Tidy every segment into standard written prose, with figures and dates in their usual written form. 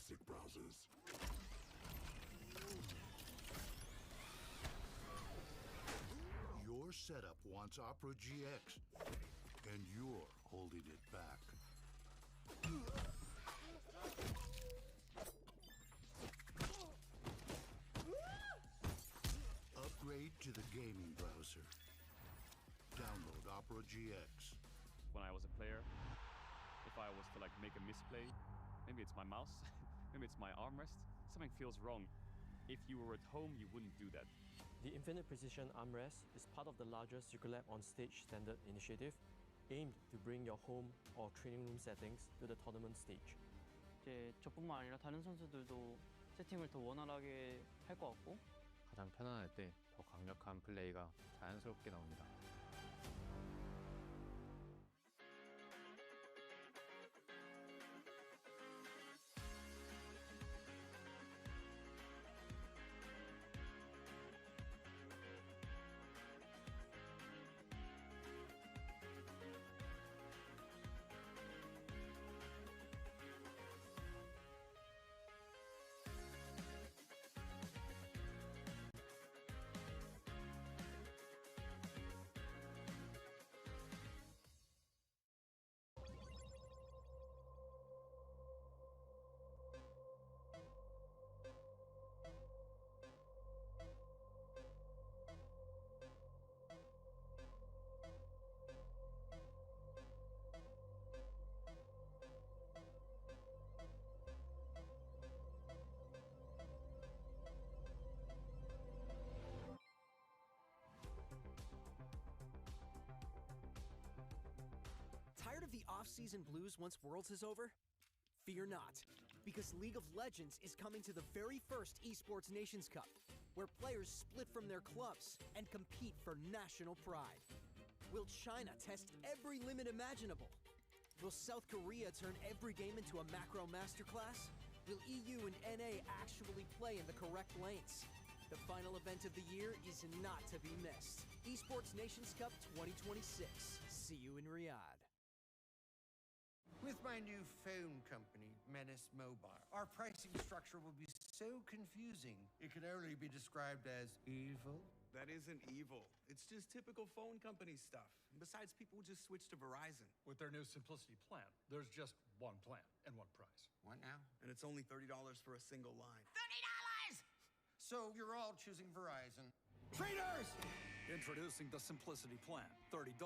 basic browsers. Your setup wants Opera GX, and you're holding it back. Upgrade to the gaming browser. Download Opera GX. When I was a player, if I was to make a misplay, maybe it's my mouse, maybe it's my armrest, something feels wrong. If you were at home, you wouldn't do that. The Infinite Precision Armrest is part of the larger Circulab on Stage standard initiative, aimed to bring your home or training room settings to the tournament stage. 이제 저뿐만 아니라 다른 선수들도 세팅을 더 원활하게 할 것 같고 가장 편안할 때 더 강력한 플레이가 자연스럽게 나옵니다. Tired of the off-season blues once Worlds is over? Fear not, because League of Legends is coming to the very first Esports Nations Cup, where players split from their clubs and compete for national pride. Will China test every limit imaginable? Will South Korea turn every game into a macro masterclass? Will EU and NA actually play in the correct lanes? The final event of the year is not to be missed. Esports Nations Cup 2026. See you in Riyadh. With my new phone company, Menace Mobile, our pricing structure will be so confusing, it can only be described as evil. That isn't evil. It's just typical phone company stuff. And besides, people just switch to Verizon. With their new Simplicity plan, there's just one plan and one price. What now? And it's only $30 for a single line. $30! So you're all choosing Verizon. Traitors! Introducing the Simplicity plan, $30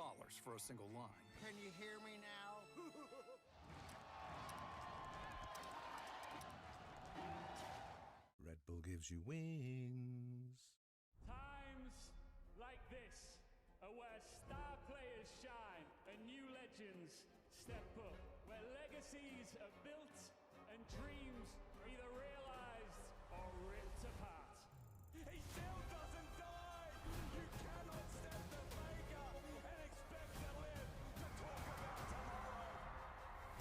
for a single line. Can you hear me now? Red Bull gives you wings. Times like this are where star players shine and new legends step up, where legacies are built and dreams are either realized or ripped apart. He still doesn't die! You cannot step the faker and expect to live to talk about tomorrow!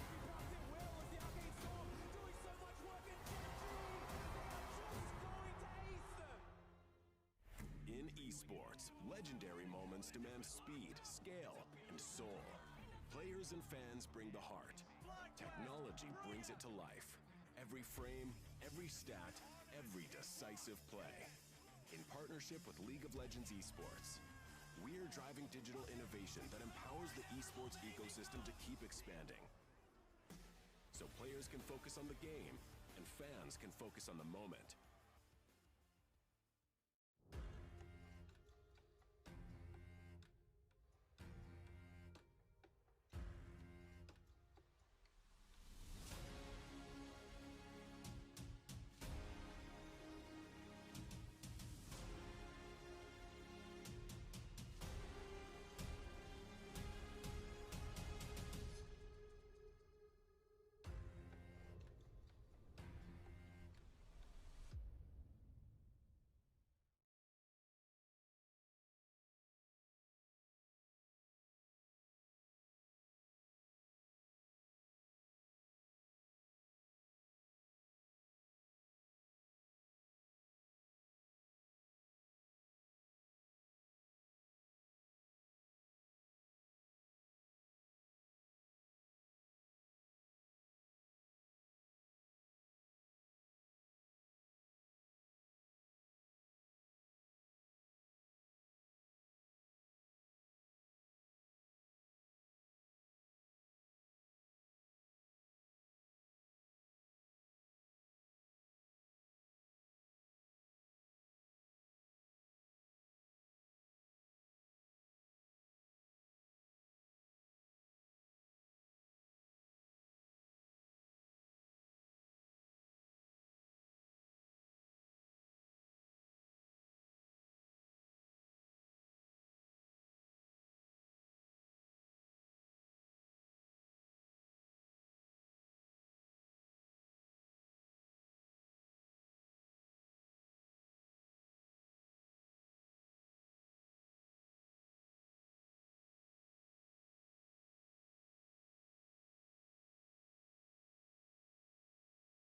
He passed it well as the Arcane Storm doing so much work in GENG! They are just going to ace them! In esports, legendary moments demand speed, scale, and soul. Players and fans bring the heart. Technology brings it to life. Every frame, every stat, every decisive play. In partnership with League of Legends Esports, we're driving digital innovation that empowers the esports ecosystem to keep expanding. So players can focus on the game, and fans can focus on the moment.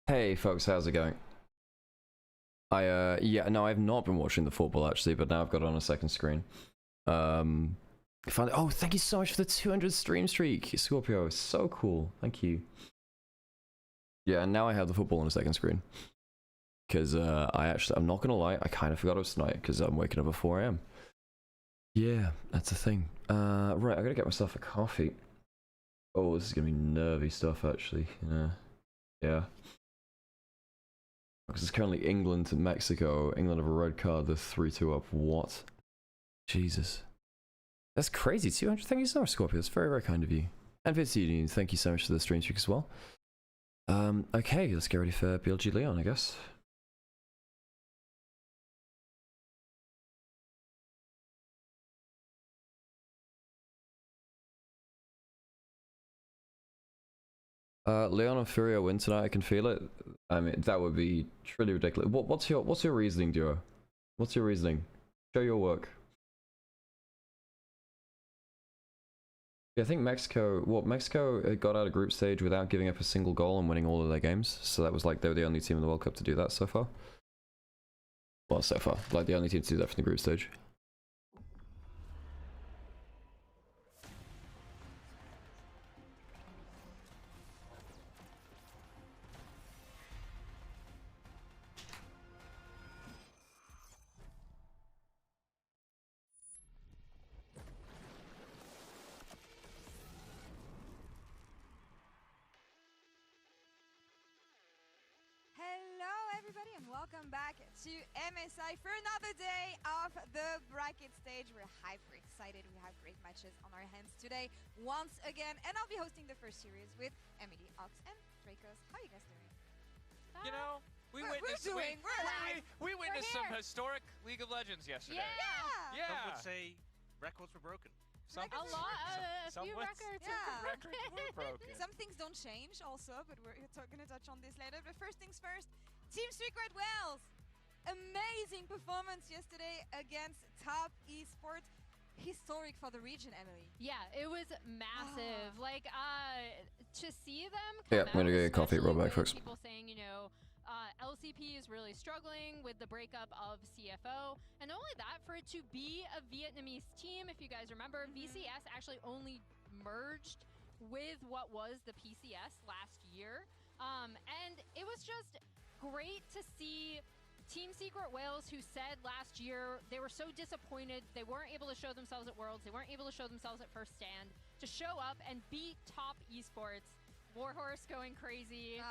Hey folks, how's it going? Yeah, no, I've not been watching the football actually, but now I've got it on a second screen. Oh, thank you so much for the 200 stream streak, Scorpio. So cool. Thank you. Yeah, and now I have the football on a second screen. Because I'm not gonna lie, I kind of forgot it was tonight because I'm waking up at 4 AM. Yeah, that's the thing. Right, I gotta get myself a coffee. Oh, this is gonna be nervy stuff actually. Yeah. Because it's currently England to Mexico. England have a red card, they're 3-2 up. What? Jesus. That's crazy. 200. Thank you so much, Scorpio. That's very, very kind of you. And Vinci, thank you so much for the stream streak as well. Okay, let's get ready for BLG LYON, I guess. Leon and Furio win tonight. I can feel it. I mean, that would be truly ridiculous. What's your reasoning, Duo? What's your reasoning? Show your work. Yeah, I think Mexico got out of group stage without giving up a single goal and winning all of their games. So that was like they were the only team in the World Cup to do that so far. Well, so far, like the only team to do that from the group stage. Welcome back to MSI for another day of the bracket stage. We're hyper excited. We have great matches on our hands today once again, and I'll be hosting the first series with Emily, Ox, and Dracos. How are you guys doing? You know, we witnessed some historic League of Legends yesterday. Yeah. Some would say records were broken. A few records were broken. Some things don't change also, but we're going to touch on this later. But first things first, Team Secret Wales. Amazing performance yesterday against Top Esports. Historic for the region, Emily. Yeah, it was massive. Like, to see them come I'm gonna get a coffee real back first. People saying, you know, LCP is really struggling with the breakup of CFO. And not only that, for it to be a Vietnamese team, if you guys remember, VCS actually only merged with what was the PCS last year. And it was just great to see Team Secret Wales, who said last year they were so disappointed they weren't able to show themselves at Worlds, they weren't able to show themselves at First Stand, to show up and beat Top Esports. Warhorse going crazy.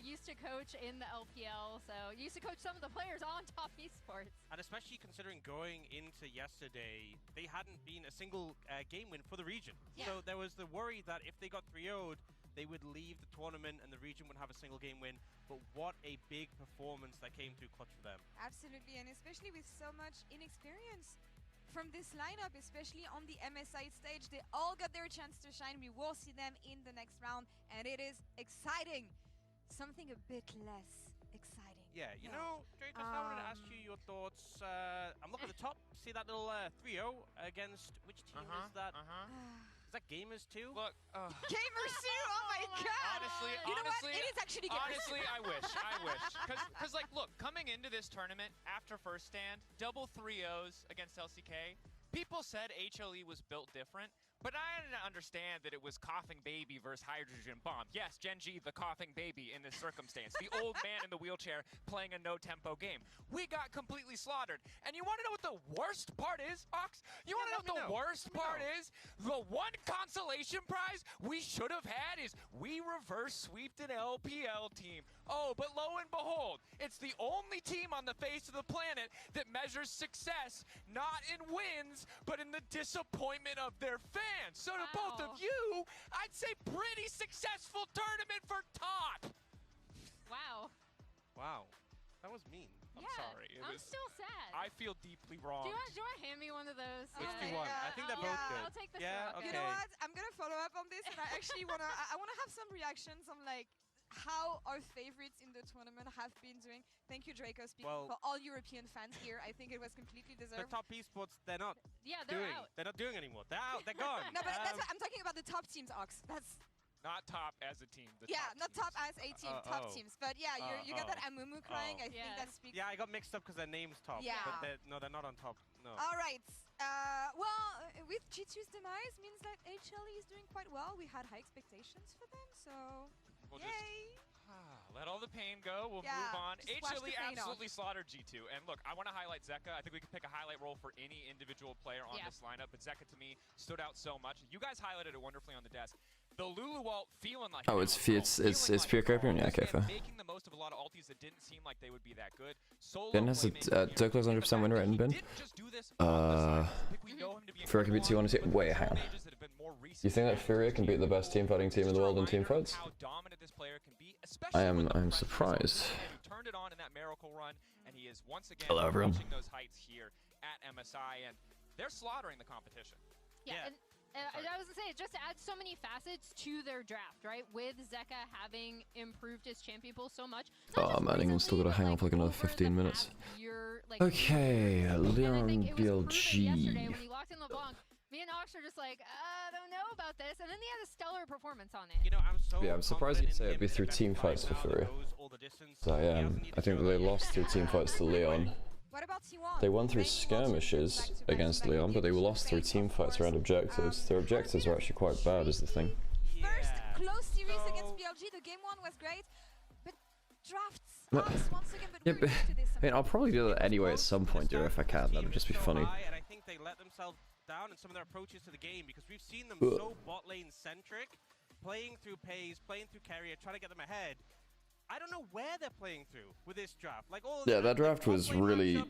Used to coach in the LPL, so used to coach some of the players on Top Esports. And especially considering going into yesterday, they hadn't been a single game win for the region. Yeah. So there was the worry that if they got 3-0'd, they would leave the tournament and the region would have a single game win. But what a big performance that came through clutch for them. Absolutely, and especially with so much inexperience from this lineup, especially on the MSI stage. They all got their chance to shine. We will see them in the next round, and it is exciting. Something a bit less exciting. Yeah, you know, Dracos, I wanted to ask you your thoughts. I'm looking at the top, see that little 3-0 against, which team is that? Is that Gamers 2? Look, Gamers 2, oh my god! Honestly, you know what? It is actually Gamers. Honestly, I wish. Because, like, look, coming into this tournament, after First Stand, double 3-0s against LCK, people said HLE was built different, but I didn't understand that it was Coughing Baby versus Hydrogen Bomb. Yes, GENG, the Coughing Baby in this circumstance. The old man in the wheelchair playing a no-tempo game. We got completely slaughtered. And you want to know what the worst part is, Ox? You want to know what the worst part is? The one consolation prize we should have had is we reverse sweeped an LPL team. Oh, but lo and behold, it's the only team on the face of the planet that measures success not in wins, but in the disappointment of their fans. So to both of you, I'd say pretty successful tournament for Top. Wow. Wow. That was mean. I'm sorry. I'm still sad. I feel deeply wrong. Do you want to hand me one of those? Let's do one. I think they're both good. I'll take this one. You know what? I'm gonna follow up on this, and I actually wanna have some reactions on like how our favorites in the tournament have been doing. Thank you, Draco, speaking for all European fans here. I think it was completely deserved. The Top Esports, they're not they're out. They're not doing anymore. They're out. They're gone. No, but that's what I'm talking about, the top teams, Ox. That's Not top as a team. Not top as a team, top oh. teams. But yeah, you got that Amumu crying. I think that speaks. Yeah, I got mixed up because their name's top. Yeah. But they're not on top. No. All right. Well, with G2's demise means that HLE is doing quite well. We had high expectations for them, so We'll yay. Let all the pain go. We'll move on. HLE absolutely slaughtered G2. And look, I want to highlight Zeka. I think we could pick a highlight role for any individual player on this lineup, but Zeka to me stood out so much. You guys highlighted it wonderfully on the desk. The Lulu ult feeling like it's pure copier. Yeah, okay, fair. Making the most of a lot of ultis that didn't seem like they would be that good. Ben has a Douglas 100% win rate in Ben. Furia can beat 2 on a team. Wait, hang on. You think that Furia can beat the best team fighting team in the world in team fights? I'm surprised. Turned it on in that miracle run, and he is once again Hello, everyone. reaching those heights here at MSI, and they're slaughtering the competition. And I was gonna say, it just adds so many facets to their draft, right? With Zeka having improved his champion pool so much. Oh man, England's still gotta hang on for like another 15 minutes. Okay, LYON BLG. Yesterday when he walked in LeBlanc, me and Ox are just like, I don't know about this, and then he had a stellar performance on it. You know, I'm surprised you'd say it'd be through team fights for Furia. So I think that they lost through team fights to LYON. What about T1? They won through skirmishes against LYON, but they were lost through team fights around objectives. Their objectives are actually quite bad, is the thing. First close series against BLG. The game 1 was great, but drafts once again. But Yeah, but I mean, I'll probably do that anyway at some point, dude, if I can. That'd just be funny. And I think they let themselves down in some of their approaches to the game because we've seen them so bot lane centric, playing through Pays, playing through Carrier, trying to get them ahead. I don't know where they're playing through with this draft. Like that draft was really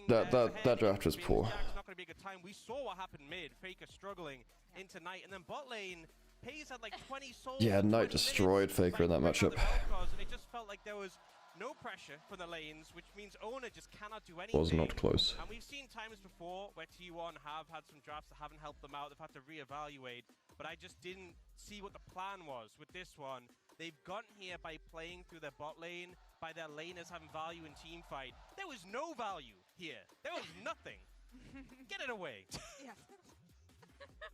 that draft was poor. Not going to be a good time. We saw what happened mid. Faker struggling into Knight, and then bot lane. Pays had like 20 souls. Yeah, Knight destroyed Faker in that matchup. And it just felt like there was no pressure from the lanes, which means Owner just cannot do anything. Was not close. And we've seen times before where T1 have had some drafts that haven't helped them out. They've had to reevaluate. But I just didn't see what the plan was with this one. They've gotten here by playing through their bot lane, by their laners having value in team fight. There was no value here. There was nothing. Get it away. Yeah.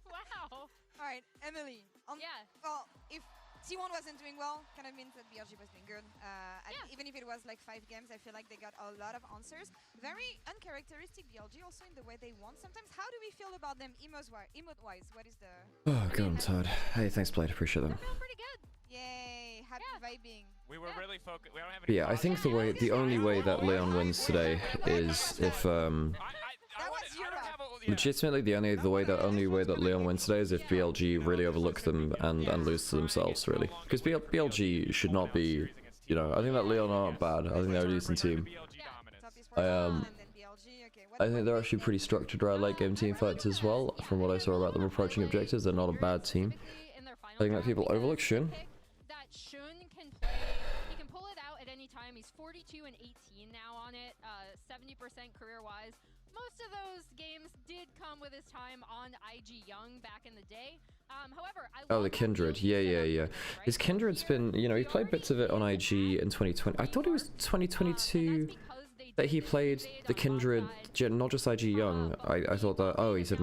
Wow. All right, Emily. Well, if T1 wasn't doing well, kind of means that BLG was doing good. And even if it was like 5 games, I feel like they got a lot of answers. Very uncharacteristic BLG also in the way they won. Sometimes, how do we feel about them emote-wise? What is the... Oh god, I'm tired. Hey, thanks Blade, appreciate that. Feel pretty good. Yay, happy vibing. We were really focused. We don't have any. Yeah, I think the only way that LYON wins today is if legitimately the only way that LYON wins today is if BLG really overlook them and lose to themselves, really, because BLG should not be, you know, I think that LYON aren't bad. I think they're a decent team. I think they're actually pretty structured around late game team fights as well. From what I saw about them approaching objectives, they're not a bad team. I think that people overlook Shun. That Shun can play, he can pull it out at any time. He's 42 and 18 now on it, 70% career-wise. Most of those games did come with his time on IG Young back in the day. However, the Kindred, yeah. His Kindred's been, you know, he played bits of it on IG in 2020. I thought it was 2022 that he played the Kindred, not just IG Young. I thought that, he said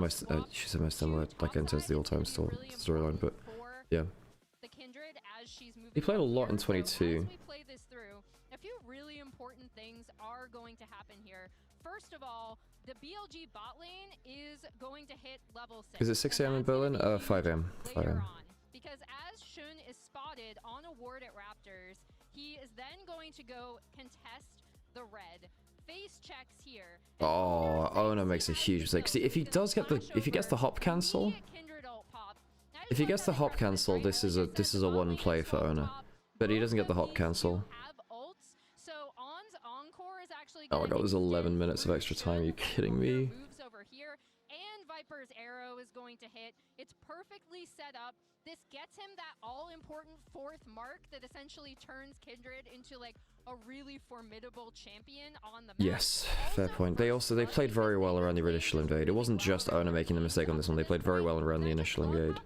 she said most similar, like in terms of the all-time storyline, but yeah. He played a lot in 22. We play this through, a few really important things are going to happen here. First of all, the BLG bot lane is going to hit level 6. Is it 6 AM in Berlin? 5 AM. 5 AM. Because as Shun is spotted on a ward at Raptors, he is then going to go contest the red. Face checks here. Owner makes a huge mistake. See, if he gets the hop cancel, this is a one play for Owner. But he doesn't get the hop cancel. Oh my god, there's 11 minutes of extra time. Are you kidding me? Moves over here, and Viper's arrow is going to hit. It's perfectly set up. This gets him that all-important 4th mark that essentially turns Kindred into like a really formidable champion on the map. Yes, fair point. They played very well around the initial invade. It wasn't just Owner making the mistake on this one. They played very well around the initial invade.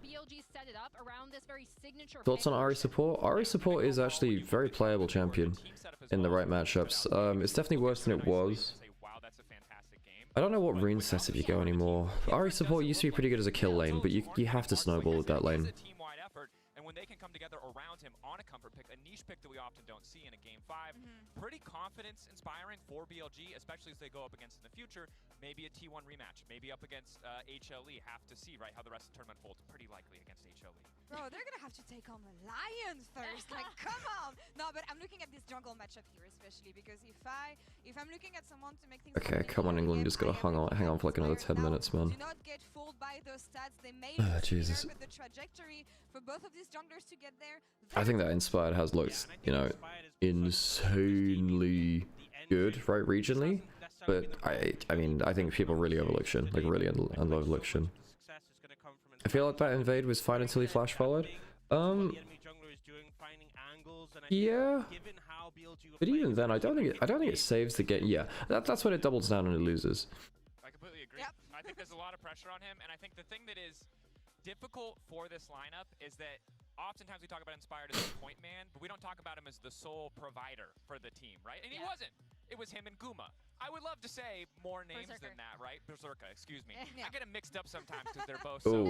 Thoughts on Ahri support? Ahri support is actually a very playable champion in the right matchups. It's definitely worse than it was. I don't know what rune setup you go anymore. Ahri support used to be pretty good as a kill lane, but you have to snowball with that lane. pick that we often don't see in a Game 5. Pretty confidence-inspiring for BLG, especially as they go up against in the future. Maybe a T1 rematch, maybe up against HLE. Have to see, right, how the rest of the tournament folds. Pretty likely against HLE. Bro, they're gonna have to take on the LYON first. Like, come on! No, but I'm looking at this jungle matchup here, especially because if I'm looking at someone to make things. Okay, come on, England, just gotta hang on for like another 10 minutes, man. Do not get fooled by those stats. They may Jesus. but the trajectory for both of these junglers to get there. I think that Inspired has looked, you know, insanely good, right, regionally. But I mean, I think people really overlook Shin, like really overlook Shin. I feel like that invade was fine until he flash followed. Yeah. But even then, I don't think it saves the game. Yeah, that's when it doubles down and it loses. I completely agree. I think there's a lot of pressure on him, and I think the thing that is difficult for this lineup is that oftentimes we talk about Inspired as a point man, but we don't talk about him as the sole provider for the team, right? And he wasn't. It was him and Guma. I would love to say more names than that, right? Berserker, excuse me. I get them mixed up sometimes because they're both so...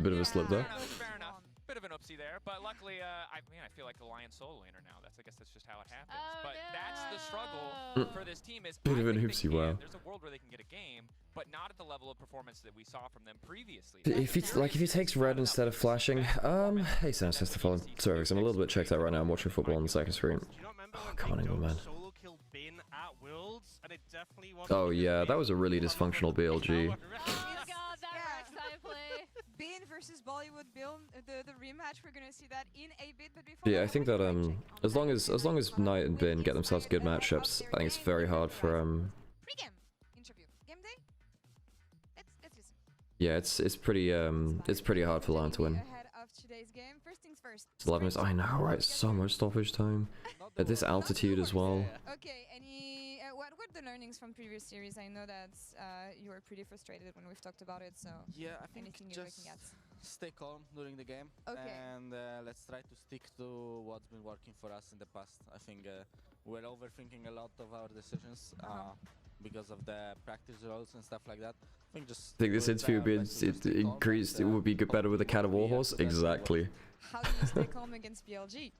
Bit of a slip there. Fair enough. Bit of an oopsie there, but luckily, I feel like the Lion solo laner now. I guess that's just how it happens. But that's the struggle for this team is Bit of an oopsie, wow. There's a world where they can get a game, but not at the level of performance that we saw from them previously. If he takes red instead of flashing, hey Sam, says to follow. Sorry, because I'm a little bit checked out right now. I'm watching football on the second screen. Oh, come on, England, man. Oh yeah, that was a really dysfunctional BLG. Bin versus Bollywood Bill, the rematch, we're gonna see that in a bit, but before Yeah, I think that as long as Knight and Bin get themselves good matchups, I think it's very hard for Pre-game interview. Game day? Let's listen. Yeah, it's pretty hard for LYON to win. Ahead of today's game. First things first. It's 11 minutes. I know, right? So much stoppage time at this altitude as well. Okay, what were the learnings from previous series? I know that you were pretty frustrated when we've talked about it, so yeah, I think anything you're just looking at? Stay calm during the game, and let's try to stick to what's been working for us in the past. I think we're overthinking a lot of our decisions because of the practice roles and stuff like that. I think this interview would be increased. It would be better with a cat of warhorse. Exactly. How do you stay calm against BLG?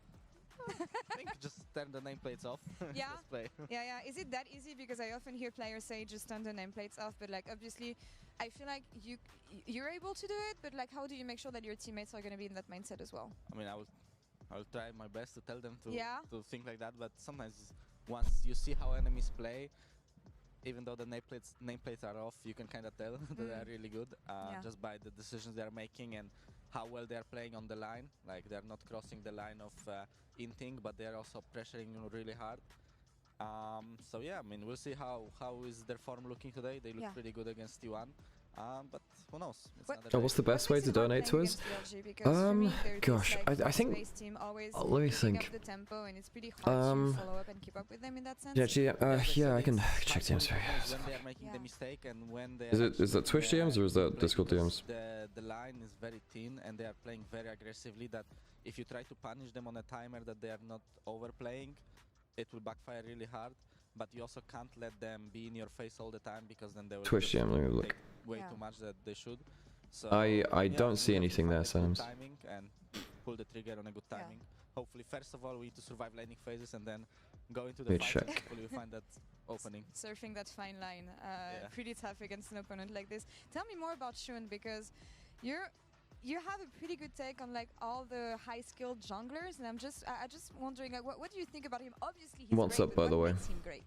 I think just turn the nameplates off. Yeah. Just play. Yeah. Is it that easy? Because I often hear players say just turn the nameplates off, but like obviously, I feel like you're able to do it, but like how do you make sure that your teammates are going to be in that mindset as well? I mean, I'll try my best to tell them to think like that, but sometimes once you see how enemies play, even though the nameplates are off, you can kind of tell that they are really good just by the decisions they are making and how well they are playing on the line. Like they are not crossing the line of inting, but they are also pressuring really hard. So yeah, I mean, we'll see how is their form looking today. They look pretty good against T1. But who knows? What's the best way to donate to us? Gosh, I think. Let me think. Yeah, I can check DMs. Is that Twitch DMs or is that Discord DMs? The line is very thin and they are playing very aggressively. That if you try to punish them on a timer that they are not overplaying, it will backfire really hard. But you also can't let them be in your face all the time because then they will Twitch DM, let me look. Way too much that they should. So I don't see anything there, Sams. Timing and pull the trigger on a good timing. Hopefully, first of all, we need to survive laning phases and then go into the fight. Hopefully, we find that opening. Surfing that fine line, pretty tough against an opponent like this. Tell me more about Shun, because you have a pretty good take on like all the high-skilled junglers, and I'm just wondering, like, what do you think about him? Obviously, he's What's great, up, by the way? Makes him great?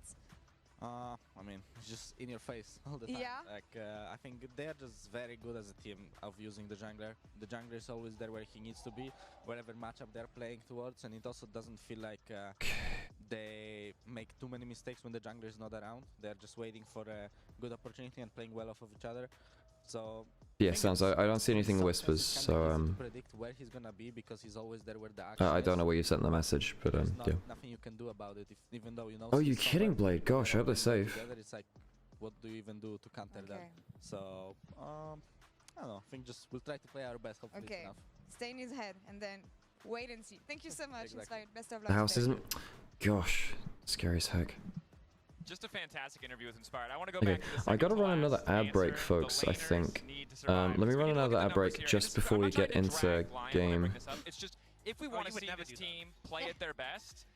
I mean, it's just in your face all the time. Yeah. Like, I think they're just very good as a team of using the jungler. The jungler is always there where he needs to be, whatever matchup they're playing towards, and it also doesn't feel like they make too many mistakes when the jungler is not around. They're just waiting for a good opportunity and playing well off of each other. So yeah, sounds. I don't see anything whispers, so to predict where he's gonna be because he's always there where the action I don't know where you sent the message, but yeah. Nothing you can do about it, even though you know. Oh, you kidding, Blade? Gosh, I hope they're safe. Together, it's like, what do you even do to counter that? So I don't know. I think just we'll try to play our best. Hopefully, it's enough. Stay in his head and then wait and see. Thank you so much. Inspired. Best of luck. The house isn't. Gosh, scary as heck. Just a fantastic interview with Inspired. I want to go back to the I gotta run another ad break, folks, I think. Let me run another ad break just before we get into game. if we want to you would see never this do that. team play at their best,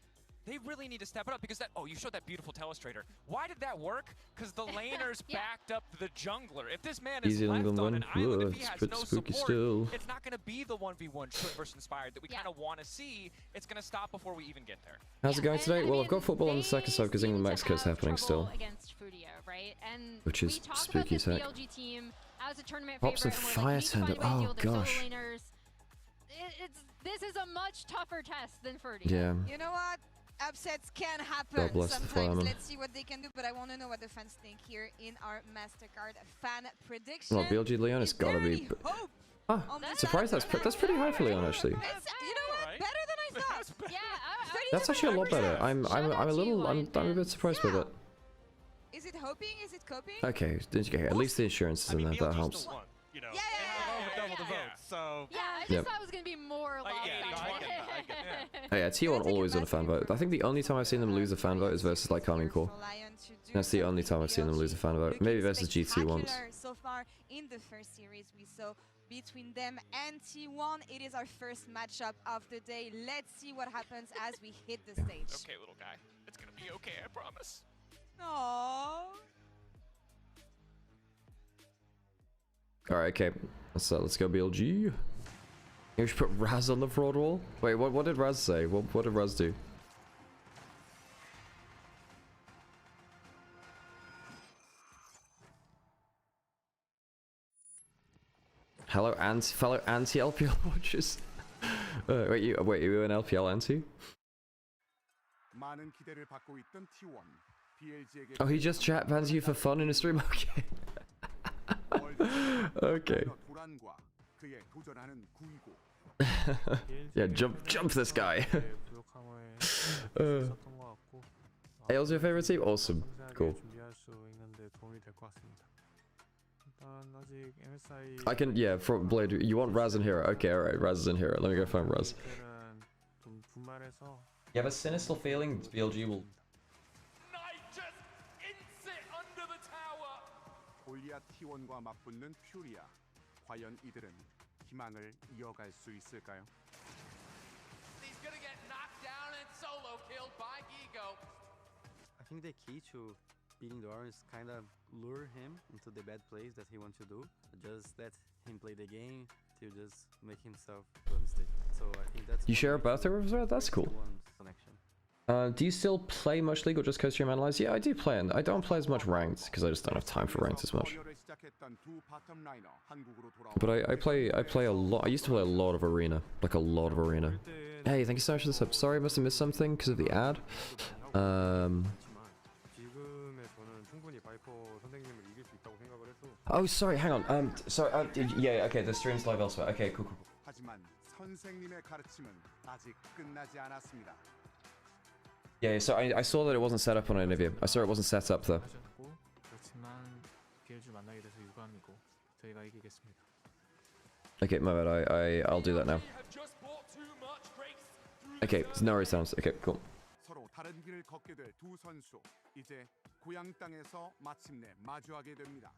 they really need to step it up because that. Oh, you showed that beautiful telestrator. Why did that work? Because the laners backed up the jungler. If this man is Easy left England on win. an island, if he It's has pretty no spooky support, still. it's not going to be the 1v1 Should versus Inspired that we kind of want to see. It's going to stop before we even get there. How's it going today? Well, I've got football on the second side because England Mexico is happening still, Against Furia, right? And which is we talk spooky about this tech. BLG team as a tournament Hops favorite, and and fire we're like, we need to find a tender. way to Oh deal with their solo gosh. laners. This is a much tougher test than Furia. Yeah. You know what? Upsets can happen God bless the sometimes. fireman. Let's see what they can do, but I want to know what the fans think here in our MasterCard fan prediction. Well, BLG LYON has got to be. Ah, surprised that's pretty high for LYON actually. You know what? Better than I thought. Yeah, That's actually a lot better. I'm a bit surprised with it. Is it hoping? Is it coping? Okay, at least the insurance is in there. That helps. You know, yeah. double the votes. So yeah, I just Yep. thought it was gonna be more lopsided. Oh yeah, T1 always on a fan vote. I think the only time I've seen them lose a fan vote is versus like Carmine Core. That's the only time I've seen them lose a fan vote. Maybe versus GT once. So far in the first series we saw between them and T1. It is our first matchup of the day. Let's see what happens as we hit the stage. Okay, little guy. It's going to be okay, I promise. Aww. Alright, okay. Let's go BLG. You should put Raz on the fraud wall. Wait, what did Raz say? What did Raz do? Hello, fellow anti-LPL watchers. Wait, you an LPL anti? Oh, he just chat bans you for fun in a stream? Okay. Okay. Yeah, jump this guy. AL's your favorite team? Awesome. Cool. I can, yeah, from Blade. You want Raz and Hero? Okay, alright, Raz is in Hero. Let me go find Raz. You have a sinister feeling BLG will. 골리앗 T1과 맞붙는 퓨리아. 과연 이들은 희망을 이어갈 수 있을까요? He's gonna get knocked down and solo killed by Gigo. I think the key to beating Doran is kind of lure him into the bad plays that he wants to do. Just let him play the game to just make himself go on stage. So I think that's. You share a birthday with Raz? That's cool. Do you still play much League or just Costream Analyze? Yeah, I do play, and I don't play as much ranked because I just don't have time for ranked as much. But I play a lot. I used to play a lot of Arena, like a lot of Arena. Hey, thank you so much for this. Sorry, I must have missed something because of the ad. Oh, sorry. Hang on. Sorry. Yeah. Okay. The stream's live elsewhere. Okay. Cool. Yeah, so I saw that it wasn't set up on any of you. I saw it wasn't set up though. Okay, my bad. I'll do that now. Okay, no worries, sounds okay. Cool. 서로 다른 길을 걷게 될 두 선수. 이제 고향 땅에서 마침내 마주하게 됩니다.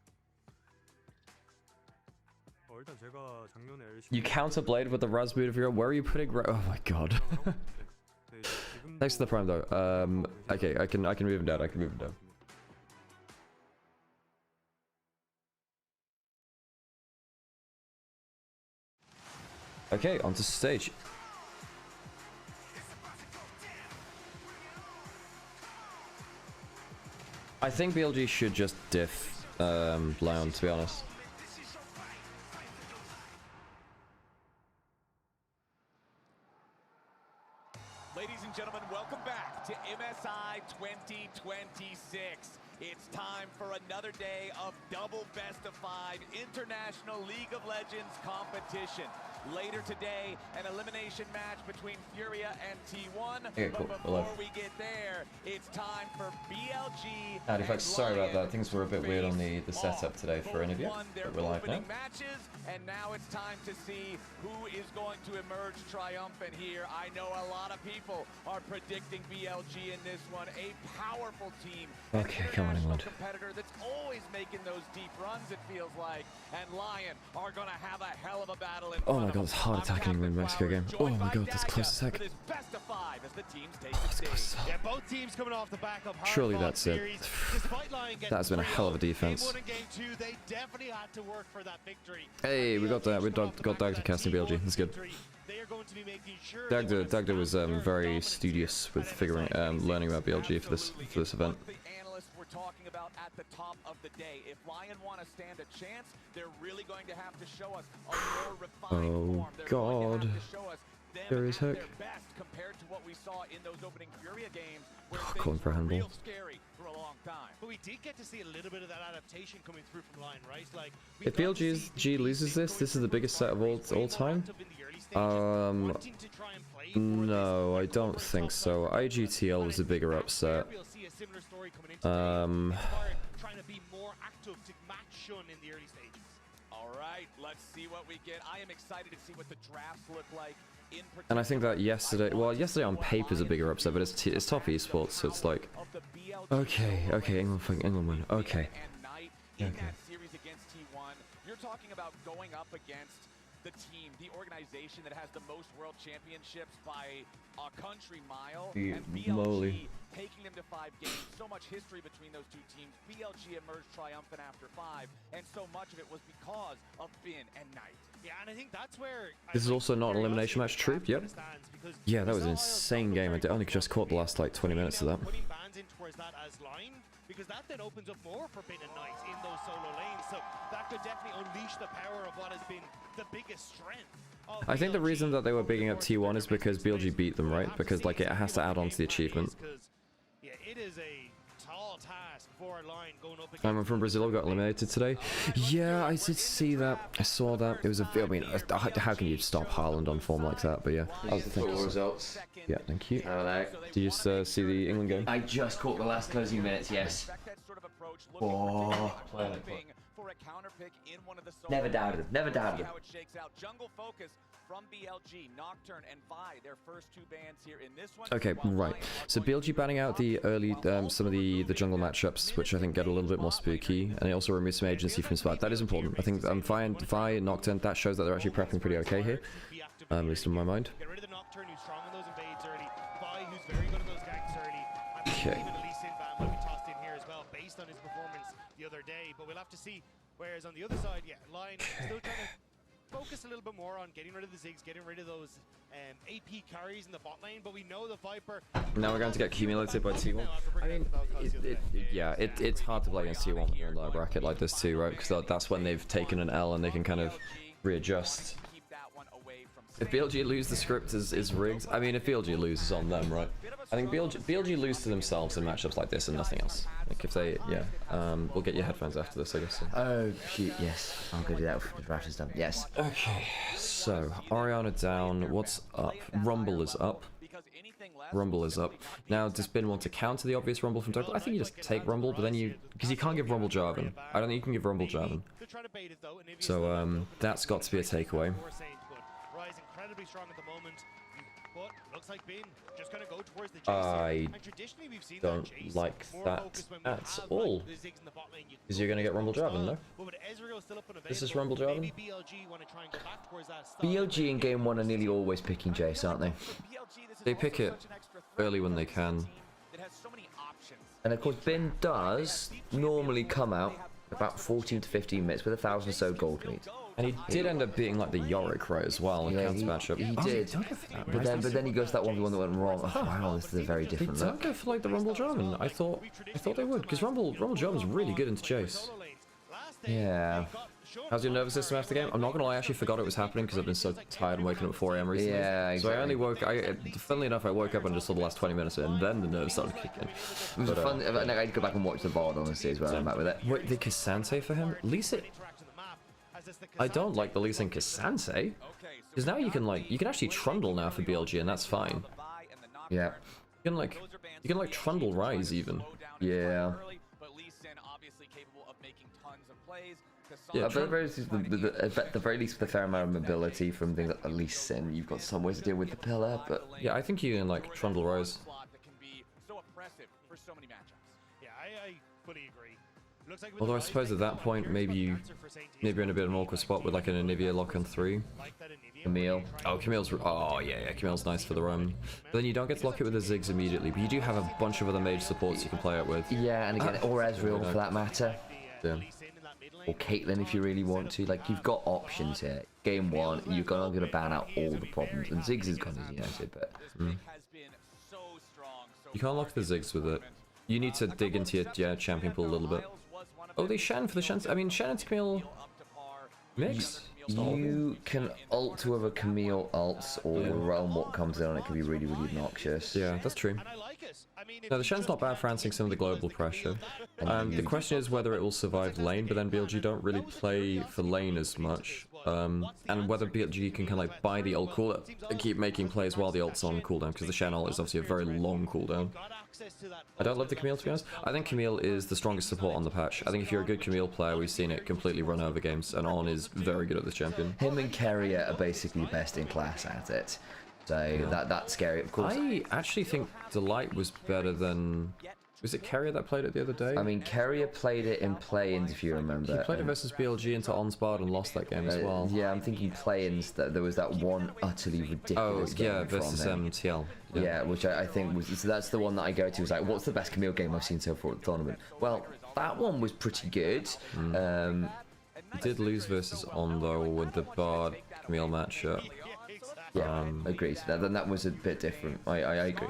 You counterblade with the Raz boot of your. Where are you putting? Oh my god. Thanks to the prime though. Okay, I can move him down. I can move him down. Okay, onto stage. I think BLG should just diff LYON, to be honest. Ladies and gentlemen, welcome back to MSI 2026. It's time for another day of double best of 5 International League of Legends competition. Later today, an elimination match between Furia and T1. Okay, cool. But before we get there, it's time for BLG. Howdy folks, sorry about that. Things were a bit weird on the setup today for any of you, but we're live now. Matches, and now it's time to see who is going to emerge triumphant here. I know a lot of people are predicting BLG in this one. A powerful team. Okay, come on, England. Competitor that's always making those deep runs, it feels like. And LYON are going to have a hell of a battle in Oh my god, god, it's heart attacking in the Mexico game. Oh my god, that's close as heck. Yeah, both teams coming off the back of Surely that's it. That's been a hell of a defense. Game 1 and game 2, they definitely had to work for that victory. Hey, we got that. We got Dagda casting BLG. That's good. They are going to be making sure Dagda was very studious with figuring, learning about BLG for this event. Talking about at the top of the day. If LYON want to stand a chance, they're really going to have to show us a more refined form. They're going to have to show us them at their best compared to what we saw in those opening Furia games where things were real scary for a long time. But we did get to see a little bit of that adaptation coming through from LYON, right? Like if BLG loses this is the biggest set of all time. No, I don't think so. IGTL was a bigger upset. Trying to be more active to match Shun in the early stages. All right, let's see what we get. I am excited to see what the drafts look like. And I think that yesterday on paper is a bigger upset, but it's top esports, so it's like, okay, England win, okay. In that series against T1, you're talking about going up against the team, the organization that has the most world championships by a country mile, and BLG taking them to 5 games. So much history between those two teams. BLG emerged triumphant after 5, and so much of it was because of Bin and Knight. Yeah, and I think that's where this is also not an elimination match. Troop, yep. Yeah, that was an insane game. I only just caught the last like 20 minutes of that. Putting bans in towards that as line, because that then opens up more for Bin and Knight in those solo lanes. So that could definitely unleash the power of what has been the biggest strength. I think the reason that they were bigging up T1 is because BLG beat them, right? Because like it has to add on to the achievement. Yeah, it is a tall task for a line going up against. I'm from Brazil, got eliminated today. Yeah, I did see that. I saw that. It was a. I mean, how can you stop Haaland on form like that? But yeah, that was the football results. Yeah, thank you. Hello. Did you just see the England game? I just caught the last closing minutes. Yes. Oh, never doubted it. Never doubted it. How it shakes out. Jungle Focus from BLG, Nocturne and Vi, their first 2 bans here in this one. Okay, right. So BLG banning out the early, some of the jungle matchups, which I think get a little bit more spooky, and it also removes some agency from Spot. That is important. I think Vi and Nocturne, that shows that they're actually prepping pretty okay here, at least in my mind. Get rid of the Nocturne, who's strong on those invades early. Vi, who's very good at those ganks early. Okay. Even Elise ban might be tossed in here as well, based on his performance the other day. But we'll have to see. Whereas on the other side, yeah, LYON still trying to focus a little bit more on getting rid of the Ziggs, getting rid of those AP carries in the bot lane, but we know the Viper... Now we're going to get accumulated by T1. I mean, it's hard to play against T1 when you're in a bracket like this too, right? Because that's when they've taken an L and they can kind of readjust. If BLG lose, the script is rigged. I mean, if BLG loses on them, right? I think BLG lose to themselves in matchups like this and nothing else. Like if they, yeah, we'll get your headphones after this, I guess. Oh shoot, yes, I'm gonna do that with the draft is done. Yes. Okay, so Oriana down. What's up? Rumble is up. Rumble is up. Now, does Bin want to counter the obvious Rumble from Doug? I think you just take Rumble, but then because you can't give Rumble Jarvan. I don't think you can give Rumble Jarvan. So that's got to be a takeaway. Incredibly strong at the moment, but looks like Bin just gonna go towards the I don't like that at all. Because you're gonna get Rumble Jarvan, no? This is Rumble Jarvan. BLG in game 1 are nearly always picking Jace, aren't they? They pick it early when they can. And of course, Bin does normally come out about 14 to 15 minutes with 1,000 or so gold lead. And he did end up beating like the Yorick, right, as well in counter matchup. He did. But then he goes to that 1v1 that went wrong. Oh, wow, this is a very different look. They don't go for like the Rumble Jarvan. I thought they would, because Rumble Jarvan's really good into Chase. Yeah. How's your nervous system after the game? I'm not gonna lie, I actually forgot it was happening because I've been so tired and waking up at 4 AM recently. Yeah, exactly. So I only woke. Funnily enough, I woke up and just saw the last 20 minutes of it, and then the nerves started kicking. It was fun. I had to go back and watch the VOD, honestly, as well. I'm back with it. Wait, did Cassante for him? Lisa. I don't like the Lee Sin Cassante, because now you can actually trundle now for BLG, and that's fine. Yeah. You can like trundle Rise even. Yeah. Yeah, but at the very least, with a fair amount of mobility from things like Lee Sin, you've got some ways to deal with the pillar. But yeah, I think you can like trundle Rise. Yeah, I fully agree. Although I suppose at that point, maybe you're in a bit of an awkward spot with like an Anivia lock on 3. Camille. Oh, Camille's... Oh, yeah, Camille's nice for the run. But then you don't get to lock it with the Ziggs immediately, but you do have a bunch of other mage supports you can play it with. Yeah, and again, or Ezreal for that matter. Yeah. Or Caitlyn if you really want to. Like, you've got options here. Game 1, you're not going to ban out all the problems. And Ziggs is gone, as you noted, but... You can't lock the Ziggs with it. You need to dig into your champion pool a little bit. Oh, they Shen for the Shen. I mean, Shen and Camille mix. You can ult whoever Camille ults, or Realm what comes in on it can be really, really obnoxious. Yeah, that's true. No, the Shen's not bad for answering some of the global pressure. The question is whether it will survive lane, but then BLG don't really play for lane as much. And whether BLG can kind of like buy the ult cooldown and keep making plays while the ult's on cooldown, because the Shen ult is obviously a very long cooldown. I don't love the Camille, to be honest. I think Camille is the strongest support on the patch. I think if you're a good Camille player, we've seen it completely run over games, and On is very good at this champion. Him and Carrier are basically best in class at it. So that's scary, of course. I actually think Delight was better than... Was it Carrier that played it the other day? I mean, Carrier played it in play-ins, if you remember. He played it versus BLG into Onsbard and lost that game as well. Yeah, I'm thinking play-ins, that there was that one utterly ridiculous game yeah, versus TL. Yeah, which I think was... So that's the one that I go to, was like, what's the best Camille game I've seen so far at the tournament? Well, that one was pretty good. He did lose versus On, though, with the Bard Camille matchup. Yeah, agreed. Then that was a bit different. I agree.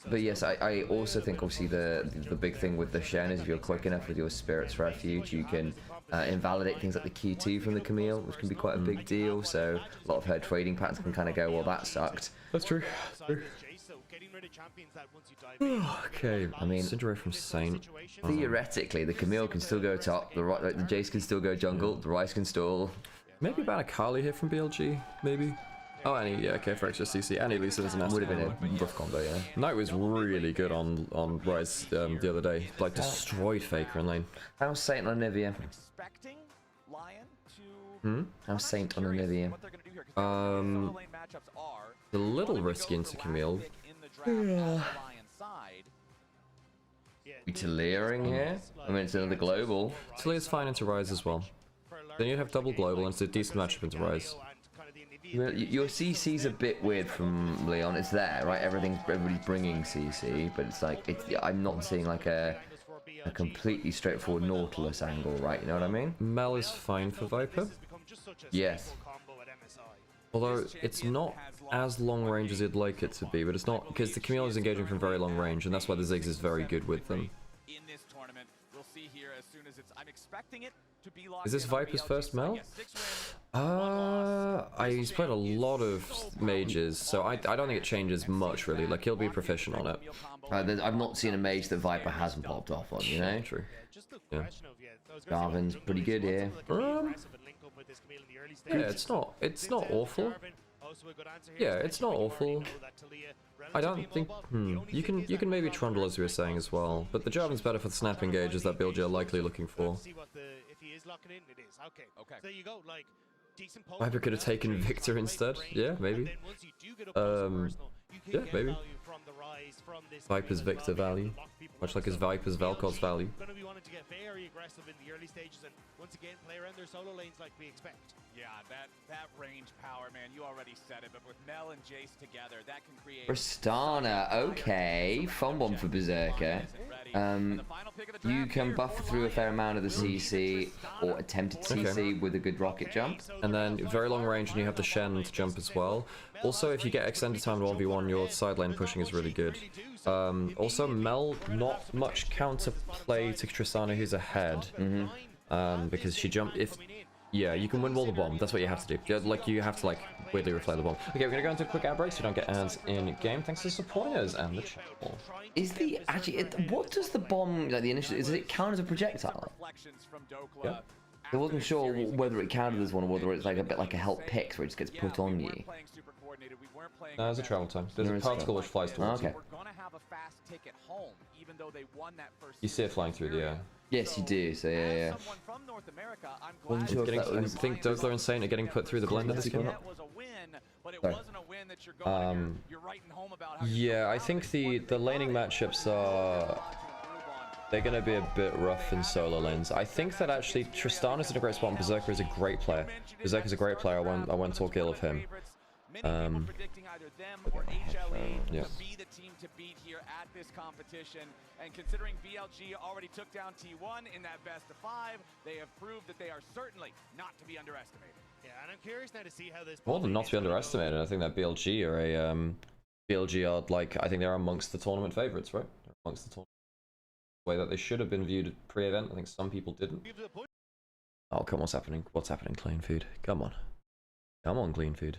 But yes, I also think obviously the big thing with the Shen is if you're quick enough with your Spirit's Refuge, you can invalidate things like the Q2 from the Camille, which can be quite a big deal. So a lot of her trading patterns can kind of go, well, that sucked. That's true. Okay, I mean, Syndrome from Saint. Theoretically, the Camille can still go top, the Jace can still go jungle, the Rice can stall. Maybe about a Kali here from BLG, maybe. Oh, and yeah, okay, for extra CC. And Lisa is an would have been a rough combo, yeah. Knight was really good on Rise the other day. Like, destroyed Faker in lane. How's Saint on Anivia? How's Saint on Anivia? A little risky into Camille. We Taliyahing here? I mean, it's another global. Taliyah's fine into Rise as well. Then you'd have double global, and it's a decent matchup into Rise. Your CC's a bit weird from Leon. It's there, right? Everybody's bringing CC, but it's like I'm not seeing like a completely straightforward Nautilus angle, right? You know what I mean? Mel is fine for Viper. Yes. Although it's not as long range as you'd like it to be, but it's not because the Camille is engaging from very long range, and that's why the Ziggs is very good with them. In this tournament, we'll see here as soon as I'm expecting it to be locked. Is this Viper's first Mel? He's played a lot of mages, so I don't think it changes much really. Like, he'll be proficient on it. I've not seen a mage that Viper hasn't popped off on, you know? True. Yeah. Garvin's pretty good here. Yeah, it's not awful. Yeah, it's not awful. I don't think... You can maybe trundle, as we were saying as well, but the Jarvan's better for the snap engages that BLG are likely looking for. Viper could have taken Victor instead. Yeah, maybe. Yeah, maybe. Viper's Victor value, much like his Viper's Vel'Koz value. Going to be wanting to get very aggressive in the early stages and once again play around their solo lanes like we expect. Yeah, that range power, man, you already said it, but with Mel and Jace together, that can create... Rastana, okay. Fun one for Berserker. You can buff through a fair amount of the CC or attempted CC with a good rocket jump. And then very long range and you have the Shen to jump as well. Also, if you get extended time 1v1, your side lane pushing is really good. Also, Mel, not much counterplay to Tristana who's ahead. Because she jumped... Yeah, you can win wall the bomb. That's what you have to do. Like, you have to, like, weirdly replay the bomb. Okay, we're gonna go into a quick ad break so we don't get ads in game. Thanks for supporting us and the channel. Is the actually what does the bomb, like the initial, does it count as a projectile? Yeah. I wasn't sure whether it counted as one or whether it's like a bit like a help picks where it just gets put on you. No, there's a travel time. There's a particle which flies towards you. You see it flying through the air. Yes, you do. So yeah. I think Douglas and Saint are getting put through the blender this game. Yeah, I think the laning matchups are They're going to be a bit rough in solo lanes. I think that actually Tristan's in a great spot and Berserker is a great player. Berserker's a great player. I won't talk ill of him. Predicting either them or HLE yeah. to be the team to beat here at this competition. And considering BLG already took down T1 in that best of 5, they have proved that they are certainly not to be underestimated. Yeah, and I'm curious now to see how this. More than not to be underestimated. I think that BLG are a BLG are like, I think they're amongst the tournament favorites, right? They're amongst the tournament. The way that they should have been viewed pre-event. I think some people didn't. Oh, come on, what's happening? What's happening? Clean food. Come on. Come on, clean food.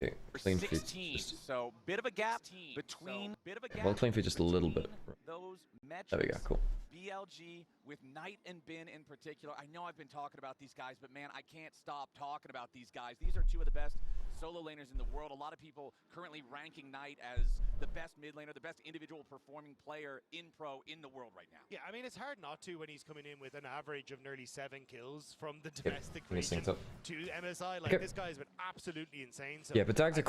Okay, clean feed. So bit of a gap between Well, clean feed just a little bit. Those There we go, cool. BLG with Knight and Bin in particular. I know I've been talking about these guys, but man, I can't stop talking about these guys. These are two of the best solo laners in the world. A lot of people currently ranking Knight as the best mid laner, the best individual performing player in pro in the world right now. Yeah, I mean, it's hard not to when he's coming in with an average of nearly 7 kills from the domestic When he's region synced up. to MSI. Like, this guy's been absolutely insane. So Yeah, but Dagda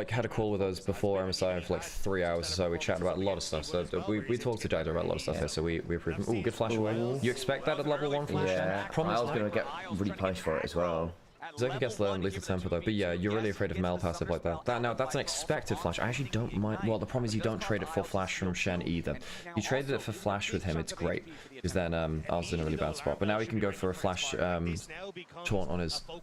had a call with us before MSI for like 3 hours or so. We chatted about a lot of stuff. So we talked to Dagda about a lot of stuff there. So we approved him. Ooh, good flash away. You expect that at level 1 flash? Yeah, I was going to get really punished for it as well. Zeka gets the lethal temper though, but yeah, you're really afraid of Mel passive like that. Now that's an expected flash. I actually don't mind. Well, the problem is you don't trade it for flash from Shen either. You traded it for flash with him, it's great, because then I was in a really bad spot. But now he can go for a flash taunt on his on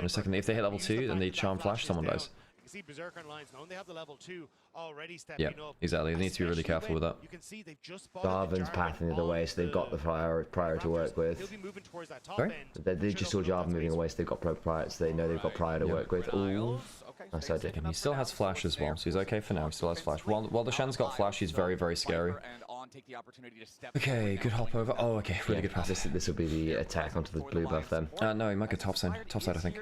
his second. If they hit level 2 and they charm flash, someone dies. see Berserker and Lions now they have the level 2 already stepping up. Exactly. They need to be really careful with that. You can see they've just Jarvan's pathing the other way, so they've got the prior to work with. He'll be moving towards that top Sorry? end. They just saw Jarvan moving away, so they've got prior, so they know they've got prior to work with. Ooh. Nice idea. He still has flash as well, so he's okay for now. He still has flash. While the Shen's got flash, he's very, very scary. Okay, good hop over. Oh, okay, really good pass. This will be the attack onto the blue buff then. No, he might go top side. Top side, I think.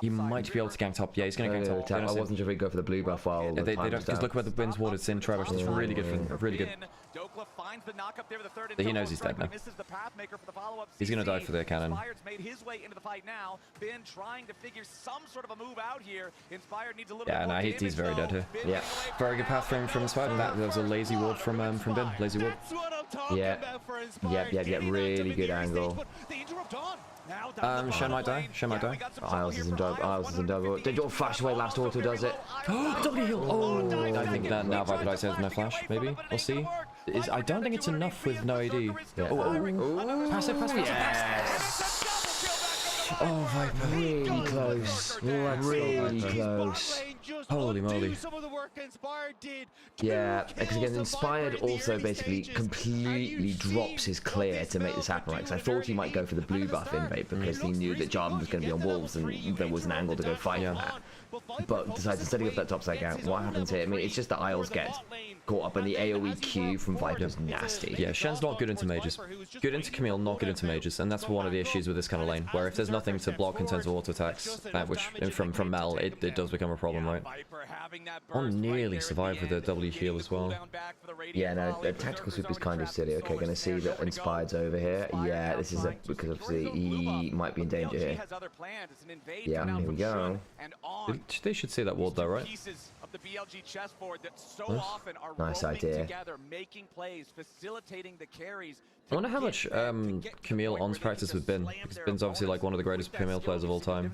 He might be able to gank top. Yeah, he's going to gank top. I wasn't sure if he'd go for the blue buff while they don't, because look where the wind's ward. It's in Travis. It's really good for him. Really good. He knows he's dead now. He's going to die for the cannon. Yeah, no, he's very dead here. Yeah. Very good path for him from Inspired. That was a lazy ward from Bin. Lazy ward. Yeah. Yep. Really good angle. Shen might die. Isles is in double. Did your flash away last auto does it? W heal. Oh, I think that now Viper dies has no flash. Maybe we'll see. I don't think it's enough with no AD. Yeah. Passive. Yes. Oh, Viper. Really close. Really close. Holy moly. Yeah, because again, Inspired also basically completely drops his clear to make this happen, right? Because I thought he might go for the blue buff invade because he knew that Jarvan was going to be on Wolves and there was an angle to go fight on that. But decides instead of that top side out, what happens here? I mean, it's just that Isles gets caught up in the AoE Q from Viper's nasty. Yeah, Shen's not good into mages. Good into Camille, not good into mages, and that's one of the issues with this kind of lane, where if there's nothing to block in terms of auto attacks, which from Mel, it does become a problem, right? Nearly survived with the W heal as well. Yeah, no, the tactical sweep is kind of silly. Okay, gonna see that Inspired's over here. Yeah, this is because obviously he might be in danger here. Yeah, here we go. They should see that ward though, right? Nice idea. I wonder how much Camille on's practice with Bin, because Bin's obviously like one of the greatest Camille players of all time.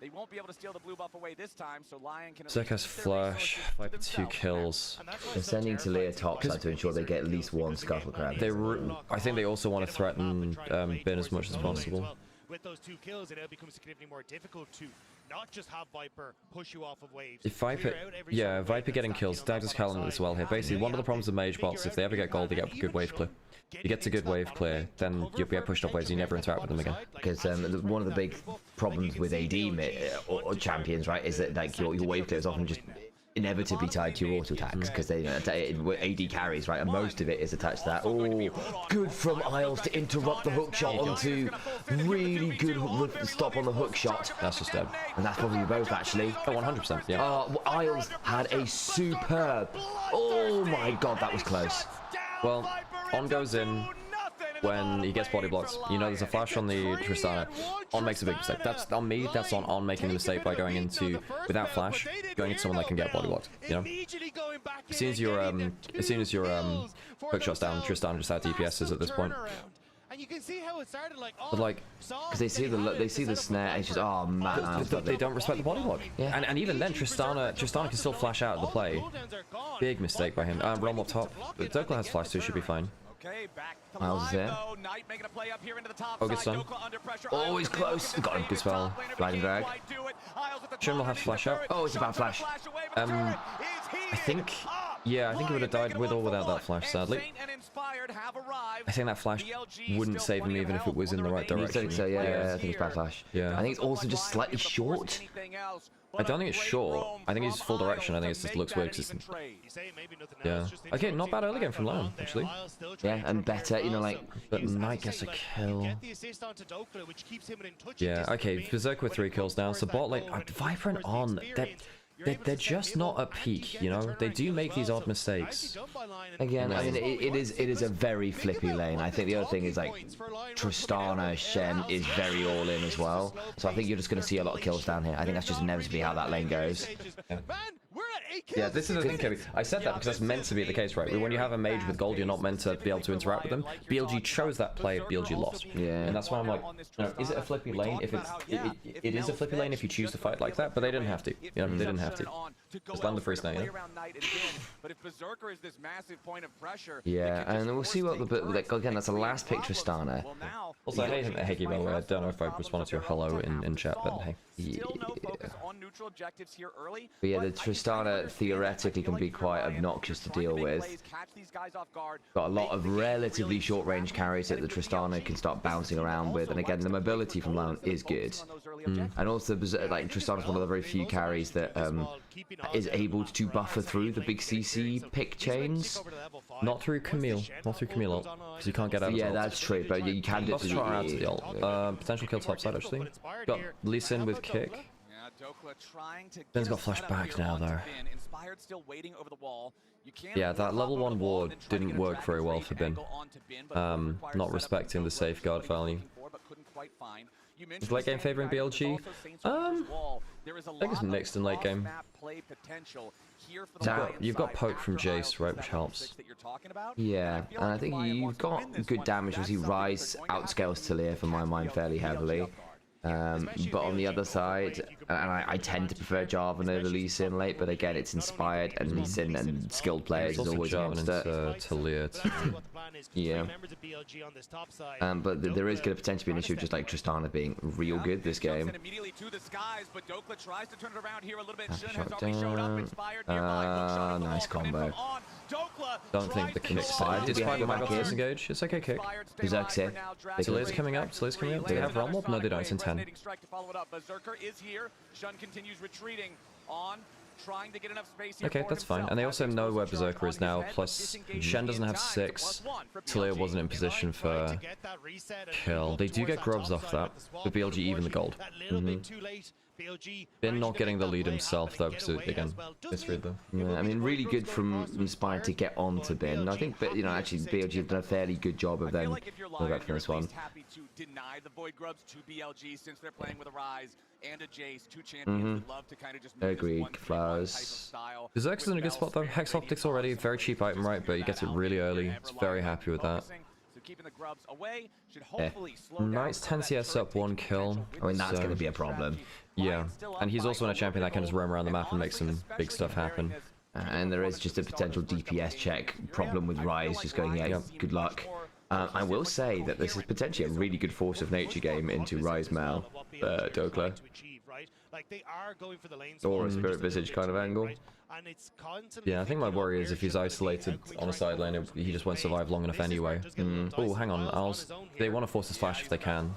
They won't be able to steal the blue buff away this time, so Lion can Zeka's flash, Viper 2 kills. They're sending Talia topside to ensure they get at least one Scuttle Crab. I think they also want to threaten Bin as much as possible. With those 2 kills, it now becomes significantly more difficult to not just have Viper push you off of waves. If Viper, Viper getting kills, Dagda's calling as well here. Basically, one of the problems with mage bots, if they ever get gold, they get good wave clear. You get to good wave clear, then you'll get pushed off waves, you never interact with them again. Because one of the big problems with AD or champions, right, is that like your wave clear is often just inevitably tied to your auto attacks because they AD carries, right, and most of it is attached to that. Oh, good from Isles to interrupt the hook shot onto really good stop on the hook shot. That's just dead, and that's probably both actually. Oh, 100%. Yeah. Isles had a superb. Oh my god, that was close. Well, on goes in. when he gets body blocked. You know, there's a flash on the Tristana. On makes a big mistake. That's on me. That's on making the mistake by going into without flash, going into someone that can get body blocked. You know, as soon as your hook shots down, Tristana just out DPSs at this point. And you can see how it started like, but like, because they see the snare, and it's just, oh man, they don't respect the body block. Yeah, and even then, Tristana can still flash out of the play. Big mistake by him. Realm up top. But Dokla has flash, so he should be fine. Okay, back to Miles is there. Knight making a play up here into the top Oh, good stun. Oh, he's close. Got him. Good spell. Slide and drag. Shouldn't will have to flash out. Oh, it's a bad flash. I think, yeah, I think he would have died with or without that flash, sadly. I think that flash wouldn't save him even if it was in the right direction. I think so, yeah, I think it's bad flash. Yeah. I think it's also just slightly short. I don't think it's short. I think it's full direction. I think it just looks weird. Yeah. Okay, not bad early game from LYON, actually. Yeah, and better, you know, like... But Knight gets a kill. Yeah, okay, Berserker with 3 kills now. So bot lane, Viper and On, they're just not at peak, you know? They do make these odd mistakes. Again, I mean, it is a very flippy lane. I think the other thing is, like, Tristana, Shen is very all-in as well. So I think you're just going to see a lot of kills down here. I think that's just inevitably how that lane goes. Yeah, this is the thing, Kevin. I said that because that's meant to be the case, right? When you have a mage with gold, you're not meant to be able to interact with them. BLG chose that play, BLG lost. Yeah. And that's why I'm like, you know, is it a flippy lane? If it is a flippy lane if you choose to fight like that, but they didn't have to. You know, they didn't have to. Just land the freeze now, you know? Yeah, and we'll see what the... Like, again, that's the last pick Tristana. Also, hey, Heggy, by the way, I don't know if I responded to your hello in chat, but hey. Yeah. But yeah, the Tristana theoretically can be quite obnoxious to deal with. Got a lot of relatively short-range carries that the Tristana can start bouncing around with, and again, the mobility from LYON is good. And also, like, Tristana's one of the very few carries that is able to buffer through the big CC pick chains. Not through Camille. Not through Camille ult, because you can't get out of Yeah, ult. that's true, but you can do it to the ult. Potential kill topside, actually. Got Lee Sin with kick. Ben's got flash back now, though. Yeah, that level 1 ward didn't work very well for Bin. Not respecting the safeguard value. Is late game favoring BLG? I think it's mixed in late game. You've got poke from Jace, right, which helps. Yeah, and I think you've got good damage as he Rise outscales Talia for my mind fairly heavily. But on the other side, and I tend to prefer Jarvan over Lee Sin late, but again, it's inspired, and Lee Sin and skilled players is always against it. Talia. Yeah. But there is going to potentially be an issue just like Tristana being real good this game. Nice combo. Don't think the kick's fired. Despite the Michael disengage, it's okay kick. Berserk's here. Talia's coming up, Talia's coming up. Do they have Realm Up? No, they don't, it's in 10. Okay, that's fine. And they also know where Berserker is now, plus Shen doesn't have 6. Talia wasn't in position for kill. They do get grubs off that, but BLG even the gold. Bin not getting the lead himself though, because again, misread them. Yeah, I mean, really good from Inspired to get onto Bin. I think, you know, actually BLG have done a fairly good job of them going back from this one. Happy to deny the Void Grubs to BLG since they're playing with a Rise and a Jace, 2 champions that love to kind of just agreed. Flowers. Berserker's in a good spot though. Hex Optics already, very cheap item, right? But he gets it really early. It's very happy with that. Keeping the grubs away should Yeah. hopefully slow Knight's 10 CS up 1 kill. I mean, that's going to be a problem. Yeah, and he's also in a champion that can just roam around the map and make some big stuff happen. And there is just a potential DPS check problem with Rise, just going, yeah, good luck. I will say that this is potentially a really good force of nature game into Rise Mal, Dokla. Or a Spirit Visage kind of angle. Yeah, I think my worry is if he's isolated on a side lane, he just won't survive long enough anyway. Oh, hang on, they want to force his flash if they can.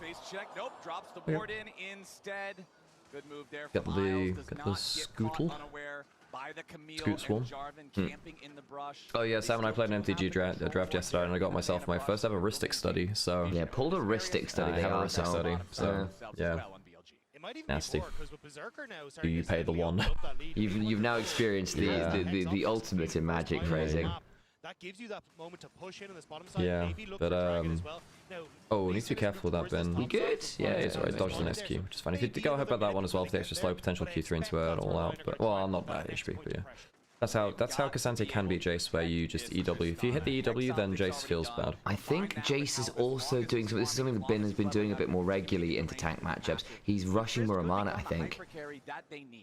Get the Scootle. Scoot Swarm. Oh yeah, Sam and I played an MTG draft yesterday, and I got myself my first ever Rhystic study. So yeah, pulled a Rhystic study. I have a Rhystic study. So yeah. Nasty. You pay the 1. You've now experienced the ultimate in Magic phrasing. that gives you that moment to push in on this bottom side. Yeah, Maybe look but for Dragon as well. Now, oh, needs to be careful with that, Ben. You good? Yeah, He's alright. Dodged an SQ, which is fine. If you go ahead by that one as well for the extra slow, potential Q3 into it all out. But well, I'm not bad HP, but yeah. That's how Cassante can beat Jace, where you just EW. If you hit the EW, then Jace feels bad. I think Jace is also doing something. This is something that Ben has been doing a bit more regularly into tank matchups. He's rushing Muramana, I think.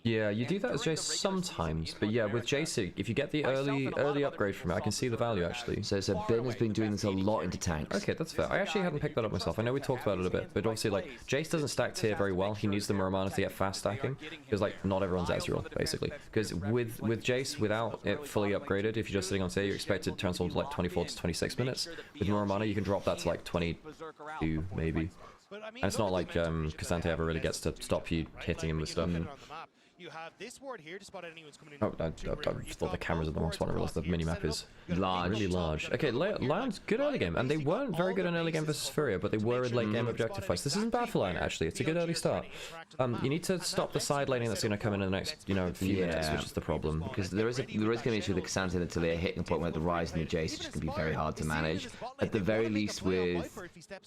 Yeah, you do that as Jace sometimes, but yeah, with Jace, if you get the early upgrade from it, I can see the value actually. So Ben has been doing this a lot into tanks. Okay, that's fair. I actually hadn't picked that up myself. I know we talked about it a bit, but obviously like Jace doesn't stack tier very well. He needs the Muramana to get fast stacking because like not everyone's Ezreal basically. Because with Jace, without it fully upgraded, if you're just sitting on tier, you're expected to transform to like 24 to 26 minutes. With Muramana, you can drop that to like 22 maybe. And it's not like Cassante ever really gets to stop you hitting him with stuff. You have this ward here to spot anyone's coming in. Oh, I thought the cameras are the wrong spot. I realized the minimap is large. Really large. Okay, LYON's good early game, and they weren't very good in early game versus Furia, but they were in late game objective fights. This isn't bad for LYON, actually. It's a good early start. You need to stop the side laning that's going to come in the next, few minutes, which is the problem. Because there is going to be an issue with the Cassante and the Talia hitting a point where the Rise and the Jace is just going to be very hard to manage. At the very least, with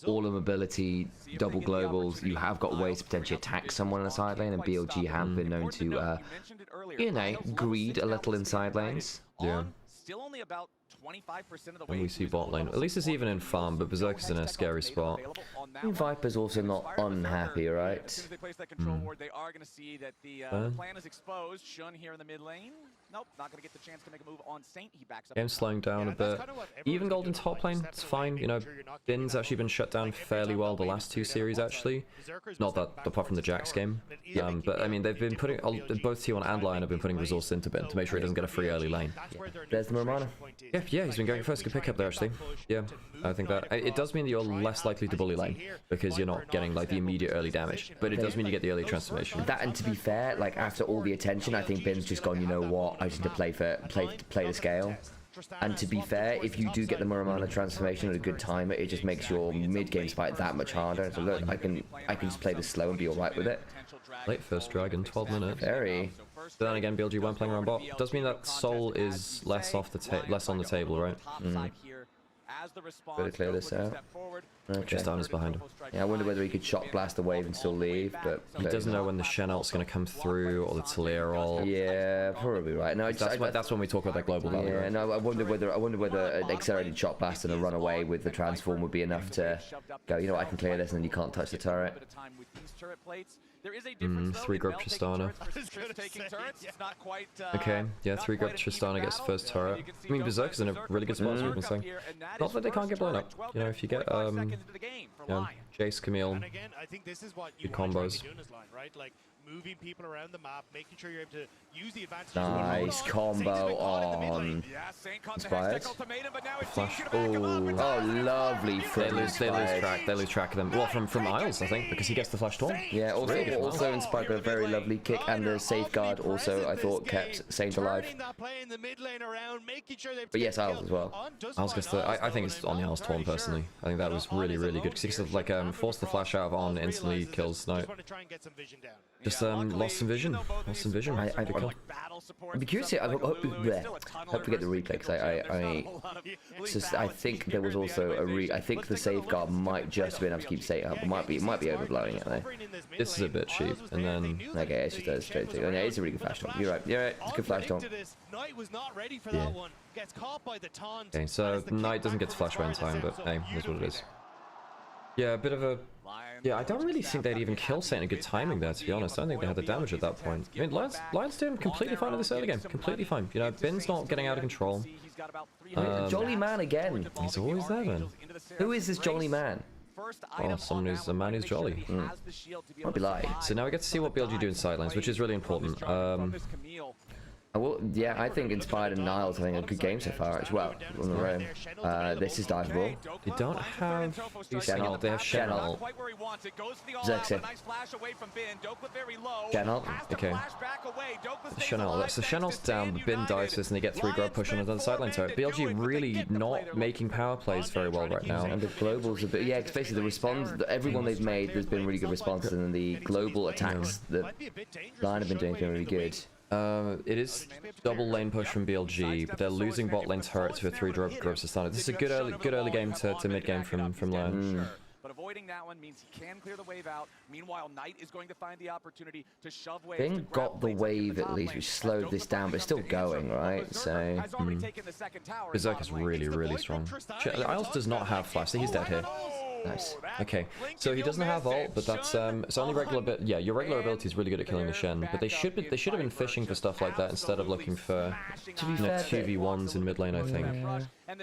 all of mobility, double globals, you have got ways to potentially attack someone in the side lane, and BLG have been known to greed a little in side lanes. Yeah. Still only about 25% of the When we see bot lane, at least it's even in farm, but Berserker's in a scary spot. Viper's also not unhappy, right? As soon as they place that control ward, they are going to see that the plan is exposed. Shun here in the mid lane. Nope, not going to get the chance to make a move on Saint. He backs up. Game's slowing down a bit. Even Golden top lane, it's fine. Bin's actually been shut down fairly well the last two series, actually. Not that, apart from the Jax game. But I mean, they've been putting, both T1 and LYON have been putting resources into Bin to make sure he doesn't get a free early lane. There's the Muramana. Yeah, he's been going first. Good pick up there, actually. Yeah, I think that it does mean that you're less likely to bully lane because you're not getting like the immediate early damage. But it does mean you get the early transformation. That, and to be fair, like after all the attention, I think Bin's just gone, you know what, I just need to play the scale. And to be fair, if you do get the Muramana transformation at a good time, it just makes your mid-game fight that much harder. So look, I can just play this slow and be alright with it. Late first dragon, 12 minutes. Very. But then again, BLG weren't playing around bot. Does mean that Soul is less on the table, right? Better clear this out. Okay. Just down is behind him. Yeah, I wonder whether he could shock blast the wave and still leave, but he doesn't know when the Shen ult's going to come through or the Talia ult. Yeah, probably right. No, that's when we talk about that global value. Yeah, right? no, I wonder whether an accelerated shock blast and a run away with the transform would be enough to go, you know, I can clear this, and then you can't touch the turret. Three grub Tristana. Okay, yeah, 3 grub Tristana gets the first turret. I mean, Berserker's in a really good spot, as we've been saying. Not that they can't get blown up. You know, if you get Jace, Camille, good combos. Moving people around the map, making sure you're able to use the advantage. Nice combo on Inspired. Flash. Oh, lovely. They lose track of them. Well, from Isles, I think, because he gets the flash torn. Yeah, also Inspired got a very lovely kick, and the safeguard also, I thought, kept Saint alive. But yes, Isles as well. Isles gets the, I think it's on the Isles torn personally. I think that was really, really good. Because he sort of like forced the flash out of on, instantly kills Snipe. Just lost some vision. I'd be curious. I hope to get the replay, because I think there was also I think the safeguard might just have been able to keep Saint up. It might be overblowing it though. This is a bit cheap, and then okay, it's just a straight thing. Oh, yeah, it's a really good flash taunt. You're right. It's a good flash taunt. Yeah. Okay, so Knight doesn't get to flash away in time, but hey, here's what it is. Yeah, a bit of a... Yeah, I don't really think they'd even kill Saint in good timing there, to be honest. I don't think they had the damage at that point. I mean, LYON's doing completely fine in this early game. Completely fine. You know, Bin's not getting out of control. Jolly man again. He's always there, man. Who is this jolly man? Oh, someone who's a man who's jolly. Might be lying. So now we get to see what BLG do in sidelines, which is really important. Well, yeah, I think Inspired and Niles having a good game so far as well on the road. This is diveable. They don't have Shen ult. They have Shen ult. Xerxes. Shen ult. Okay. Shen ult. So Shen ult's down, the Bin dives this, and they get 3 grub push on another sideline turret. BLG really not making power plays very well right now. And the globals a bit, yeah, it's basically the response, everyone they've made, there's been really good responses, and then the global attacks that LYON have been doing has been really good. It is double lane push from BLG, but they're losing bot lane turret to a 3-drop Growth Sustainer. This is a good early game to mid game from LYON. But avoiding that one means he can clear the wave out. Meanwhile, Knight is going to find the opportunity to shove waves. GENG got the wave at least, which slowed this down, but it's still going, right? So Berserk is really strong. Isles does not have flash, so he's dead here. Nice. Okay, so he doesn't have ult, but that's it's only regular bit. Yeah, your regular ability is really good at killing the Shen, but they should have been fishing for stuff like that instead of looking for 2v1s in mid lane. I think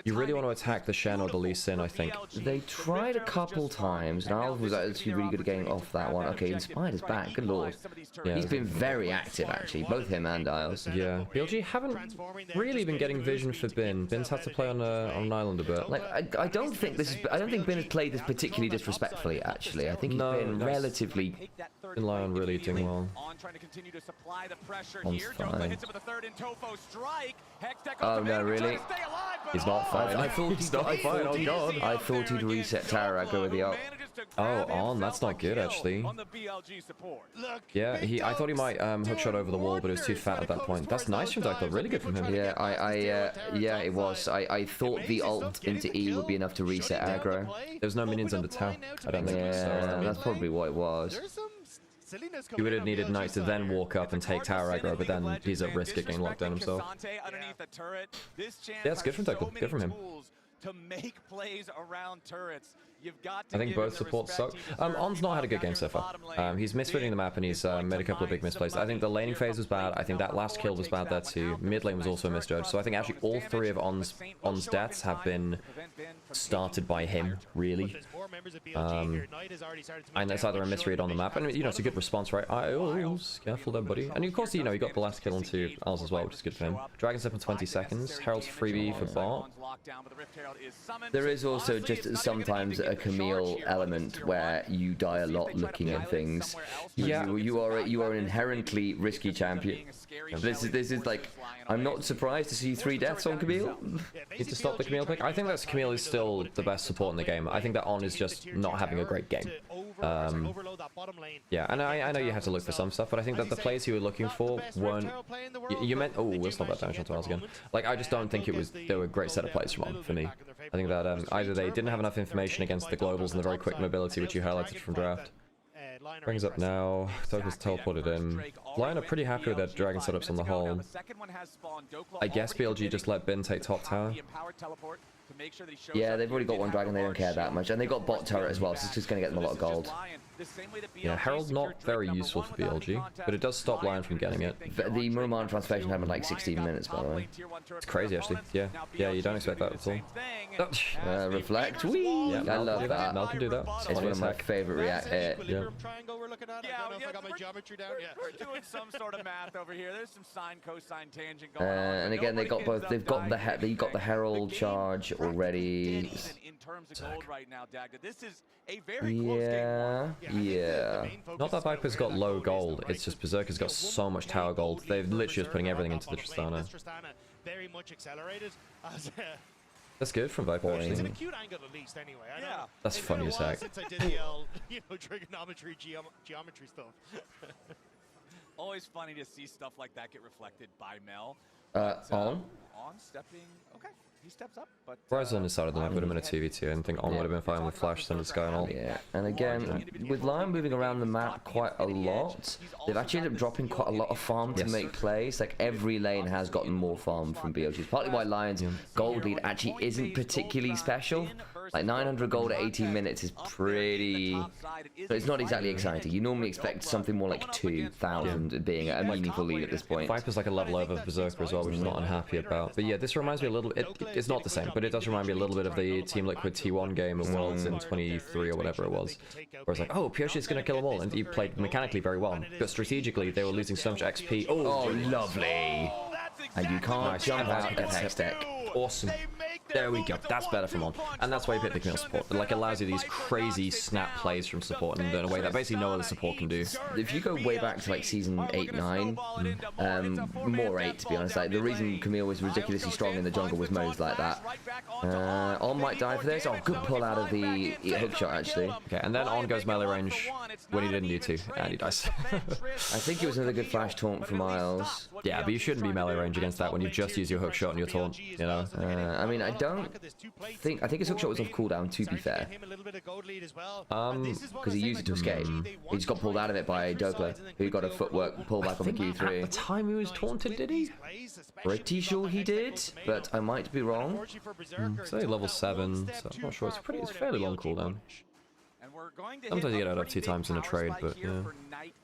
you really want to attack the Shen or the Lee Sin. I think they tried a couple times, and Isles was actually really good at getting off that one. Okay, Inspired is back. Good lord. Yeah. He's been very active actually, both him and Isles. Yeah, BLG haven't really been getting vision for Bin. Bin's had to play on an island a bit. Like I don't think Bin has played this particularly disrespectfully, actually. I think he's been relatively... In LYON really doing well. On fine. Oh no, really? He's not fine. I thought he's not fine, oh god. I thought he'd reset Tower Aggro with the ult. Oh, on, that's not good actually. Yeah, I thought he might hookshot over the wall, but it was too fat at that point. That's nice from Dykel, really good from him. Yeah, yeah, it was. I thought the ult into E would be enough to reset aggro. There's no minions under tower. I don't think. Yeah, that's probably what it was. He would have needed Knight to then walk up and take tower aggro, but then he's at risk of getting locked down himself. Yeah, it's good from Dykel. Good from him. To make plays around turrets. I think both supports suck. On's not had a good game so far. He's misreading the map and he's made a couple of big misplays. I think the laning phase was bad. I think that last kill was bad there too. Mid lane was also a misjudge. So I think actually all three of On's deaths have been started by him, really. And it's either a misread on the map, and you know, it's a good response, right? Oh, careful there, buddy. And of course, you know, he got the last kill onto Isles as well, which is good for him. Dragon's up in 20 seconds. Herald's freebie for bot. There is also just sometimes a Camille element where you die a lot looking at things. Yeah, you are an inherently risky champion. This is like, I'm not surprised to see 3 deaths on Camille. Need to stop the Camille pick. I think that Camille is still the best support in the game. I think that On is just not having a great game. Yeah, and I know you have to look for some stuff, but I think that the plays you were looking for weren't. You meant, oh, we'll stop that damage onto Isles again. Like, I just don't think they were a great set of plays from On for me. I think that either they didn't have enough information against the globals and the very quick mobility which you highlighted from draft. Brings up now. Toka's teleported in. LYON are pretty happy with their dragon setups on the whole. I guess BLG just let Bin take top tower. Yeah, they've already got one dragon, they don't care that much. And they got bot turret as well, so it's just going to get them a lot of gold. Yeah, Herald not very useful for BLG, but it does stop LYON from getting it. The Muramman transformation happened in like 16 minutes, by the way. It's crazy, actually. Yeah, you don't expect that at all. Reflect, wee! Yeah, I love that. Mel can do that. It's one of my favorite react. We're doing some sort of math over here. There's some sine, cosine, tangent going on. And again, they got both. They've got the Herald charge already. In terms of gold right now, Dagda. This is a very close game. Yeah. Not that Viper's got low gold, it's just Berserker's got so much tower gold. They're literally just putting everything into the Tristana. Very much accelerated. That's good from Viper. It's a cute angle at least, anyway. I know. That's funny as heck. Since I did the trigonometry, geometry stuff. Always funny to see stuff like that get reflected by Mel. On stepping. Okay. He steps up, but Rise on his side of the map would have been a 2v2, and I think On would have been fine with Flash, Thunder Sky and all. Yeah, and again, with LYON moving around the map quite a lot, they've actually ended up dropping quite a lot of farm to make plays. Like, every lane has gotten more farm from BLG. It's partly why LYON's gold lead actually isn't particularly special. Like, 900 gold at 18 minutes is pretty... So it's not exactly exciting. You normally expect something more like 2,000 being a meaningful lead at this point. Viper's like a level over Berserker as well, which I'm not unhappy about. But yeah, this reminds me a little... It's not the same, but it does remind me a little bit of the Team Liquid T1 game of Worlds in 23 or whatever it was. Where it's like, oh, Pyoshi's going to kill them all, and he played mechanically very well. But strategically, they were losing so much XP. Oh, lovely! And you can't jump out of Hex Tech. Awesome. There we go. That's better from on. And that's why you pick the Camille support. It like allows you these crazy snap plays from support in a way that basically no other support can do. If you go way back to like season 8, 9, more 8 to be honest, like the reason Camille was ridiculously strong in the jungle was modes like that. On might die for this. Oh, good pull out of the hook shot actually. Okay, and then on goes melee range when he didn't need to, and he dies. I think it was another good flash taunt from Miles. Yeah, but you shouldn't be melee range against that when you just use your hook shot and your taunt, you know? I mean, I think his hook shot was off cooldown, to be fair. Because he used it to escape. He just got pulled out of it by Doppler, who got a footwork pullback on the Q3. At the time he was taunted, did he? Pretty sure he did, but I might be wrong. It's only level 7, so I'm not sure. It's fairly long cooldown. Sometimes you get out of 2 times in a trade, but yeah.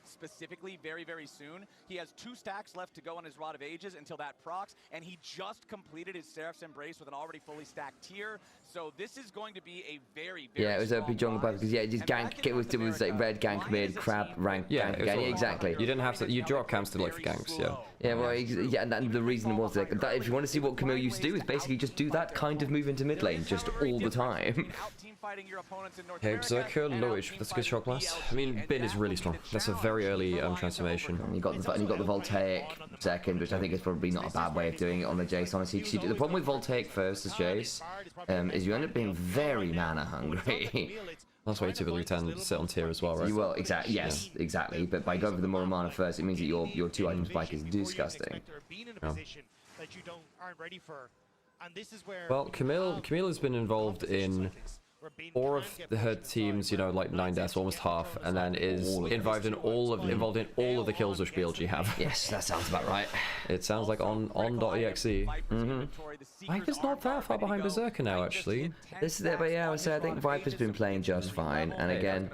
Specifically very soon. He has 2 stacks left to go on his Rod of Ages until that procs, and he just completed his Seraph's Embrace with an already fully stacked tier. So this is going to be a very yeah, it was a big jungle battle because just gank. It was like red gank mid, crab rank. Yeah, gank again. Exactly. You didn't have to. You drop camps to look for ganks. Yeah. Yeah, well, yeah, and the reason was that if you want to see what Camille used to do, is basically just do that kind of move into mid lane just all the time. Okay, Berserker, lowish. That's a good shock blast. I mean, Bin is really strong. That's a very early transformation. And you got the Voltaic second, which I think is probably not a bad way of doing it on the Jace, honestly. Because the problem with Voltaic first as Jace is you end up being very mana hungry. That's why you typically tend to sit on tier as well, right? You will, exactly. Yes, exactly. But by going for the more mana first, it means that your 2-item spike is disgusting. Yeah. Well, Camille has been involved in 4 of her teams, you know, like 9 deaths, almost half, and then is involved in all of the kills which BLG have. Yes, that sounds about right. It sounds like on.exe. Viper's not that far behind Berserker now, actually. This is it, but yeah, I would say I think Viper's been playing just fine. And again,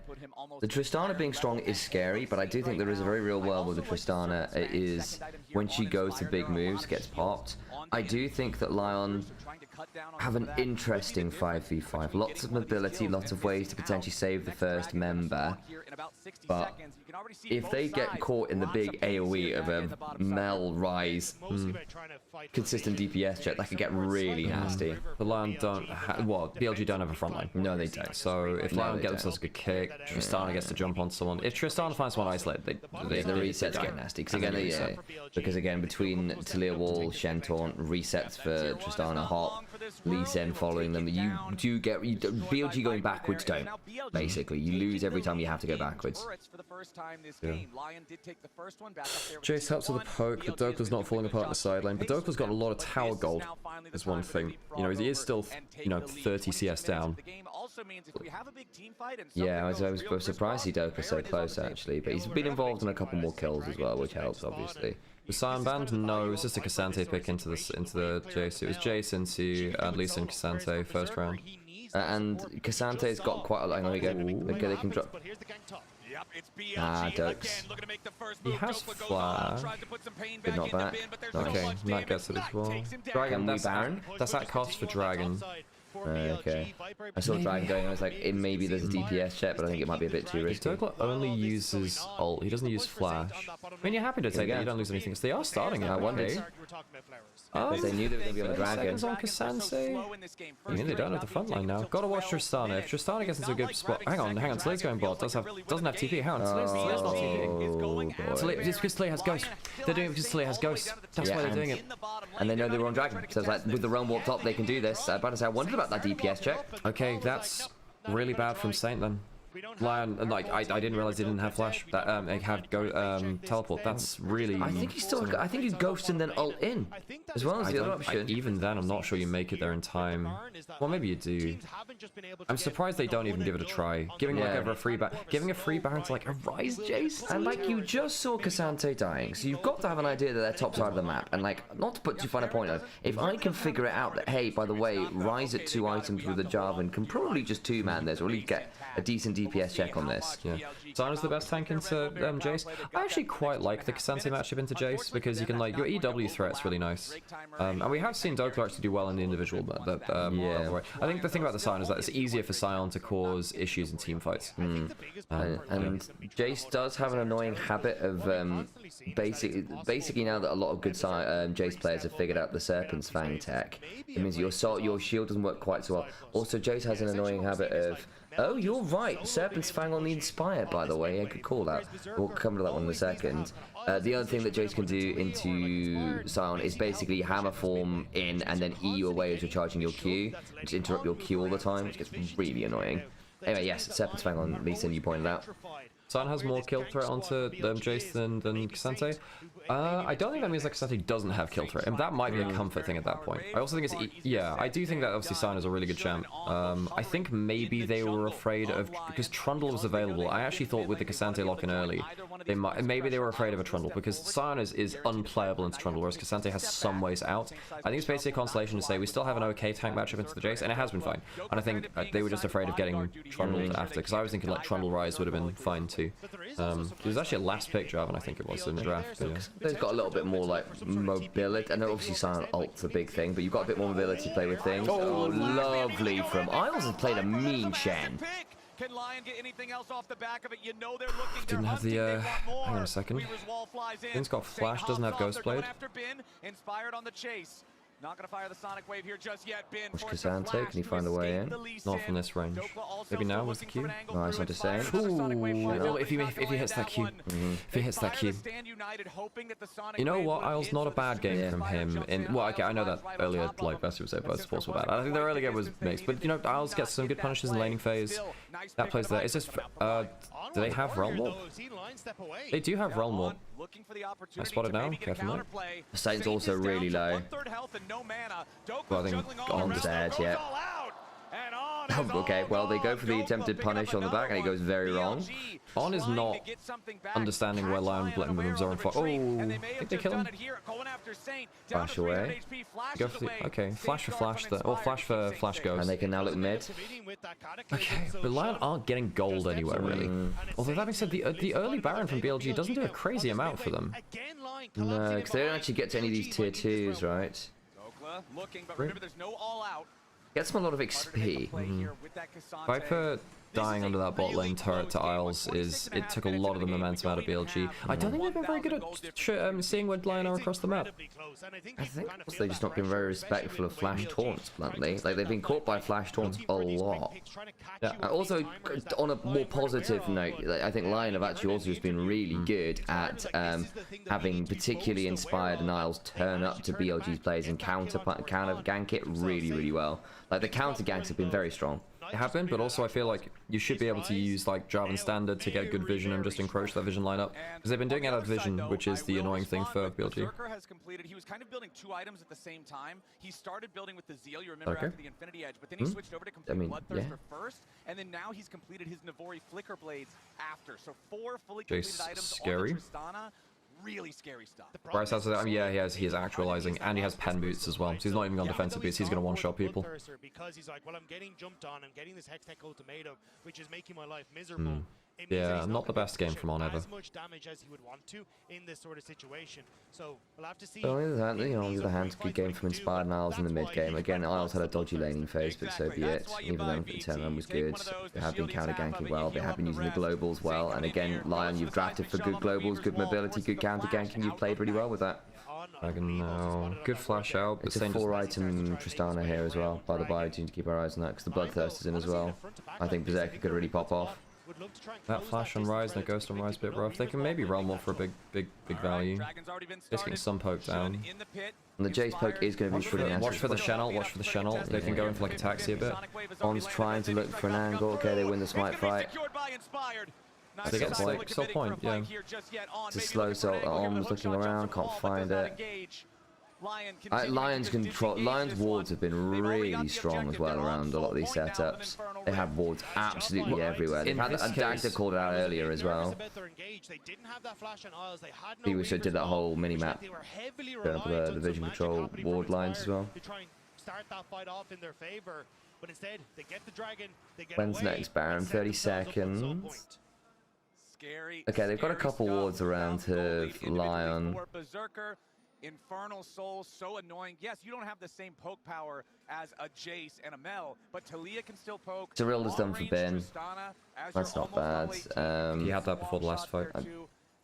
the Tristana being strong is scary, but I do think there is a very real world where the Tristana is when she goes to big moves, gets popped. I do think that LYON have an interesting 5v5. Lots of mobility, lots of ways to potentially save the first member. But if they get caught in the big AoE of a Mel Rise consistent DPS check, that could get really nasty. But LYON don't BLG don't have a front line. No, they don't. So if LYON gets themselves a good kick, Tristana gets to jump on someone. If Tristana finds someone isolated, the resets get nasty. Because again, between Talia Wall, Shen Taunt, resets for Tristana, Hop, Lee Sin following them, you do get BLG going backwards. Don't basically you lose every time you have to go backwards. Yeah. Jace helps with the poke, but Dokla's not falling apart in the side lane. But Dokla's got a lot of tower gold, is one thing. You know, he is still, you know, 30 CS down. Yeah, I was surprised he Dokla so close actually, but he's been involved in a couple more kills as well, which helps obviously. The Cyan Band? No, it's just a Cassante pick into the Jace. It was Jace into Lisa and Cassante first round. And Cassante's got quite a lot. Hang on, here we go. Okay, they can drop. Dokes. He has flash. But not back. Okay, Matt gets it as well. Dragon, that's at cost for Dragon. Okay. I saw Dragon going, I was like, maybe there's a DPS check, but I think it might be a bit too risky. Dokla only uses ult, he doesn't use flash. I mean, you're happy to take it, you don't lose anything, because they are starting it. I wondered. They knew they were going to be on the Dragon. Seconds on Cassante. I mean, they don't have the front line now. Gotta watch Tristana. If Tristana gets into a good spot... Hang on, Slade's going bot. Doesn't have TP. Hang on, Slade's not TP. It's because Slade has Ghost. They're doing it because Slade has Ghost. That's why they're doing it. And they know they were on Dragon. So it's like, with the realm warped up, they can do this. I wondered about that DPS check. Okay, that's really bad from Saint then. LYON, like I didn't realize they didn't have flash. That they had teleport. That's really. I think he's ghost and then ult in, as well as the other option. Even then, I'm not sure you make it there in time. Well, maybe you do. I'm surprised they don't even give it a try. Giving a free Baron to like a Rise Jace, and like you just saw Cassante dying, so you've got to have an idea that they're top side of the map. And like, not to put too fine a point on it, if I can figure it out that hey, by the way, Rise at 2 items with a Jarvan can probably just 2-man this, or at least get a decent DPS check on this. Yeah. Zana's the best tank into Jace. I actually quite like the Cassante matchup into Jace because you can like your EW threat's really nice. And we have seen Dokla actually do well in the individual, but yeah. I think the thing about the Sion is that it's easier for Sion to cause issues in team fights. And Jace does have an annoying habit of basically now that a lot of good Jace players have figured out the Serpent's Fang tech, it means your shield doesn't work quite so well. Also, Jace has an annoying habit of, oh, you're right, Serpent's Fang on the Inspire, by the way. I could call that. We'll come to that one in a second. The other thing that Jace can do into Sion is basically hammer form in and then E you away as you're charging your Q. Just interrupt your Q all the time, which gets really annoying. Anyway, yes, Serpent's Fang on Lee Sin, you pointed out. Sion has more kill threat onto Jace than Cassante. I don't think that means that Cassante doesn't have kill threat, and that might be a comfort thing at that point. I also think it's yeah, I do think that obviously Sion is a really good champ. I think maybe they were afraid of, because Trundle was available. I actually thought with the Cassante lock-in early, maybe they were afraid of a Trundle, because Sion is unplayable into Trundle, whereas Cassante has some ways out. I think it's basically a consolation to say we still have an okay tank matchup into the Jace, and it has been fine. And I think they were just afraid of getting Trundle after, because I was thinking like Trundle Rise would have been fine too. It was actually a last pick Jarvan, I think it was in the draft. But yeah. They've got a little bit more like mobility. I know obviously Sion ult's a big thing, but you've got a bit more mobility to play with things. Oh, lovely from Isles has played a mean Shen. Can LYON get anything else off the back of it? You know they're looking. Didn't have the hang on a second. Finn's got Flash, doesn't have Ghost Blade. Inspired on the chase. Not gonna fire the Sonic Wave here just yet. Which Cassante, can he find a way in? Not from this range. Maybe now with the Q. Nice, I'm just saying. Ooh, if he hits that Q. If he hits that Q. You know what? Isles not a bad game from him. Well, okay, I know that earlier, like Bessie would say, both sports were bad. I think the early game was mixed, but you know, Isles gets some good punishes in laning phase. That plays there. Is this? Do they have Realm Warp? They do have Realm Warp. I spotted now. Careful. The Saint's also really low. Well, I think On's dead, yeah. Okay, well, they go for the attempted punish on the back, and it goes very wrong. On is not understanding where LYON moves are on fire. Oh, did they kill him? Flash away. Go for the, okay, flash for flash, flash for flash goes. And they can now look mid. Okay, but LYON aren't getting gold anywhere, really. Although that being said, the early Baron from BLG doesn't do a crazy amount for them. No, because they don't actually get to any of these tier 2s, right? Gets them a lot of XP. Viper dying under that bot lane turret to Isles it took a lot of the momentum out of BLG. I don't think they've been very good at seeing where LYON are across the map. I think they've just not been very respectful of flash taunts, bluntly. Like, they've been caught by flash taunts a lot. Yeah. Also, on a more positive note, I think LYON have actually also just been really good at having particularly inspired Isles turn up to BLG's players and counter gank it really, really well. Like, the counter ganks have been very strong. It have been, but also I feel like you should be able to use like Jarvan standard to get good vision and just encroach that vision lineup, because they've been doing it out of vision, which is the annoying thing for BLG. Has completed. He was kind of building 2 items at the same time. He started building with the Zeal, you remember, after the Infinity Edge, but then he switched over to complete Bloodthirster first, and then now he's completed his Navori Flicker Blades after. So 4 fully completed items on the Tristana. Really scary stuff. Bryce has yeah, he is actualizing, and he has pen boots as well. So he's not even on defensive boots. He's going to one-shot people. Because he's like, well, I'm getting jumped on. I'm getting this Hex Tech ultimatum, which is making my life miserable. Yeah, not the best game from On ever. As much damage as he would want to in this sort of situation. So we'll have to see. But on the other hand, good game from Inspired and Isles in the mid game. Again, Isles had a dodgy laning phase, but so be it. Even though the turnaround was good, they have been counter ganking well. They have been using the globals well. And again, LYON, you've drafted for good globals, good mobility, good counter ganking. You've played really well with that. Dragon now. Good flash out. It's a 4-item Tristana here as well. By the by, to keep our eyes on that, because the Bloodthirst is in as well. I think Berserker could really pop off. That flash on Rise, no Ghost on Rise, a bit rough. They can maybe Realm Warp for a big value. Just getting some poke down. And the Jace poke is going to be pretty nice. Watch for the Shen ult, watch for the Shen ult. They can go in for like a taxi a bit. On's trying to look for an angle. Okay, they win the smite fight. They get like soul point, yeah. It's a slow soul. On's looking around, can't find it. LYON's wards have been really strong as well around a lot of these setups. They have wards absolutely everywhere. They've had Dagda called it out earlier as well. He also did that whole mini-map. Going up the vision control ward lines as well. Start that fight off in their favor. but instead they get the dragon, they get When's away, next Baron? and set 30 themselves up on sole seconds. Scary. Okay, they've got a couple wards around to LYON. For Berserker, Infernal Soul, so annoying. Yes, you don't have the same poke power as a Jace and a Mel, but Talia can still poke. Cyril's done for Ben. That's not bad. He had that before the last fight.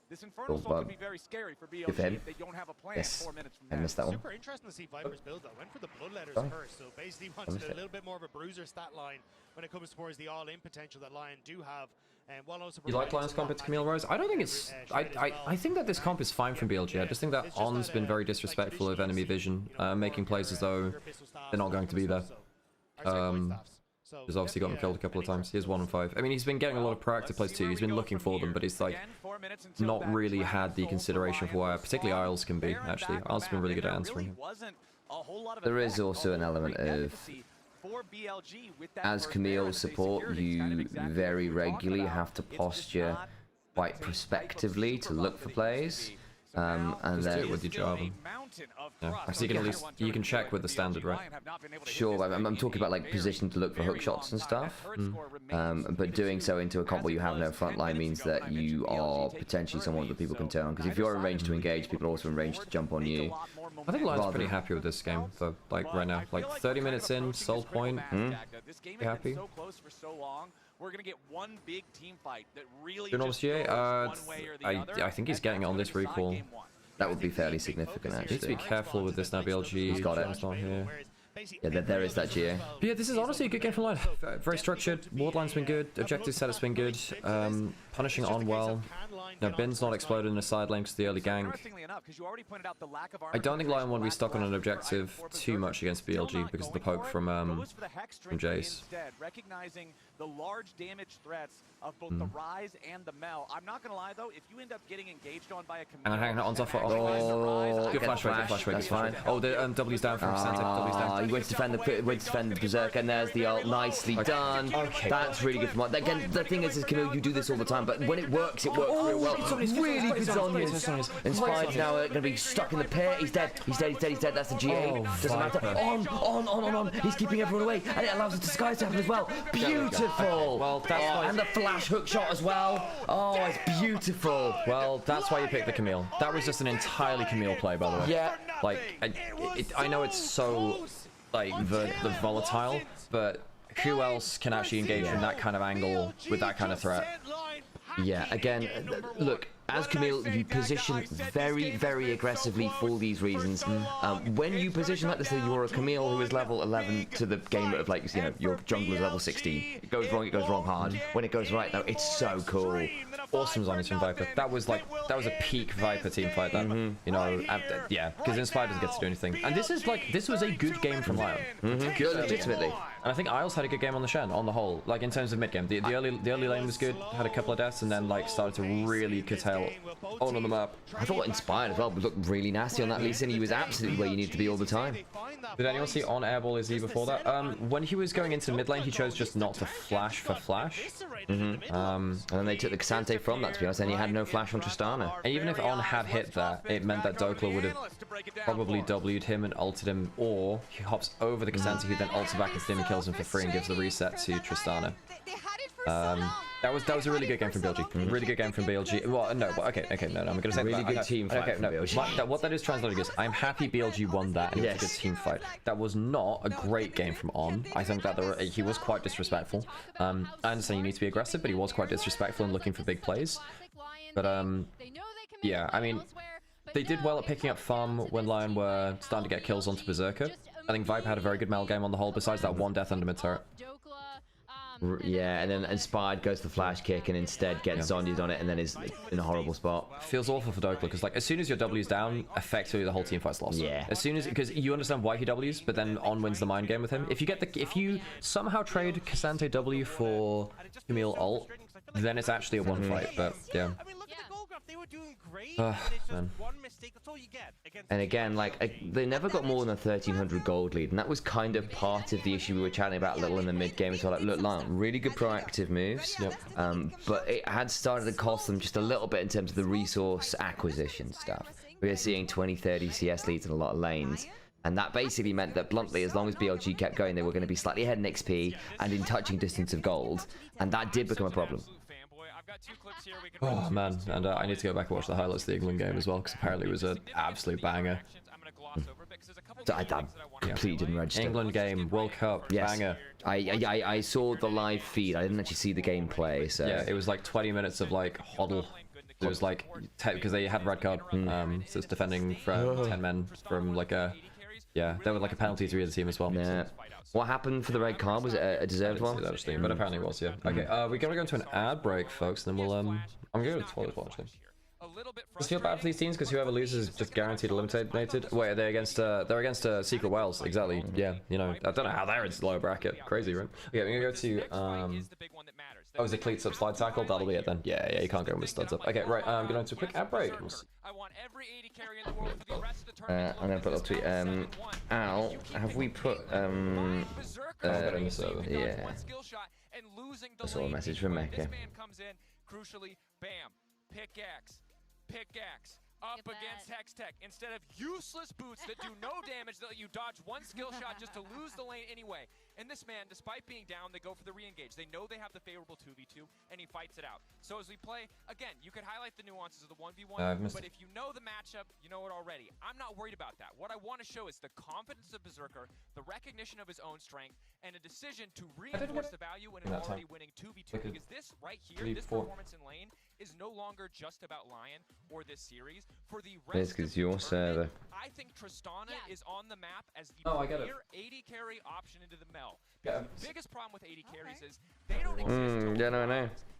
This Infernal Soul can be very scary for BLG if they don't have a plan 4 minutes from now. I missed that one. Super interesting to see Viper's build though. Went for the Bloodletters first, so basically wanted a little bit more of a bruiser stat line when it comes towards the all-in potential that Lion do have. And while also You like Lion's comp to Camille Rose? I don't think it's... I think that this comp is fine from BLG. I just think that On's been very disrespectful of enemy vision, making plays as though they're not going to be there. He's obviously gotten killed a couple of times. He is 1-5. I mean, he's been getting a lot of proactive plays too. He's been looking for them, but he's like not really had the consideration for why, particularly Isles can be, actually. Isles has been really good at answering him. There is also an element of, as Camille's support, you very regularly have to posture quite prospectively to look for plays. And just then do it with your job. Yeah. So you can at least you can check with the standard, right? Sure, but I'm talking about like position to look for hook shots and stuff. But doing so into a comp where you have no front line means that you are potentially someone that people can turn on. Because if you're in range to engage, people are also in range to jump on you. I think Lion's pretty happy with this game, though. Like right now, like 30 minutes in, soul point. Happy. We're gonna get one big team fight that really I think he's getting on this recall. That would be fairly significant, actually. Needs to be careful with this now, BLG. He's got it. Not here. Yeah, there is that GA. But yeah, this is honestly a good game from Lion. Very structured. Ward line's been good. Objective setup's been good. Punishing on well. No, Bin's not exploded in a side lane because the early gank. I don't think Lion want to be stuck on an objective too much against BLG because of the poke from Jace. Recognizing the large damage threats of both the Rise and the Mel. I'm not gonna lie though, if you end up getting engaged on by a And hang on, on's off. Good flash rate, good flash rate. That's fine. Oh, the W's down from Santa. W's down. He went to defend the Berserker, and there's the ult. Nicely done. Okay. That's really good for Mike. Again, the thing is Camille, you do this all the time, but when it works real well. Really good Zonias. Inspired's now going to be stuck in the pit. He's dead. He's dead. That's the GA. Doesn't matter. On. He's keeping everyone away, and it allows the disguise to happen as well. Beautiful. Well, that's and the flash hook shot as well. Oh, it's beautiful. Well, that's why you picked the Camille. That was just an entirely Camille play, by the way. Yeah. Like, I know it's so like the volatile, but who else can actually engage from that kind of angle with that kind of threat? Yeah, again, look, as Camille, you position very, very aggressively for these reasons. When you position like this, you're a Camille who is level 11 to the game of, like, you know, your jungler is level 16. It goes wrong hard. When it goes right, though, it's so cool. Awesome Zonias from Viper. That was a peak Viper team fight. That you know, yeah, because Inspired doesn't get to do anything. And this was a good game from Lion. Good, legitimately. And I think Isles had a good game on the Shen on the whole. Like in terms of mid game, the early lane was good. Had a couple of deaths, and then like started to really curtail all on the map. I thought Inspired as well looked really nasty on that Lee Sin. He was absolutely where you need to be all the time. Did anyone see on airball Izzy before that? When he was going into mid lane, he chose just not to flash for flash. And then they took the Cassante from that, to be honest, and he had no flash on Tristana. And even if On had hit that, it meant that Dokla would have probably W'd him and ulted him, or he hops over the Cassante, who then ults back into him and kills him for free and gives the reset to Tristana. That was a really good game from BLG. Really good game from BLG. Well, no, okay, no, I'm gonna say really good team fight. Okay, no, what that is translating is I'm happy BLG won that and it was a good team fight. That was not a great game from On. I think that he was quite disrespectful. I understand you need to be aggressive, but he was quite disrespectful and looking for big plays. But yeah, I mean, they did well at picking up farm when Lion were starting to get kills onto Berserker. I think Vibe had a very good Mel game on the whole, besides that one death under mid turret. Yeah, and then Inspired goes to flash kick and instead gets Zonia'd on it and then is in a horrible spot. Feels awful for Dokla because like as soon as your W's down, effectively the whole team fight's lost. Yeah. As soon as, because you understand why he W's, but then On wins the mind game with him. If you somehow trade Cassante W for Camille ult, then it's actually a one fight. But yeah. They were doing great, and it's just one mistake. That's all you get. And again, like they never got more than a 1300 gold lead, and that was kind of part of the issue we were chatting about a little in the mid game as well. Like, look, Lion, really good proactive moves, but it had started to cost them just a little bit in terms of the resource acquisition stuff. We are seeing 20-30 CS leads in a lot of lanes. And that basically meant that, bluntly, as long as BLG kept going, they were going to be slightly ahead in XP and in touching distance of gold. And that did become a problem. Oh, man. And I need to go back and watch the highlights of the England game as well, because apparently it was an absolute banger. So I completely didn't register. England game, World Cup, yes. banger. I saw the live feed. I didn't actually see the gameplay. So yeah, it was like 20 minutes of like huddle. It was like because they had red card, so it's defending from 10 men from like a there was like a penalty to either team as well. Yeah. What happened for the red card? Was it a deserved one? But apparently it was. Yeah. Okay. We're gonna go into an ad break, folks, and then we'll I'm gonna go to the toilet as well, actually. Just feel bad for these teams because whoever loses is just guaranteed eliminated. Wait, are they against? They're against Secret Wales. Exactly. Yeah. You know, I don't know how they're in the lower bracket. Crazy, right? Okay, we're gonna go to oh, is it cleats up slide tackle? That'll be it then. Yeah, you can't go with studs up. Okay, right. I'm going to a quick ad break. I'm gonna put a tweet. Al, have we put in the server? Yeah. I saw a message from Mecca. Crucially, bam, pickaxe, up against Hextech instead of useless boots that do no damage, that let you dodge one skill shot just to lose the lane anyway. And this man, despite being down, they go for the re-engage. They know they have the favorable 2v2, and he fights it out. So as we play, again, you could highlight the nuances of the 1v1, but if you know the matchup, you know it already. I'm not worried about that. What I want to show is the confidence of Berserker, the recognition of his own strength, and a decision to reinforce the value in an already winning 2v2. Because this right here, this performance in lane, is no longer just about Lion or this series. For the rest of the tournament, I think Tristana is on the map as the clear 80 carry option into the Mel. The biggest problem with 80 carries is they don't exist.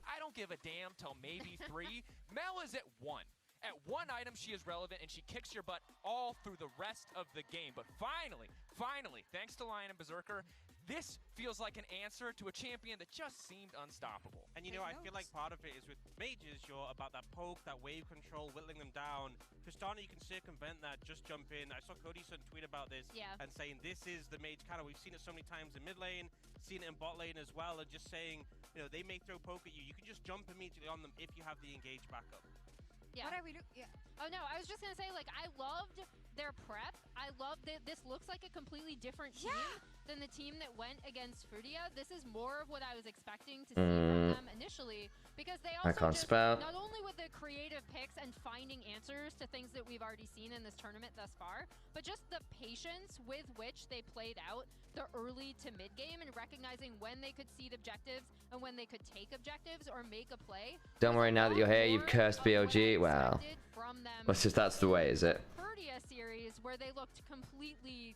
I don't give a damn till maybe 3. Mel is at 1. At 1 item, she is relevant, and she kicks your butt all through the rest of the game. But finally, thanks to Lion and Berserker, this feels like an answer to a champion that just seemed unstoppable. And you know, I feel like part of it is with mages, you're about that poke, that wave control, whittling them down. Tristana, you can circumvent that, just jump in. I saw Codyson tweet about this and saying this is the mage kind of, we've seen it so many times in mid lane, seen it in bot lane as well, and just saying, you know, they may throw poke at you. You can just jump immediately on them if you have the engage backup. Yeah. What are we doing? Yeah. Oh no, I was just gonna say, like, I loved their prep. I love that this looks like a completely different team than the team that went against Furia. This is more of what I was expecting to see from them initially, because they also not only with the creative picks and finding answers to things that we've already seen in this tournament thus far, but just the patience with which they played out the early to mid game and recognizing when they could seed objectives and when they could take objectives or make a play. Don't worry, now that you're here, you've cursed BLG. Wow. That's the way, is it? Furia series where they looked completely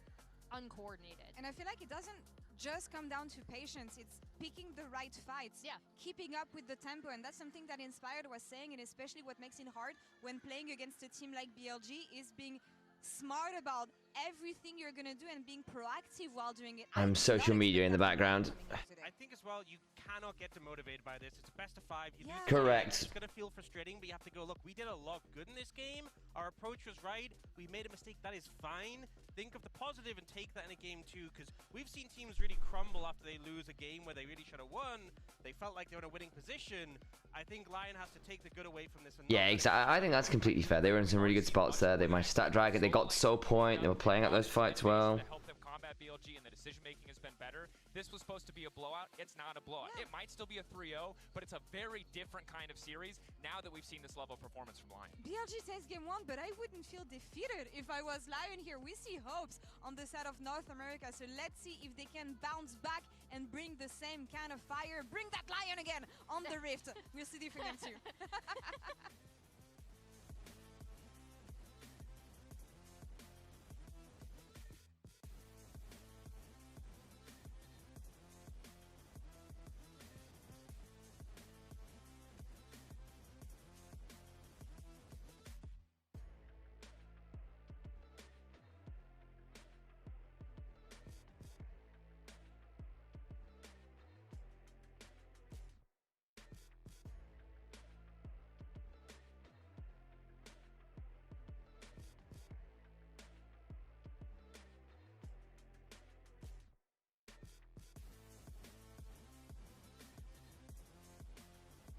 uncoordinated. And I feel like it doesn't just come down to patience. It's picking the right fights, keeping up with the tempo, and that's something that Inspired was saying, and especially what makes it hard when playing against a team like BLG is being smart about everything you're gonna do and being proactive while doing it. I'm social media in the background. I think as well, you cannot get demotivated by this. It's a best of 5. You lose Correct. It's gonna feel frustrating, but you have to go, look, we did a lot good in this game. Our approach was right. We made a mistake. That is fine. Think of the positive and take that in a game too, because we've seen teams really crumble after they lose a game where they really should have won. They felt like they were in a winning position. I think Lion has to take the good away from this. And Yeah, exactly. I think that's completely fair. They were in some really good spots there. They managed to stat drag it. They got to so point. They were playing up those fights well. Help them combat BLG, and the decision making has been better. This was supposed to be a blowout. It's not a blowout. It might still be a 3-0, but it's a very different kind of series now that we've seen this level of performance from Lion. BLG takes game 1, but I wouldn't feel defeated if I was Lion here. We see hopes on the side of North America, so let's see if they can bounce back and bring the same kind of fire. Bring that Lion again on the Rift. We'll see different too.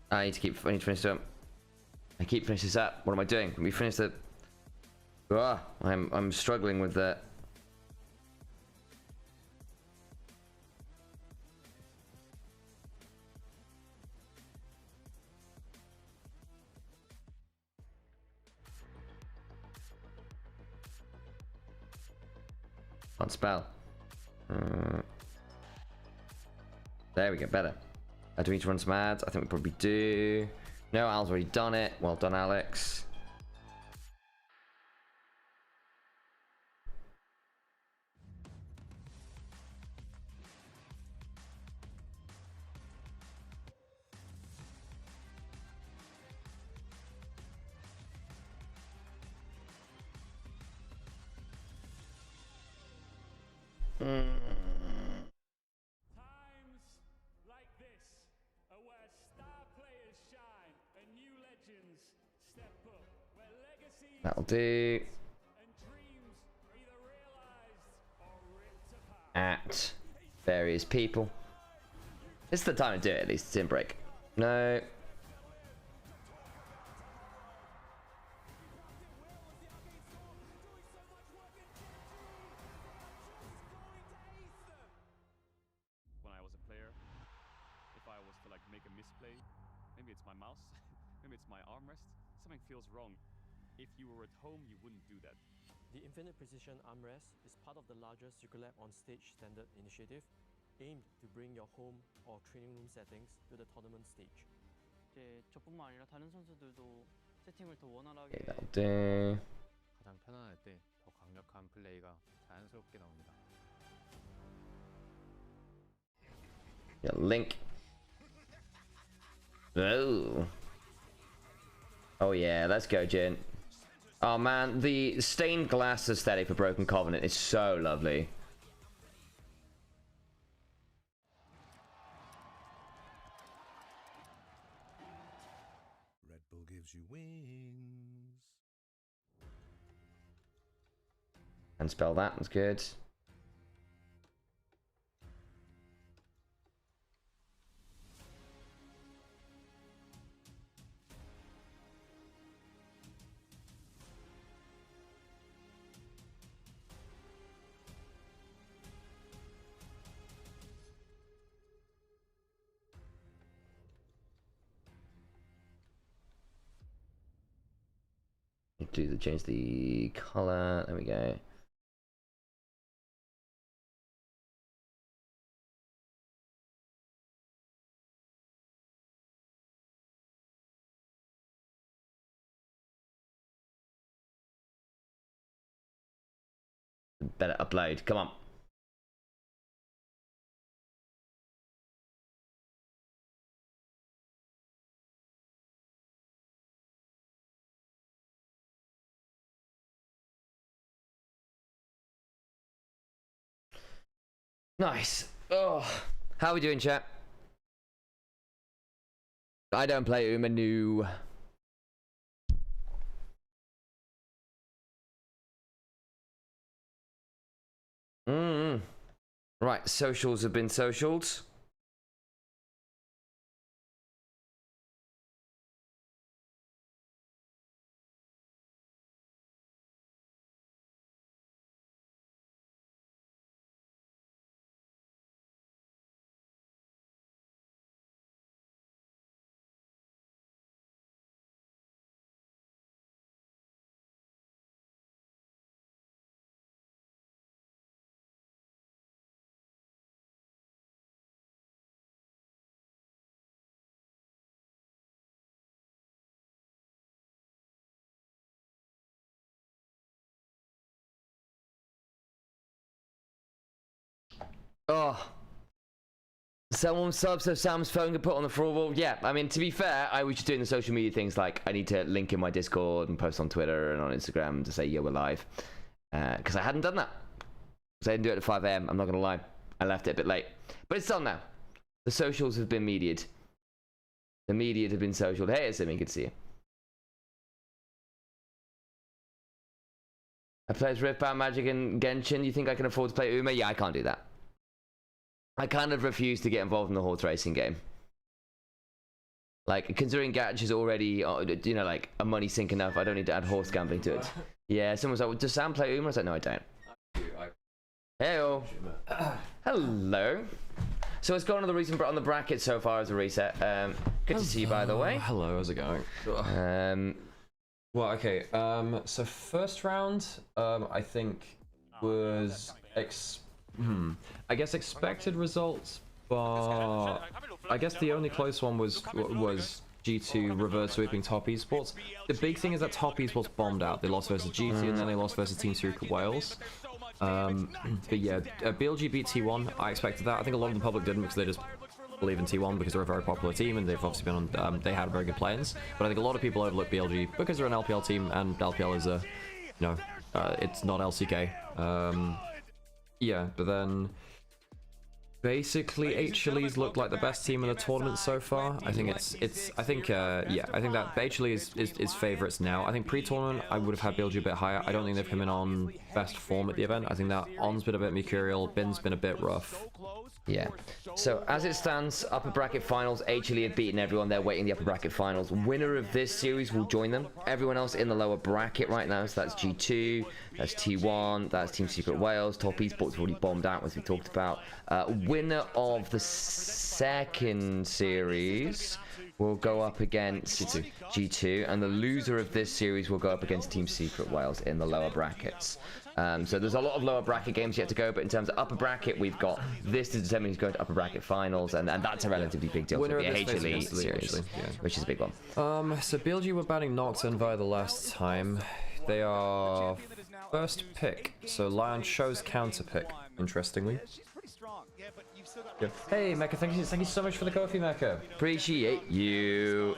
I need to finish this up. I keep finishing this up. What am I doing? Let me finish the. I'm struggling with that. On spell. There we go, better. Do we need to run some ads? I think we probably do. No, Al's already done it. Well done, Alex. That'll do. At various people. This is the time to do it, at least. It's in break. No. When I was a player, if I was to like make a misplay, maybe it's my mouse, maybe it's my armrest, something feels wrong. If you were at home, you wouldn't do that. The Infinite Precision Armrest is part of the larger Circulab on-stage standard initiative, aimed to bring your home or training room settings to the tournament stage. 이제 저뿐만 아니라 다른 선수들도 세팅을 더 원활하게. Okay, that'll do. 가장 편안할 때 더 강력한 플레이가 자연스럽게 나옵니다. Yeah, Link. Oh. Oh yeah, let's go, Jin. Oh man, the stained glass aesthetic for Broken Covenant is so lovely. Red Bull gives you wings. And spell that, that's good. Change the color. There we go. Better upload. Come on. Nice. Oh, how are we doing, chat? I don't play Umanu. Right, socials have been socials. Oh. Someone subs so Sam's phone can put on the floor. Well, yeah, I mean, to be fair, I was just doing the social media things like I need to link in my Discord and post on Twitter and on Instagram to say, yeah, we're live. Because I hadn't done that. Because I didn't do it at 5 AM, I'm not going to lie. I left it a bit late. But it's done now. The socials have been mediated. The media have been socialed. Hey, Simi, good to see you. I play Riftbound, Magic, and Genshin. You think I can afford to play Uma? Yeah, I can't do that. I kind of refuse to get involved in the horse racing game. Like, considering Gatch is already, you know, like, a money sink enough, I don't need to add horse gambling to it. Yeah, someone's like, well, does Sam play Uma? I was like, no, I don't. Hey-o. Hello. So let's go on to the reason on the bracket so far as a reset. Good to see you, by the way. Hello, how's it going? Well, okay. So first round, I think was I guess expected results, but I guess the only close one was G2 reverse sweeping Top Esports. The big thing is that Top Esports bombed out. They lost versus G2 and then they lost versus Team Secret Wales. But yeah, BLG beat T1. I expected that. I think a lot of the public didn't because they just believe in T1 because they're a very popular team and they've obviously been on. They had very good plans. But I think a lot of people overlook BLG because they're an LPL team and LPL is a, it's not LCK. Yeah, but then basically Initialise looked like the best team in the tournament so far. I think I think that Initialise is favorites now. I think pre-tournament I would have had BLG a bit higher. I don't think they've come in on best form at the event. I think that On's been a bit mercurial, Bin's been a bit rough. Yeah. So as it stands, upper bracket finals, Initialise have beaten everyone. They're waiting the upper bracket finals. Winner of this series will join them. Everyone else in the lower bracket right now, so that's G2, that's T1, that's Team Secret Wales, Top Esports already bombed out, as we talked about. Winner of the second series will go up against G2, and the loser of this series will go up against Team Secret Wales in the lower brackets. So there's a lot of lower bracket games yet to go, but in terms of upper bracket, we've got this to determine who's going to upper bracket finals, and that's a relatively big deal. Winner for the HLE series, which is a big one. So BLG were banning Nocturne via the last time. They are first pick, so LYON chose counter pick, interestingly. Yeah. Hey Mecha, thank you so much for the coffee, Mecha. Appreciate you.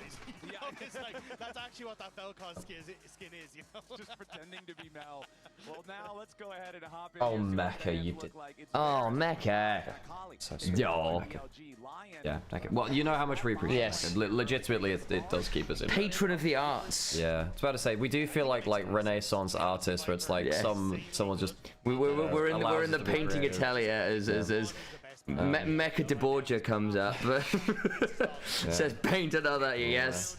That's actually what that Falcon skin is, you know? Just pretending to be Mel. Well, now let's go ahead and hop in. Oh, Mecha, you did. Oh, Mecha. Yo. Yeah, okay. Well, you know how much we appreciate. Yes. Legitimately, it does keep us in. Patron of the arts. Yeah. I was about to say, we do feel like Renaissance artists, where it's like someone just. We're in the painting atelier as Mecha de Borgia comes up, says paint another. Yes,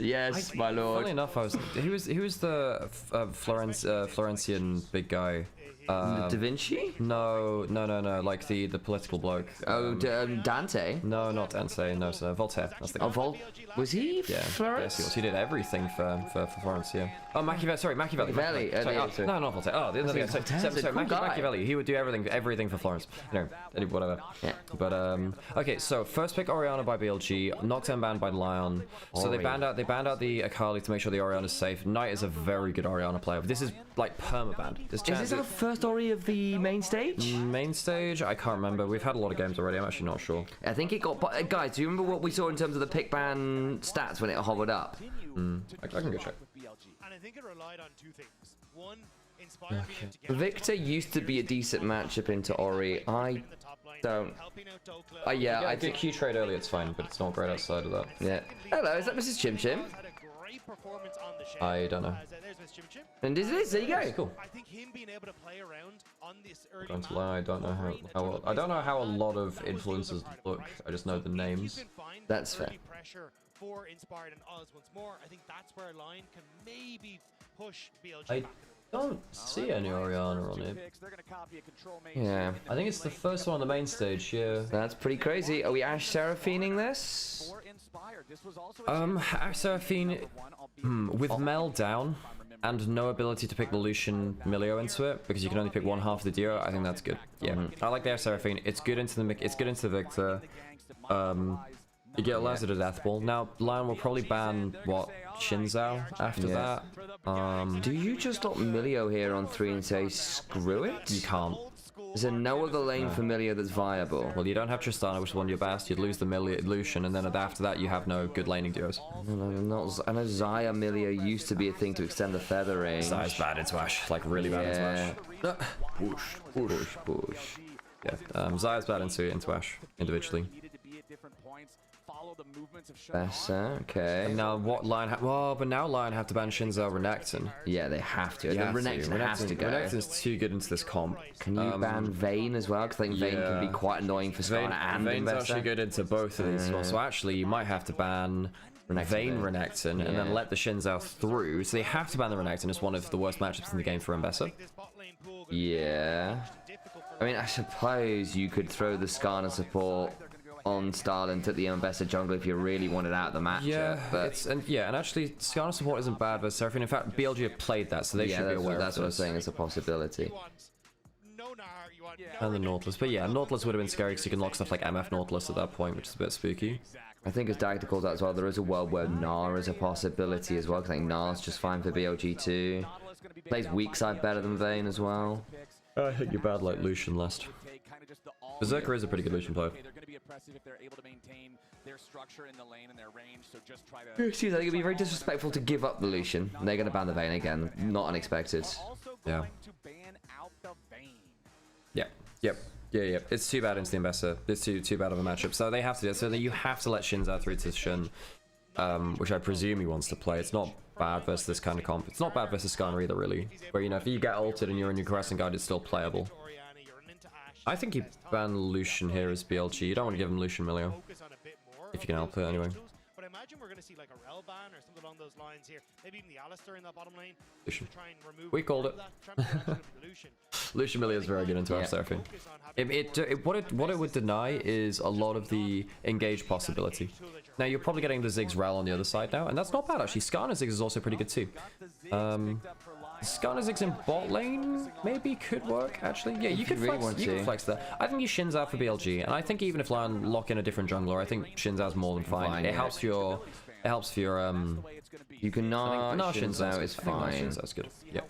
my lord. Funnily enough, he was the Florentian big guy. Da Vinci? No, like the political bloke. Dante? No, not Dante. No, sir. Voltaire. That's the guy. Was he? Yeah. Florence? Yes, he did everything for Florence. Yeah. Oh, Machiavelli. Sorry, Machiavelli. No, not Voltaire. Oh, the other guy. Sorry, Machiavelli. He would do everything for Florence. Whatever. Yeah. But okay. So first pick Orianna by BLG. Nocturne banned by LYON. So they banned out the Akali to make sure the Orianna is safe. Knight is a very good Orianna player. This is like permabanned. Is this our first Ori of the main stage? Main stage? I can't remember. We've had a lot of games already. I'm actually not sure. I think it got. Guys, do you remember what we saw in terms of the pick ban stats when it hovered up? I can go check. And I think it relied on two things. One, Inspire Victor used to be a decent matchup into Ori. I don't. Yeah, I did Q trade earlier. It's fine, but it's not great outside of that. Yeah. Hello, is that Mrs. Chim Chim? I don't know. And it is. There you go. Cool. I think him being able to play around on this early Going to lie, I don't know how a lot of influencers look. I just know the names. That's fair. Pressure for Inspired and Oz once more. I think that's where LYON can maybe push BLG. I don't see any Orianna on it. Yeah. I think it's the first one on the main stage. Yeah. That's pretty crazy. Are we Ash Seraphining this? Ash Seraphine with Mel down and no ability to pick the Lucian Milio into it because you can only pick one half of the duo. I think that's good. Yeah, I like the Ash Seraphine. It's good into the Victor. You get allows it a death ball. Now LYON will probably ban Shinzao after that. Do you just drop Milio here on 3 and say screw it? You can't. Is there no other lane for Milio that's viable? Well, you don't have Tristana, which is one of your best. You'd lose the Lucian, and then after that, you have no good laning duos. I know Xayah Milio used to be a thing to extend the feather range. Xayah's bad into Ash, like really bad into Ash. Push. Yeah, Xayah's bad into Ash individually. Okay. And now what LYON but now LYON have to ban Shinzao Renekton. Yeah, they have to. Renekton has to go. Renekton's too good into this comp. Can you ban Vayne as well? Because I think Vayne can be quite annoying for Skarner and Vayne's actually good into both of these. So actually, you might have to ban Vayne Renekton and then let the Shinzao through. So they have to ban the Renekton. It's one of the worst matchups in the game for Mbessa. Yeah. I mean, I suppose you could throw the Skarner support on Starlint at the Mbessa jungle if you really wanted out of the matchup. Yeah, but and actually Skarner support isn't bad versus Seraphine. In fact, BLG have played that, so they should be aware. That's what I'm saying. It's a possibility. And the Nautilus. But yeah, Nautilus would have been scary because you can lock stuff like MF Nautilus at that point, which is a bit spooky. I think as Dagda calls out as well, there is a world where Gnar is a possibility as well, because I think Gnar's just fine for BLG too. Plays weak side better than Vayne as well. I think you're bad like Lucian last. Berserker is a pretty good Lucian player. They're going to be oppressive if they're able to maintain their structure in the lane and their range, so just try to... Excuse me, I think it'd be very disrespectful to give up the Lucian. And they're going to ban the Vayne again. Not unexpected. Yeah. Yeah. Yep. Yeah. It's too bad into the Ambassador. It's too bad of a matchup. So they have to do it. So you have to let Shinzao through to Shin, which I presume he wants to play. It's not bad versus this kind of comp. It's not bad versus Skarner either, really. Where, you know, if you get ulted and you're in your Caressing Guard, it's still playable. I think you ban Lucian here as BLG. You don't want to give him Lucian Milio. If you can help it, anyway. But I imagine we're going to see like a Rel ban or something along those lines here. Maybe even the Alistar in that bottom lane. Lucian. To try and remove We called it. Lucian Milio is very good into our Seraphine. What it would deny is a lot of the engage possibility. Now you're probably getting the Ziggs Rel on the other side now, and that's not bad actually. Skarner Ziggs is also pretty good too. Skarner Ziggs in bot lane maybe could work actually. Yeah, you could flex that. I think you Shinzao for BLG, and I think even if LYON lock in a different jungler, I think Shinzao's more than fine. It helps for your you can Gnar Shinzao is fine. Shinzao's good. Yeah.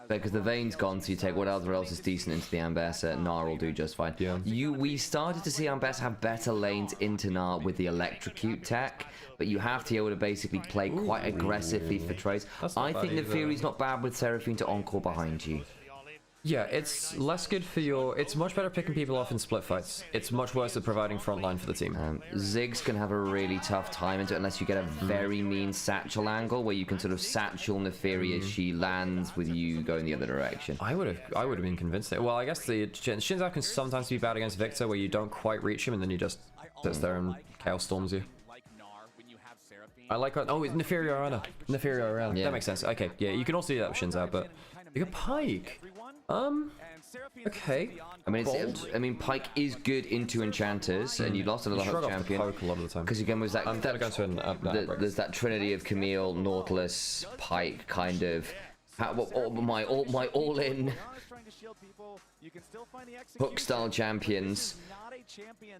Because the Vayne's gone, so you take whatever else is decent into the Ambessa, Gnar will do just fine. Yeah. We started to see Ambessa have better lanes into Gnar with the Electrocute tech, but you have to be able to basically play quite aggressively for trades. I think the Fury's not bad with Seraphine to encore behind you. Yeah, it's less good for your... It's much better picking people off in split fights. It's much worse at providing frontline for the team. Ziggs can have a really tough time into it unless you get a very mean satchel angle where you can sort of satchel Neferi as she lands with you going the other direction. I would have been convinced that. Well, I guess the Shinzao can sometimes be bad against Victor where you don't quite reach him and then he just sits there and Chaos Storms you. I like... Oh, it's Neferi Arana. Neferi Arana. Yeah. That makes sense. Okay, yeah, you can also do that with Shinzao, but... You got Pike. Okay. I mean, Pike is good into enchanters, and you lost another Hub champion. A lot of the time. Because again, was that, there's that trinity of Camille, Nautilus, Pike, kind of. My all-in hook-style champions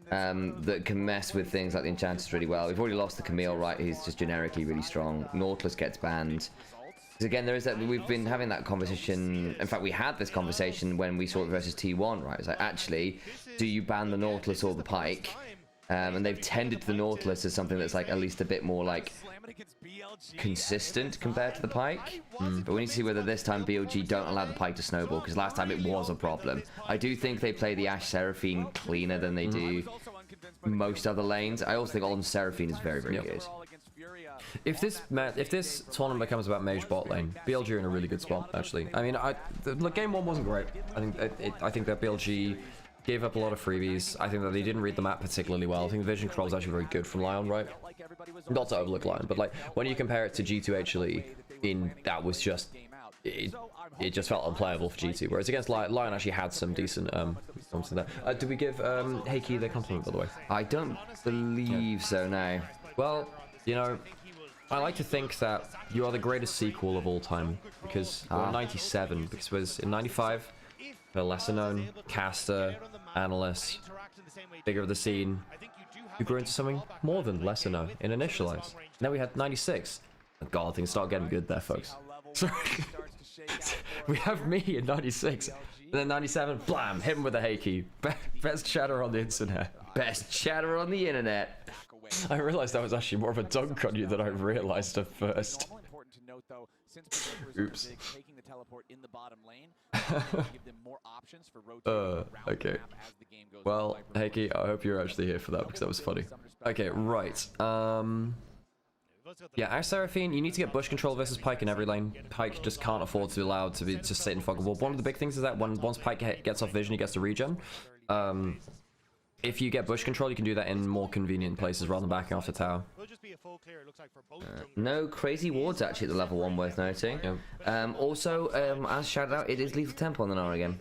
that can mess with things like the enchanters really well. We've already lost the Camille, right? He's just generically really strong. Nautilus gets banned. Again, there is that we've been having that conversation. In fact, we had this conversation when we saw it versus T1, right? It's like, actually, do you ban the Nautilus or the Pike? And they've tended to the Nautilus as something that's like at least a bit more like consistent compared to the Pike. But we need to see whether this time BLG don't allow the Pike to snowball, because last time it was a problem. I do think they play the Ashe Seraphine cleaner than they do most other lanes. I also think on Seraphine is very, very good. If this tournament becomes about mage bot lane, BLG are in a really good spot actually. I mean, game one wasn't great. I think that BLG gave up a lot of freebies. I think that they didn't read the map particularly well. I think the vision control is actually very good from LYON, right? Not to overlook LYON, but like when you compare it to G2 HLE, that was just it just felt unplayable for G2. Whereas against LYON actually had some decent something there. Did we give Heiki the compliment by the way? I don't believe so. No. Well, you know, I like to think that you are the greatest sequel of all time, because we're in 97, because it was in 95, the lesser known caster, analyst, figure of the scene, who grew into something more than lesser known in Initialise. Now we had 96. God, things start getting good there, folks. Sorry. We have me in 96, and then 97, blam, hit him with a Heiki. Best chatter on the internet. Best chatter on the internet. I realized that was actually more of a dunk on you than I realized at first. Oops. Okay. Well, Heiki, I hope you're actually here for that, because that was funny. Okay, right. Yeah, Ashe Seraphine, you need to get bush control versus Pike in every lane. Pike just can't afford to be allowed to sit in fog of war. One of the big things is that once Pike gets off vision, he gets to regen. If you get bush control, you can do that in more convenient places rather than backing off the tower. No crazy wards actually at the level 1 worth noting. Yeah. Also, as shouted out, it is lethal tempo on the Gnar again.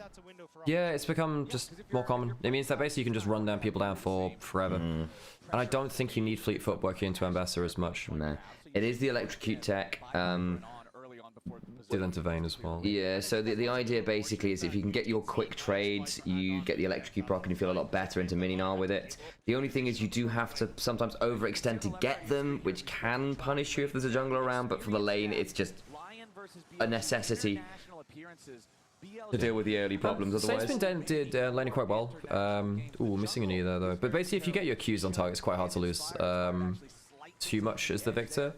Yeah, it's become just more common. It means that basically you can just run down people down for forever. And I don't think you need fleet foot working into Ambassador as much. No. It is the electrocute tech. did intervene as well. Yeah, so the idea basically is if you can get your quick trades, you get the electrocute proc and you feel a lot better into Mininar with it. The only thing is you do have to sometimes overextend to get them, which can punish you if there's a jungler around, but for the lane, it's just a necessity to deal with the early problems. Otherwise, Saint's did laning quite well. Ooh, missing an E there though. But basically, if you get your Qs on target, it's quite hard to lose too much as the victor.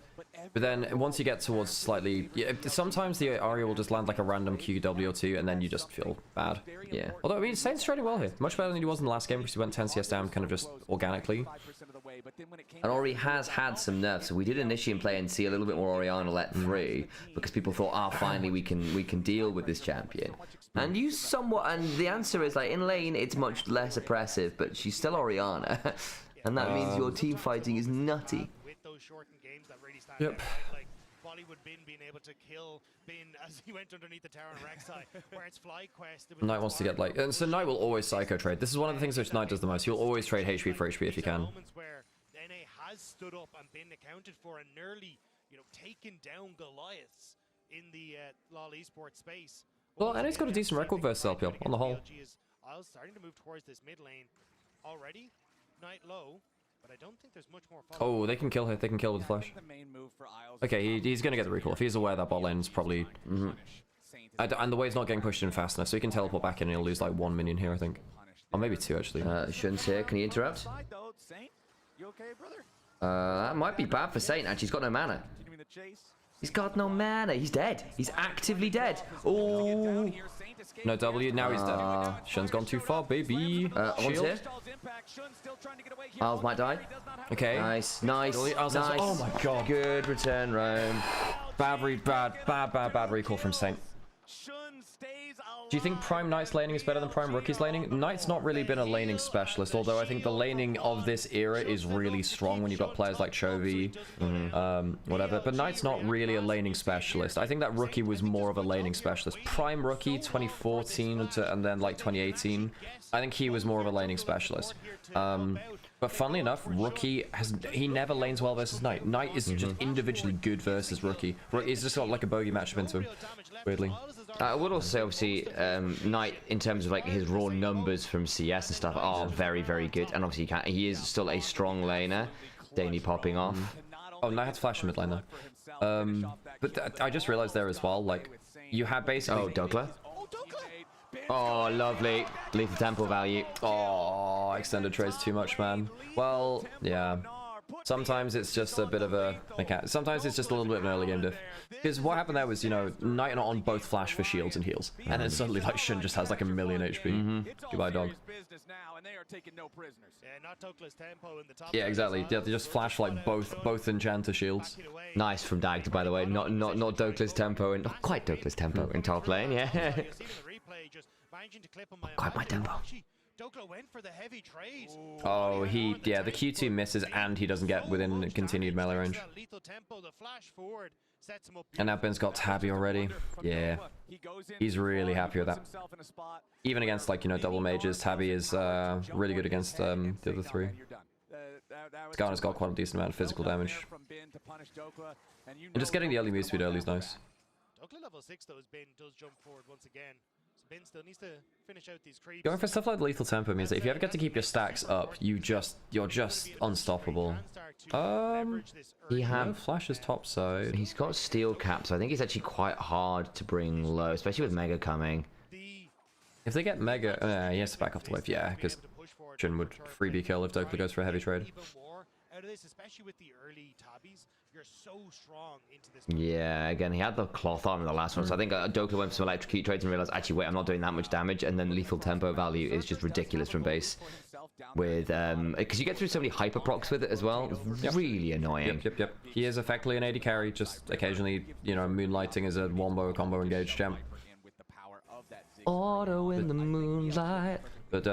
But then once you get towards slightly, yeah, sometimes the Arya will just land like a random QW or two, and then you just feel bad. Yeah. Although I mean, Saint's trading well here, much better than he was in the last game because he went 10 CS down kind of just organically. And Ori has had some nerfs. So we did initially in play and see a little bit more Orianna let through because people thought, ah, finally we can deal with this champion. And you somewhat, and the answer is like in lane it's much less oppressive, but she's still Orianna, and that means your team fighting is nutty. Yep. Like Bollywood Bin being able to kill Bin as he went underneath the tower on Rek'Sai, where it's FlyQuest. Knight wants to get like, and so Knight will always psycho trade. This is one of the things which Knight does the most. He'll always trade HP for HP if he can. Moments where NA has stood up and been accounted for and nearly, taken down Goliaths in the LoL Esports space. Well, NA's got a decent record versus LPL on the whole. BLG is starting to move towards this mid lane already. Knight low. But I don't think there's much more. Oh, they can kill her. They can kill with flash. Okay, he's going to get the recall. If he's aware that bot lane's probably... And the wave's not getting pushed in fast enough, so he can teleport back in and he'll lose like 1 minion here, I think. Or maybe 2, actually. Shun's here. Can he interrupt? That might be bad for Saint, actually. He's got no mana. He's got no mana. He's dead. He's actively dead. Oh. No W. Now he's dead. Shun's gone too far, baby. Shield here. Miles might die. Okay. Nice. Nice. Nice. Oh my god. Good return, Rome. Bad recall from Saint. Do you think Prime Knight's laning is better than Prime Rookie's laning? Knight's not really been a laning specialist, although I think the laning of this era is really strong when you've got players like Chovy, whatever. But Knight's not really a laning specialist. I think that Rookie was more of a laning specialist. Prime Rookie 2014 and then like 2018, I think he was more of a laning specialist. But funnily enough, Rookie he never lanes well versus Knight. Knight is just individually good versus Rookie. He's just got like a bogey matchup into him, weirdly. I would also say, obviously, Knight, in terms of like his raw numbers from CS and stuff, are very, very good. And obviously, he is still a strong laner. Daney popping off. Oh, Knight had to flash in mid lane though. But I just realized there as well, like, you had basically... Oh, Douglas. Oh, lovely. Lethal Temple value. Oh, extended trades too much, man. Well, yeah. Sometimes it's just a bit of a... sometimes it's just a little bit of an early game diff. Because what happened there was, Knight not on both flash for shields and heals. And then suddenly, like, Shun just has like 1 million HP. Goodbye, dog. Yeah, exactly. Yeah, they just flash like both enchanter shields. Nice from Dagd, by the way. Not Douglas tempo and not quite Douglas tempo in top lane. Yeah. Quite my tempo. Oh, yeah, the Q2 misses and he doesn't get within continued melee range. And now Ben's got Tabby already. Yeah, he's really happy with that. Even against, like, double mages, Tabby is really good against the other 3. Skarner's got quite a decent amount of physical damage. And just getting the early move speed early is nice. Level 6 though, as Ben does jump forward once again. So Ben still needs to finish out these creeps. Going for stuff like lethal tempo means that if you ever get to keep your stacks up, you're just unstoppable. He has flashes top side. He's got steel cap, so I think it's actually quite hard to bring low, especially with Mega coming. If they get Mega, he has to back off the wave, yeah, because Jhin would freebie kill if Dokla goes for a heavy trade. Out of this, especially with the early tabbies, you're so strong into this. Yeah, again, he had the cloth on in the last one, so I think Dokla went for some electrocute trades and realized, actually, wait, I'm not doing that much damage, and then lethal tempo value is just ridiculous from base. With because you get through so many hyper procs with it as well. It's really annoying. Yep. He is effectively an AD carry, just occasionally, moonlighting as a wombo combo engaged champ. Auto in the moonlight. But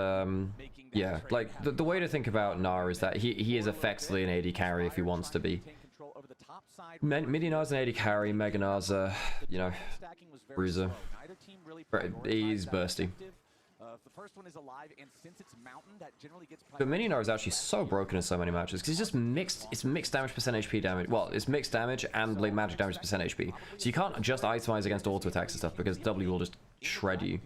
yeah, like the way to think about Gnar is that he is effectively an AD carry if he wants to be. Midi Gnar's an AD carry, Mega Gnar's a, bruiser. He's bursty. The first one is alive, and since it's mountain, that generally gets. But Mininar is actually so broken in so many matches because he's just mixed. It's mixed damage percent HP damage. Well, it's mixed damage and like magic damage percent HP. So you can't just itemize against auto attacks and stuff because W will just shred you.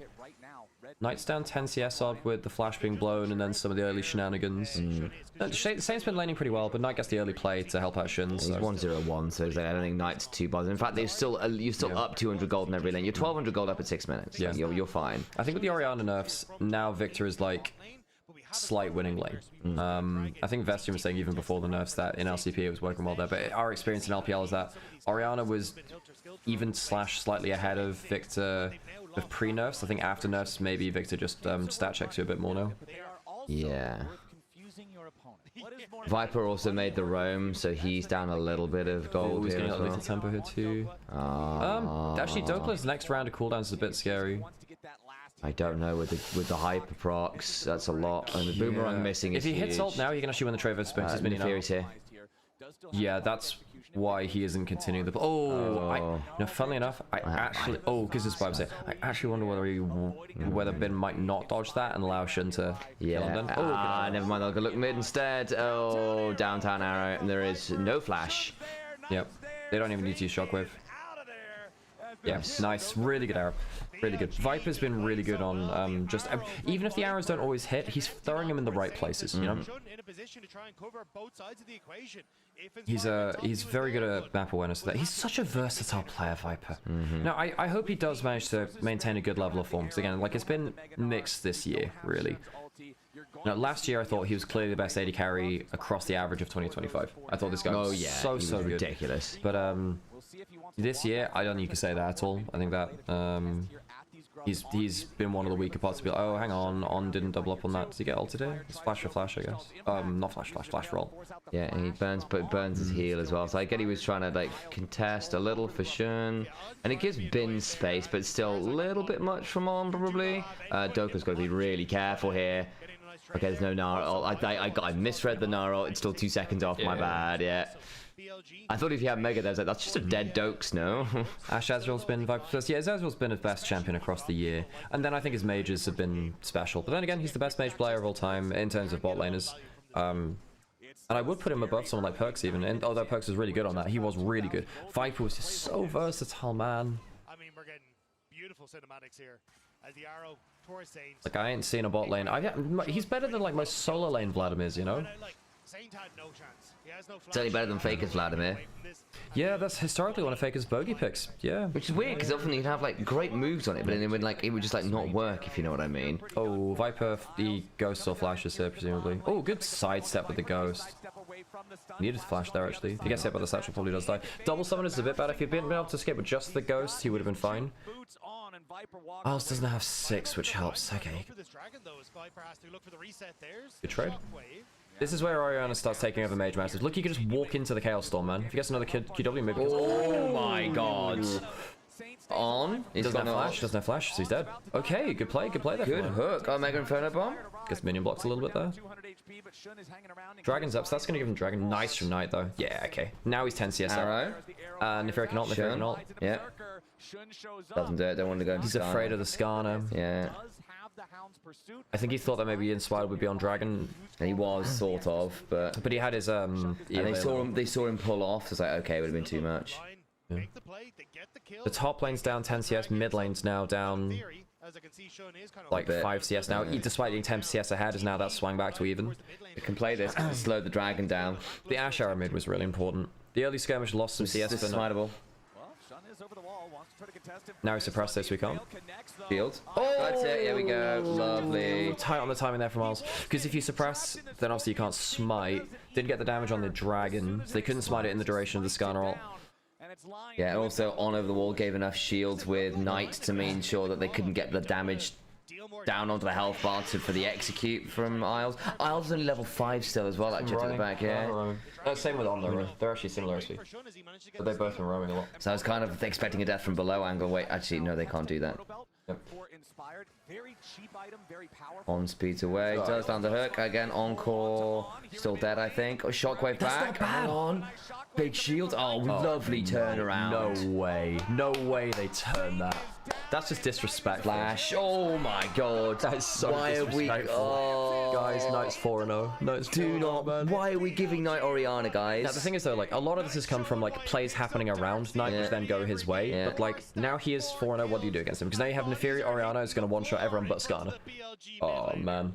Knight's down 10 CS odd with the flash being blown and then some of the early shenanigans. Saint's been laning pretty well, but Knight gets the early play to help out Shun. He's 1-0-1, so I don't think Knight's too bothered. In fact, you're still up 200 gold in every lane. You're 1200 gold up at 6 minutes. Yeah, you're fine. I think with the Orianna nerfs, now Victor is like slight winning lane. I think Vestium was saying even before the nerfs that in LCP it was working well there, but our experience in LPL is that Orianna was even / slightly ahead of Victor with pre-nerfs. I think after nerfs, maybe Victor just stat checks you a bit more now. Yeah. Viper also made the roam, so he's down a little bit of gold. He's getting a little tempo here too. Actually, Dokla's next round of cooldowns is a bit scary. I don't know with the hyper procs. That's a lot, and the boomerang missing. If he hits ult now, he can actually win the trade versus Sphinx. He's mini here. Yeah, that's why he isn't continuing the. Funnily enough, I actually. Because this is what I was saying. I actually wonder whether Bin might not dodge that and allow Shun to kill him. Never mind. I'll go look mid instead. Oh, downtown arrow, and there is no flash. Yep. They don't even need to use shockwave. Yes, nice. Really good arrow. Really good. Viper's been really good on even if the arrows don't always hit, he's throwing them in the right places, you know? He's very good at map awareness. He's such a versatile player, Viper. Now, I hope he does manage to maintain a good level of form, because again, like, it's been mixed this year, really. Now, last year I thought he was clearly the best AD carry across the average of 2025. I thought this guy was so good. Ridiculous. But this year, I don't think you can say that at all. I think that he's been one of the weaker parts to be like, oh, hang on didn't double up on that. Did he get ulted here? It's flash for flash, I guess. Not flash roll. Yeah, and he burns his heal as well. So I get he was trying to like contest a little for Shun, and it gives Bin space, but still a little bit much from on probably. Doka's got to be really careful here. Okay, there's no Nara. I misread the Nara. It's still 2 seconds off. My bad. Yeah. I thought if you had Mega, there's like that's just a dead Dokes, no? Ash Azrael's been Viper first. Yeah, Azrael's been his best champion across the year, and then I think his mages have been special. But then again, he's the best mage player of all time in terms of bot laners. And I would put him above someone like Perks even. And although Perks was really good on that, he was really good. Viper was just so versatile, man. I mean, we're getting beautiful cinematics here as the arrow towards Saints. Like I ain't seen a bot lane. He's better than like my solo lane Vladimir's, you know. Saint had no chance. He has no flash. It's only better than Faker's Vladimir. Yeah, that's historically one of Faker's bogey picks. Yeah. Which is weird, because often he'd have like great moves on it, but then it would just like not work, if you know what I mean. Oh, Viper, the ghost or flashes here, presumably. Oh, good sidestep with the ghost. Needed to flash there, actually. If he gets hit by the satchel, probably does die. Double summon is a bit better. If he'd been able to escape with just the ghost, he would have been fine. Miles doesn't have 6, which helps. Okay. Good trade. This is where Orianna starts taking over Mage Masters. Look, you can just walk into the Chaos Storm, man. If he gets another QW, maybe. Oh my god. On. Doesn't have flash, so he's dead. Okay, good play there. Good hook. Mega Inferno Bomb. Gets minion blocks a little bit there. Dragon's up, so that's going to give him Dragon. Nice from Knight, though. Yeah, okay. Now he's 10 CS Arrow. Neferic ult. Yeah. Doesn't do it. Don't want to go into He's afraid of the Scar now. Yeah. I think he thought that maybe Inspired would be on Dragon. And he was, sort of, but he had his and they saw him pull off, so it's like, okay, it would have been too much. Yeah. The top lane's down 10 CS, mid lane's now down like 5 CS now. Despite being 10 CS ahead, is now that swung back to even. You can play this, slow the dragon down. The Ash Arrow mid was really important. The early skirmish lost some CS. This is smiteable. Now he suppressed this, we can't. Shield. Oh, that's it. Here we go. Lovely. Tight on the timing there from Miles. Because if you suppress, then obviously you can't smite. Didn't get the damage on the dragon, so they couldn't smite it in the duration of the Skarner ult. Yeah, and also on over the wall gave enough shields with Knight to make sure that they couldn't get the damage down onto the health bar for the execute from Isles. Isles is only level 5 still as well, actually, to the back, yeah. Same with Honor, they're actually similar SP. But they've both been roaming a lot. So I was kind of expecting a death from below angle. Wait, actually, no, they can't do that. Yep. On speeds away, does down the hook, again, Encore, still dead, I think. Oh, Shockwave back, hang on. Big shield, oh, lovely turnaround. No way they turned that. That's just disrespectful. Flash. Oh my god. That is so why disrespectful. Are we... Guys, Knight's 4-0. Knight's 4-0, Do not. man. Why are we giving Knight Oriana, guys? Now, the thing is, though, like, a lot of this has come from, like, plays happening around Knight, which then go his way. But, like, now he is 4-0. What do you do against him? Because now you have Neferi Oriana who's going to one-shot everyone but Skarner. Oh, man.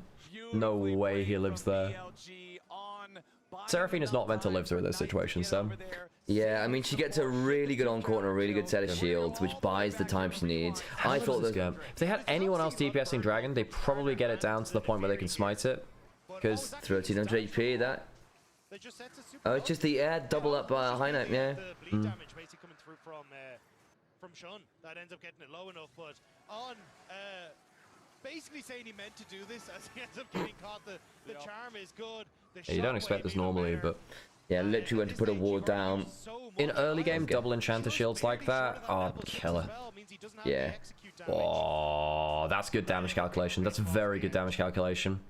No way he lives there. Seraphine is not meant to live through this situation, so... Yeah, I mean, she gets a really good on-court and a really good set of shields, which buys the time she needs. I thought that... If they had anyone else DPSing Dragon, they probably get it down to the point where they can smite it. Because... 1300 HP, that... Oh, it's just the air double up by a high note, yeah. Damage basically coming through from Sean. That ends up getting it low enough, but on... basically saying he meant to do this as he ends up getting caught. The charm is good. Yeah, you don't expect this normally, but... Yeah, literally went to put a ward down. In early game, double enchanter shields like that. Oh, killer. Yeah. Oh, that's good damage calculation. That's very good damage calculation.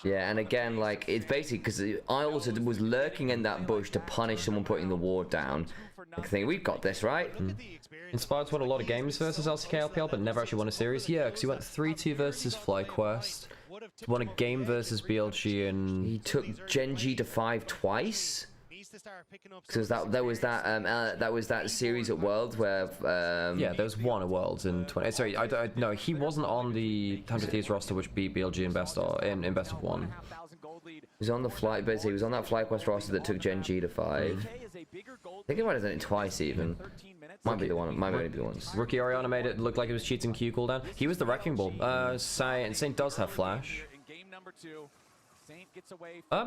Yeah, and again, like, it's basically because I also was lurking in that bush to punish someone putting the ward down. Like, thinking, we've got this, right? Inspired's won a lot of games versus LCK LPL, but never actually won a series. Yeah, because he went 3-2 versus FlyQuest. Won a game versus BLG, and he took GENG to 5 twice. Because that was that series at Worlds where yeah, there was one at Worlds in 20. Sorry, no, he wasn't on the 100 Thieves roster which beat BLG in best of 1. He was on the flight, basically. He was on that FlyQuest roster that took GENG to 5. I think he might have done it twice even. Might be the one. Might only be the ones. Rookie Oriana made it look like it was cheating Q cooldown. He was the Wrecking Ball. Saint does have flash.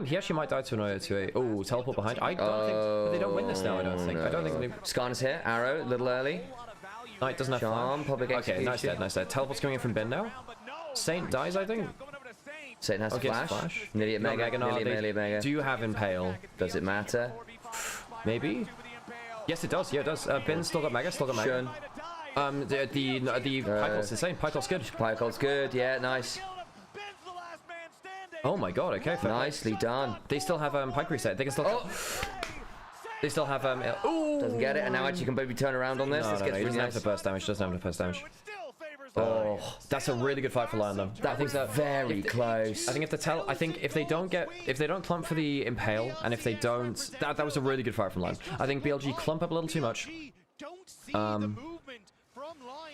He actually might die to an 0-2-8. Oh, teleport behind. I don't think they don't win this now. I don't think. No. I don't think they. Skarner's here. Arrow, a little early. Knight doesn't have Charm, flash. public Okay, nice dead, nice dead. Teleport's coming in from bin now. Saint dies, I think. Saint has flash. Nearly a mega. Nearly a mega. Do you have Impale? Does it matter? Maybe. Yes, it does. Yeah, it does. Bin's still got mega. Still got mega. The Pykel's insane. Pykel's good. Pykel's good. Yeah, nice. Oh my god. Okay. Nicely done. They still have Pike reset. They can still. Oh. They still have Ooh. Doesn't get it, and now actually can maybe turn around on this. No, he doesn't have the burst damage. Doesn't have the burst damage. Oh, that's a really good fight for LYON though. That was very close. I think if they don't clump for the Impale, and if they don't, that was a really good fight from LYON. I think BLG clump up a little too much.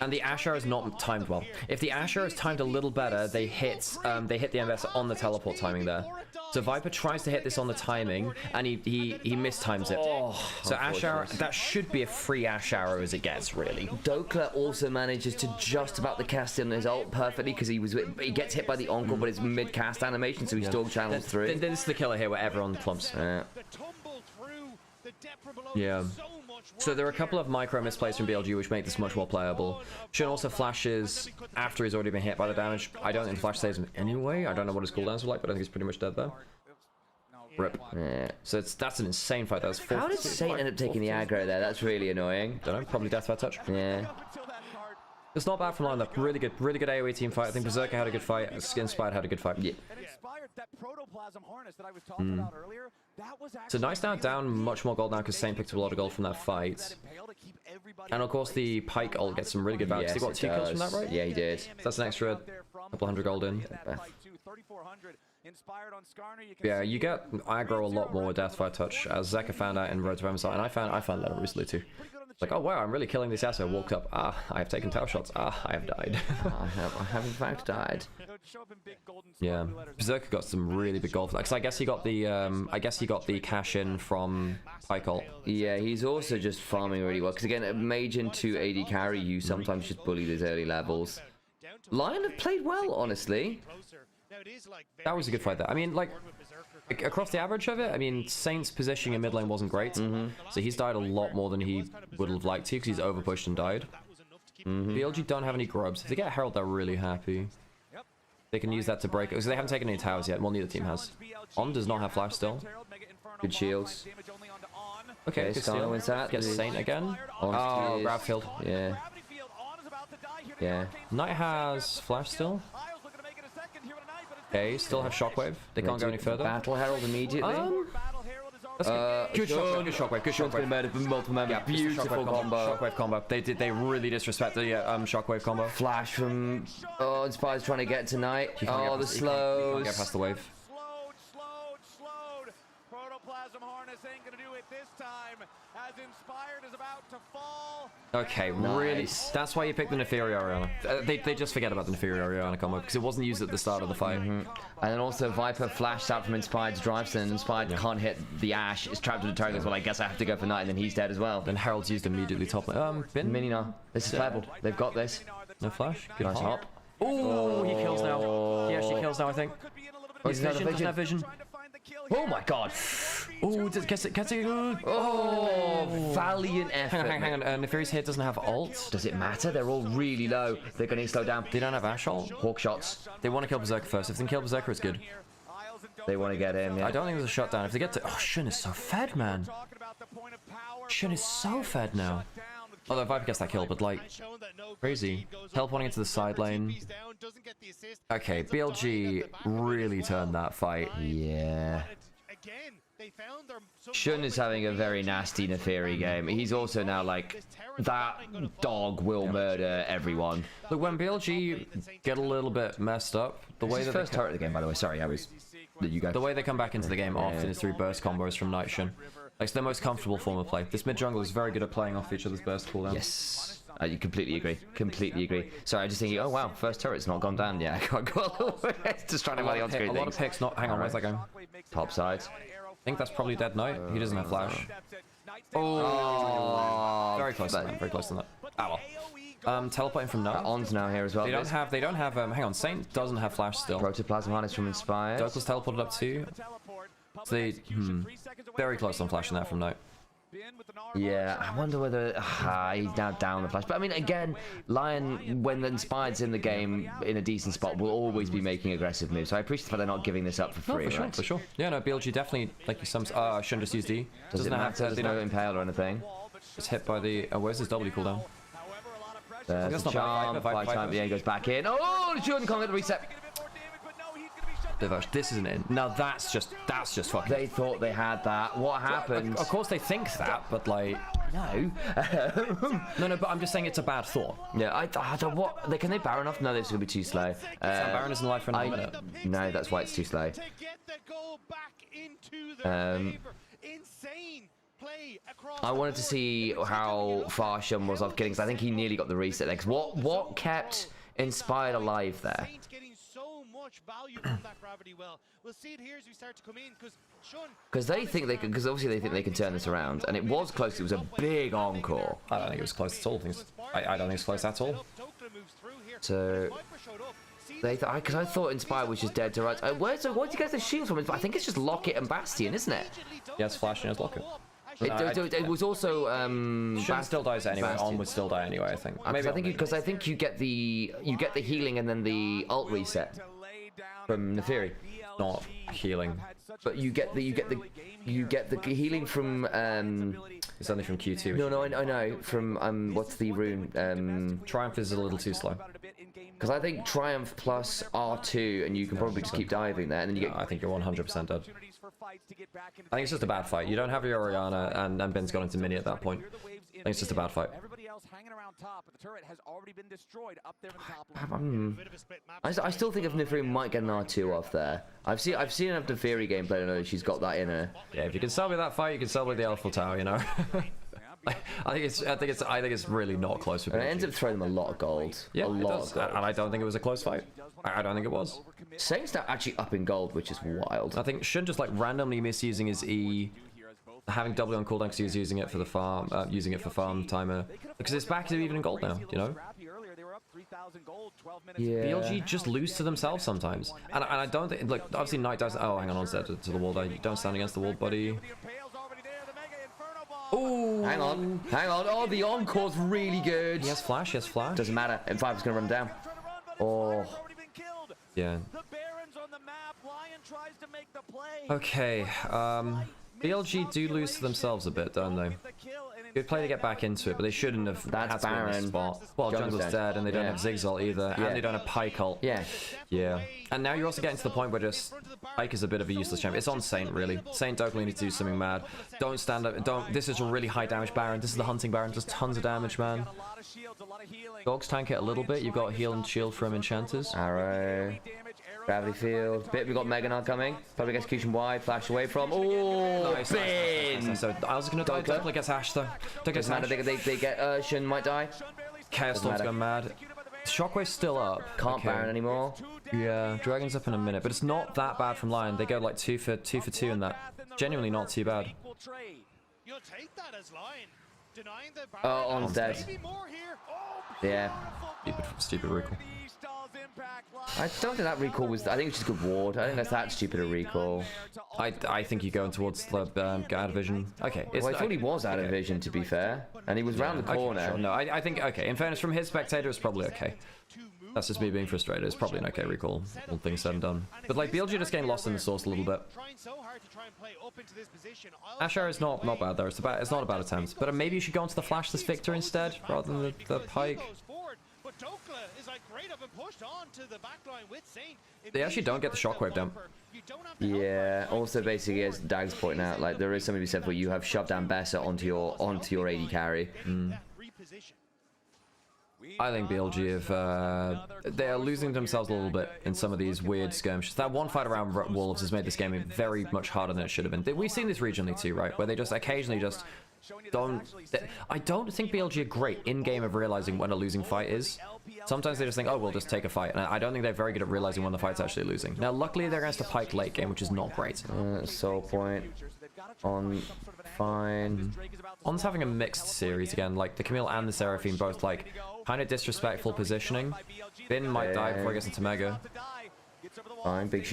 And the Asher is not timed well. If the Asher is timed a little better, they hit the MS on the teleport timing there. So Viper tries to hit this on the timing, and he mistimes it. Oh, so Ash Arrow, that should be a free Ash Arrow as it gets, really. Dokla also manages to just about the cast in his ult perfectly because he gets hit by the encore, but it's mid-cast animation, so he still channels through. Then this is the killer here where everyone clumps. Yeah. So there are a couple of micro misplays from BLG which make this much more playable. Shun also flashes after he's already been hit by the damage. I don't think Flash saves him anyway. I don't know what his cooldowns are like, but I think he's pretty much dead there. Rip. Yeah. So that's an insane fight. That's How did Saint end up taking the aggro there? That's really annoying. Don't know. Probably death by touch. Yeah. It's not bad from LYON though. Really good AoE team fight. I think Berserker had a good fight. Inspired had a good fight. Yeah. That protoplasm harness that I was talking about earlier, that was so Nice now down much more gold now because Saint picked up a lot of gold from that fight. And of course the Pike ult gets some really good value. Yes, he got 2 kills from that, right? Yeah, he did. So that's an extra couple hundred gold in. Yeah, you get aggro a lot more with Death by Touch, as Zeka found out in Road to MSI, and I found that recently too. Like, oh wow, I'm really killing this asset. Walked up. I have taken tower shots. I have died. I have in fact died. Yeah, Berserker got some really big gold. Because I guess he got the cash in from Pike ult. Yeah, he's also just farming really well. Because again, a mage into AD carry, you sometimes just bully those early levels. LYON have played well, honestly. That was a good fight there. I mean, like, across the average of it, I mean, Saint's positioning in mid lane wasn't great. So he's died a lot more than he would have liked to because he's overpushed and died. BLG don't have any grubs. If they get Herald, they're really happy. They can use that to break it because they haven't taken any towers yet. Well, neither team has. On does not have flash still. Good shields. Okay, good steal. Wins that. Gets Saint again. Oh, Bradfield. Yeah. Yeah. Knight has flash still. Okay, still have Shockwave. They can't go any further. Battle Herald immediately. Good shockwave, good shockwave, good shockwave. Murdered multiple members. Yeah, Beautiful combo. Shockwave combo. They really disrespect the shockwave combo. Flash from Inspire's trying to get tonight. Oh, the slows. Can't get past the wave. Slowed. Protoplasm Harness ain't gonna do it this time, as Inspired is about to fall. Okay, really. That's why you picked the Neferi Oriana. They just forget about the Neferi Oriana combo because it wasn't used at the start of the fight. And then also Viper flashed out from Inspired's drives, and Inspired can't hit the Ash. It's trapped in the turret. Well, I guess I have to go for Knight, and then he's dead as well. Then Herald's used immediately top lane. Bin? Mini now. This is playable. They've got this. No flash. Good nice hop. Oh, he kills now. He actually kills now, I think. His vision, doesn't have vision. Oh my god. Oh, gets it. Oh, valiant effort. Hang on. Neferi's hit doesn't have ult. Does it matter? They're all really low. They're going to slow down. They don't have Ash ult. Hawk shots. They want to kill Berserker first. If they can kill Berserker, it's good. They want to get him, yeah. I don't think there's a shutdown. If they get to... Oh, Shun is so fed, man. Shun is so fed now. Although Viper gets that kill, but like... Crazy. Teleporting into the side lane. Okay, BLG really turned that fight. Yeah. Shun is having a very nasty Neferi game. He's also now like, that dog will murder everyone. Look, when BLG get a little bit messed up, the way that first turret of the game, by the way. Sorry, I was... You go. The way they come back into the game often is through burst combos from Night Shun. Like, it's their most comfortable form of play. This mid jungle is very good at playing off each other's burst cooldowns. Yes. You completely agree. Completely agree. Sorry, I'm just thinking, oh wow, first turret's not gone down. Yeah, I got just trying to find the on-screen A lot of picks not... Hang on, where's that going? Top side. I think that's probably Dead Knight. He doesn't have flash. Oh, very close to that. Very close to that. Ah, well. Teleporting from now. On's now here as well. They don't have, hang on, Saint doesn't have flash still. Protoplasm Harness from Inspired. Douglas teleported up too. So they, very close on flashing that from Knight. Yeah, I wonder whether he's now down the flash. But I mean, again, LYON, when the Inspired's in the game in a decent spot, will always be making aggressive moves. So I appreciate the fact they're not giving this up for free. No, for sure. Yeah, no, BLG definitely, like some, shouldn't just use D. Doesn't matter, there's no impale or anything. Just hit by the, where's his W cooldown? There's a charm, fight time, yeah, he goes back in. Oh, Jordan can't get the reset. This isn't in. Now that's just fucking... They thought they had that. What happened? Of course they think that, but like... No. No, but I'm just saying it's a bad thought. Yeah, I don't... What? Can they Baron off? No, this is going to be too slow. Baron isn't live for another minute. No, that's why it's too slow. I wanted to see how far Shun was off getting, because I think he nearly got the reset there. Because what kept Inspired alive there? Value from that gravity well. We'll see it here as we start to come in, because they think they can, because obviously they think they can turn this around, and it was close. It was a big encore. I don't think it was close at all. I don't think it's close at all. So they thought, because I thought Inspire was just dead to rights. Where'd you get the shields from? I think it's just Locket and Bastion, isn't it? Yes, Flash and has Locket. It was also Shun still dies anyway. Bastion. On would still die anyway. I think. Maybe I think you get the healing and then the ult reset from Neferi. Not healing, but you get the healing from it's only from Q2. No, I know from what's the rune? Triumph is a little too slow. Because I think Triumph plus R2 and you can probably just keep diving there, and then you get. I think you're 100% dead. I think it's just a bad fight. You don't have your Oriana, and Ben's gone into mini at that point. I think it's just a bad fight. I still think if Neferi might get an R2 off there. I've seen enough Neferi gameplay to know that she's got that in her. Yeah, if you can sell me that fight, you can sell me the Alpha Tower, you know. I think it's really not close for BLG. And it ends up throwing them a lot of gold. Yeah, a lot of gold. And I don't think it was a close fight. I don't think it was. Saint's actually up in gold, which is wild. I think Shun just like randomly misusing his E, having W on cooldown because he was using it for the farm, using it for farm timer. Because it's back to even in gold now, you know. Yeah. BLG just lose to themselves sometimes, and I don't think, like, obviously Knight does. Oh, hang on, to the wall there. You don't stand against the wall, buddy. Oh, hang on. Oh, the encore's really good. He has flash. Doesn't matter. M5 is gonna run down. Oh. Yeah. Okay, BLG do lose to themselves a bit, don't they? Good play to get back into it, but they shouldn't have had to be in this spot. Well, Jungle's dead, and they don't have Ziggs ult either, and they don't have Pyke ult. Yeah. Yeah. And now you're also getting to the point where just Pyke is a bit of a useless champion. It's on Saint, really. Saint Dokkan need to do something mad. Don't stand up. Don't. This is a really high damage Baron. This is the hunting Baron. Does tons of damage, man. Dogs tank it a little bit. You've got heal and shield from enchanters. Arrow. Gravity field. Bit. We got Mega Knight coming. Public execution wide. Flash away from. Oh, nice, bin. Nice. So I was gonna die. Dokkan gets Ashe though. Dokkan gets Ashe. They get Shin might die. Chaos Storm's gone mad. Shockwave's still up. Can't Baron anymore. Yeah, Dragon's up in a minute, but it's not that bad from Lion. They go like 2 for 2 in that. Genuinely not too bad. You'll take that as Lion. Denying the Oh, On's dead. Yeah. Stupid recall. I don't think that recall was. I think it's just good ward. I think that's that stupid a recall. I think you're going towards the out of vision. Okay. Well, I thought he was out of vision, to be fair, and he was round the corner. Okay, sure. No, I think okay. In fairness, from his spectator, it's probably okay. That's just me being frustrated. It's probably an okay recall, all things said and done. But like BLG just getting lost in the source a little bit. Ashe is not bad though. It's not a bad attempt. But maybe you should go onto the Flash this Victor instead, rather than the Pyke. They actually don't get the shockwave down. Yeah. Also, basically, as Dag's pointing out, like there is something to be said for you have shoved down Bessa onto your AD carry. I think BLG have they are losing themselves a little bit in some of these weird skirmishes. That one fight around Wolves has made this game very much harder than it should have been. We've seen this regionally too, right? Where they just occasionally just don't. I don't think BLG are great in game of realizing when a losing fight is. Sometimes they just think, oh, we'll just take a fight, and I don't think they're very good at realizing when the fight's actually losing. Now, luckily, they're against a Pyke late game, which is not great. Soul point on fine. On's having a mixed series again. Like the Camille and the Seraphine both like kind of disrespectful positioning. Bin might die before he gets into Mega. Fine, big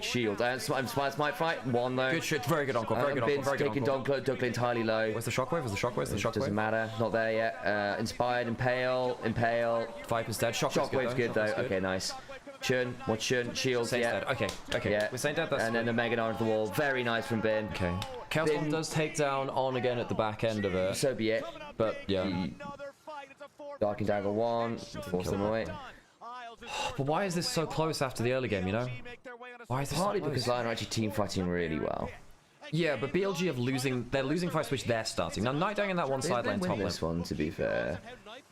shield. Smite fight. One though. Good shit. Very good encore. Very good encore. Very good taking Dokkan entirely low. Where's the shockwave? Where's the shockwave? The shockwave doesn't matter. Not there yet. Inspired. Impale. Viper's dead. Shockwave's good though. Okay, nice. Chun. What's Chun? Shield. Saint's dead. Okay. Yeah. We're Saint dead. That's and then the Mega Knight onto the wall. Very nice from Bin. Okay. Chaos Storm does take down On again at the back end of it. So be it. But yeah. Dark and Dagger 1. Force them away. But why is this so close after the early game, you know? Why is this Partly so close? because Lion are actually team fighting really well. Yeah, but BLG they're losing fights which they're starting. Now, Nightdang in that one side lane top lane. This one, to be fair.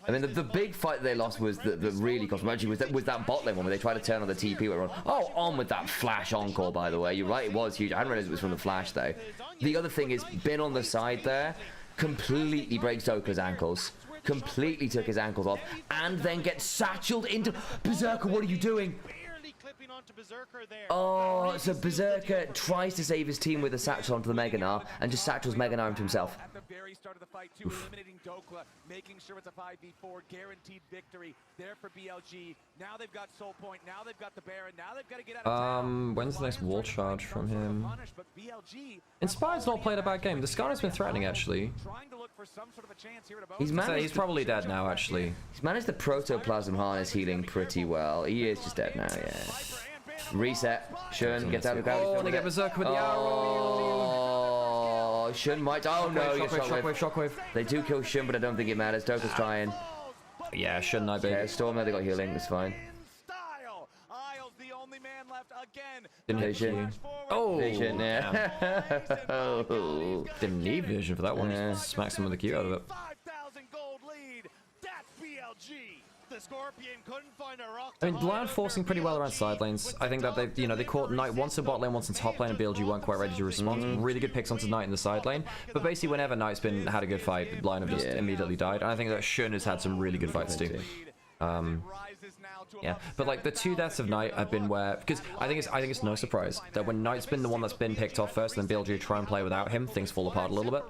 I mean, the big fight they lost was the really cost much was that bot lane one where they tried to turn on the TP. Where on with that flash encore, by the way. You're right, it was huge. I didn't realize it was from the flash though. The other thing is, Bin on the side there completely breaks Dokka's ankles. Completely took his ankles off, and then gets satcheled into Berserker. What are you doing? Oh, so Berserker tries to save his team with a satchel onto the Mega Gnar, and just satchels Mega Gnar into himself. At the very start of the fight, too, eliminating Dokka, making sure it's a 5v4, guaranteed victory there for BLG. Now they've got Soul Point, now they've got the Baron, now they've got to get out of town. When's the next wall charge from him? Inspired's not played a bad game. The Skarner's been threatening, actually. He's probably dead now, actually. He's managed the Protoplasm Harness healing pretty well. He is just dead now, yeah. Reset. Shun gets out of the gravity. Oh, and they get Berserker with the arrow. Oh, Shun might. Oh no, Shockwave. They do kill Shun, but I don't think it matters. Dokka's trying. Yeah, Shun, I bet. Yeah, Storm, they got healing. It's fine. Vision. Oh, Vision, yeah. Oh. Didn't need vision for that one. Yeah. Smacked some of the Q out of it. I mean, Lion forcing pretty well around side lanes. I think that they caught Knight once in bot lane, once in top lane, and BLG weren't quite ready to respond. Really good picks onto Knight in the side lane. But basically, whenever Knight's had a good fight, Lion have just immediately died. And I think that Shun has had some really good fights too. Yeah, but like the two deaths of Knight have been because I think it's no surprise that when Knight's been the one that's been picked off first, and then BLG try and play without him, things fall apart a little bit.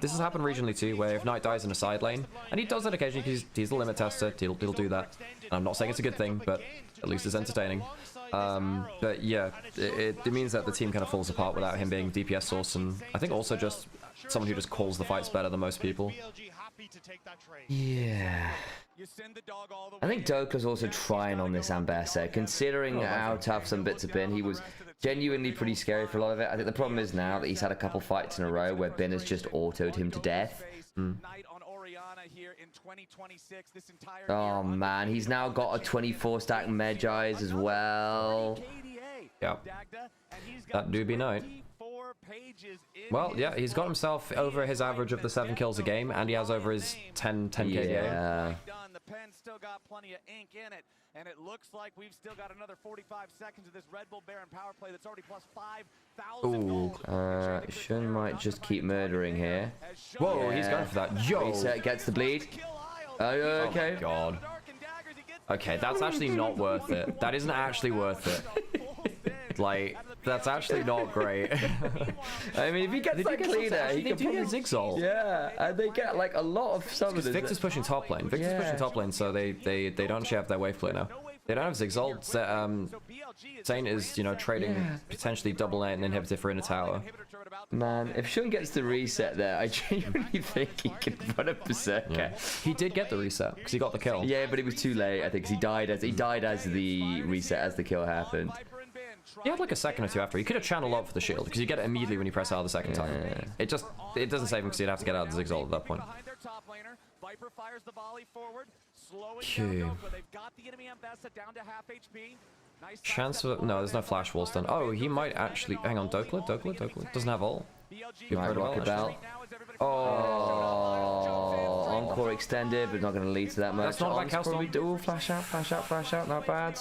This has happened regionally too, where if Knight dies in a side lane, and he does that occasionally because he's the limit tester, he'll do that. And I'm not saying it's a good thing, but at least it's entertaining. But yeah, it means that the team kind of falls apart without him being DPS source, and I think also just someone who just calls the fights better than most people. Yeah. You send the dog all the I think Dokla's also trying on this Ambassador, considering how tough some bits have been. He was genuinely pretty scary for a lot of it. I think the problem is now that he's had a couple fights in a row where Ben has just autoed him to death. Oh man, he's now got a 24-stack Medjai's as well. Yeah, that do be Knight. Well, yeah, he's got himself over his average of the 7 kills a game, and he has over his 10 KD. Yeah. The pen still got plenty of ink in it, and it looks like we've still got another 45 seconds of this Red Bull Baron power play that's already plus 5,000 gold. Shun might just keep murdering here. Whoa, he's going for that. Yo! Reset gets the bleed. Okay. Oh my god. Okay, that's actually not worth it. That isn't actually worth it. Like, that's actually not great. I mean, if he gets that cleaner, he can probably Zigzol. Yeah, and they get like a lot of summoners. Victor's pushing top lane. Victor's pushing top lane, so they don't actually have their wave play now. They don't have Zigzol. Saint is, you know, trading potentially double lane inhibitor for inner tower. Man, if Shun gets the reset there, I genuinely think he can run a berserker. Yeah. He did get the reset because he got the kill. Yeah, but it was too late. I think 'cause he died as the reset as the kill happened. He had like a second or two after. He could have channeled up for the shield because you get it immediately when you press R the second time. It doesn't save him because you'd have to get out of the Zigzol at that point. Okay. Chance of... No, there's no flash wall stun. Oh, he might actually... Hang on, Dokla doesn't have ult. Might rock about. Oh, encore extended, but not going to lead to that much. That's not a bad cast. Do flash out, not bad.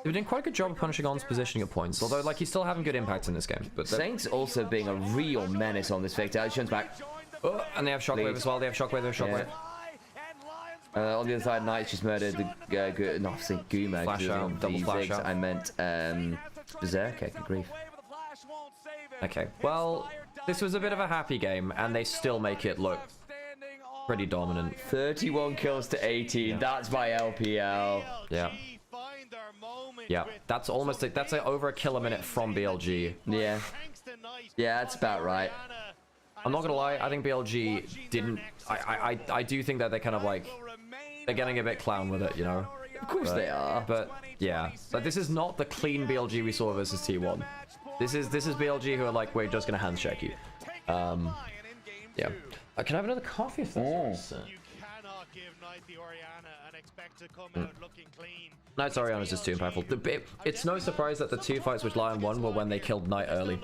They've been doing quite a good job of punishing On's positioning at points, although like he's still having good impact in this game. But Saints also being a real menace on this Victor. Shun's back. Oh, and they have Shockwave as well. They have Shockwave. On the other side, Knight's just murdered the no, I say Guma. Flash out, double flash out. I meant Berserker. Good grief. Okay, well, this was a bit of a happy game, and they still make it look pretty dominant. 31 kills to 18. That's my LPL. Yeah. Yeah, that's almost that's over a kill a minute from BLG. Yeah. Yeah, that's about right. I'm not gonna lie, I think BLG didn't. I do think that they're kind of like they're getting a bit clown with it, you know. Of course they are. But yeah, like this is not the clean BLG we saw versus T1. This is BLG who are like, we're just gonna handshake you. Yeah. Can I have another coffee? If that's You cannot give Knight the Orianna and expect to come out looking clean. Knight's Orianna is just too impactful. It's no surprise that the 2 fights which LYON won were when they killed Knight early.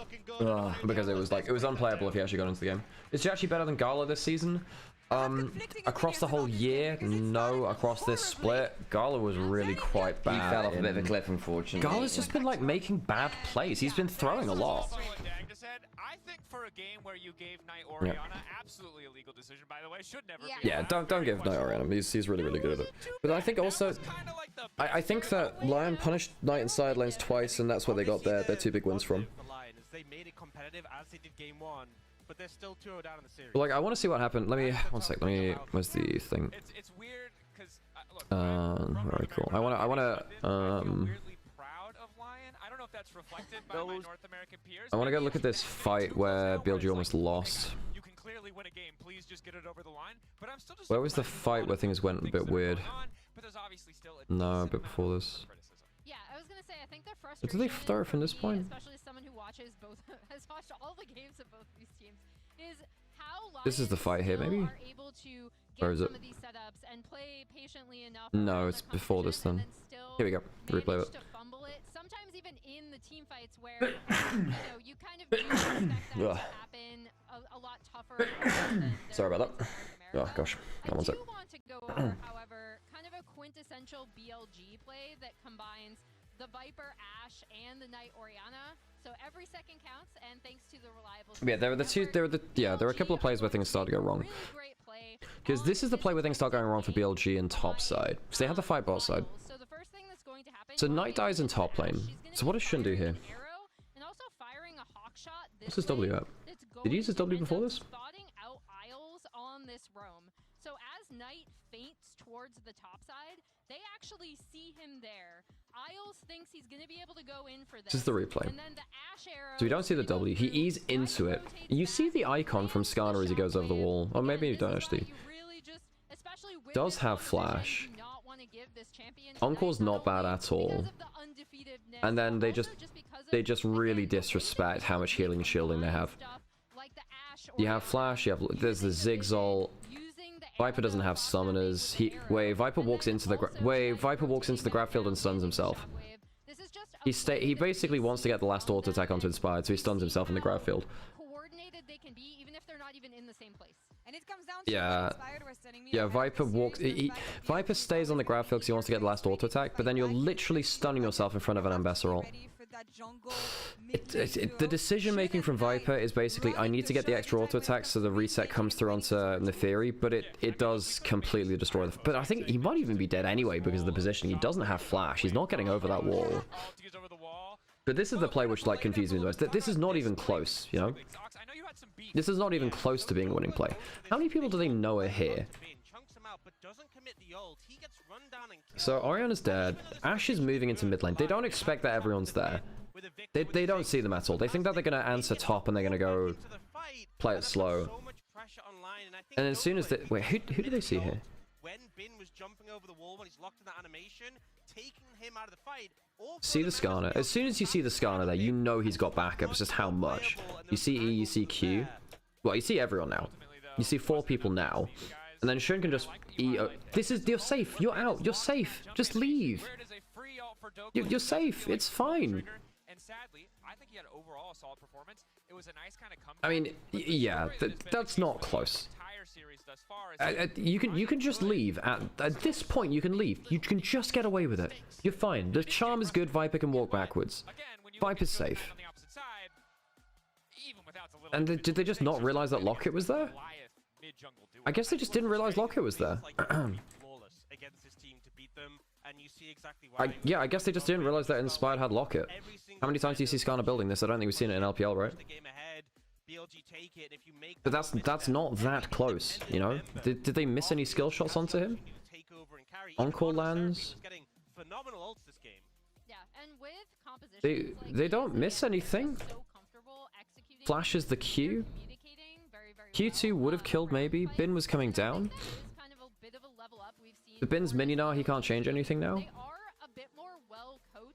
Because it was unplayable if he actually got into the game. Is he actually better than Gala this season? Across the whole year, no. Across this split, Gala was really quite bad. He fell off a bit of a cliff, unfortunately. Gala's just been like making bad plays. He's been throwing a lot. I think for a game where you gave Knight Orianna, absolutely a legal decision, by the way, should never be. Yeah, don't give Knight Orianna. He's really good at it. But I think also, I think that LYON punished Knight in side lanes twice, and that's where they got their 2 big wins from. They made it competitive as they did game 1, but they're still 2-0 down in the series. But like, I want to see what happened. Let me 1 sec. Where's the thing? It's weird because very cool. I wanna that's reflected by my North American peers. I want to go look at this fight where BLG almost lost. You can clearly win a game. Please just get it over the line. But I'm still just Where was the fight where things went a bit weird? No, a bit before this. Yeah, I was gonna say I think their frustration. Did they throw it from this point? Especially someone who watches both, has watched all the games of both these teams, is how this is the fight here, maybe. are able to Where is it? some of these setups and play patiently enough. No, it's before this then. Here we go. Replay it. Sometimes even in the team fights where you kind of do expect that to happen a lot tougher. Sorry about that. Oh gosh. I do want to go over, however, kind of a quintessential BLG play that combines the Viper, Ashe, and the Knight Orianna. So every second counts, and thanks to the reliable. Yeah, there were a couple of plays where things started to go wrong. Because this is the play where things start going wrong for BLG in top side. Because they had the fight bot side. So Knight dies in top lane. So what does Shun do here? What's his W at? Did he use his W before this? So as Knight faints towards the top side, they actually see him there. Isles thinks he's going to be able to go in for this. This is the replay. And then the Ashe arrow, so we don't see the W. He ease into it. You see the icon from Skarner as he goes over the wall. Or maybe you don't actually. does have flash. Encore's not bad at all. And then they just really disrespect how much healing and shielding they have. You have flash, there's the Ziggs ult. Viper doesn't have summoners. Viper walks into the grab field and stuns himself. He basically wants to get the last auto attack onto Inspired, so he stuns himself in the grab field. And it comes down to yeah, Viper walks. Viper stays on the grab field because he wants to get the last auto attack, but then you're literally stunning yourself in front of an Ambassador ult. The decision making from Viper is basically, I need to get the extra auto attack so the reset comes through onto Neferi, but it does completely destroy the. But I think he might even be dead anyway because of the positioning. He doesn't have flash. He's not getting over that wall. But this is the play which like confuses me the most. This is not even close, you know? This is not even close to being a winning play. How many people do they know are here? So Orion is dead. Ashe is moving into mid lane. They don't expect that everyone's there. They don't see them at all. They think that they're going to answer top and they're going to go play it slow. And as soon as they... Wait, who do they see here? See the Skarner. As soon as you see the Skarner there, you know he's got backup. It's just how much. You see E, you see Q. Well, you see everyone now. You see 4 people now. And then Shun can just E. You're safe. You're out. You're safe. Just leave. You're safe. It's fine. I mean, yeah, that's not close. You can just leave. At this point, you can leave. You can just get away with it. You're fine. The charm is good. Viper can walk backwards. Viper's safe. And did they just not realize that Locket was there? I guess they just didn't realize Locket was there. Yeah, I guess they just didn't realize that Inspired had Locket. How many times do you see Skarner building this? I don't think we've seen it in LPL, right? But that's not that close, you know? Did they miss any skill shots onto him? Encore lands? They don't miss anything. Flashes the Q. Q2 would have killed maybe. Bin was coming down. The Bin's mini now, he can't change anything now.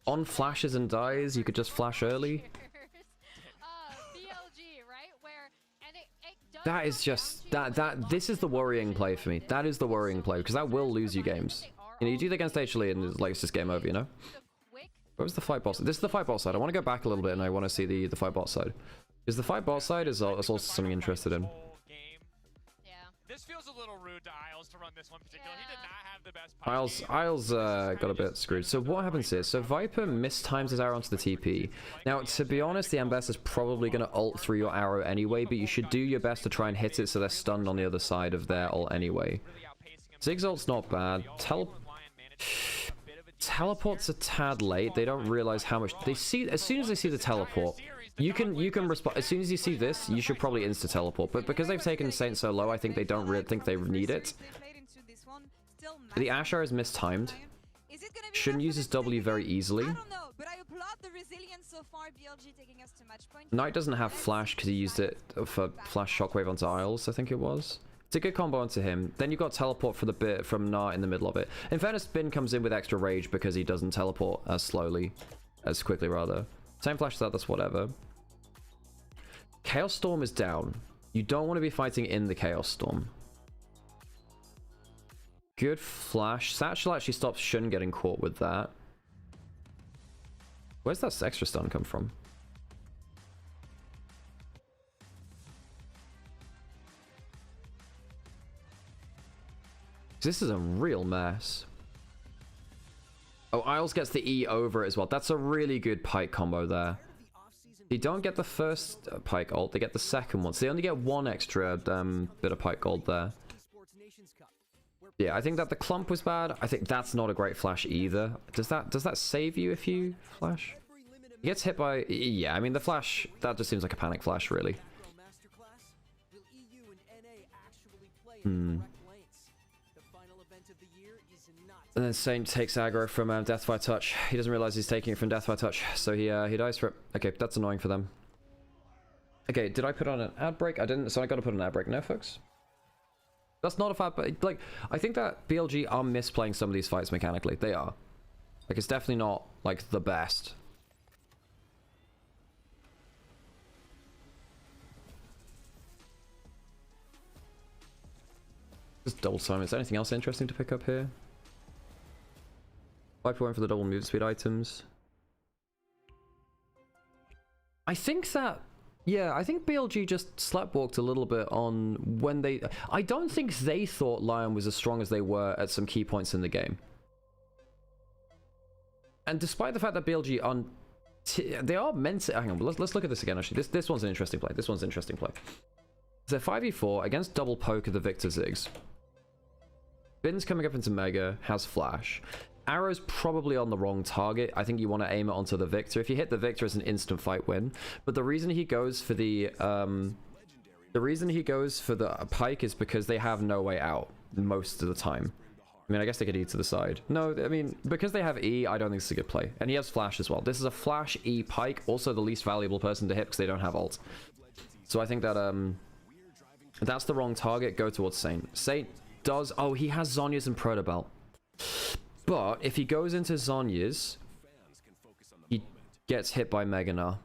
On flashes and dies, you could just flash early. That is just this is the worrying play for me. That is the worrying play because that will lose you games. You know, you do that against HLE and it's like it's just game over, you know? Where was the fight bot side? This is the fight bot side. I want to go back a little bit and I want to see the fight bot side. Because the fight bot side is also something I'm interested in. This feels a little rude to Isles to run this one particularly. He did not have the best Isles got a bit screwed. So what happens is, so Viper mistimes his arrow onto the TP. Now, to be honest, the Ambess is probably going to ult through your arrow anyway, but you should do your best to try and hit it so they're stunned on the other side of their ult anyway. Ziggs ult's not bad. Teleport's a tad late. They don't realize how much they see. As soon as they see the teleport, you can respond. As soon as you see this, you should probably insta teleport. But because they've taken Saint so low, I think they don't really think they need it. The Asher is mistimed. Shouldn't use his W very easily. Knight doesn't have flash because he used it for flash shockwave onto Isles, I think it was. It's a good combo onto him. Then you got teleport for the bit from Na in the middle of it. In fairness, Bin comes in with extra rage because he doesn't teleport as quickly rather. Same flash that, that's whatever. Chaos Storm is down. You don't want to be fighting in the Chaos Storm. Good flash. Satchel actually stops Shun getting caught with that. Where's that extra stun come from? This is a real mess. Oh, Isles gets the E over it as well. That's a really good Pike combo there. They don't get the first Pike ult, they get the second one. So they only get one extra bit of Pike gold there. Yeah, I think that the clump was bad. I think that's not a great flash either. Does that save you if you flash? He gets hit by... Yeah, I mean, the flash, that just seems like a panic flash, really. And then Saint takes aggro from Death by Touch. He doesn't realize he's taking it from Death by Touch, so he dies for it. Okay, that's annoying for them. Okay, did I put on an ad break? I didn't, so I gotta put an ad break now, folks. That's not a fact, but like, I think that BLG are misplaying some of these fights mechanically. They are. Like, it's definitely not, like, the best. Just double time. Is there anything else interesting to pick up here? Viper went for the double move speed items. I think that... Yeah, I think BLG just sleptwalked a little bit on when they... I don't think they thought LYON was as strong as they were at some key points in the game. And despite the fact that BLG on... They are meant to... Hang on, let's look at this again, actually. This one's an interesting play. This one's an interesting play. So 5v4 against double poke of the Victor Ziggs. Bin's coming up into Mega, has flash. Arrow's probably on the wrong target. I think you want to aim it onto the Victor. If you hit the Victor, it's an instant fight win. But the reason he goes for the Pike is because they have no way out most of the time. I mean, I guess they could E to the side. No, I mean, because they have E, I don't think it's a good play. And he has flash as well. This is a flash E Pike, also the least valuable person to hit because they don't have ult. So I think that that's the wrong target. Go towards Saint. Saint does... Oh, he has Zhonya's and Protobelt. But if he goes into Zhonya's, he gets hit by Meganar.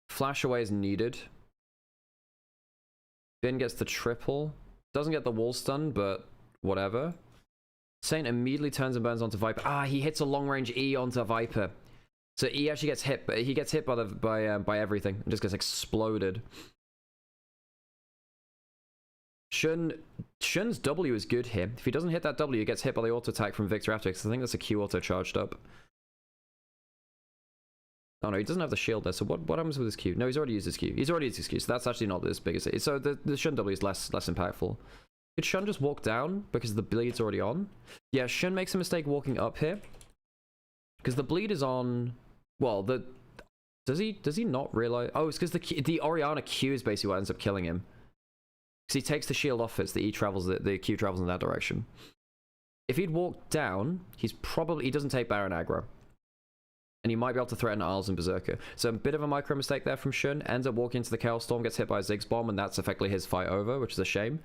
Flash away is needed. Bin gets the triple. Doesn't get the wall stun, but whatever. Saint immediately turns and burns onto Viper. Ah, he hits a long range E onto Viper. So E actually gets hit, but he gets hit by everything and just gets exploded. Shun's W is good here. If he doesn't hit that W, he gets hit by the auto attack from Victor after, because I think that's a Q auto charged up. Oh no, he doesn't have the shield there, so what happens with his Q? No, he's already used his Q. He's already used his Q, so that's actually not as big as it. So the Shun W is less impactful. Could Shun just walk down because the bleed's already on? Yeah, Shun makes a mistake walking up here. Because the bleed is on... Well, does he not realize... Oh, it's because the Orianna Q is basically what ends up killing him. Because he takes the shield off it, so the Q travels in that direction. If he'd walked down, he doesn't take Baron aggro. And he might be able to threaten Isles and Berserker. So a bit of a micro mistake there from Shun. Ends up walking into the Chaos Storm, gets hit by a Ziggs bomb, and that's effectively his fight over, which is a shame.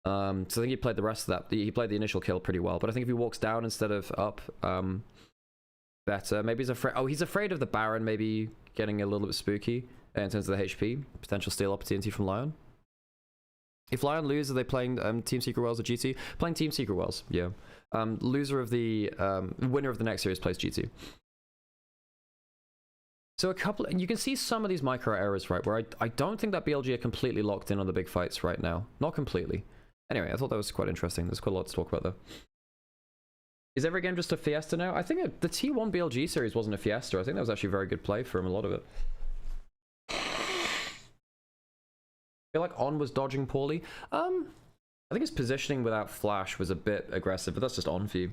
So I think he played the rest of that. He played the initial kill pretty well. But I think if he walks down instead of up, better. Maybe he's afraid... Oh, he's afraid of the Baron maybe getting a little bit spooky in terms of the HP. Potential steal opportunity from LYON. If LYON lose, are they playing Team Secret Worlds or GT? Playing Team Secret Worlds, yeah. Loser of the... winner of the next series plays GT. So a couple... And you can see some of these micro errors, right? Where I don't think that BLG are completely locked in on the big fights right now. Not completely. Anyway, I thought that was quite interesting. There's quite a lot to talk about there. Is every game just a fiesta now? I think the T1 BLG series wasn't a fiesta. I think that was actually a very good play for him, a lot of it. I feel like On was dodging poorly. I think his positioning without flash was a bit aggressive, but that's just On for you.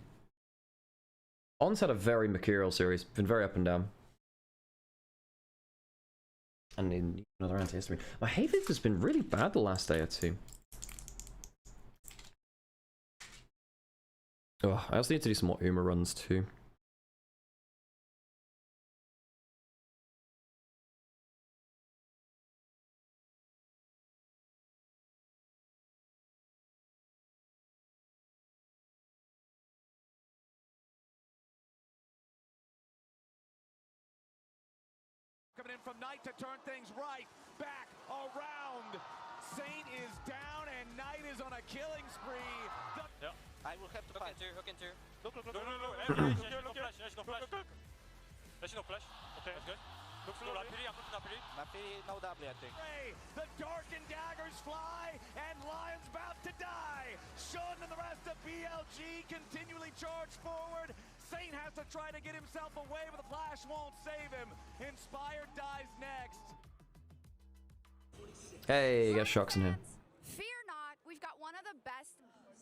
On's had a very mercurial series, been very up and down. And in another anti-history. My hay fever has been really bad the last day or two. Oh, I also need to do some more Uma runs too. Coming in from Knight to turn things right. Back around. Saint is down and Knight is on a killing spree. Yeah. I will have to hook into. Look. No flash. There's no flash. Okay, that's good. Look slow, I'm putting Napoli. No W, I think. The darkened daggers fly, and Lion's about to die. Shun and the rest of BLG continually charge forward. Saint has to try to get himself away, but the flash won't save him. Inspired dies next. Hey, got Shocks in here. Fear not, we've got one of the best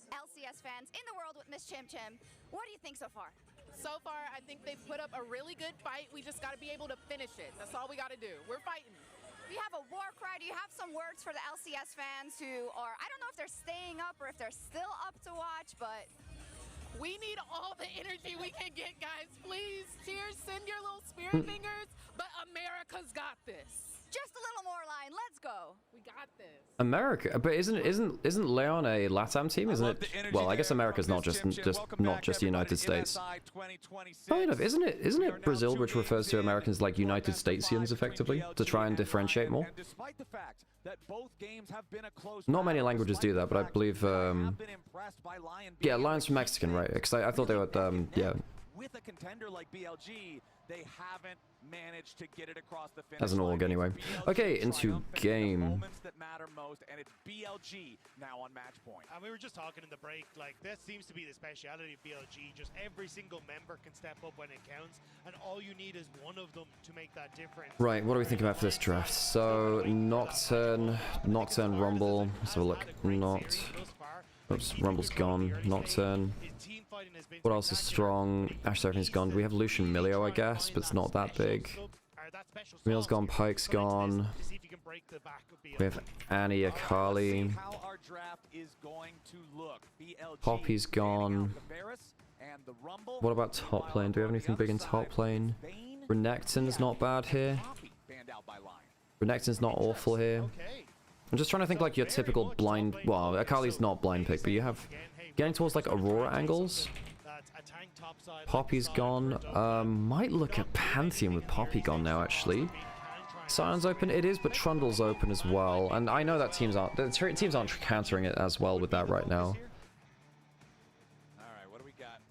LCS fans in the world with Miss Chim Chim. What do you think so far? So far, I think they've put up a really good fight. We just got to be able to finish it. That's all we got to do. We're fighting. We have a war cry. Do you have some words for the LCS fans who are, I don't know if they're staying up or if they're still up to watch, but... We need all the energy we can get, guys. Please, cheers, send your little spirit fingers, but America's got this. Just a little more, Lion. Let's go. Mexico. We got this. America, but isn't LYON a LATAM team? Isn't it? Well, I guess America's not just the United States. Kind of, isn't it Brazil, which refers to Americans like United Statesians, effectively, to try and differentiate more? Not many languages do that, but I believe, yeah, LYON's Mexican, right? Because I thought they were, yeah. With a contender like BLG, they haven't managed to get it across the finish As an org, anyway. Okay, into game. Moments that matter most, and it's BLG now on match point. And we were just talking in the break, like, that seems to be the speciality of BLG. Just every single member can step up when it counts, and all you need is one of them to make that difference. Right, what do we think about for this draft? So, Nocturne, Rumble. Let's have a look. Oops, Rumble's gone. Nocturne. What else is strong? Actually, everything's gone. We have Lucian Milio, I guess, but it's not that big. Camille's gone, Pike's gone. We have Annie Akali. Poppy's gone. What about top lane? Do we have anything big in top lane? Renekton's not bad here. Renekton's not awful here. I'm just trying to think like your typical blind... Well, Akali's not blind pick, but you have... Getting towards like Aurora angles. Poppy's gone. Might look at Pantheon with Poppy gone now, actually. Sion's open, it is, but Trundle's open as well. And I know that teams aren't countering it as well with that right now.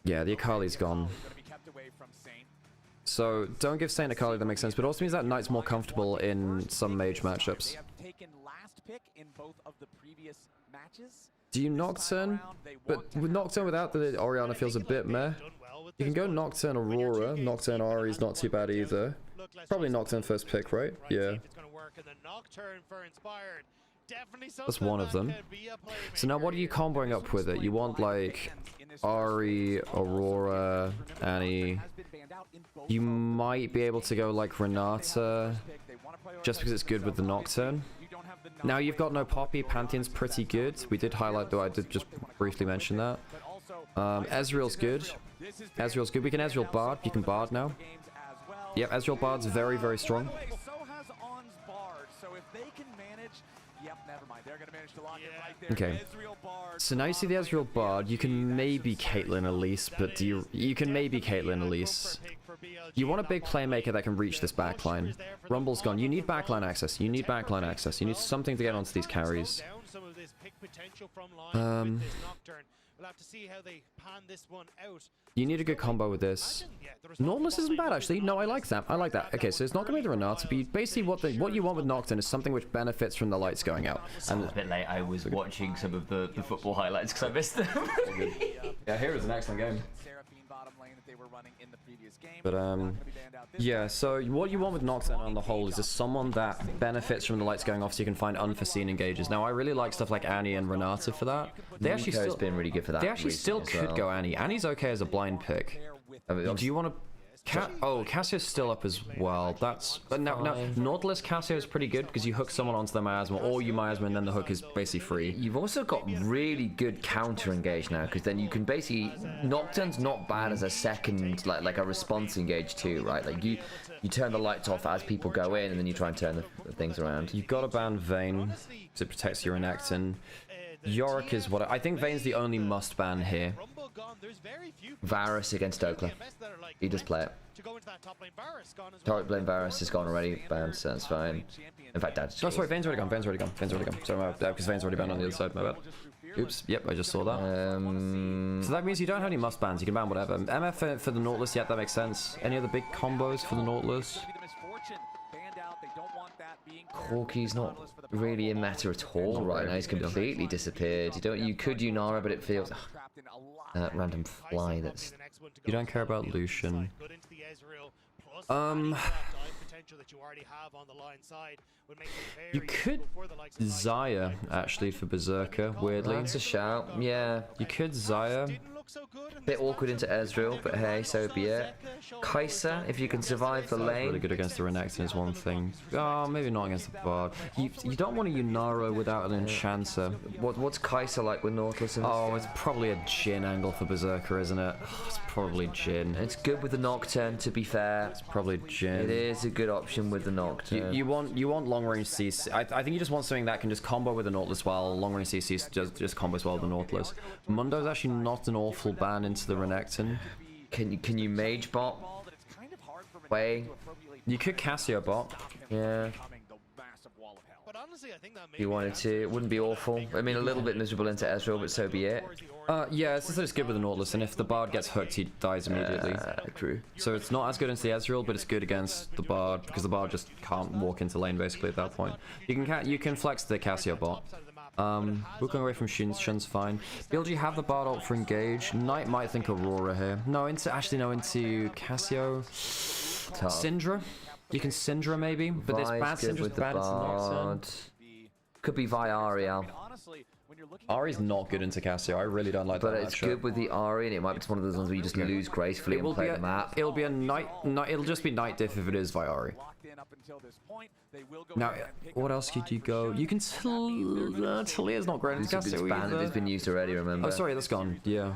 Yeah, the Akali's gone. So don't give Saint Akali, that makes sense, but it also means that Knight's more comfortable in some mage matchups. Do you Nocturne? But with Nocturne without the Orianna feels a bit meh. You can go Nocturne Aurora. Nocturne Ari's not too bad either. Probably Nocturne first pick, right? Yeah. That's one of them. So now what are you comboing up with it? You want like Ari, Aurora, Annie. You might be able to go like Renata just because it's good with the Nocturne. Now you've got no Poppy. Pantheon's pretty good. We did highlight, though I did just briefly mention that. Ezreal's good. Ezreal's good. We can Ezreal Bard. You can Bard now. Yep, Ezreal Bard's very, very strong. Okay. So now you see the Ezreal Bard. You can maybe Caitlyn Elise, but you can maybe Caitlyn Elise. You want a big playmaker that can reach this backline. Rumble's gone. You need backline access. You need backline access. You need something to get onto these carries. You need a good combo with this. Nautilus isn't bad, actually. No, I like that. I like that. Okay, so it's not going to be the Renata, but basically what you want with Nocturne is something which benefits from the lights going out. And a bit late. I was watching some of the football highlights because I missed them. Yeah, here is an excellent game. But yeah, so what you want with Nocturne on the whole is just someone that benefits from the lights going off so you can find unforeseen engages. Now I really like stuff like Annie and Renata for that. They actually still been really good for that. They actually still could go Annie. Annie's okay as a blind pick. Do you want to... Oh, Cassio's still up as well. That's... Now, Nautilus Cassio is pretty good because you hook someone onto the miasma, or you miasma and then the hook is basically free. You've also got really good counter engage now because then you can basically... Nocturne's not bad as a second, like a response engage too, right? Like you turn the lights off as people go in and then you try and turn the things around. You've got to ban Vayne because it protects your Renekton. Yorick is what... I think Vayne's the only must ban here. Varus against Oakler. He does play it. Top lane Varus has gone already, banned, so that's fine. In fact, Dad's... Oh, sorry, Vayne's already gone. Sorry, because Vayne's already banned on the other side, my bad. Oops, yep, I just saw that. So that means you don't have any must bans, you can ban whatever. MF for the Nautilus, yeah, that makes sense. Any other big combos for the Nautilus? Corki's not really a matter at all right now. He's completely disappeared. You could Unara, but it feels random fly. That's you don't care about Lucian. You could Xayah actually for Berserker. Weirdly, that's a shout. Yeah, you could Xayah. Bit awkward into Ezreal, but hey, so be it. Kai'Sa, if you can survive the lane. Really good against the Renekton is one thing. Oh, maybe not against the Bard. You don't want a Unara without an Enchanter. What's Kai'Sa like with Nautilus? Oh, it's probably a Jhin angle for Berserker, isn't it? Oh, it's probably Jhin. It's good with the Nocturne, to be fair. It's probably Jhin. It is a good good option with the Nocturne. You want long range CC. I think you just want something that can just combo with the Nautilus well. Long range CC just combos well with the Nautilus. Mundo's actually not an awful ban into the Renekton. Can you mage bot? Way. You could Cassio bot. Yeah. But honestly, I think that If you wanted to, it wouldn't be awful. I mean, a little bit miserable into Ezreal, but so be it. Yeah, it's just good with the Nautilus, and if the Bard gets hooked, he dies immediately. True. So it's not as good into the Ezreal, but it's good against the Bard, because the Bard just can't walk into lane, basically, at that point. You can flex the Cassio bot. We're going away from Shun's fine. BLG have the Bard ult for engage. Knight might think Aurora here. No, into Cassio. Tough. Syndra. You can Syndra maybe, but this bad Syndra's bad into Nocturne. Could be Vi Ariel. Ari's not good into Cassio. I really don't like that. But it's good with the Ari, and it might be one of those ones where you just lose gracefully and play the map. It'll be a Knight. It'll just be Knight diff if it is Vi Ari. Now, what else could you go? You can Talia's not great into Cassio either. It's been used already, remember? Oh, sorry, that's gone. Yeah.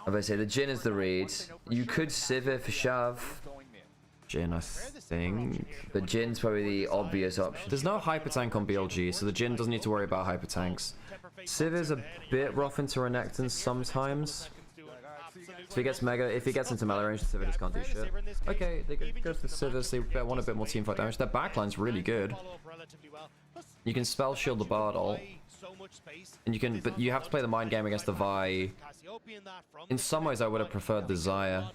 As I say, the Jhin is the read. You could Sivir for shove. Jhin, I think. But Jin's probably the obvious option. There's no hyper tank on BLG, so the Jhin doesn't need to worry about hyper tanks. Sivir's a bit rough into Renekton sometimes. If he gets into melee range, Sivir just can't do shit. Okay, they go for Sivir, so they want a bit more teamfight damage. Their backline's really good. You can spell shield the Bard ult. And but you have to play the mind game against the Vi. In some ways, I would have preferred the Xayah.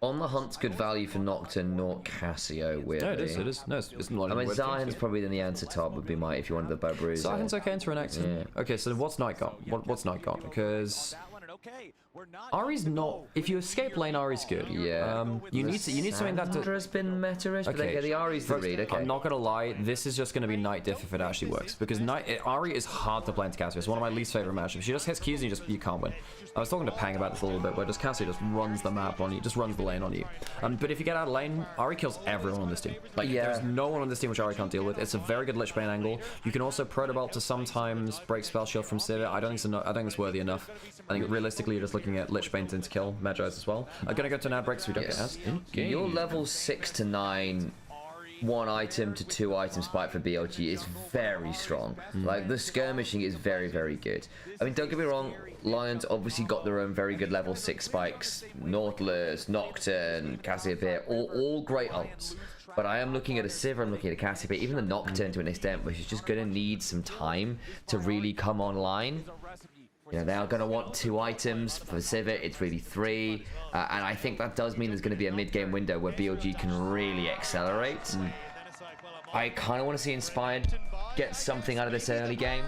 On the Hunt's good value for Nocturne, not Cassio, weirdly. No, it is. No, it's not. I mean, Zion's probably then the answer top would be if you wanted the bow bruiser. Zion's okay into Renekton. Yeah. Okay, so what's Knight got? What's Knight got? Because Ari's not. If you escape lane, Ari's good. Yeah. You need something that has been meta-ish, but the Ari's the read. Okay. I'm not gonna lie. This is just gonna be Knight diff if it actually works, because Ari is hard to play into Cassio. It's one of my least favorite matchups. She just hits Qs and you can't win. I was talking to Pang about this a little bit, where just Cassio just runs the map on you, just runs the lane on you. But if you get out of lane, Ari kills everyone on this team. Like, there's no one on this team which Ari can't deal with. It's a very good Lich Bane angle. You can also Protobelt to sometimes break spell shield from Sivir. I don't think it's worthy enough. I think realistically, you're just looking at Lich Bane to kill Magi's as well. I'm gonna go to an ad break so we don't get ads. Your level 6 to 9. 1 item to 2 item spike for BLG is very strong. Like, the skirmishing is very, very good. I mean, don't get me wrong, Lions obviously got their own very good level 6 spikes. Nautilus, Nocturne, Cassiopeia, all great ults. But I am looking at a Sivir, I'm looking at a Cassiopeia, even the Nocturne to an extent, which is just going to need some time to really come online. You know, they are going to want 2 items for Sivir. It's really 3. And I think that does mean there's going to be a mid-game window where BLG can really accelerate. I kind of want to see Inspired get something out of this early game.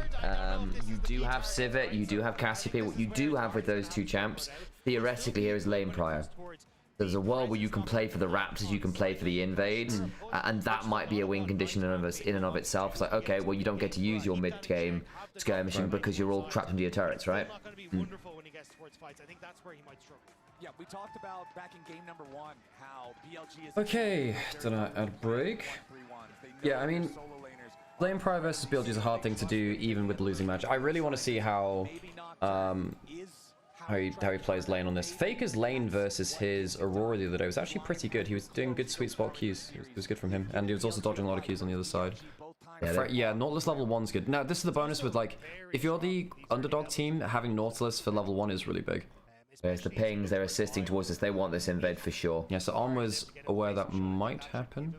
You do have Sivir, you do have Cassiopeia. What you do have with those 2 champs, theoretically, here is lane prior. There's a world where you can play for the Raptors, you can play for the Invades, and that might be a win condition in and of itself. It's like, okay, well, you don't get to use your mid-game skirmishing because you're all trapped into your turrets, right? Yeah, we talked about back in game number 1 how BLG is... Okay, did I add break? Yeah, I mean, lane prior versus BLG is a hard thing to do even with the losing match. I really want to see how he plays lane on this. Faker's lane versus his Aurora the other day was actually pretty good. He was doing good sweet spot Qs. It was good from him. And he was also dodging a lot of Qs on the other side. Yeah, Nautilus level 1's good. Now, this is the bonus with, like, if you're the underdog team, having Nautilus for level 1 is really big. There's the pings, they're assisting towards us. They want this invade for sure. Yeah, so On was aware that might happen.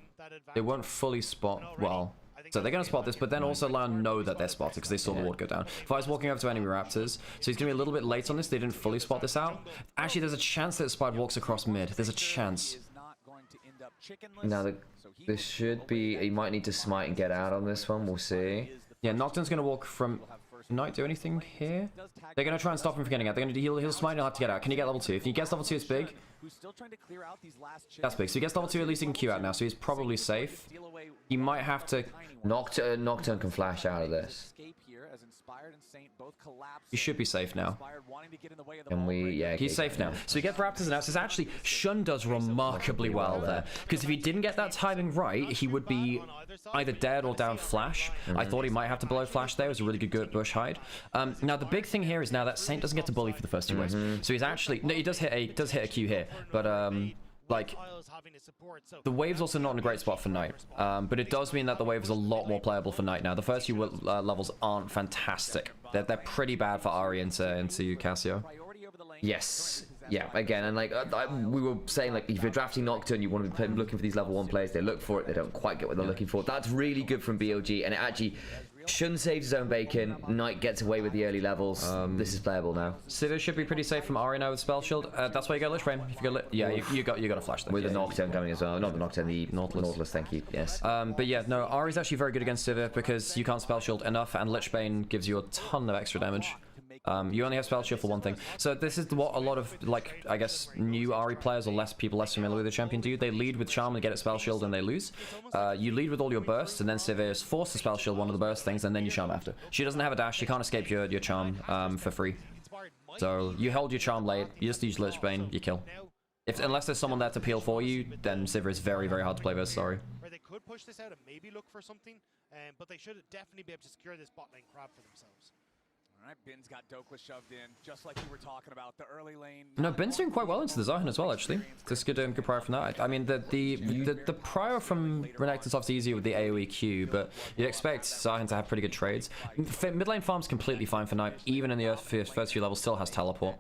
They won't fully spot, well... So they're going to spot this, but then also LYON know that they're spotted because they saw the ward go down. Fi's walking over to enemy Raptors, so he's going to be a little bit late on this. They didn't fully spot this out. Actually, there's a chance that Spide walks across mid. There's a chance. Now, this should be... He might need to smite and get out on this one. We'll see. Yeah, Nocturne's going to walk from... Knight do anything here? They're going to try and stop him from getting out. They're going to he'll smite and he'll have to get out. Can he get level 2? If he gets level 2, it's big. That's big. So he gets level 2, at least he can queue out now, so he's probably safe. He might have to... Nocturne can flash out of this. He should be safe now. And he's safe now. So he gets Raptors and Outs. Actually, Shun does remarkably well there. Because if he didn't get that timing right, he would be either dead or down flash. I thought he might have to blow flash there. It was a really good bush hide. Now, the big thing here is now that Saint doesn't get to bully for the first 2 waves. So he's actually... No, he does hit a Q here. But like, the wave's also not in a great spot for Knight, but it does mean that the wave is a lot more playable for Knight now. The first few levels aren't fantastic. They're pretty bad for Ari into Cassio. Yes. Yeah, again, and like we were saying, like if you're drafting Nocturne, you want to be looking for these level 1 players. They look for it, they don't quite get what they're looking for. That's really good from BLG, and it actually, Shun saves his own bacon. Knight gets away with the early levels. This is playable now. Sivir should be pretty safe from Ari now with Spell Shield. That's why you go Lich Bane. If you go yeah, you got a flash there. With the Nocturne coming as well. Not the Nocturne, the Nautilus. Thank you. Yes. But yeah, no, Ari's actually very good against Sivir because you can't Spell Shield enough, and Lich Bane gives you a ton of extra damage. You only have Spell Shield for one thing. So this is what a lot of, like, I guess, new Ari players or less familiar with the champion do. They lead with Charm and get a Spell Shield and they lose. You lead with all your bursts, and then Sivir is forced to Spell Shield one of the burst things, and then you Charm after. She doesn't have a dash. You can't escape your Charm for free. So you hold your Charm late, you just use Lich Bane, you kill. Unless there's someone there to peel for you, then Sivir is very, very hard to play versus Ari. Where they could push this out and maybe look for something, but they should definitely be able to secure this bot lane crab for themselves. All right, Bin's got Dokla shoved in, just like you were talking about. The early lane. No, Bin's doing quite well into the Zahan as well, actually. Just good prior from that. I mean, the prior from Renekton's obviously easier with the AoE Q, but you'd expect Zahan to have pretty good trades. Mid lane farm's completely fine for Knight. Even in the first few levels, still has teleport.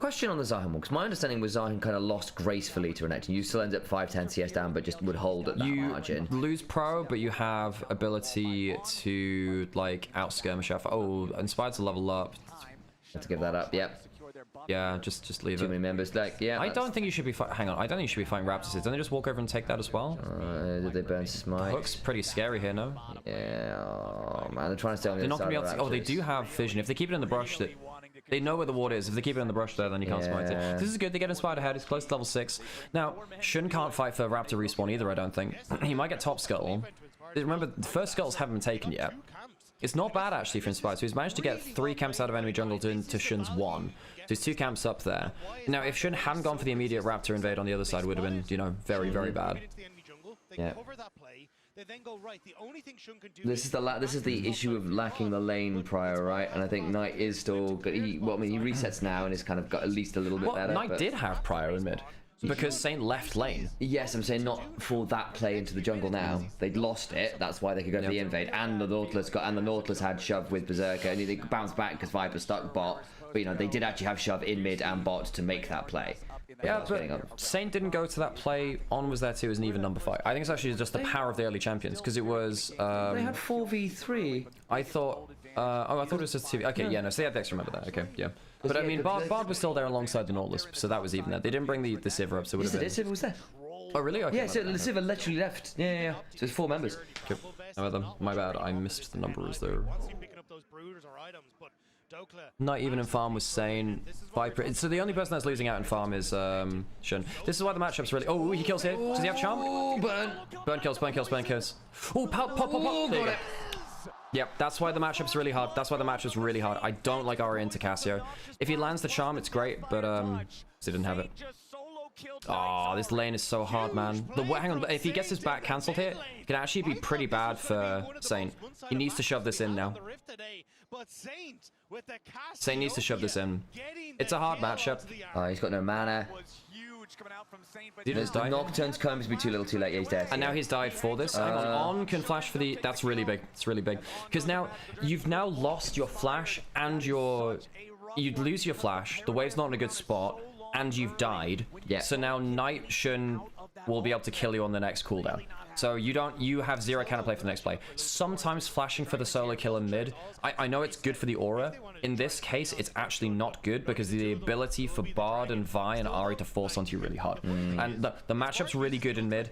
Question on the Zahan one, because my understanding was Zahan kind of lost gracefully to Renekton. You still end up 5-10 CS down, but just would hold at that margin. You lose pro, but you have ability to, like, out-skirmish. Oh, Inspired's a level up. Have to give that up, yep. Yeah, just leave it. Too many members, like, yeah. I don't think you should be hang on, I don't think you should be fighting Raptors. Don't they just walk over and take that as well? Did they burn Smite? The hook's pretty scary here, no? Yeah, oh man, they're trying to stay on the They're not other gonna be side able to, they do have vision. If they keep it in the brush, they know where the ward is. If they keep it in the brush there, then you can't smite it. This is good. They get Inspired ahead. It's close to level 6. Now, Shun can't fight for Raptor respawn either, I don't think. He might get top scuttle. Remember, the first scuttles haven't been taken yet. It's not bad, actually, for Inspired. So he's managed to get 3 camps out of enemy jungle to Shun's 1. So he's 2 camps up there. Now, if Shun hadn't gone for the immediate Raptor invade on the other side, it would have been, you know, very, very bad. Yeah. This is the issue of lacking the lane prior, right? And I think Knight is still good. He resets now and has kind of got at least a little bit better. Knight did have prior in mid. Because Saint left lane. Yes, I'm saying not for that play into the jungle now. They'd lost it. That's why they could go for the invade. And the Nautilus had shove with Berserker, and they bounced back because Viper stuck bot. But you know, they did actually have shove in mid and bot to make that play. Yeah, but Saint didn't go to that play. On was there too as an even number fight. I think it's actually just the power of the early champions, because it was. They had 4v3. I thought. Oh, I thought it was just 2v. Okay, yeah, no, so they had Dex. Remember that. Okay, yeah. But I mean, Bard was still there alongside the Nautilus, so that was even there. They didn't bring the Sivir up, so it would have been. Sivir was there. Oh, really? Okay, yeah, so the Sivir literally left. Yeah. So it's 4 members. Okay. My bad. I missed the numbers there. Not even in farm was Sane. Viper. So the only person that's losing out in farm is Shun. This is why the matchup's really. Oh, he kills here. Does he have charm? Oh, burn. Burn kills. Oh, pop. There you go. Yep, that's why the matchup's really hard. I don't like Ari into Cassio. If he lands the charm, it's great, but he didn't have it. Oh, this lane is so hard, man. Hang on, if he gets his back cancelled here, it can actually be pretty bad for Saint. He needs to shove this in now. Saint needs to shove this in. It's a hard matchup. Oh, he's got no mana. The Nocturne's comes be too little too late. Yeah, he's dead. And now he's died for this. Hang on can flash for the. That's really big. It's really big. Because now you've lost your flash and you'd lose your flash. The wave's not in a good spot, and you've died. Yeah. So now Knight Shun will be able to kill you on the next cooldown. So you have 0 counterplay for the next play. Sometimes flashing for the solo kill in mid, I know it's good for the aura. In this case, it's actually not good because the ability for Bard and Vi and Ari to force onto you really hard. And the matchup's really good in mid.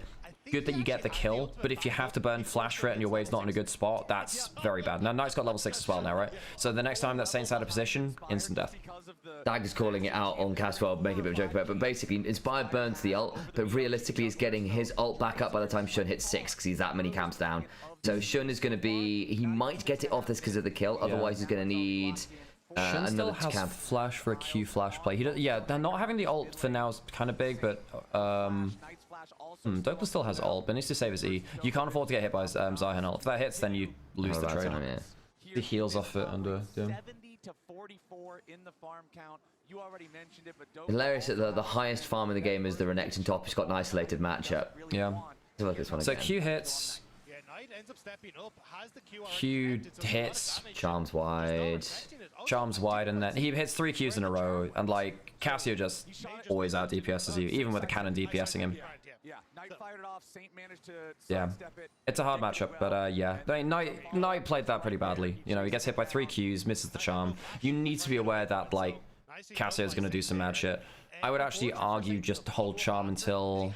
Good that you get the kill, but if you have to burn flash for it and your wave's not in a good spot, that's very bad. Now, Knight's got level 6 as well now, right? So the next time that Saint's out of position, instant death. Dag is calling it out on Caswell, making a bit of a joke about it, but basically, Inspired burns the ult, but realistically, he's getting his ult back up by the time Shun hits 6, because he's that many camps down. So Shun is going to be... He might get it off this because of the kill, otherwise he's going to need... Shun still has flash for a Q flash play. They're not having the ult for now is kind of big, but... Dokla still has ult, but needs to save his E. You can't afford to get hit by Zahan ult. If that hits, then you lose the trade. The heals off it under. Yeah. 70 to 44 in the farm count. You already mentioned it, but Hilarious that the highest farm in the game is the Renekton top. He's got an isolated matchup. Yeah. Look at this one So again. Q hits. Yeah, Knight ends up stepping up, has the Q already Q connected, so hits. Charms wide. Charms wide, and then he hits 3 Qs in a row, and like Cassio just always out DPSs you, even with a cannon DPSing him. Yeah, Knight fired it off. Saint managed to Yeah, sidestep it. it's a hard matchup, but yeah, I mean, Knight played that pretty badly. You know, he gets hit by 3 Qs, misses the charm. You need to be aware that like Cassio's gonna do some mad shit. I would actually argue just hold charm until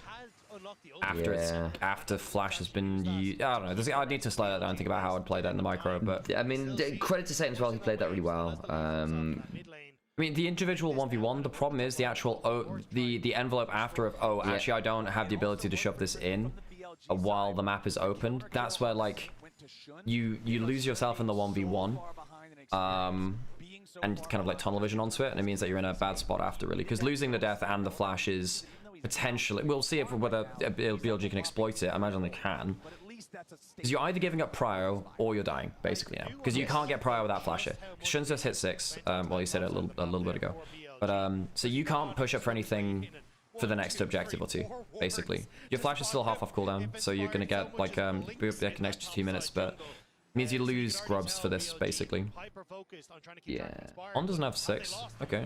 after Flash has been used. I don't know. I'd need to slow that down and think about how I'd play that in the micro, but I mean, credit to Saint as well. He played that really well. I mean, the individual 1v1, the problem is the actual the envelope after of, actually I don't have the ability to shove this in while the map is opened. That's where, like, you lose yourself in the 1v1, and kind of, like, tunnel vision onto it, and it means that you're in a bad spot after, really. Because losing the death and the flash is potentially... We'll see whether BLG can exploit it. I imagine they can. Because you're either giving up prio or you're dying, basically, now. Because you can't get prio without flasher. Shun's just hit 6. Well, you said it a little bit ago. But, so you can't push up for anything for the next objective or 2, basically. Your flash is still half off cooldown, so you're going to get, like, an extra 2 minutes, but... means you lose grubs for this, basically. Yeah. On doesn't have 6. Okay.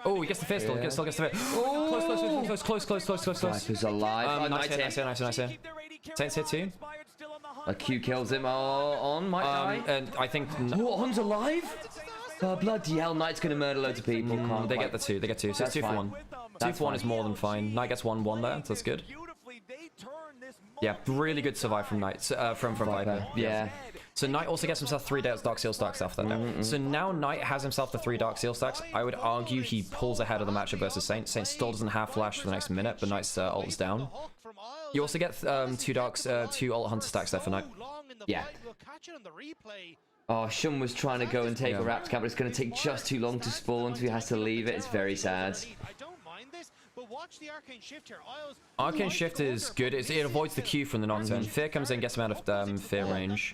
Oh, he gets the fist. He still gets the fist. Oh, close. Viper's alive. Nice hit. Saints hit too. A Q kills him on Might die. And I think... Oh, Hun's alive? Oh, bloody hell, Knight's gonna murder loads of people. They get the 2. They get 2. So it's 2 for 1. 2 for 1 is more than fine. Knight gets 1 there, so that's good. Yeah, really good survive from Knight, from Viper. Yeah. So Knight also gets himself 3 Dark Seal stacks after that. So now Knight has himself the 3 Dark Seal stacks. I would argue he pulls ahead of the matchup versus Saint. Saint still doesn't have flash for the next minute, but Knight's ult is down. You also get 2 ult hunter stacks there for Knight. Yeah. Oh, Shun was trying to go and take a Raptor camp, but it's going to take just too long to spawn, so he has to leave it. It's very sad. Arcane Shift is good. It avoids the Q from the Nocturne. Fear comes in, gets him out of Fear range.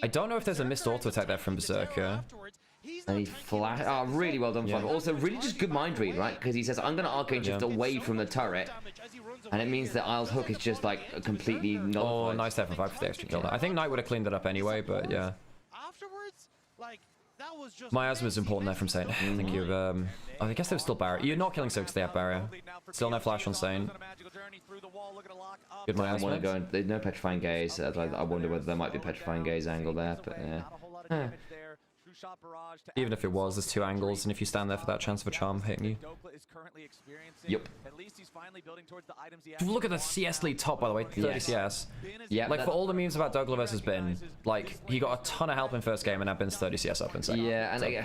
I don't know if there's a missed auto attack there from Berserker. And he flash. Oh, really well done, Five. Also, really just good mind read, right? Because he says, I'm going to Arcane Shift away from the turret. And it means that Isle's hook is just, like, completely nullified. Oh, nice there from 5 for the extra kill. I think Knight would have cleaned it up anyway, but yeah. Miasma is important there from Saint. I think you've... I guess they were still barrier. You're not killing so because they have barrier. Still no flash on Saint. Good Miasma. There's no Petrifying Gaze. I wonder whether there might be a Petrifying Gaze angle there, but yeah. Even if it was, there's 2 angles, and if you stand there for that chance of a charm hitting you. Yep. Look at the CS lead top, by the way, 30 CS. Yeah. Like, for all the memes about Douglas versus Bin, like, he got a ton of help in first game, and now Bin's 30 CS up in second. Yeah, and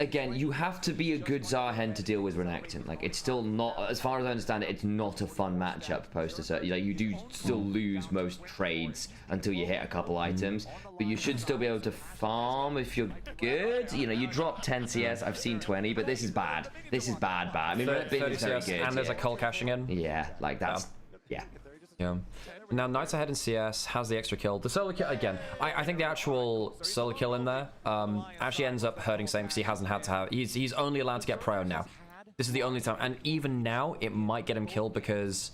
again, you have to be a good Zarhen to deal with Renekton. Like, it's still not, as far as I understand it, it's not a fun matchup post a certain. Like, you do still lose most trades until you hit a couple items, but you should still be able to farm if you're good. You know, you drop 10 CS. I've seen 20, but this is bad. This is bad. I mean, Bin is very good. And there's a cull cashing in. Yeah, like that's yeah. Now Knight's ahead in CS, has the extra kill. The solo kill, again, I think the actual solo kill in there actually ends up hurting Saint because he hasn't had to have... He's only allowed to get prio now. This is the only time. And even now, it might get him killed because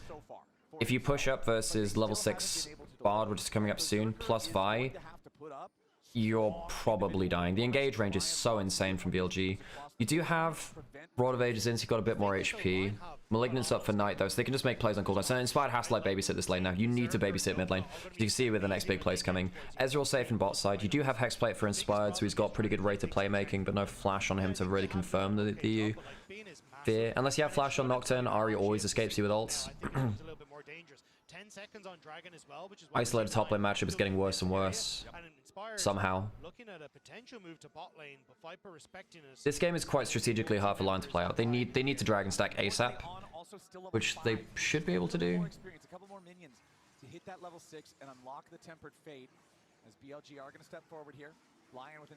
if you push up versus level 6 Bard, which is coming up soon, plus Vi, you're probably dying. The engage range is so insane from BLG. You do have Rod of Ages in, so you've got a bit more HP. Malignant's up for Knight, though, so they can just make plays on cooldown. So Inspired has to, like, babysit this lane now. You need to babysit mid lane. You can see with the next big plays coming. Ezreal safe in bot side. You do have Hexplate for Inspired, so he's got pretty good rate of playmaking, but no flash on him to really confirm the fear. Unless you have flash on Nocturne, Ahri always escapes you with ults. Isolated top lane matchup is getting worse and worse. Somehow. This game is quite strategically hard for LYON to play out. They need to Dragon Stack ASAP, which they should be able to do. A couple more minions to hit that level 6 and unlock the Tempered Fate, as BLG are going to step forward here.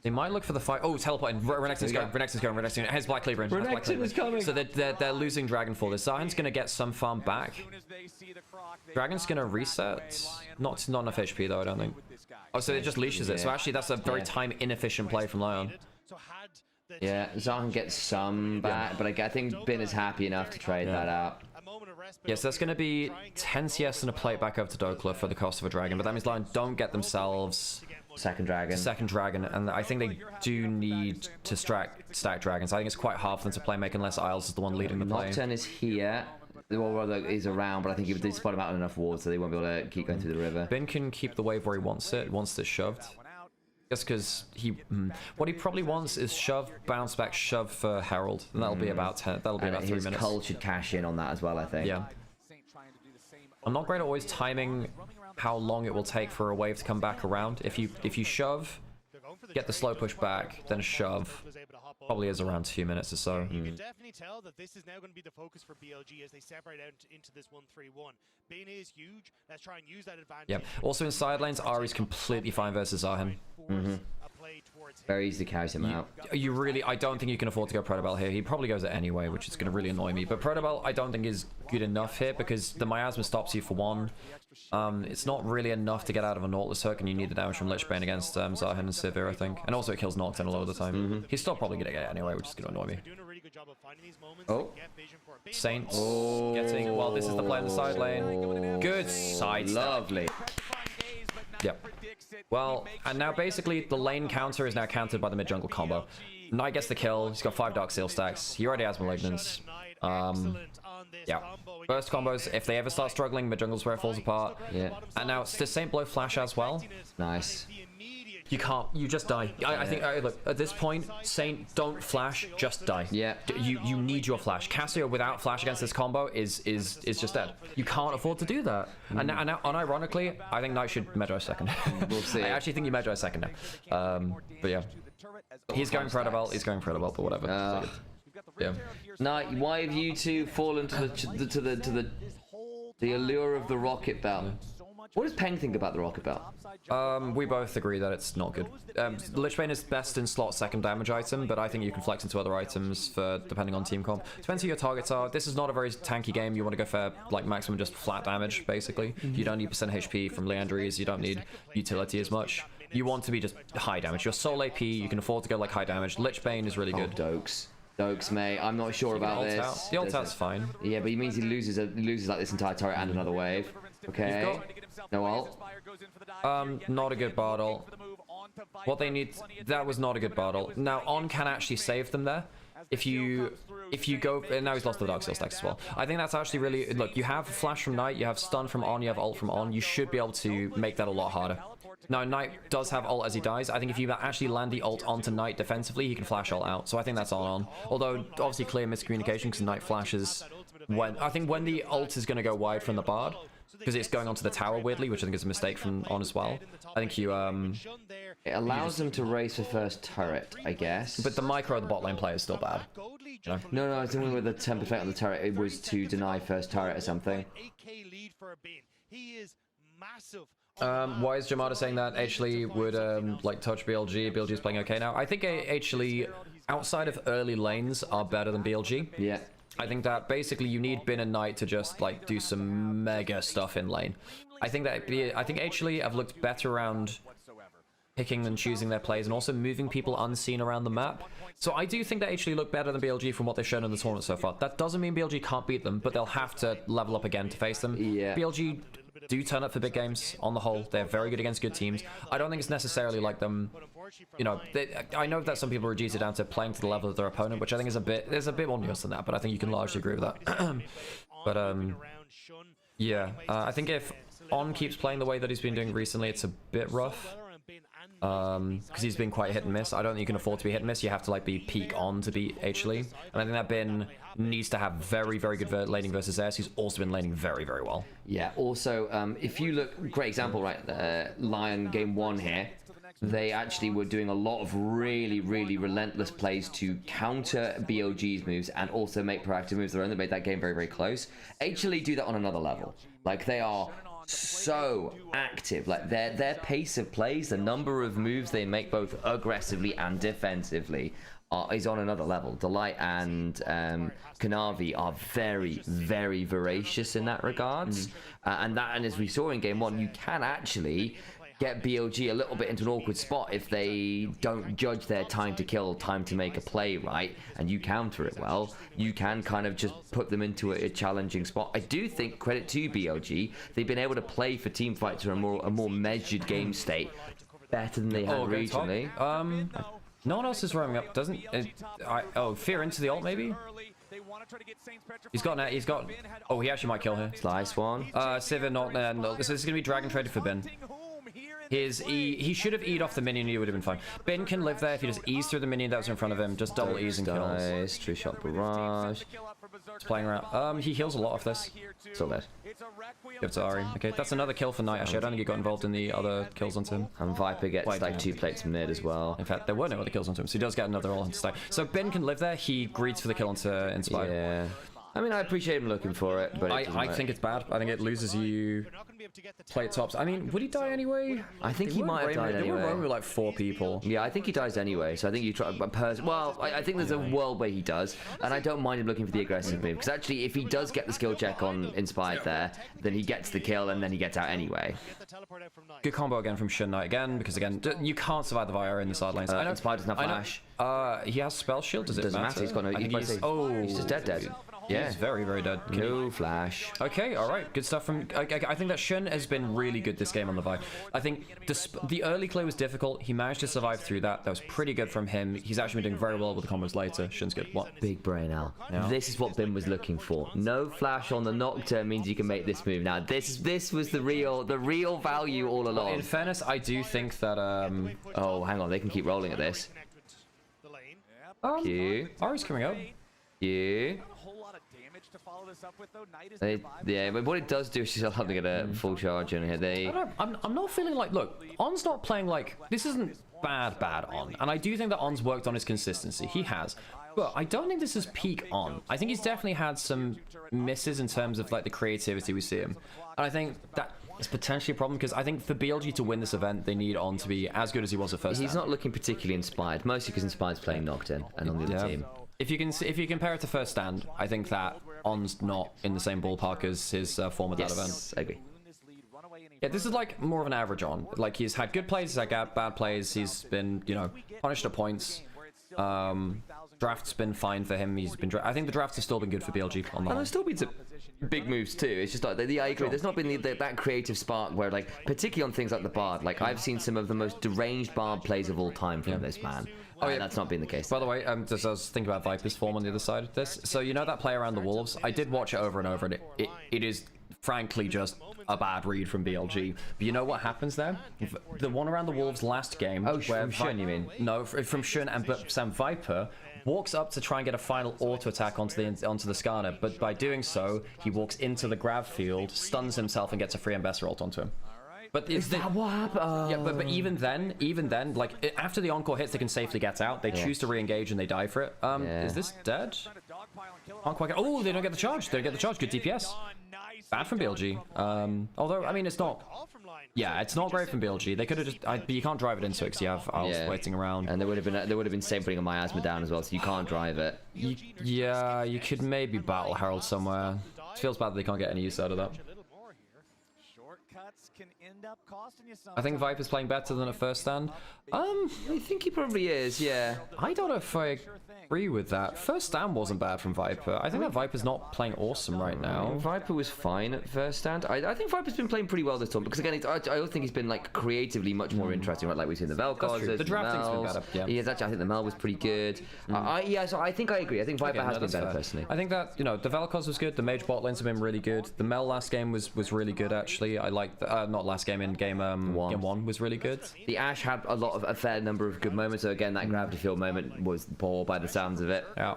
They might look for the fight. Oh, teleporting. Renekton's going. Renekton's going. Renekton's going. Here's Black Cleaver in. Renekton is coming. So they're losing Dragon for this. Zahan's gonna get some farm back. Dragon's gonna reset. Not enough HP though, I don't think. Oh, so it just leashes it. So actually, that's a very time inefficient play from LYON. Yeah, Zahan gets some back, but I think Bin is happy enough to trade that out. Yes, that's going to be 10 CS and a plate back over to Dokla for the cost of a dragon, but that means LYON don't get themselves second dragon, and I think they do need to stack dragons. I think it's quite hard for them to play make unless Isles is the one leading the play. Nocturne is here. Well, rather is around, but I think if they spot him out in enough water, so they won't be able to keep going through the river. Bin can keep the wave where he wants it once it's shoved. Just because what he probably wants is shove, bounce back, shove for Herald, and that'll be about 10. That'll be about 3 minutes. Cull should cash in on that as well, I think. Yeah. I'm not great at always timing how long it will take for a wave to come back around. If you shove, get the slow push back, then shove. Probably is around 2 minutes or so. You can definitely tell that this is now going to be the focus for BLG as they separate out into this 1-3-1. Bin is huge. Let's try and use that advantage. Yeah. Also in side lanes, Ari's completely fine versus Zahan. Very easy to carry him out. You really, I don't think you can afford to go Protobell here. He probably goes it anyway, which is going to really annoy me. But Protobell, I don't think is good enough here because the miasma stops you for one. It's not really enough to get out of a Nautilus hook, and you need the damage from Lich Bane against Zahan and Sivir, I think. And also it kills Nocturne a lot of the time. He's still probably going to get it anyway, which is going to annoy me. Oh. Saint getting, well, this is the play in the side lane. Good side step. Lovely. Yep. Well, and now basically the lane counter is now countered by the mid-jungle combo. Knight gets the kill. He's got 5 Dark Seal stacks. He already has Malignance. Yeah. Burst combos, if they ever start struggling, mid-jungle's where it falls apart. Yeah. And now, does Saint blow flash as well? Nice. You can't. You just die. I think. Look, at this point, Saint, don't flash. Just die. Yeah. You need your flash. Cassio without flash against this combo is just dead. You can't afford to do that. And unironically, I think Knight should Medro second. We'll see. I actually think you Medro second now. But yeah, he's going Protobell. He's going Protobell, but whatever. Yeah. Knight, why have you two fallen to the allure of the rocket belt? What does Peng think about the rocket belt? We both agree that it's not good. Lich Bane is best in slot second damage item, but I think you can flex into other items for depending on team comp. Depends who your targets are. This is not a very tanky game. You want to go for like maximum just flat damage, basically. You don't need percent HP from Leandries. You don't need utility as much. You want to be just high damage. You're soul AP. You can afford to go like high damage. Lich Bane is really good. Dokes, mate. I'm not sure about this. The ult out's fine. Yeah, but he means he loses like this entire turret and another wave. Okay. No ult. Not a good bottle. What they need, that was not a good bottle. Now On can actually save them there. If you go, and now he's lost the Dark Seal stacks as well. I think that's actually really, look, you have flash from Knight, you have stun from On, you have ult from On. You should be able to make that a lot harder. Now Knight does have ult as he dies. I think if you actually land the ult onto Knight defensively, he can flash ult out. So I think that's on. Although obviously clear miscommunication because Knight flashes when, I think when the ult is going to go wide from the Bard, because it's going onto the tower weirdly, which I think is a mistake from On as well. I think you it allows them to race for first turret, I guess. But the micro of the bot lane play is still bad. You know? No, I was thinking with the 10% on the turret, it was to deny first turret or something. Why is Jamada saying that H-Lee would like touch BLG? BLG is playing okay now. I think H-Lee outside of early lanes are better than BLG. Yeah. I think that basically you need Bin and Knight to just like do some mega stuff in lane. I think H-Lee have looked better around picking and choosing their plays and also moving people unseen around the map. So I do think that H-Lee look better than BLG from what they've shown in the tournament so far. That doesn't mean BLG can't beat them, but they'll have to level up again to face them. Yeah. BLG do turn up for big games on the whole. They're very good against good teams. I don't think it's necessarily like them, you know, I know that some people reduce it down to playing to the level of their opponent, which I think is there's a bit more nuance than that, but I think you can largely agree with that. But yeah, I think if On keeps playing the way that he's been doing recently, it's a bit rough. Because he's been quite hit and miss. I don't think you can afford to be hit and miss. You have to like be peak On to beat H-Lee. And I think that Bin needs to have very, very good laning versus Ares, who's also been laning very, very well. Yeah, also, if you look, great example, right, LYON game 1 here, they actually were doing a lot of really, really relentless plays to counter BLG's moves and also make proactive moves of their own that made that game very, very close. H-Lee do that on another level. Like, they are so active. Like their pace of plays, the number of moves they make both aggressively and defensively is on another level. Delight and Kanavi are very, very voracious in that regards. And as we saw in game one, you can actually get BLG a little bit into an awkward spot if they don't judge their time to kill, time to make a play right, and you counter it well. You can kind of just put them into a challenging spot. I do think, credit to BLG, they've been able to play for team fights to a more measured game state better than they had regionally. No one else is roaming up, doesn't? Fear into the ult maybe. He's got. Oh, he actually might kill her. Nice one. Sivir not. This is gonna be dragon traded for Bin. He should have E'd off the minion, he would have been fine. Bin can live there if he just E's through the minion that was in front of him, just double E's and kills. Nice, true shot barrage. He's playing around. He heals a lot off this. Still dead. Give it to Ari. Okay, that's another kill for Knight. Actually, I don't think he got involved in the other kills onto him. And Viper gets like 2 plates mid as well. In fact, there were no other kills onto him, so he does get another all onto stack. So Bin can live there. He greets for the kill onto Inspire. Yeah. I mean, I appreciate him looking for it, but I think it's bad. I think it loses you plate tops. I mean, would he die anyway? I think he might have died anyway. They were roaming with like 4 people. Yeah, I think he dies anyway. So I think you try. Well, I think there's a world where he does, and I don't mind him looking for the aggressive move because actually, if he does get the skill check on Inspired there, then he gets the kill and then he gets out anyway. Good combo again from Shin Knight again, because again, you can't survive the Vire in the side lanes. I know Inspired doesn't have flash. He has spell shield. Doesn't matter. He's got no. He's just dead. Yeah, he's very, very dead. No flash. Okay, all right, good stuff from. I think that Shun has been really good this game on the Vive. I think the early play was difficult. He managed to survive through that. That was pretty good from him. He's actually been doing very well with the combos later. Shun's good. What? Big brain, Al. Yeah. This is what Bin was looking for. No flash on the Nocturne means you can make this move. Now this was the real value all along. In fairness, I do think that. Oh, hang on, they can keep rolling at this. Q. Ari's coming up. Q. Yeah, but what it does do is she's having to get a full charge in here. I'm not feeling like, look, On's not playing like, this isn't bad On, and I do think that On's worked on his consistency. He has, but I don't think this is peak On. I think he's definitely had some misses in terms of like the creativity we see him, and I think that is potentially a problem because I think for BLG to win this event, they need On to be as good as he was at first. He's not looking particularly inspired, mostly because Inspired's playing Nocturne and on the other team. If you compare it to first stand, I think that On's not in the same ballpark as his form of that event. I agree. Yeah, this is like more of an average On. Like he's had good plays, he's had bad plays. He's been, punished at points. Draft's been fine for him. He's been. I think the drafts have still been good for BLG on the whole. And there's still been some big moves too. It's just like I agree. There's not been that creative spark where, like, particularly on things like the Bard. Like I've seen some of the most deranged Bard plays of all time from this man. Oh yeah, that's not been the case. By the way, just I was thinking about Viper's form on the other side of this. So that play around the Wolves, I did watch it over and over, and it is frankly just a bad read from BLG. But you know what happens there? The one around the Wolves last game. Oh, from Shun, you mean? No, from Shun, but Sam Viper walks up to try and get a final auto attack onto the Skarner, but by doing so, he walks into the grab field, stuns himself, and gets a free Ambassador ult onto him. But is that what happened? Yeah, but even then, like after the encore hits, they can safely get out. They choose to re-engage and they die for it. Is this dead? Oh, they don't get the charge. They don't get the charge. Good DPS. Bad from BLG. Although I mean, it's not. Yeah, it's not great from BLG. They could have just. But you can't drive it into it because you have Isles waiting around. And there would have been same putting a miasma down as well, so you can't drive it. Yeah, you could maybe battle Herald somewhere. It feels bad that they can't get any use out of that. I think Viper's playing better than at first stand. I think he probably is, yeah. I don't know if I agree with that. First stand wasn't bad from Viper. I think that Viper's not playing awesome right now. Viper was fine at first stand. I think Viper's been playing pretty well this tournament because again, I don't think he's been like creatively much more interesting, right? Like we've seen the Vel'Koz. The drafting's been better. Yeah. He is actually. I think the Mel was pretty good. So I think I agree. I think Viper has been better personally. I think that the Vel'Koz was good. The mage bot lanes have been really good. The Mel last game was really good actually. I liked not last game, in game one was really good. The Ashe had a fair number of good moments. So again, that gravity field moment was poor by the sounds of it. Yeah.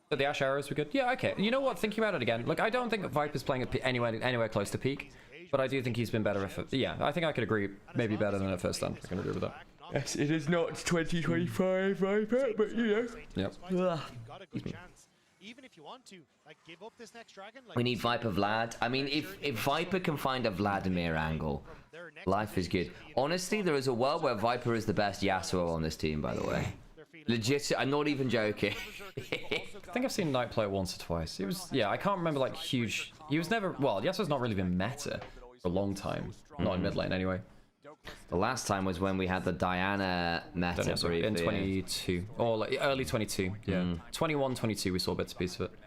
But the Ashe arrows were good. Yeah, okay. You know what? Thinking about it again, look, I don't think Viper's playing at anywhere close to peak, but I do think he's been better. Yeah, I think I could agree. Maybe better than at first stand. I can agree with that. Yes, it is not 2025 Viper, but you know. Yep. even if you want to, like, give up this next dragon. Like, We need Viper Vlad. I mean, if Viper can find a Vladimir angle, life is good. Honestly, there is a world where Viper is the best Yasuo on this team, by the way. Legit, I'm not even joking. I think I've seen Knight play it once or twice. He was, yeah, I can't remember like huge. He was never, well, Yasuo's not really been meta for a long time. Not in mid lane anyway. The last time was when we had the Diana meta in 22 or like early 22. Yeah, 21, 22 we saw bits and pieces of it.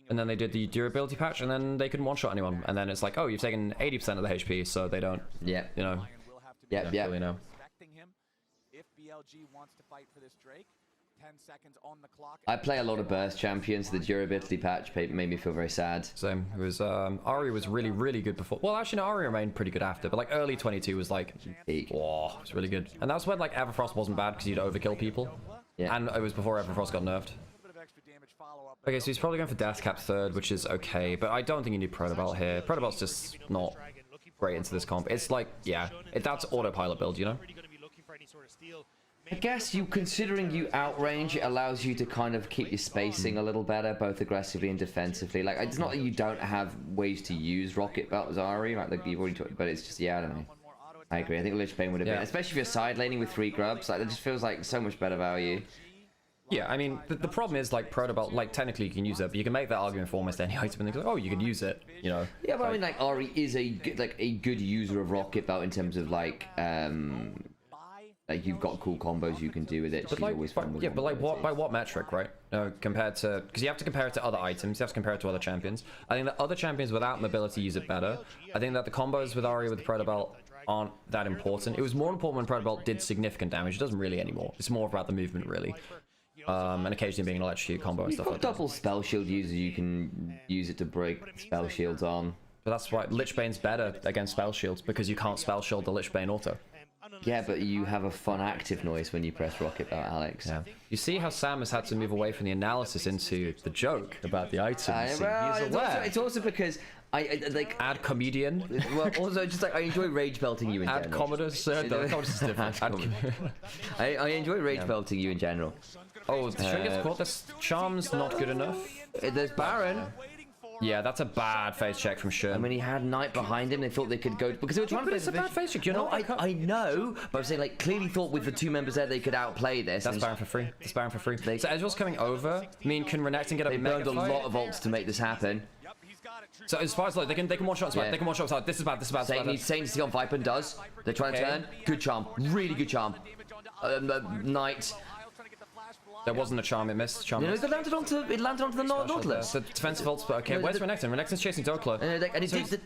And then they did the durability patch, and then they couldn't one-shot anyone. And then it's like, oh, you've taken 80% of the HP, so they don't. Yeah. You know. Yeah. Really know. If BLG wants to fight for this Drake, 10 seconds on the clock. I play a lot of burst champions. The durability patch made me feel very sad. Same. It was Ari was really good before. Well, actually, no, Ari remained pretty good after. But like early 22 was like, whoa, it was really good. And that's when like Everfrost wasn't bad because you'd overkill people. Yeah. And it was before Everfrost got nerfed. Okay, so he's probably going for Death Cap third, which is okay. But I don't think you need Protobelt here. Protobelt's just not great into this comp. It's like, yeah, that's autopilot build, you know. I guess you, considering you outrange, it allows you to kind of keep your spacing a little better, both aggressively and defensively. Like, it's not that you don't have ways to use Rocket Belt as Ari, like you've already talked, but it's just, yeah, I don't know. I agree. I think Lich Bane would have been, especially if you're side laning with 3 grubs, like, it just feels like so much better value. Yeah, I mean, the problem is, like, Protobelt, like, technically you can use it, but you can make that argument for almost any item, and they're like, oh, you can use it, you know. Yeah, but I mean, like, Ari is a good user of Rocket Belt in terms of, like you've got cool combos you can do with it. But like, but like, by what metric, right? Compared to, because you have to compare it to other items, you have to compare it to other champions. I think that other champions without mobility use it better. I think that the combos with Ari with the Protobelt aren't that important. It was more important when Protobelt did significant damage. It doesn't really anymore. It's more about the movement, really. And occasionally being an electrocute combo and stuff like that. Double spell shield users, you can use it to break spell shields on. But that's why Lich Bane's better against spell shields, because you can't spell shield the Lich Bane auto. Yeah, but you have a fun active noise when you press Rocket Belt, Alex. Yeah. You see how Sam has had to move away from the analysis into the joke about the items. It's also because I like add comedian. Well, also just like I enjoy rage belting you in general. Add Commodus, sir. No, Commodus is different. I enjoy rage belting you in general. Oh, the string gets caught. This charm's not good enough. There's Baron. Yeah, that's a bad face check from Shun. I mean, he had Knight behind him. They thought they could go because they were trying to play. It's a bad face check. I know, but I'm saying like clearly thought with the 2 members there they could outplay this. That's Baron for free. That's Baron for free. So Ezreal's coming over. I mean, can Renekton get a mega fight? They burned a lot of ults to make this happen. So as far as like they can one shot outside. They can one shot outside. This is bad. This is bad. Same needs to go on Viper and does. They're trying to turn. Good charm. Really good charm. Knight. There wasn't a charm, it missed. Charm it landed onto the Nautilus. The defensive ults, but okay, where's Renekton? Renekton's chasing Dokla. And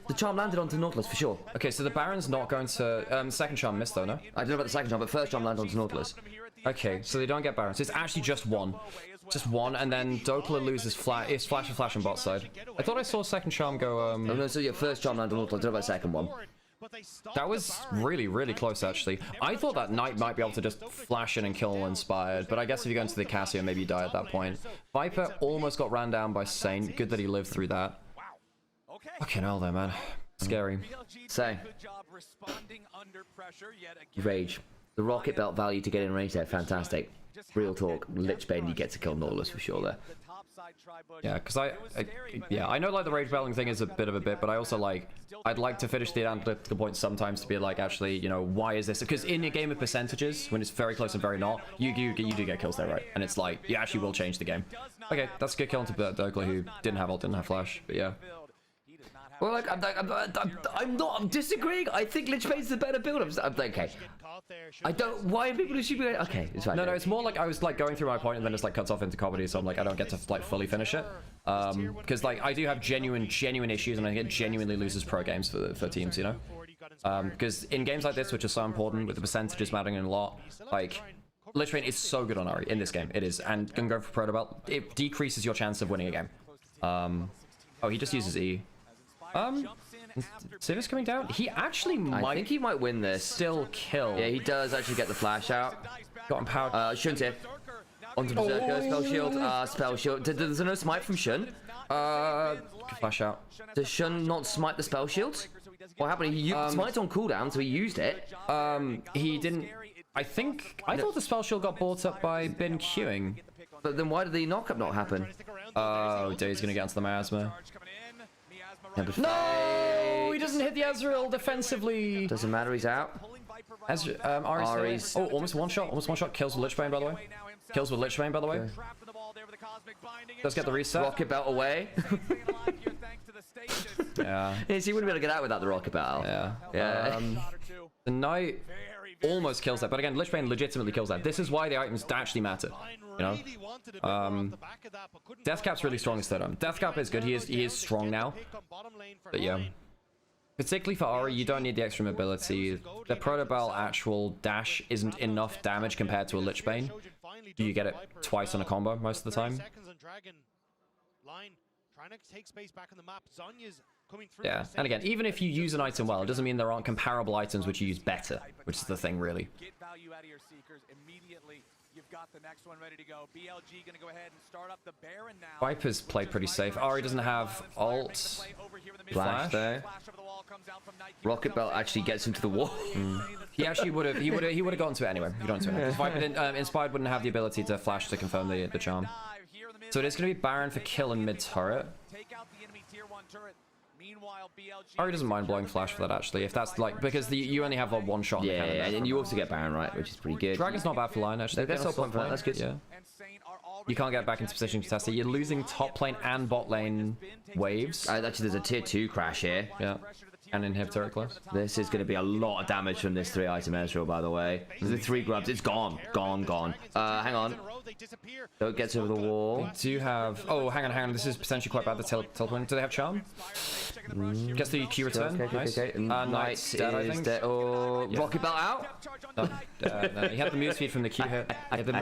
the charm landed onto Nautilus for sure. Okay, so the Baron's not going to... second charm missed though, no? I don't know about the second charm, but first charm landed onto Nautilus. Okay, so they don't get Baron. So it's actually just one. Just one, and then Dokla loses flash on bot side. I thought I saw second charm go... No, so yeah, first charm landed on Nautilus. I don't know about the second one. That was really close, actually. I thought that Knight might be able to just flash in and kill Inspired, but I guess if you go into the Cassio, maybe you die at that point. Viper almost got ran down by Saint. Good that he lived through that. Fucking hell, though, man. Scary. So, Rage. The Rocket Belt value to get in range there, fantastic. Real talk. Lich Bane, you get to kill Nautilus for sure there. Yeah, because I know like the rage belting thing is a bit of a bit, but I also like I'd like to finish the analytical points sometimes to be like, actually, you know, why is this? Because in a game of percentages, when it's very close and very not, you do get kills there, right? And it's like you actually will change the game. Okay, that's a good kill into Dokla, who didn't have ult, didn't have flash, but yeah. Well, like, I'm disagreeing. I think Lich Bane's the better build. I'm okay. I don't. Why are people assuming? Okay, it's fine. No, it's more like I was like going through my point and then it's like cuts off into comedy, so I'm like I don't get to like fully finish it. Because like I do have genuine issues, and I get genuinely loses pro games for teams, you know. Because in games like this, which are so important, with the percentages mattering a lot, like Lich Bane is so good on Ari in this game. It is, and can go for Protobelt. It decreases your chance of winning a game. Oh, he just uses E. Civis coming down. He actually might. I think he might win this. Still kill. Yeah, he does actually get the flash out. Got empowered. Shun's here. Onto Berserker. Spell shield. Spell shield. There's no smite from Shun. Flash out. Does Shun not smite the spell shield? What happened? He smite's on cooldown, so he used it. He didn't. I thought the spell shield got bought up by Bin queuing. But then why did the knockup not happen? Oh, Day's gonna get onto the miasma. No, he doesn't hit the Ezreal defensively. Doesn't matter, he's out. Ari's oh, almost one shot. Kills with Lichbane, by the way. Kills with Lichbane, by the way. Does get the reset. Rocket belt away. Yeah. Yes, he wouldn't be able to get out without the rocket belt. Yeah. The Knight almost kills that, but again, Lichbane legitimately kills that. This is why the items actually matter, you know. Deathcap's really strong instead of him. Deathcap is good. He is strong now. But yeah. Particularly for Ari, you don't need the extra mobility. The Protobell actual dash isn't enough damage compared to a Lichbane. You get it twice on a combo most of the time. Yeah, and again, even if you use an item well, it doesn't mean there aren't comparable items which you use better, which is the thing, really. Get value out of your seekers immediately. You've got the next one ready to go. BLG gonna go ahead and start up the Baron now. Viper's played pretty safe. Ari doesn't have ult. Flash there. Rocket belt actually gets him to the wall. He actually would have gotten to it anyway. Viper didn't, Inspired wouldn't have the ability to flash to confirm the charm. So it is going to be Baron for kill in mid turret. Ari doesn't mind blowing flash for that actually, if that's like because you only have one shot. Yeah, and you also get Baron right, which is pretty good. Dragon's not bad for line actually. That's all point for that. That's good. Yeah. You can't get back into position to test it. You're losing top lane and bot lane waves. Actually, there's a tier 2 crash here. Yeah. And inhibitor class. This is going to be a lot of damage from this 3-item Ezreal, by the way. There's the 3 grubs. It's gone. Gone. Hang on. Don't get over the wall. Do you have... Oh, hang on. This is potentially quite bad. The teleport. Do they have charm? Gets the Q return. Okay. Nice. Knight's dead, I think. Oh, yeah. Rocket belt out? No, he had the move speed from the Q hit.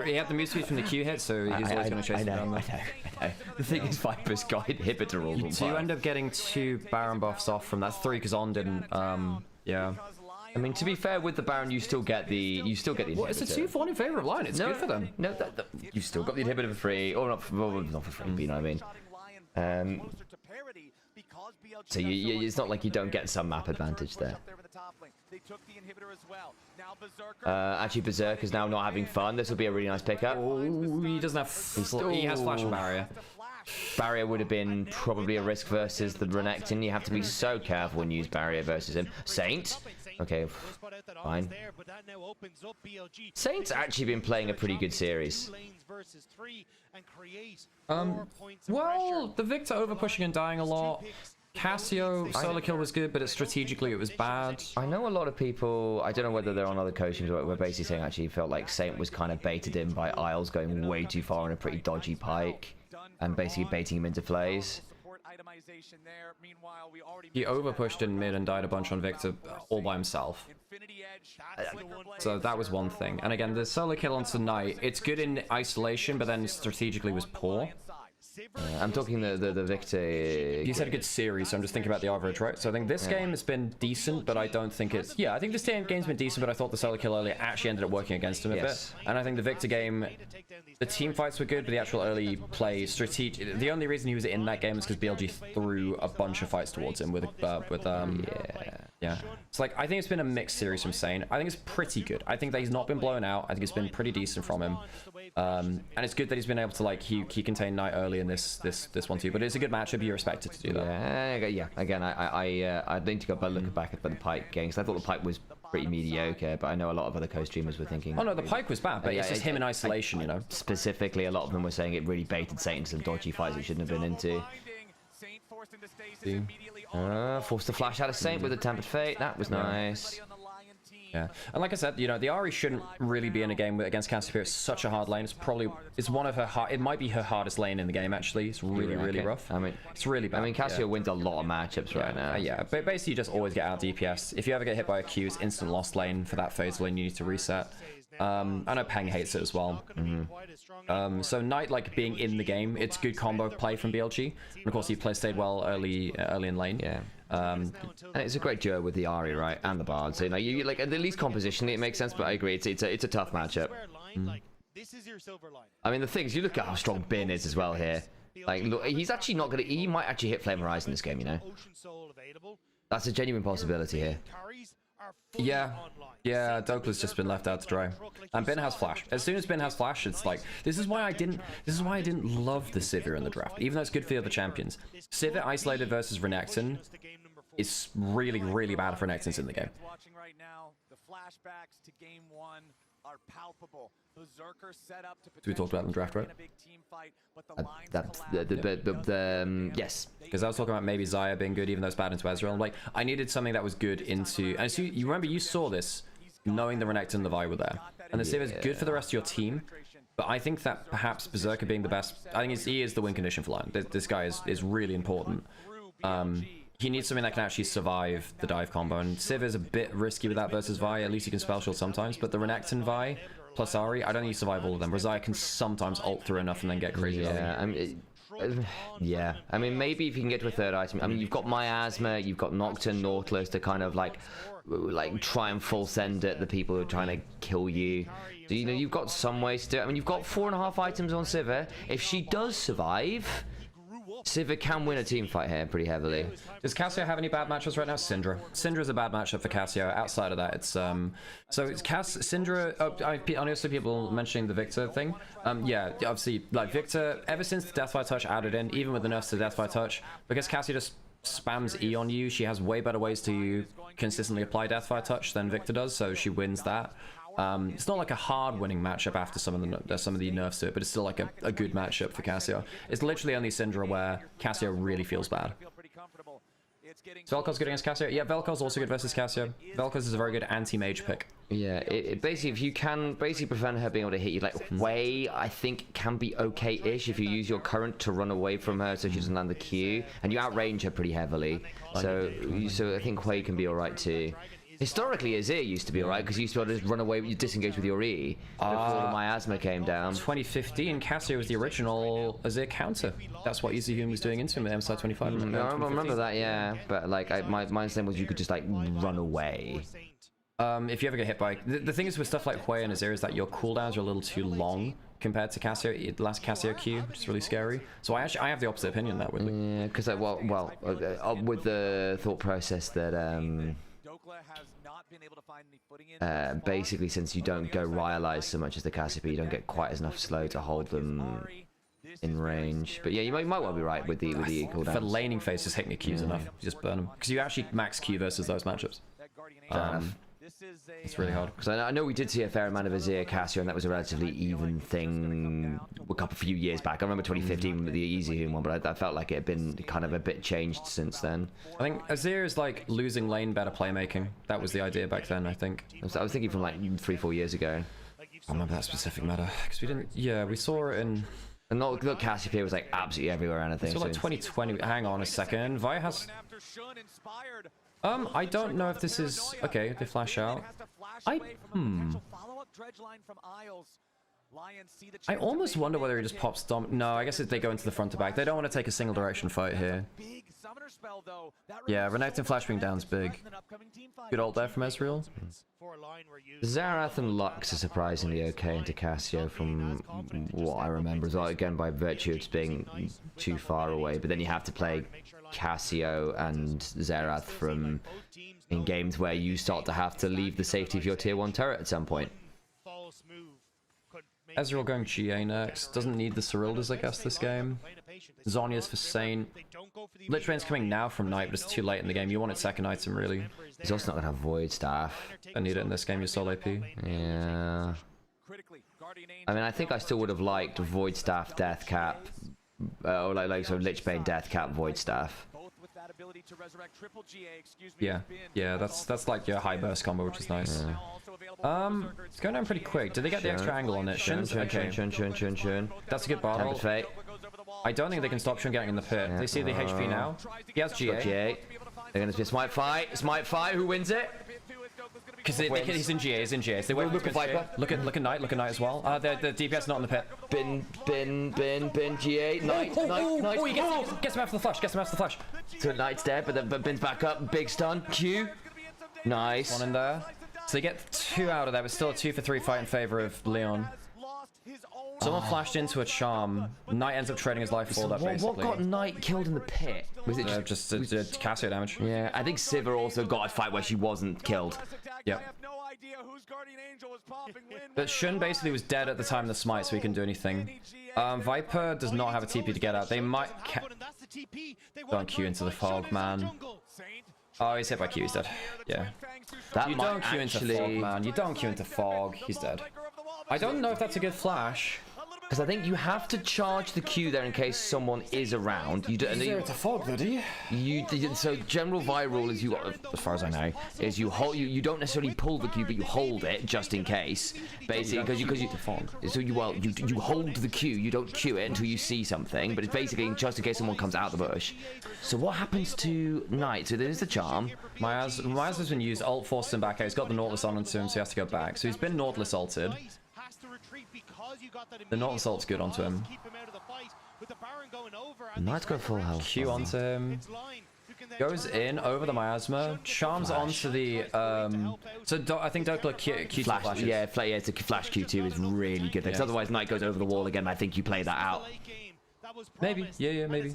He had the move speed from the Q hit, so he's always going to chase him down. I know. The thing is, Viper's got inhibitor all the time. You end up getting 2 Baron buffs off from that 3 because On didn't. Yeah. I mean, to be fair, with the Baron, you still get the inhibitor. What? It's a 2 for 1 in favor of line. It's good for them. No, you still got the inhibitor for free, or not for free. But you know what I mean. So it's not like you don't get some map advantage there. Actually, Berserker's now not having fun. This will be a really nice pickup. Oh, he doesn't have... He has flash and barrier. Barrier would have been probably a risk versus the Renekton. You have to be so careful when you use barrier versus him. Saint. Okay, fine. Saint's actually been playing a pretty good series. Well, the Victor overpushing and dying a lot. Cassio solo kill was good, but strategically it was bad. I know a lot of people, I don't know whether they're on other coach teams, but we're basically saying actually felt like Saint was kind of baited in by Isles going way too far on a pretty dodgy pike and basically baiting him into plays. He overpushed in mid and died a bunch on Victor all by himself. So that was one thing. And again, the solo kill on Tonight, it's good in isolation, but then strategically was poor. I'm talking the Victor. You said a good series, so I'm just thinking about the average, right? So I think this game has been decent, but I don't think it's... Yeah, I think this game's been decent, but I thought the solo kill earlier actually ended up working against him a bit. And I think the Victor game, the team fights were good, but the actual early play, strategic... The only reason he was in that game is because BLG threw a bunch of fights towards him with yeah. It's like, I think it's been a mixed series from Saint. I think it's pretty good. I think that he's not been blown out. I think it's been pretty decent from him. And it's good that he's been able to, like, he contained Knight early in this one too. But it's a good matchup. You're expected to do that. Yeah. Again, I need to go look back at the Pike game, because I thought the Pike was pretty mediocre, but I know a lot of other co-streamers were thinking... Oh no, the Pike was bad, but it's just him in isolation, you know? Specifically, a lot of them were saying it really baited Saint into some dodgy fights it shouldn't have been into. Forced to flash out of Saint with a Tempered Fate. That was nice. Yeah, and like I said, you know, the Ahri shouldn't really be in a game against Cassiopeia. It's such a hard lane. It's one of her it might be her hardest lane in the game actually. It's really rough. I mean, it's really bad. I mean, Cassio wins a lot of matchups right now. Yeah, but basically you just always get out DPS. If you ever get hit by a Q, it's instant lost lane for that phase lane. You need to reset. I know Peng hates it as well. So Knight, like, being in the game, it's good combo play from BLG. And of course, he stayed well early in lane. Yeah. And it's a great duo with the Ahri, right, and the Bard. So you like at the least compositionally it makes sense, but I agree it's a tough matchup. I mean, the thing is, you look at how strong Bin is as well here. Like, look, he's actually not gonna. He might actually hit Flame Horizon in this game, you know. That's a genuine possibility here. Yeah, yeah, Dokla's just been left out to dry. And Bin has flash. As soon as Bin has flash, it's like this is why I didn't love the Sivir in the draft, even though it's good for the other champions. Sivir isolated versus Renekton is really, really bad for Renektons in the game. Watching right now, the flashbacks to game 1 are palpable. Berserker set up to We talked about in the draft, right? Yes, because I was talking about maybe Xayah being good, even though it's bad into Ezreal. Like, I needed something that was good into. And so you remember you saw this, knowing the Renekton and the Vi were there, and the Sivir is good for the rest of your team. But I think that perhaps Berserker being the best, I think he is the win condition for LYON. This guy is really important. He needs something that can actually survive the dive combo, and Civ is a bit risky with that versus Vi. At least he can spell shield sometimes, but the Renekton Vi plus Ari, I don't think you survive all of them. Rosaya can sometimes ult through enough and then get crazy. Yeah, I mean, maybe if you can get to a third item. I mean, you've got Miasma, you've got Nocturne, Nautilus to kind of like try and full send at the people who are trying to kill you. So, you know, you've got some ways to do it. I mean, you've got 4.5 items on Sivir. If she does survive, Sivir can win a team fight here pretty heavily. Does Cassio have any bad matchups right now? Syndra. Syndra's a bad matchup for Cassio. Outside of that, it's so it's Syndra. Honestly, people mentioning the Victor thing. Yeah, obviously, like Victor, ever since the Deathfire Touch added in, even with the nerfs to Deathfire Touch, because Cassio just spams E on you, she has way better ways to consistently apply Deathfire Touch than Victor does, so she wins that. It's not like a hard winning matchup after some of the nerfs to it, but it's still like a good matchup for Cassio. It's literally only Syndra where Cassio really feels bad. Vel'Koz's good against Cassio. Yeah, Vel'Koz's also good versus Cassio. Vel'Koz is a very good anti-mage pick. Yeah, it basically, if you can basically prevent her being able to hit you, like Wei, I think can be okay-ish if you use your current to run away from her so she doesn't land the Q, and you outrange her pretty heavily. So I think Wei can be alright too. Historically, Azir used to be alright because you used to be able to just run away, you disengage with your E before the Miasma came down. 2015, Cassio was the original Azir counter. That's what EasyHuman was doing into him at MSI 25. I remember that, yeah. But like, my understanding was you could just like run away. If you ever get hit by... The thing is with stuff like Hwei and Azir is that your cooldowns are a little too long compared to Cassio. The last Cassio Q, which is really scary. So I have the opposite opinion there. Yeah, because with the thought process that... basically, since you don't go Ryalize so much as the Cassiopeia, you don't get quite as enough slow to hold them in range. But yeah, you might well be right with the cooldowns. For laning phase, just hitting your Qs enough. You just burn them. Because you actually max Q versus those matchups. It's really hard. Because I know we did see a fair amount of Azir Cassio, and that was a relatively even thing a few years back. I remember 2015 with the EasyHuman one, but I felt like it had been kind of a bit changed since then. I think Azir is like losing lane better playmaking. That was the idea back then, I think. I was thinking from like 3-4 years ago. I remember that specific meta. Because we didn't... Yeah, we saw it in... And not Cassiopeia was like absolutely everywhere and anything. So like 2020... Hang on a second. Vi has... I don't know if this is... Okay, they flash out. I almost wonder whether he just pops Dom... No, I guess if they go into the front to back. They don't want to take a single direction fight here. Yeah, Renekton flash being down's big. Good ult there from Ezreal. Xerath and Lux are surprisingly okay into Cassio from what I remember as well. Again, by virtue of being too far away. But then you have to play Cassio and Xerath from in games where you start to have to leave the safety of your tier 1 turret at some point. Ezreal going GA next. Doesn't need the Cyrildas, I guess, this game. Zhonya's for Saint. Lichbane's coming now from Knight, but it's too late in the game. You want its second item, really. He's also not going to have Void Staff. I need it in this game, you're solo AP. Yeah. I mean, I think I still would have liked Void Staff, Death Cap, or like sort of Lichbane, Death Cap, Void Staff. Yeah, that's like your high burst combo, which is nice. Yeah. It's going down pretty quick. Did they get the extra angle on it? Shun. That's a good bottle. I don't think they can stop Shun getting in the pit. They see the HP now. He has GA. They're going to be a smite fight. Who wins it? Because he's in GA. They wait for Viper. Look at Knight. Look at Knight as well. The DPS not in the pit. Bin GA. Knight. Oh, he gets him after the flash. So Knight's dead, but Bin's back up. Big stun. Q. Nice. One in there. So they get 2 out of that, but still a 2 for 3 fight in favor of LYON. Someone flashed into a charm. Knight ends up trading his life for that, basically. What got Knight killed in the pit? Was it just Casio damage? Yeah, I think Sivir also got a fight where she wasn't killed. Yep. But Shun basically was dead at the time of the smite, so he couldn't do anything. Viper does not have a TP to get out. They might... Don't Q into the fog, man. Oh, he's hit by Q, he's dead. Yeah. That you don't Q into fog, man. You don't Q into fog. He's dead. I don't know if that's a good flash. Because I think you have to charge the Q there in case someone is around. You don't. It's a fog, though, do you? So general Vi rule is as far as I know, is you hold. You don't necessarily pull the Q, but you hold it just in case. Basically, because you fog. So you hold the Q. You don't Q it until you see something. But it's basically just in case someone comes out of the bush. So what happens to Knight? So there's the charm. Myaz has been used. Ult forced him back out. He's got the Nautilus on into him, so he has to go back. So he's been Nautilus ulted. The Nautilus ult's good onto him. Knight's got full health. Q onto him. Goes in over the miasma. Charms onto the I think Dokla Q2 flashes. Yeah, to flash Q2 is really good because otherwise Knight goes over the wall again. I think you play that out. Maybe. Yeah, maybe.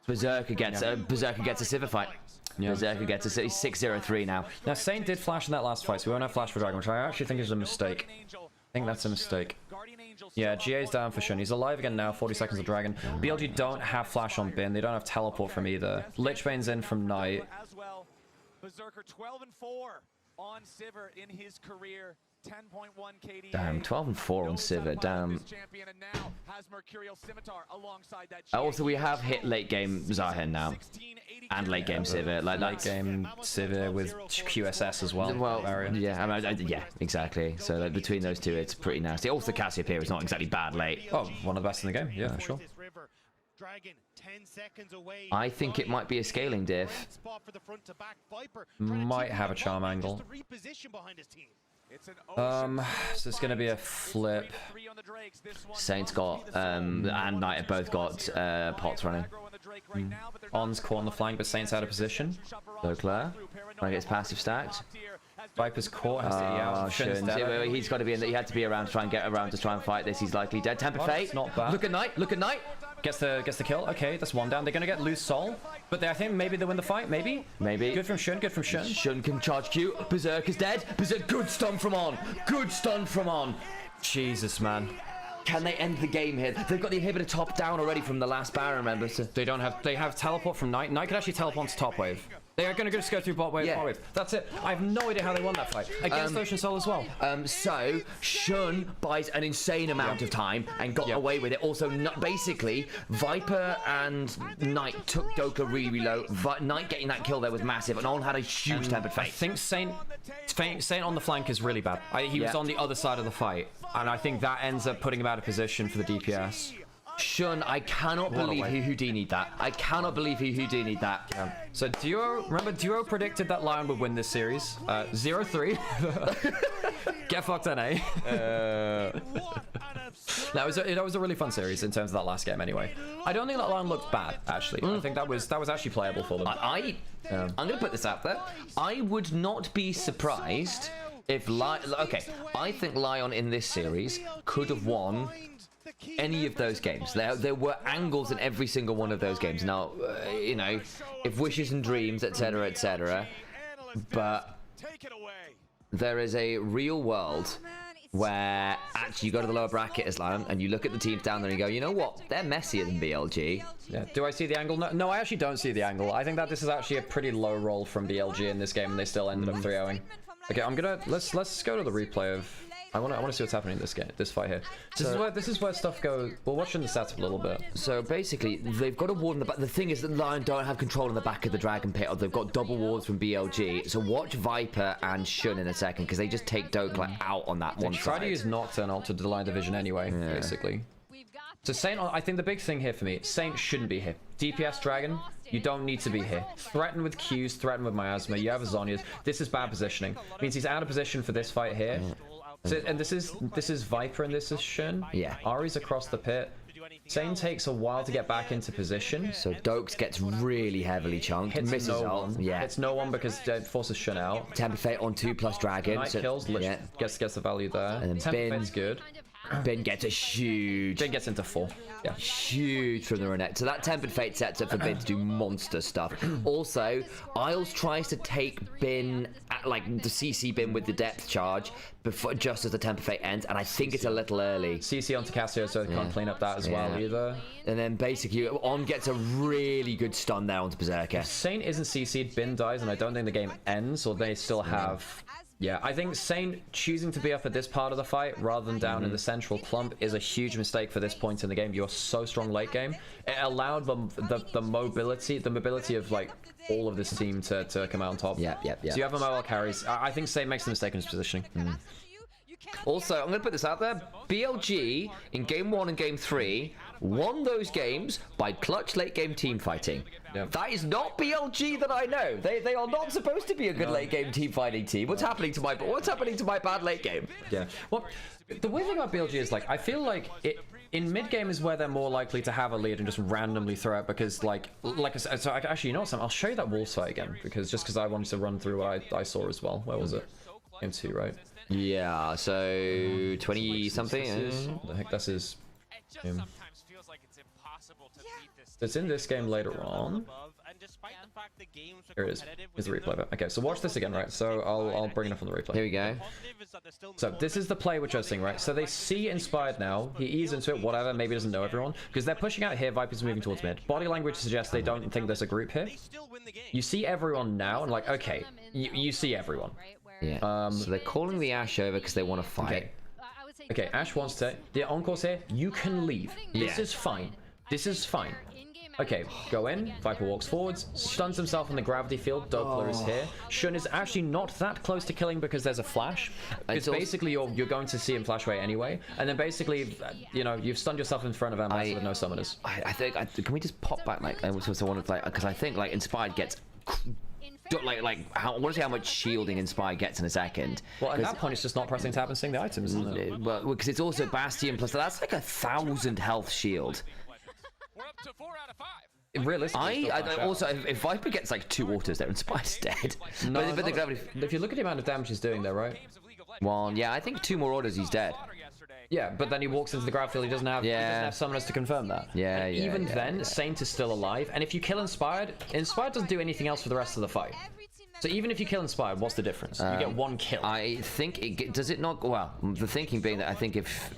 Berserker gets a Sivir fight. Yeah. Berserker gets a 6-0-3 now. Now Saint did flash in that last fight, so we won't have flash for Dragon, which I actually think is a mistake. I think that's a mistake. Yeah, GA's down for Shun. He's alive again now, 40 seconds of Dragon. BLG don't have flash on Bin. They don't have teleport from either. Lichbane's in from Knight. Berserker 12 and 4 on Sivir in his career. 10.1 KD. Damn, 12 and 4 on Sivir. Damn. Also, we have hit late game Zahen now. And late game Sivir. Late game Sivir with QSS as well. Well, yeah, exactly. So like, between those two, it's pretty nasty. Also, Cassiopeia is not exactly bad late. Oh, one of the best in the game. Yeah, sure. I think it might be a scaling diff. Might have a charm angle. So it's going to be a flip. Saints got and Knight have both got pots running. On's caught on the flank, but Saints out of position. Dokla trying to get his passive stacked. Viper's caught. He's got to be in. He had to be around to try and get around to try and fight this. He's likely dead. Temper Fate. Not bad. Look at Knight. Look at Knight. Gets the kill. Okay, that's one down. They're gonna get loose soul, but I think maybe they win the fight. Maybe. Good from Shun. Good from Shun. Shun can charge Q. Berserk is dead. Berserk. Good stun from On. Good stun from On. Jesus, man. Can they end the game here? They've got the inhibitor top down already from the last Baron, remember? So they don't have. They have teleport from Knight. Knight could actually teleport to top wave. They are going to just go through bot wave, bot wave. That's it. I have no idea how they won that fight. Against Ocean Soul as well. So, Shun buys an insane amount of time and got away with it. Also, basically, Viper and Knight took Dokla really low. Knight getting that kill there was massive, and On had a huge Tempered Fate. I think Saint on the flank is really bad. He was on the other side of the fight, and I think that ends up putting him out of position for the DPS. Shun, I cannot believe he Houdini'd that. I cannot believe he Houdini'd that. So Duo predicted that LYON would win this series. 0-3. Get fucked, NA. That was a really fun series in terms of that last game anyway. I don't think that LYON looked bad, actually. I think that was actually playable for them. I'm going to put this out there. I would not be surprised if okay, I think LYON in this series could have won any of those games. There were angles in every single one of those games. Now, you know, if wishes and dreams, etc., but there is a real world where actually you go to the lower bracket as LYON and you look at the teams down there and you go, you know what, they're messier than BLG. Yeah. Do I see the angle? No, I actually don't see the angle. I think that this is actually a pretty low roll from BLG in this game, and they still ended up 3-0ing. Okay, let's go to the replay of. I want to see what's happening in this fight here. This is where stuff goes. We're watching the stats a little bit. So basically, they've got a ward in the back. The thing is that LYON don't have control in the back of the Dragon Pit, or they've got double wards from BLG. So watch Viper and Shun in a second, because they just take Dokla out on that one side. Try to use Nocturne ult to line division anyway, basically. So Saint, I think the big thing here for me, Saint shouldn't be here. DPS Dragon, you don't need to be here. Threaten with Qs, threaten with Miasma. You have a Zhonya's. This is bad positioning. Means he's out of position for this fight here. So, and this is Viper and this is Shun. Yeah. Ari's across the pit. Saint takes a while to get back into position. So Dokes gets really heavily chunked. Hits no one. Yeah. Hits no one because it forces Shun out. Temper Fate on 2+ Dragon. Knight kills, gets the value there. And then Temper Fate's good. Ben gets a huge... Ben gets into 4. Yeah. Huge from the Renekton. So that Tempered Fate sets up for Ben to do monster stuff. Also, Isles tries to take Bin, like the CC Bin with the depth charge, before, just as the Tempered Fate ends, and I think it's a little early. CC onto Cassio, so they can't clean up that as well either. And then basically, On gets a really good stun there onto Berserker. If Saint isn't CC'd, Bin dies, and I don't think the game ends, or they still have... Yeah, I think Saint choosing to be up at this part of the fight rather than down in the central clump is a huge mistake for this point in the game. You're so strong late game. It allowed the mobility of like all of this team to come out on top. Yeah. So you have a mobile carries. I think Saint makes the mistake in his positioning. Also, I'm going to put this out there. BLG in Game 1 and Game 3 won those games by clutch late game team fighting. That is not BLG that I know. They are not supposed to be a good late game team fighting team. What's happening to my bad late game? Yeah. Well, the weird thing about BLG is like I feel like in mid game is where they're more likely to have a lead and just randomly throw it because actually you know what, I'll show you that Wolves fight again because I wanted to run through what I saw as well. Where was it? Game 2, right? Yeah, so 20 something. What the heck, this is. It's in this game later on. Here it is. Here's the replay. Okay, so watch this again, right? So I'll bring it up on the replay. Here we go. So this is the play which I was seeing, right? So they see Inspired now. He eases into it, whatever. Maybe doesn't know everyone because they're pushing out here. Viper's moving towards mid. Body language suggests they don't think there's a group here. You see everyone now, and like, okay, you see everyone. Yeah. So they're calling the Ashe over because they want to fight. Okay, Ashe wants to. The Encore's here. You can leave. This is fine. This is fine. Okay, go in. Viper walks forwards, stuns himself in the gravity field. Doppler is here. Shun is actually not that close to killing because there's a flash. Because basically you're going to see him flash away anyway. And then basically, you know, you've stunned yourself in front of Ambassador with no summoners. I think, can we just pop back like, because I think like Inspired gets... I want to see how much shielding Inspire gets in a second. Well, at that point, it's just not pressing tab and seeing the items, isn't it? But because it's also Bastion plus that's like 1,000 health shield. We're up to 4 out of 5. Realistically, also if Viper gets like 2 autos, there, Inspire's dead. No, but the gravity. If you look at the amount of damage he's doing there, right? Well, yeah, I think 2 more autos, he's dead. Yeah, but then he walks into the grab field. He doesn't have summoners to confirm that. Yeah, and even then, Saint is still alive. And if you kill Inspired doesn't do anything else for the rest of the fight. So even if you kill Inspired, what's the difference? You get 1 kill. I think does it not? Well, the thinking being that I think if.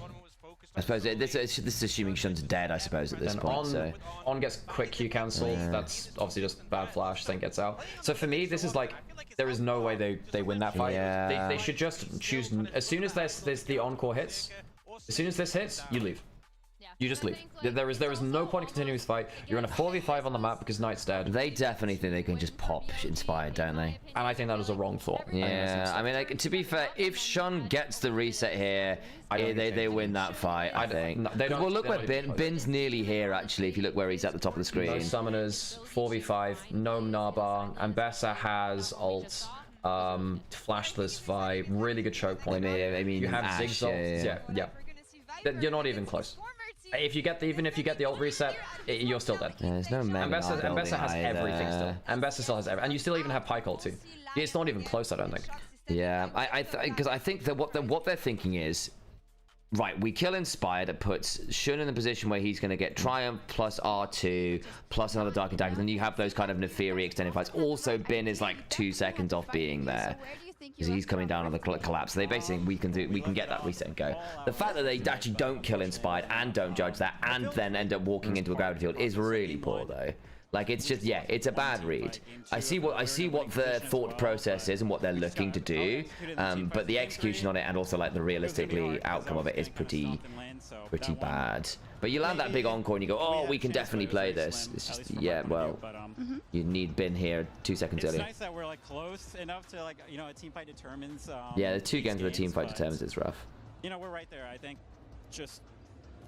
I suppose this is assuming Shun's dead, I suppose, at this point. On gets quick Q cancelled. That's obviously just bad flash. Saint gets out. So for me, this is like there is no way they win that fight. Yeah. They should just choose as soon as there's the encore hits. As soon as this hits, you leave. You just leave. There is no point in continuing this fight. You're in a 4v5 on the map because Knight's dead. They definitely think they can just pop Inspired, don't they? And I think that was a wrong thought. Yeah, I mean, like, to be fair, if Shun gets the reset here, they win that fight, I think. No, they don't, well, look where Bin's nearly here, actually, if you look where he's at the top of the screen. No summoners, 4v5, no Narbar, and Bessa has ult. Flashless vibe, really good choke point. I mean you have Ashe, Ziggs ults, yeah. You're not even close. Even if you get the ult reset, you're still dead. Yeah, there's no and Bessa has everything still. And Bessa still has everything. And you still even have Pyke ult too. It's not even close, I don't think. Yeah, because I think that what they're thinking is, right, we kill Inspired, it puts Shun in the position where he's going to get Triumph plus R2 plus another Dark Attack, and then you have those kind of Neferi extended fights. Also, Bin is like 2 seconds off being there. Because he's coming down on the collapse. So they basically, we can get that reset and go. The fact that they actually don't kill Inspired and don't judge that and then end up walking into a gravity field is really poor though. Like it's just, yeah, it's a bad read. I see what their thought process is and what they're looking to do, but the execution on it and also like the realistically outcome of it is pretty bad. But you land that big encore and you go, oh, we can definitely play this. It's just, yeah, well, you need Bin here 2 seconds earlier. It's nice that we're like close enough to like, you know, a team fight determines. Yeah, the 2 games where the team fight determines, it's rough. You know, we're right there. I think just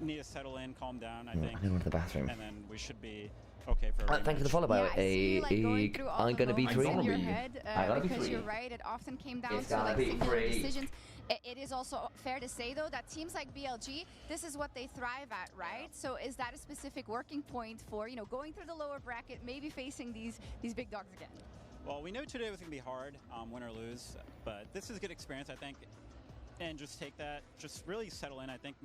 need to settle in, calm down. I think. I'm going to the bathroom. And then we should be okay for. Thank you for the follow, by the way. I'm going to be 3. Because you're right, it often came down to like singular decisions. It is also fair to say, though, that teams like BLG, this is what they thrive at, right? So is that a specific working point for, you know, going through the lower bracket, maybe facing these big dogs again? Well, we know today was going to be hard, win or lose, but this is good experience, I think. and just take that, just really settle in. I think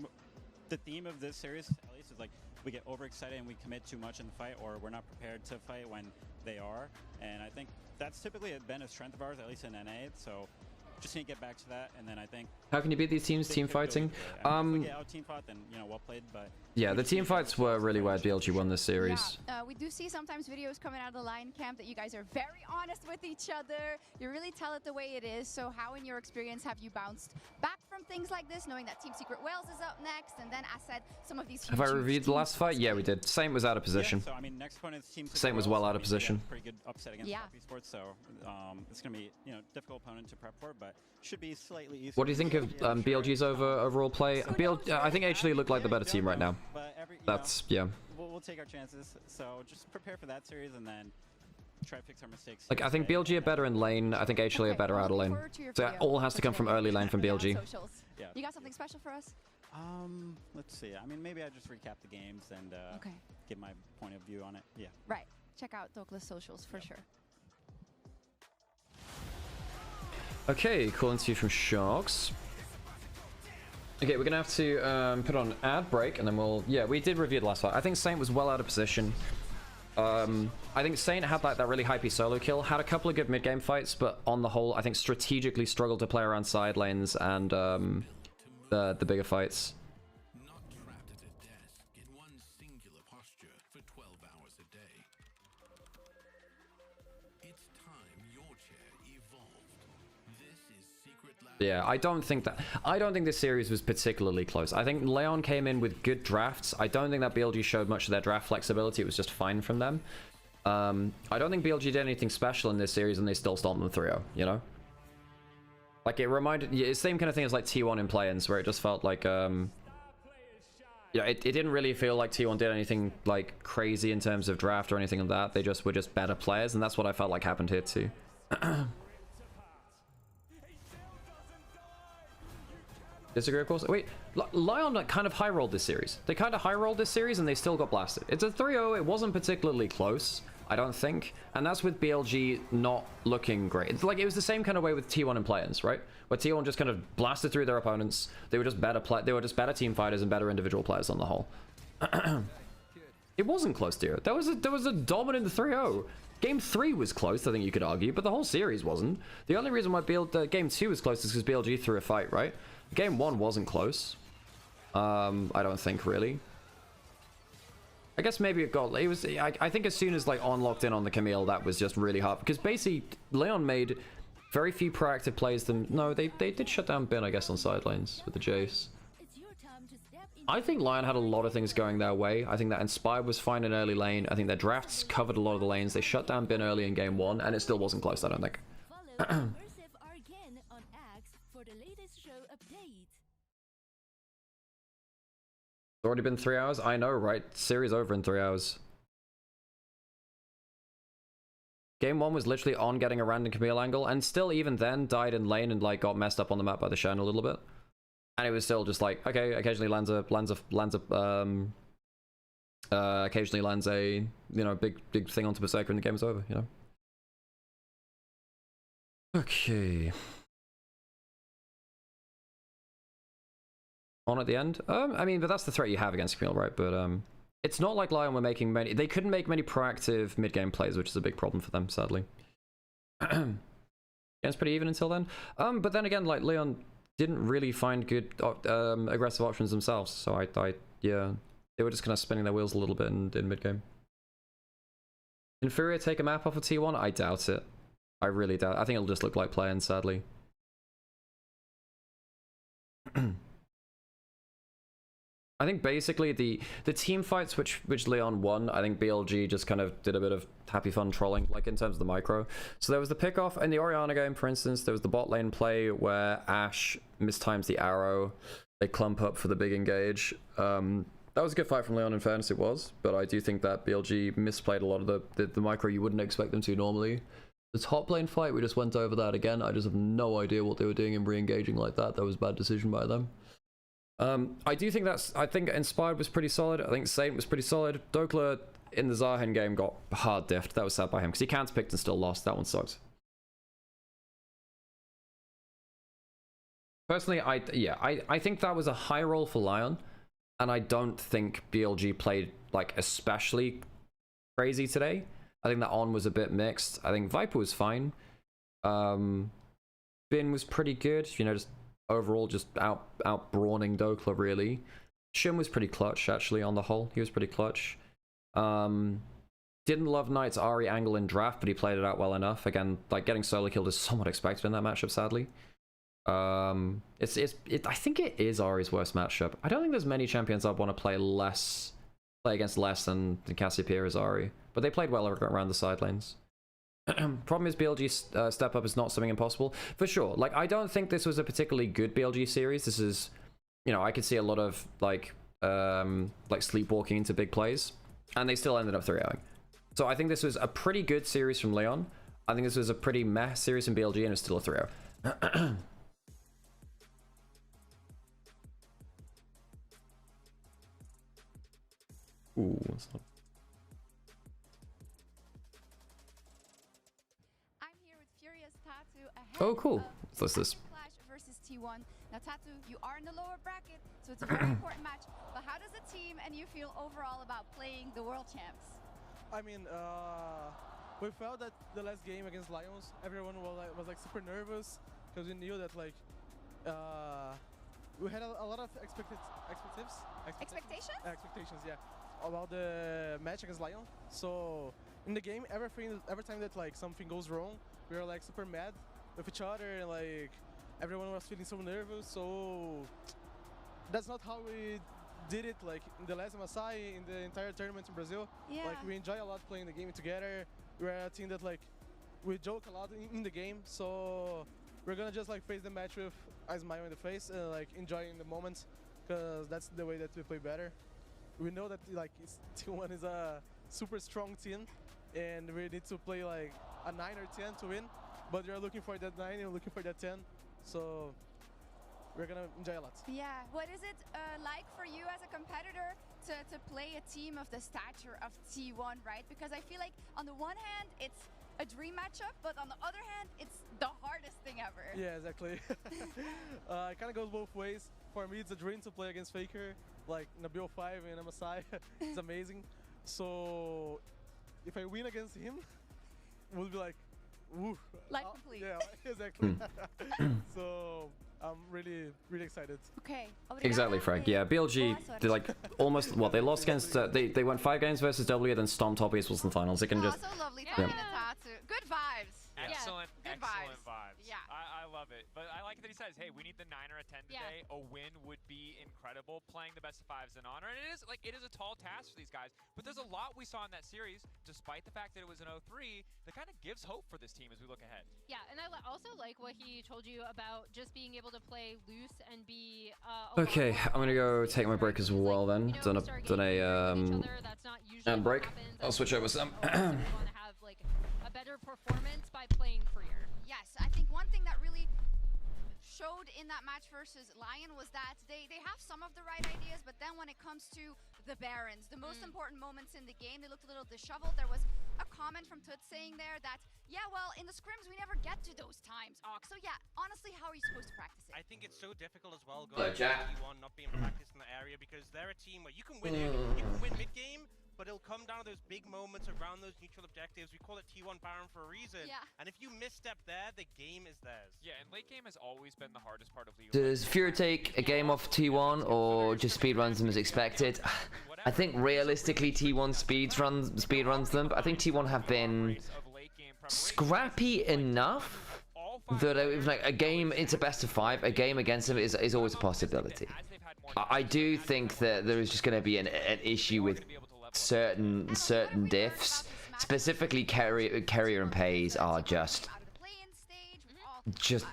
the theme of this series, at least, is like we get overexcited and we commit too much in the fight, or we're not prepared to fight when they are. And I think that's typically been a strength of ours, at least in NA. So just need to get back to that, and then I think. How can you beat these teams team fighting? If we get out team fought, then well played. But yeah, the team fights were really where BLG won this series. Yeah, we do see sometimes videos coming out of the LYON camp that you guys are very honest with each other. You really tell it the way it is. So how, in your experience, have you bounced back from things like this, knowing that Team Secret Wales is up next, and then, as said, some of these. Have I reviewed the last fight? Yeah, we did. Saint was out of position. Yeah, so I mean, next opponent's Team Secret Saint was well out of position. Pretty good upset against Esports, so it's gonna be difficult opponent to prep for, but should be slightly easier. What do you think of BLG's overall play? I think HLE look like the better team right now. That's yeah. We'll take our chances. So just prepare for that series and then try to fix our mistakes. Like I think BLG are better in lane. I think HLE are better out of lane. So it all has to come from early lane from BLG. Yeah. You got something special for us? Let's see. I mean, maybe I just recap the games and give my point of view on it. Yeah. Right. Check out Douglas socials for sure. Okay, cool interview from Sharks. Okay, we're gonna have to put on ad break, and then we'll. Yeah, we did review the last fight. I think Saint was well out of position. I think Saint had like that really hypey solo kill. Had a couple of good mid game fights, but on the whole, I think strategically struggled to play around side lanes and the bigger fights. Yeah, I don't think this series was particularly close. I think LYON came in with good drafts. I don't think that BLG showed much of their draft flexibility. It was just fine from them. I don't think BLG did anything special in this series, and they still stomped them 3-0, you know? Like, it reminded... Yeah, it's the same kind of thing as, like, T1 in play-ins, where it just felt like, yeah, it didn't really feel like T1 did anything, like, crazy in terms of draft or anything like that. They just were just better players, and that's what I felt like happened here, too. Disagree, of course. Wait, LYON kind of high-rolled this series. They kind of high-rolled this series, and they still got blasted. It's a 3-0. It wasn't particularly close, I don't think. And that's with BLG not looking great. It's like, it was the same kind of way with T1 and play-ins, right? Where T1 just kind of blasted through their opponents. They were just better they were just better team fighters and better individual players on the whole. It wasn't close, dear. There was a dominant 3-0. Game 3 was close, I think you could argue, but the whole series wasn't. The only reason why Game 2 was close is because BLG threw a fight, right? Game 1 wasn't close. I don't think, really. I guess maybe it was... I think as soon as, like, On locked in on the Camille, that was just really hard. Because basically, LYON made very few proactive plays. No, they did shut down Bin, I guess, on side lanes with the Jace. I think LYON had a lot of things going their way. I think that Inspire was fine in early lane. I think their drafts covered a lot of the lanes. They shut down Bin early in Game 1, and it still wasn't close, I don't think. It's already been 3 hours? I know, right? Series over in 3 hours. Game 1 was literally On getting a random Camille angle, and still even then died in lane and like got messed up on the map by the Shen a little bit. And it was still just like, okay, occasionally lands a big thing onto Berserker and the game's over, you know? Okay. On at the end? I mean, but that's the threat you have against Camille, right? But it's not like LYON were making many... They couldn't make many proactive mid-game plays, which is a big problem for them, sadly. Game's pretty even until then. But then again, like, LYON didn't really find good aggressive options themselves, so yeah, they were just kind of spinning their wheels a little bit in mid-game. Infuriate take a map off of T1? I doubt it. I really doubt it. I think it'll just look like playing, sadly. I think basically the team fights which LYON won, I think BLG just kind of did a bit of happy fun trolling, like in terms of the micro. So there was the pickoff in the Orianna game, for instance. There was the bot lane play where Ashe mistimes the arrow. They clump up for the big engage. That was a good fight from LYON, in fairness it was. But I do think that BLG misplayed a lot of the micro you wouldn't expect them to normally. The top lane fight, we just went over that again. I just have no idea what they were doing in re-engaging like that. That was a bad decision by them. I do think I think Inspired was pretty solid. I think Saint was pretty solid. Dokla in the Zahen game got hard diffed. That was sad by him because he counterpicked and still lost. That one sucked. Personally, I think that was a high roll for LYON, and I don't think BLG played like especially crazy today. I think that On was a bit mixed. I think Viper was fine. Bin was pretty good. You know, just overall just out brawling Dokla really. Shim was pretty clutch actually on the whole. He was pretty clutch. Didn't love Knight's Ari angle in draft, but he played it out well enough. Again, like getting solo killed is somewhat expected in that matchup, sadly. I think it is Ari's worst matchup. I don't think there's many champions I'd want to play against less than Cassiopeia as Ari, but they played well around the side lanes. Problem is BLG step up is not something impossible for sure. Like I don't think this was a particularly good BLG series. This is, you know, I could see a lot of like sleepwalking into big plays, and they still ended up 3-0ing. So I think this was a pretty good series from LYON. I think this was a pretty meh series from BLG, and it's still a 3-0. Ooh, what's that? I'm here with Furious Tattoo ahead. Oh, cool. What's this? Clash versus T1. Now, Tattoo, you are in the lower bracket, so it's a very important match. But how does the team and you feel overall about playing the world champs? I mean, we felt that the last game against Lions, everyone was like super nervous because we knew that like we had a lot of expectations, yeah, about the match against Lion. So in the game, every time that like something goes wrong, we were like super mad with each other, and like everyone was feeling so nervous. So that's not how we did it like in the last MSI, in the entire tournament in Brazil. Yeah. Like we enjoy a lot playing the game together. We're a team that like we joke a lot in the game, so we're gonna just like face the match with a smile in the face and like enjoying the moments, because that's the way that we play better. We know that like T1 is a super strong team, and we need to play like a 9 or 10 to win, but we're looking for that 9 and looking for that 10, so we're gonna enjoy a lot. Yeah, what is it like for you as a competitor to play a team of the stature of T1, right? Because I feel like on the one hand, it's a dream matchup, but on the other hand, it's the hardest thing ever. Yeah, exactly. It kind of goes both ways. For me, it's a dream to play against Faker, like in a BO5 and MSI. It's amazing. So if I win against him, it would be like, woo. Life complete. Yeah, exactly. So I'm really excited. Okay. Exactly, Frank. Yeah, BLG, they like almost, well, they lost against, they went 5 games versus W, then stomped top Esports in the finals. They can just... So lovely Yeah. talking to Tatsu. Good vibes. Excellent, Good excellent vibes. Yeah. I love it. But I like that he says, hey, we need the 9 or a 10 today. A win would be incredible. Playing the best of 5s in honor. And it is a tall task for these guys. But there's a lot we saw in that series, despite the fact that it was an 0-3, that kind of gives hope for this team as we look ahead. Yeah, and I also like what he told you about just being able to play loose and be Okay, I'm gonna go take my break as well then. Done a break. I'll switch over some. want to have like a better performance by playing freer. Yes, I think one thing that really showed in that match versus LYON was that they have some of the right ideas, but then when it comes to the Barons, the most important moments in the game, they looked a little disheveled. There was a comment from Tut saying there that, yeah, well, in the scrims, we never get to those times, Ox. So yeah, honestly, how are you supposed to practice it? I think it's so difficult as well going to T1, not being practiced in the area, because they're a team where you can win mid-game, but it'll come down to those big moments around those neutral objectives. We call it T1 Baron for a reason. Yeah. And if you misstep there, the game is theirs. Yeah, and late game has always been the hardest part of League. Does Fury take a game off T1 or just speedruns them as expected? I think realistically T1 speedruns them, but I think T1 have been scrappy enough that if like a game, it's a best of 5, a game against them is always a possibility. I do think that there is just going to be an issue with certain diffs, specifically Carrier and Pays are just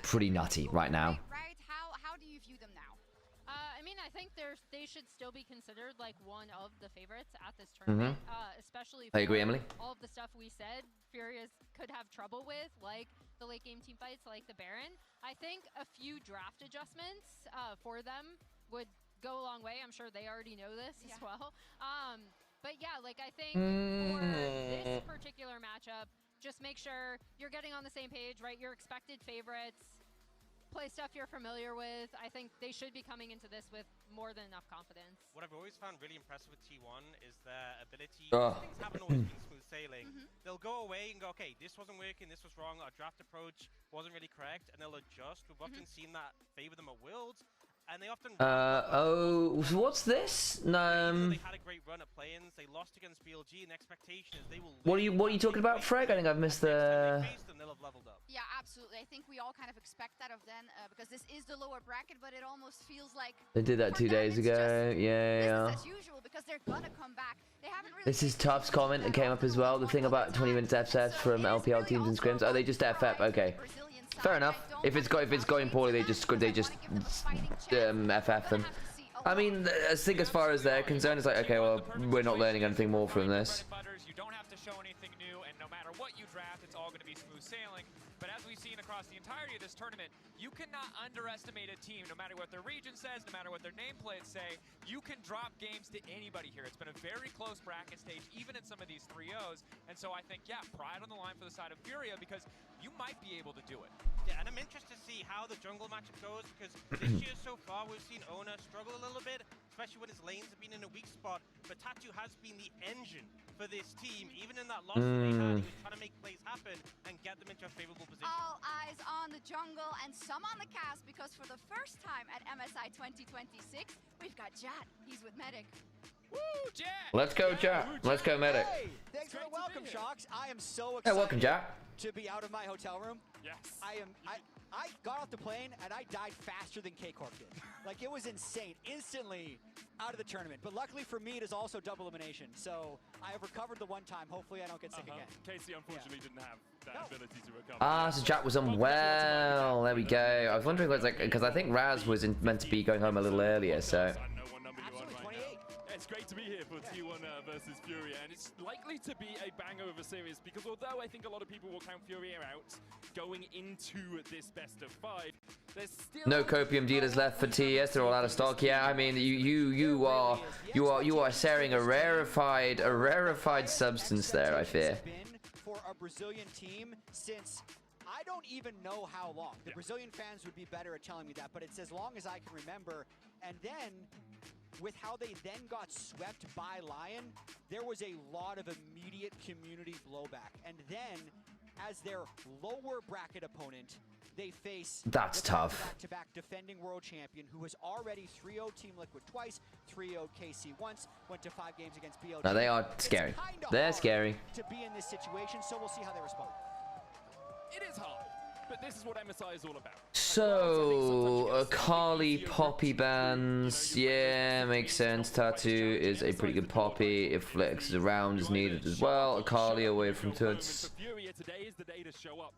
pretty nutty right now. How do you view them now? I mean, I think they should still be considered like one of the favorites at this tournament, especially for I agree, Emily. all of the stuff we said Furious could have trouble with, like the late game team fights, like the Baron. I think a few draft adjustments for them would go a long way. I'm sure they already know this as well. But yeah, like I think for this particular matchup, just make sure you're getting on the same page, right? Your expected favorites. play stuff you're familiar with. I think they should be coming into this with more than enough confidence. What I've always found really impressive with T1 is their ability. Oh. Things haven't always been smooth sailing. They'll go away and go, okay, this wasn't working, this was wrong, our draft approach wasn't really correct, and they'll adjust. We've often seen that favor them at Worlds. And they often oh, what's this? they had a great run at play-ins. They lost against BLG, and the expectation is they will. What are you talking about, Freg? I think I've missed the. Yeah, absolutely. I think we all kind of expect that of them because this is the lower bracket, but it almost feels like They did that 2 days ago. Yeah. business as usual because they're gonna come back. They haven't really. This is Tuff's comment that came up as well. The thing about 20 minutes FF from LPL teams and scrims. Oh, they just FF. Okay. Fair enough. If it's going poorly, they just FF them. I mean, I think as far as they're concerned, it's like, okay, well, we're not learning anything more from this. You don't have to show anything new, and no matter what you draft, it's all going to be smooth sailing. But as we've seen across the entirety of this tournament, you cannot underestimate a team, no matter what their region says, no matter what their nameplates say. You can drop games to anybody here. It's been a very close bracket stage, even in some of these 3-0s. And so I think, yeah, pride on the line for the side of Furia, because you might be able to do it. Yeah, and I'm interested to see how the jungle matchup goes, because this year so far we've seen Ona struggle a little bit, especially when his lanes have been in a weak spot. But Tattoo has been the engine for this team. Even in that loss that they had, he was trying to make plays happen and get them into a favorable position. All eyes on the jungle and some on the cast because for the first time at MSI 2026, we've got Jat. He's with Medic. Woo, Jat! Let's go, Jat. Let's go, Medic. Hey, thanks for the welcome, Shocks. I am so Hey, excited welcome, Jat. to be out of my hotel room. Yes. I got off the plane and I died faster than K-Corp did. Like, it was insane. Instantly out of the tournament. But luckily for me, it is also double elimination. So I have recovered the one time. Hopefully I don't get sick again. Casey unfortunately didn't have that ability to recover. Ah, so Jat was unwell. There we go. I was wondering what's like, because I think Raz was meant to be going home a little earlier, so. It's great to be here for T1 versus Furia, and it's likely to be a banger of a series because although I think a lot of people will count Furia out going into this best of 5, there's still No copium dealers left for TES. They're all out of stock. Yeah, I mean, you are sharing a rarefied substance there, I fear. For a Brazilian team since I don't even know how long. The Brazilian fans would be better at telling me that, but it's as long as I can remember. And then with how they then got swept by LYON, there was a lot of immediate community blowback. And then, as their lower bracket opponent, they face That's tough. back-to-back defending world champion who has already 3-0'd Team Liquid twice, 3-0'd KC once, went to 5 games against BLG. No, they are scary. They're scary. To be in this situation, so we'll see how they respond. It is hard, but this is what MSI is all about. So, Akali Poppy bans. Yeah, makes sense. Tattoo is a pretty good Poppy. If Flex is around is needed as well. Akali away from Toots. Furia, today is the day to show up.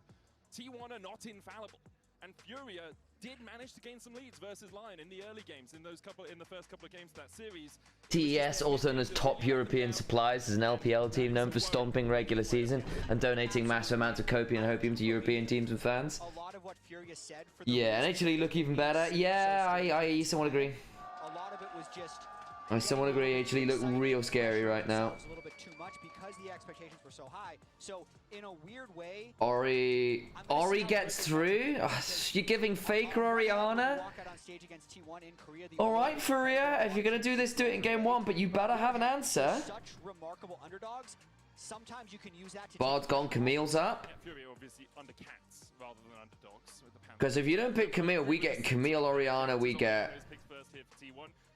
T1 are not infallible, and Furia did manage to gain some leads versus LYON in the early games, in the first couple of games of that series. TES, also known as Top European Supplies, is an LPL team known for stomping regular season and donating massive amounts of copium and hopium to European teams and fans. A lot of what Furia said for the Yeah, and actually look even better. Yeah, I somewhat agree. a lot of it was just I somewhat agree. Actually look real scary right now. a little bit too much because the expectations were so high. So in a weird way, Ori gets through. You're giving Faker Oriana. walk out on stage against T1 in Korea. All right, Furia. If you're gonna do this, do it in game 1. But you better have an answer. Such remarkable underdogs. Sometimes you can use that to Bard's gone. Camille's up. Furia obviously under cats rather than underdogs. Because if you don't pick Camille, we get Camille Oriana. We get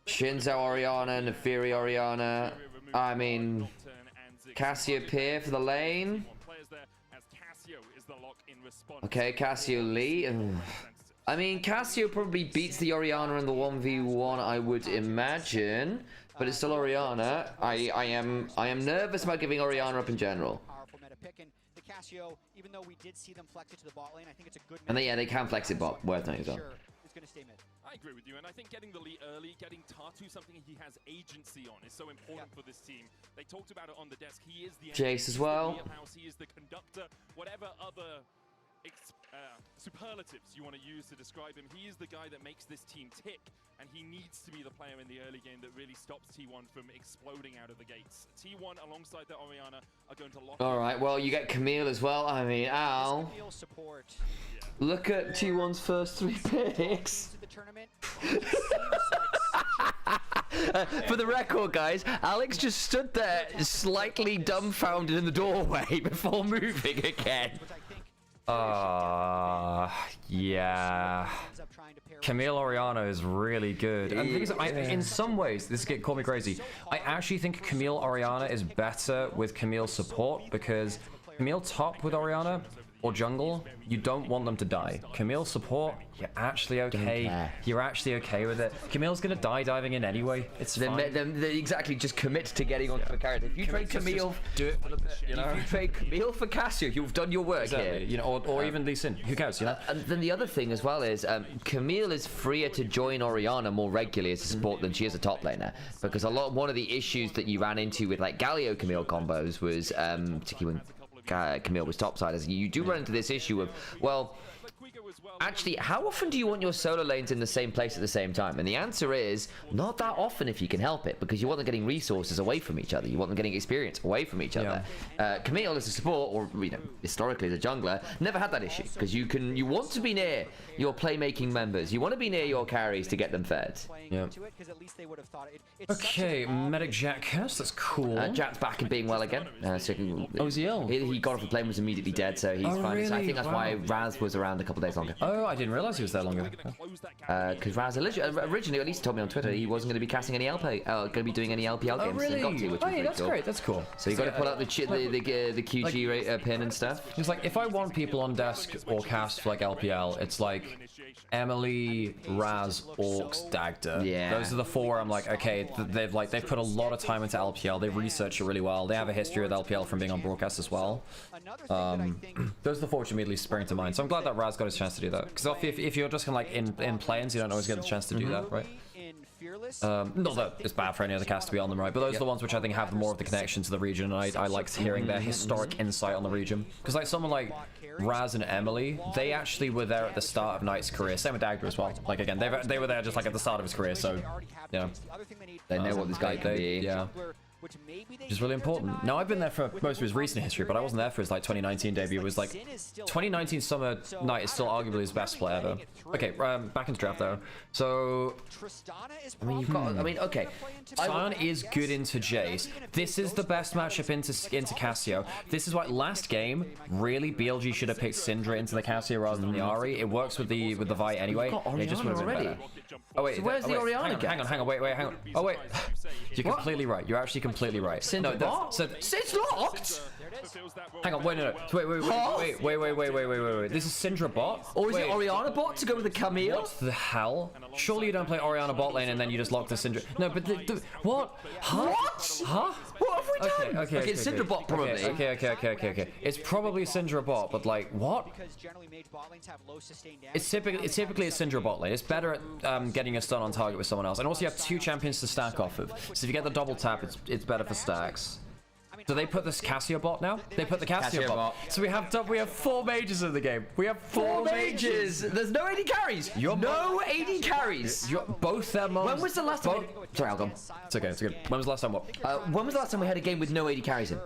Shinzo Oriana, Nefiri Oriana. I mean, Cassiopeia for the lane. Okay, Cassio Lee. I mean, Cassio probably beats the Oriana in the 1v1, I would imagine. But it's still Oriana. I am nervous about giving Oriana up in general. powerful meta pick. And the Cassio, even though we did see them flex it to the bot lane, I think it's a good And they can flex it bot. Worth noting as well. Sure, it's going to stay mid. I agree with you, and I think getting the lead early, getting Tatu something he has agency on is so important for this team. They talked about it on the desk. He is the Jace as well. He is the conductor, whatever other superlatives you want to use to describe him. He is the guy that makes this team tick, and he needs to be the player in the early game that really stops T1 from exploding out of the gates. T1 alongside the Orianna are going to lock. All right, well, you get Camille as well. I mean, Al. Look at T1's first 3 picks. For the record, guys, Alex just stood there slightly dumbfounded in the doorway before moving again. Yeah. Camille Oriana is really good. And the thing is, in some ways, this is call me crazy, I actually think Camille Oriana is better with Camille support, because Camille top with Oriana or jungle, you don't want them to die. Camille support, you're actually okay. You're actually okay with it. Camille's gonna die diving in anyway. It's fine. They exactly, just commit to getting onto a character. If you trade Camille, do it for the bit, you know. If you trade Camille for Cassio, you've done your work here. You know, or even Lee Sin. Who cares? You know. And then the other thing as well is Camille is freer to join Orianna more regularly as a support than she is a top laner, because one of the issues that you ran into with like Galio Camille combos was particularly when Camille was topside, as you do run into this issue of, well, actually, how often do you want your solo lanes in the same place at the same time? And the answer is not that often if you can help it, because you want them getting resources away from each other. You want them getting experience away from each other. Camille as a support, or historically as a jungler, never had that issue, because you want to be near your playmaking members. You want to be near your carries to get them fed. Yeah. Okay, Medic Jack that's cool. Jack's back and being well again. Oh, is he ill? He got off the plane, was immediately dead, so he's fine. Really? So I think that's why Raz was around a couple days longer. Oh, I didn't realize he was there longer. Because Raz originally, at least told me on Twitter, he wasn't going to be casting any going to be doing any LPL games. Really? Got to, which was that's cool. Great. That's cool. So you got to pull out the QG pin and stuff. It's like, if I want people on desk or cast for like LPL, it's like Emily, Raz, Orcs, Dagda. Yeah. Those are the 4 I'm like, okay, they've put a lot of time into LPL. They research it really well. They have a history with LPL from being on broadcast as well. Those are the 4 which immediately spring to mind. So I'm glad that Raz got his chance to do that. Because if you're just kind of like in play-ins, you don't always get the chance to do that, right? Not that it's bad for any other cast to be on them, right? But those are the ones which I think have more of the connection to the region, and I like hearing their historic insight on the region. Because like someone like Raz and Emily, they actually were there at the start of Knight's career. Same with Dagda as well. Like again, they were there just like at the start of his career, so yeah. They know what this guy can be. Yeah. Which is really important. Now, I've been there for most of his recent history, but I wasn't there for his like 2019 debut. It was like 2019 Summer Night is still arguably his best play ever. Okay, back into draft though. So, I mean, you've got. I mean, okay. Sion is good into Jace. This is the best matchup into Cassio. This is why last game, really, BLG should have picked Syndra into the Cassio rather than the Ahri. It works with the Vi anyway. It just would have been better. Oh wait, so where's the Orianna? Hang on, wait, hang on. Oh wait, you're completely right. You're actually completely right. Syndra locked? It's locked? Hang on, wait, no. Wait. This is Syndra bot? Or is it Orianna bot to go with the Camille? What the hell? Surely you don't play Orianna bot lane and then you just lock the Syndra. No, but what? Huh? What? Huh? What have we done? Okay, it's Syndra bot probably. Okay. It's probably Syndra bot, but like, what? It's typically a Syndra bot lane. It's better at getting a stun on target with someone else. And also you have 2 champions to stack off of. So if you get the double tap, it's better for stacks. Do they put this Cassio bot now? They put the Cassio bot. So we have 4 mages in the game. We have 4 mages. There's no AD carries. No AD carries. Both their moms. When was the last time? Sorry, I'll go. It's okay. It's good. When was the last time what? When was the last time we had a game with no AD carries in?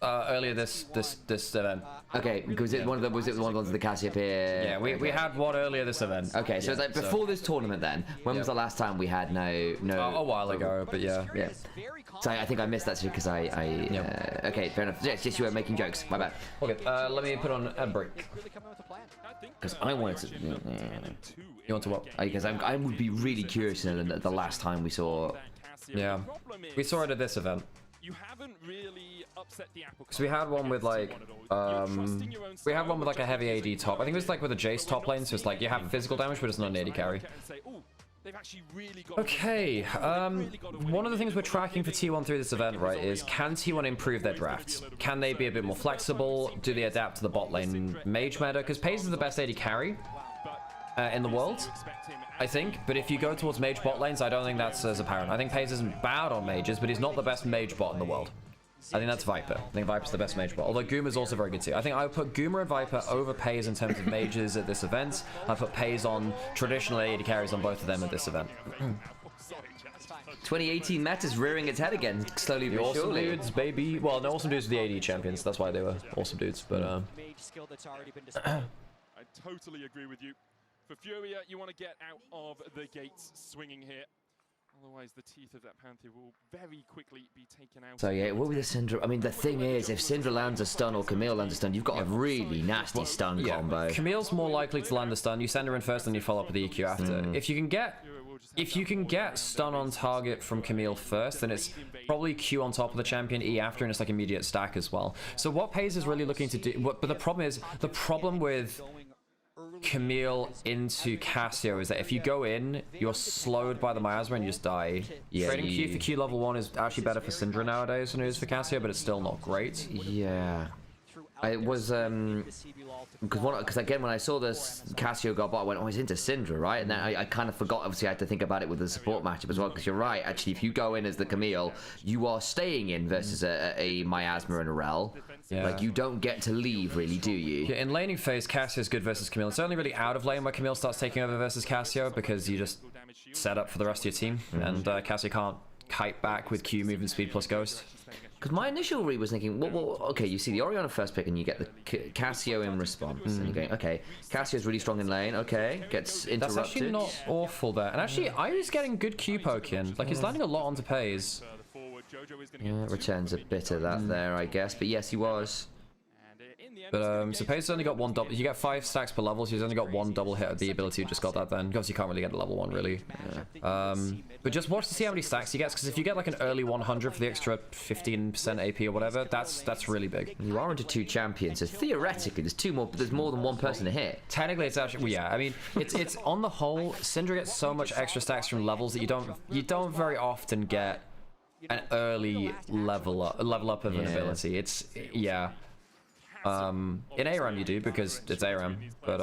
Earlier this event. Okay, was it one of the ones with the Cassiopeia? Yeah, we had one earlier this event. Okay, so it's like before this tournament then. When was the last time we had no? A while ago, but yeah. So I think I missed that because okay, fair enough. Just you were making jokes. My bad. Okay, let me put on a break. Because I wanted to. You want to what? Because I would be really curious to know the last time we saw. Yeah, we saw it at this event. You haven't really upset the apple. So we had one with like a heavy AD top. I think it was like with a Jace top lane, so it's like you have physical damage, but it's not an AD carry. Okay, one of the things we're tracking for T1 through this event, right, is can T1 improve their drafts? Can they be a bit more flexible? Do they adapt to the bot lane mage meta? Because Paze is the best AD carry in the world, I think. But if you go towards mage bot lanes, I don't think that's as apparent. I think Paze isn't bad on mages, but he's not the best mage bot in the world. I think that's Viper. I think Viper's the best mage bot. Although Goomer's also very good too. I think I would put Goomer and Viper over Pays in terms of mages at this event. I put Pays on traditional AD carries on both of them at this event. 2018 meta's rearing its head again, slowly but Awesome surely. dudes, baby. Well, no, awesome dudes were the AD champions. That's why they were awesome dudes. But I totally agree with you. For Furia, you want to get out of the gates swinging here. Otherwise, the teeth of that Panther will very quickly be taken out. So yeah, what with the Syndra? I mean, the thing is, if Syndra lands a stun or Camille lands a stun, you've got a really nasty stun combo. Camille's more likely to land a stun. You send her in first, and you follow up with the EQ after. If you can get stun on target from Camille first, then it's probably Q on top of the champion, E after, and it's like immediate stack as well. So what Pays is really looking to do, but the problem with Camille into Cassio is that if you go in, you're slowed by the miasma and you just die. Trading Q for Q level 1 is actually better for Syndra nowadays than it is for Cassio, but it's still not great. Yeah. It was because again, when I saw this Cassio got bot, I went, oh, he's into Syndra, right? And then I kind of forgot. Obviously, I had to think about it with the support matchup as well, because you're right. Actually, if you go in as the Camille, you are staying in versus a Miasma and a Rel. Yeah. Like, you don't get to leave, really, do you? Yeah, in laning phase, Cassio's good versus Camille. It's only really out of lane where Camille starts taking over versus Cassio, because you just set up for the rest of your team, and Cassio can't kite back with Q movement speed plus Ghost. Because my initial read was thinking, well, okay, you see the Orianna first pick and you get the Cassio in response. And you're going, okay, Cassio's really strong in lane, okay, gets interrupted. That's actually not awful there. And actually, I was getting good Q poke in. Like, he's landing a lot onto Pays. Yeah, returns a bit of that there, I guess. But yes, he was. But so Pays only got one double. You get 5 stacks per level, so he's only got one double hit of the ability. You just got that then. Because you can't really get a level 1 really. But just watch to see how many stacks he gets. Because if you get like an early 100 for the extra 15% AP or whatever, that's really big. You are into 2 champions, so theoretically there's more than one person to hit. Technically, it's actually, well, yeah. I mean, it's on the whole, Syndra gets so much extra stacks from levels that you don't very often get an early level up of an ability. It's in ARAM you do, because it's ARAM, but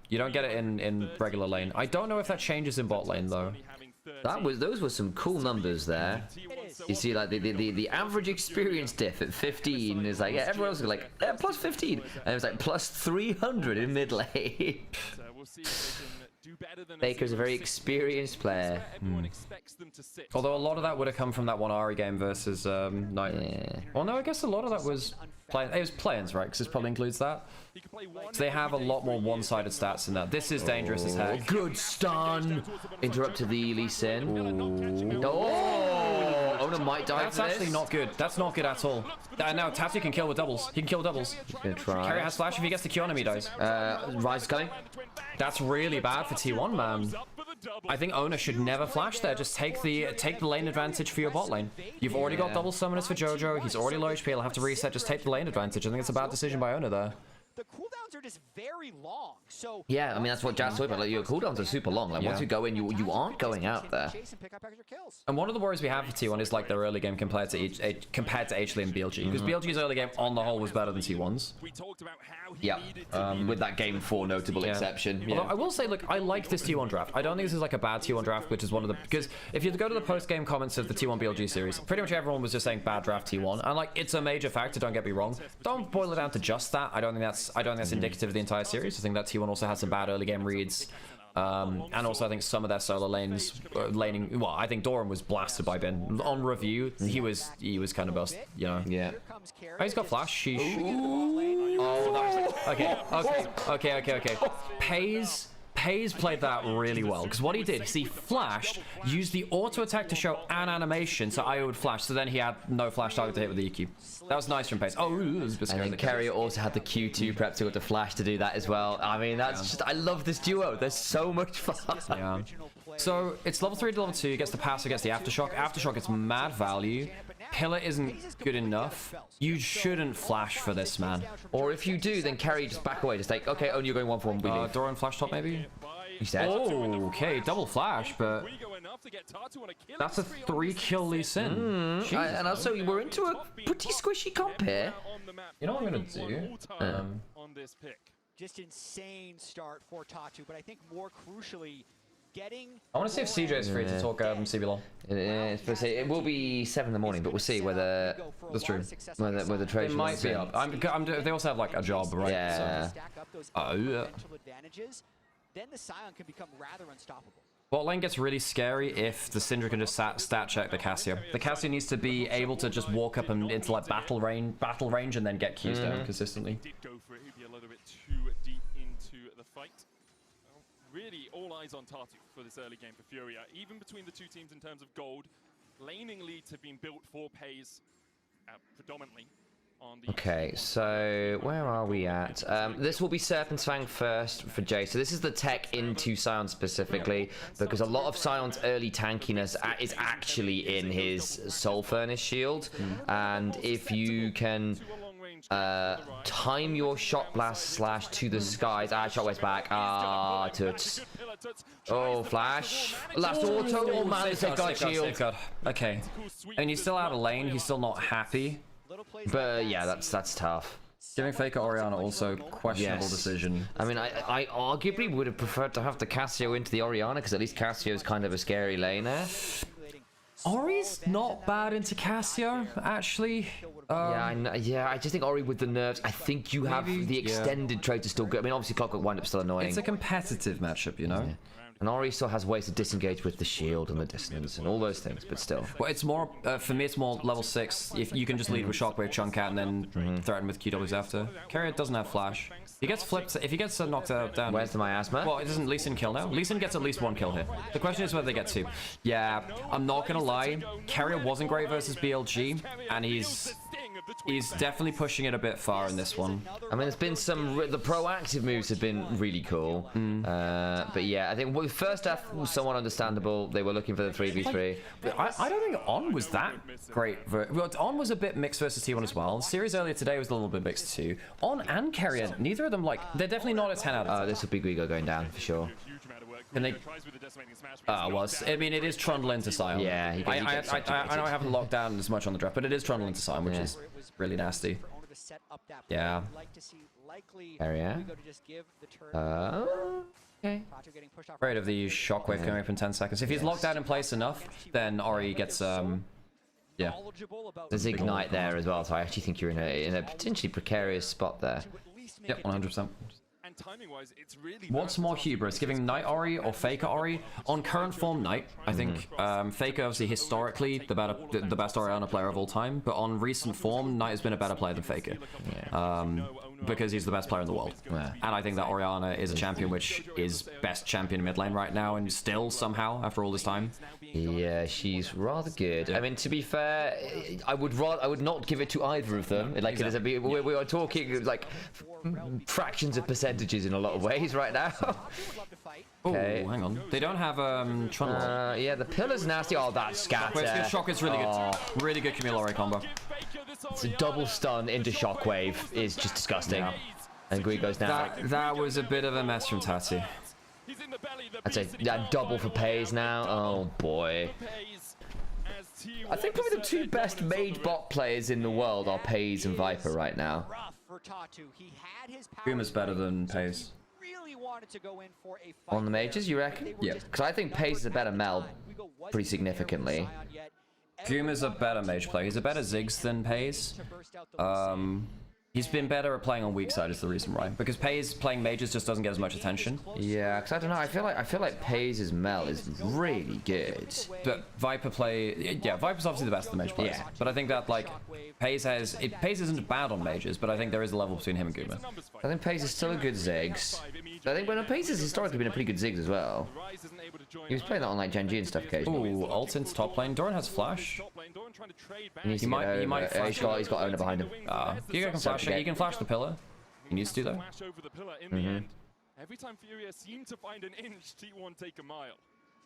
you don't get it in regular lane. I don't know if that changes in bot lane though. Those were some cool numbers there. You see, like the average experience diff at 15 is like, yeah, everyone else was like, yeah, plus 15, and it was like plus 300 in mid lane. Baker's a very experienced player. Although a lot of that would have come from that one Ari game versus Knight. Yeah. Well, no, I guess a lot of that was it was play-ins, right? Because this probably includes that. So they have a lot more one-sided stats in that. This is dangerous as heck. Good stun. Interrupted the Lee Sin. Oh, Ona might die. That's actually not good. That's not good at all. Now Tatu can kill with doubles. He can kill with doubles. Gonna try. Carry has flash. If he gets the Q on him, he dies. Rise is coming. That's really bad for T1, man. I think Ona should never flash there. Just take the lane advantage for your bot lane. You've already got double summoners for Jojo. He's already low HP. He'll have to reset. Just take the lane advantage. I think it's a bad decision by Ona there. The cooldowns are just very long, so... Yeah, I mean, that's what Jazz talked about. Like, your cooldowns are super long. Like, once you go in, you aren't going out there. And one of the worries we have for T1 is, like, their early game compared to HLE and BLG. Because BLG's early game, on the whole, was better than T1's. Yeah, with that game 4 notable exception. Although I will say, look, I like this T1 draft. I don't think this is, like, a bad T1 draft, which is one of the... Because if you go to the post-game comments of the T1 BLG series, pretty much everyone was just saying bad draft T1. And, like, it's a major factor, don't get me wrong. Don't boil it down to just that. I don't think that's indicative of the entire series. I think that T1 also had some bad early game reads, and also I think some of their solo lanes laning. Well, I think Doran was blasted by Bin on review. He was kind of bust, you know. Yeah. Oh, he's got flash. Sheesh. Oh, okay. Pays played that really well, because what he did is he flashed, used the auto attack to show an animation, so I would flash, so then he had no flash target to hit with the EQ. That was nice from Pays. Oh, it was a bit scary. And then Carrier also had the Q2 prep to go to flash to do that as well. I mean, that's just, I love this duo. They're so much fun. Yeah. So it's level 3 to level 2, gets the passive, gets the aftershock. Aftershock gets mad value. Pillar isn't good enough. You shouldn't flash for this, man. Or if you do, then Carry just back away. Just like, okay, only you're going 1 for 1. Doran flash top maybe? He's dead. Oh, okay, double flash, but that's a 3-kill Lee Sin. And also, we're into a pretty squishy comp here. You know what I'm gonna do? Just insane start for Tatu, but I think more crucially, I want to see if CJ is free to talk CBLOL. It will be 7 in the morning, but we'll see whether that's true. Whether trade might be up. They also have like a job, right? Yeah. So. Then the Scion can become rather unstoppable. Bot lane gets really scary if the Syndra can just stat check the Cassio. The Cassio needs to be able to just walk up and into like battle range and then get Qs down consistently. Did go for it. He'd be a little bit too deep into the fight. Well, really, all eyes on Tatu for this early game for Furia. Even between the two teams in terms of gold, laning leads have been built for Pays predominantly. Okay, so where are we at? This will be Serpent's Fang first for Jay. So this is the tech into Sion specifically, because a lot of Sion's early tankiness is actually in his Soul Furnace shield. And if you can time your shot blast slash to the skies, Shockwave's back. Oh, flash. Last auto. Oh man, safeguard shield. Okay, and he's still out of lane. He's still not happy. But yeah, that's tough. Giving Faker Orianna also questionable decision. I mean, I arguably would have preferred to have the Cassio into the Orianna, because at least Cassio is kind of a scary laner. Ori's not bad into Cassio, actually. Yeah, I just think Ori with the nerves. I think you have the extended trade to still go. I mean, obviously Clockwork Wind-Up's still annoying. It's a competitive matchup, you know. Yeah. And Ori still has ways to disengage with the shield and the distance and all those things, but still. Well, it's more, for me, it's more level 6. If you can just lead with Shockwave, chunk out, and then threaten with QWs after. Carrier doesn't have flash. He gets flipped. If he gets knocked down. Where's the miasma? Well, it doesn't Lee Sin kill now. Lee Sin gets at least 1 kill here. The question is whether they get 2. Yeah, I'm not gonna lie. Carrier wasn't great versus BLG, and he's definitely pushing it a bit far in this one. I mean, there's been some the proactive moves have been really cool. But yeah, I think first half was somewhat understandable. They were looking for the 3v3. I don't think On was that great. Well, On was a bit mixed versus T1 as well. The series earlier today was a little bit mixed too. On and Carrier, neither of them they're definitely not a 10 out of 10. This will be Guigo going down for sure. And they, well, I mean, it is Trundle into Sion. Yeah, I know I haven't locked down as much on the draft, but it is Trundle into Sion, which is really nasty. Yeah. Area. Okay. Afraid of the Shockwave coming up in 10 seconds. If he's locked out in place enough, then Ori gets yeah. There's Ignite there as well, so I actually think you're in a potentially precarious spot there. Yep, 100%. And timing-wise, it's really what's more hubris, giving Knight Ori or Faker Ori? On current form, Knight. I think Faker obviously historically the best Orianna player of all time, but on recent form, Knight has been a better player than Faker. Because he's the best player in the world. Yeah. And I think that Orianna is a champion which is best champion mid lane right now, and still somehow after all this time. Yeah, she's rather good. I mean, to be fair, I would not give it to either of them. Like exactly. we are talking like fractions of percentages in a lot of ways right now. Okay. Oh, hang on. They don't have Trundle. Yeah, the pillar's nasty. Oh, that scatter. Shock is really good. Really good Camille Ori combo. It's a double stun into Shockwave is just disgusting. Yeah. And Gui goes down. That was a bit of a mess from Tati. I'd say double for Pays now. Oh boy. I think probably the 2 best mage bot players in the world are Pays and Viper right now. Guma's better than Pays. On the mages, you reckon? Yeah. Because I think Pays is a better Mel pretty significantly. Guma's a better mage player. He's a better Ziggs than Pays. He's been better at playing on weak side is the reason why. Because Pays playing mages just doesn't get as much attention. Yeah, because I don't know. I feel like Pays' Mel is really good. But Viper Viper's obviously the best of the mage players. Yeah. But I think that like Pays isn't bad on mages, but I think there is a level between him and Guma. I think Pays is still a good Ziggs. I think Pays has historically been a pretty good Ziggs as well. He was playing that on like Gen G and stuff occasionally. Ooh, ult into top lane. Doran has flash. He might flash. He's got owner behind him. You can flash. You can flash the pillar. He needs to though. Every time Furia seem to find an inch, T1 take a mile.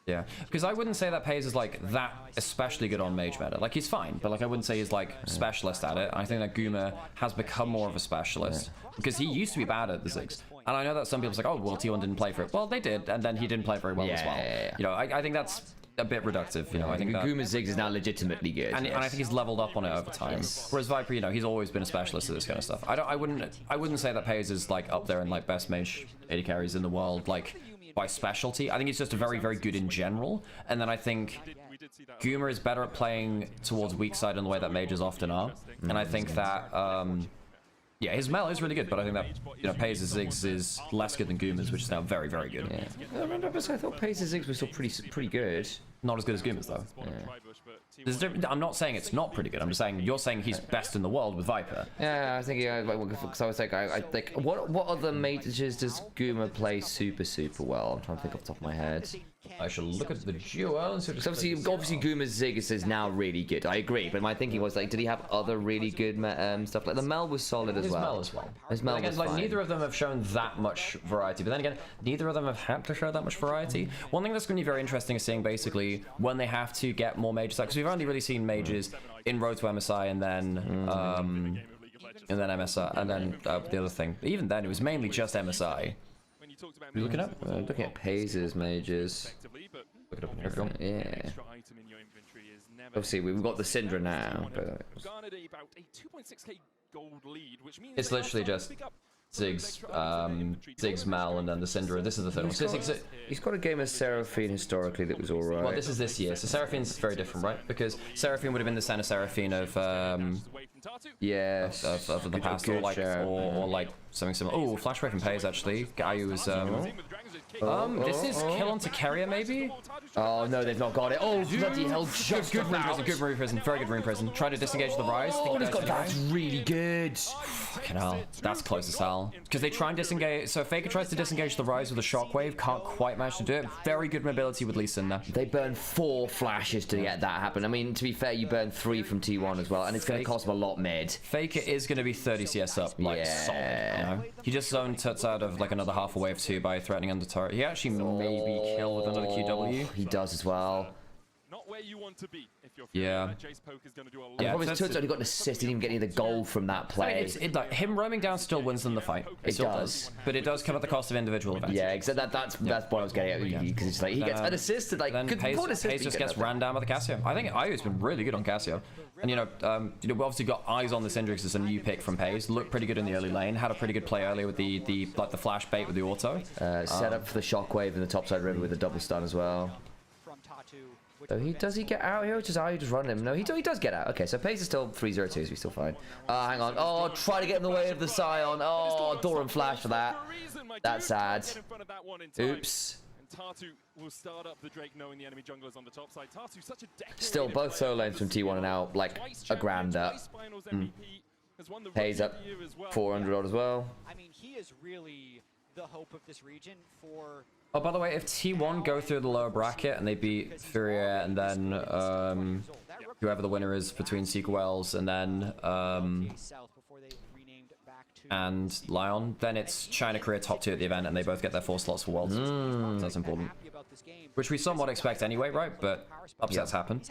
Yeah, because I wouldn't say that Pays is like that especially good on mage meta. Like he's fine, but like I wouldn't say he's like specialist at it. I think that Guma has become more of a specialist because he used to be bad at the Ziggs. And I know that some people say, oh well, T1 didn't play for it. Well, they did, and then he didn't play very well as well. You know, I think that's a bit reductive. You know, I think Guma's Ziggs is now legitimately good, and I think he's leveled up on it over time. Whereas Viper, you know, he's always been a specialist at this kind of stuff. I wouldn't say that Pays is like up there in like best mage AD carries in the world. Like by specialty. I think he's just very, very good in general. And then I think Goomer is better at playing towards weak side in the way that mages often are. And I think that, yeah, his Mel is really good, but I think that, you know, Paze's Ziggs is less good than Goomer's, which is now very, very good. Yeah. I thought Paze's Ziggs was still pretty good. Not as good as Goomer's, though. Yeah. I'm not saying it's not pretty good. I'm just saying you're saying he's best in the world with Viper. Yeah, I think because I was like, I think what other mages does Goomer play super well? I'm trying to think off the top of my head. I shall look at the duo and see what obviously Goomer's Ziggs is now really good. I agree, but my thinking was like, did he have other really good stuff? Like the Mel was solid as well. His Mel was like fine. neither of them have shown that much variety, but then again, neither of them have had to show that much variety. One thing that's going to be very interesting is seeing basically when they have to get more mages, because we've only really seen mages in Road to MSI and then MSI and then the other thing. Even then, it was mainly just MSI. You looking up? Looking at Paze's mages. Look it up in your film. Yeah. Obviously, we've got the Syndra now. But it's literally just Ziggs, Ziggs, Mal, and then the Syndra. This is the third one. He's got a game of Seraphine historically that was alright. Well, this is this year. So Seraphine's very different, right? Because Seraphine would have been the Santa Seraphine of yes, of the past, or like something similar. Oh, Flash Ray from Paze actually. Guy who was this is kill onto carrier maybe. Oh no, they've not got it. Oh bloody hell! Just good rune prison, very good rune prison. Try to disengage the rise. Oh, that's really good. Fucking hell, that's close as hell. Because they try and disengage. So Faker tries to disengage the rise with a shockwave, can't quite manage to do it. Very good mobility with Lee Sin there. They burn 4 flashes to get that happen. I mean, to be fair, you burn 3 from T1 as well, and it's going to cost them a lot mid. Faker is going to be 30 CS up, like solid. You know? He just zoned Tuts out of like another half a wave too by threatening under turret. He actually maybe kill with another QW. He does as well. Not where you want to be if you're yeah. Jace Poke is going to do a lot. Yeah, probably Tuts only got an assist, didn't even get any of the goal from that play. I mean, like him roaming down still wins them the fight. It does, but it does come at the cost of individual advantage. Yeah, exactly. That's what I was getting at, because it's like he gets an assist, like then Paze just gets ran down by the Cassio. I think Io's been really good on Cassio, and you know, we obviously got eyes on the Syndrix as a new pick from Paze. Looked pretty good in the early lane. Had a pretty good play earlier with the flash bait with the auto. Set up for the shockwave in the topside river with a double stun as well. So does he get out here, or just Io just run him? No, he does get out. Okay, so Paze is still 3-0-2, so he's still fine. Hang on. Oh, try to get in the way of the Scion. Oh, Doran flash for that. That's sad. Oops. Tatu will start up the Drake knowing the enemy junglers on the top side. Tatu, such a still both solo lanes from T1 are now like a grand up. Paze up 400 odd as well. I mean, he is really the hope of this region for... Oh, by the way, if T1 go through the lower bracket and they beat Furia and then whoever the winner is between Sequels and then and LYON, then it's China Korea top 2 at the event and they both get their 4 slots for Worlds. So that's important. Which we somewhat expect anyway, right? But upsets happen.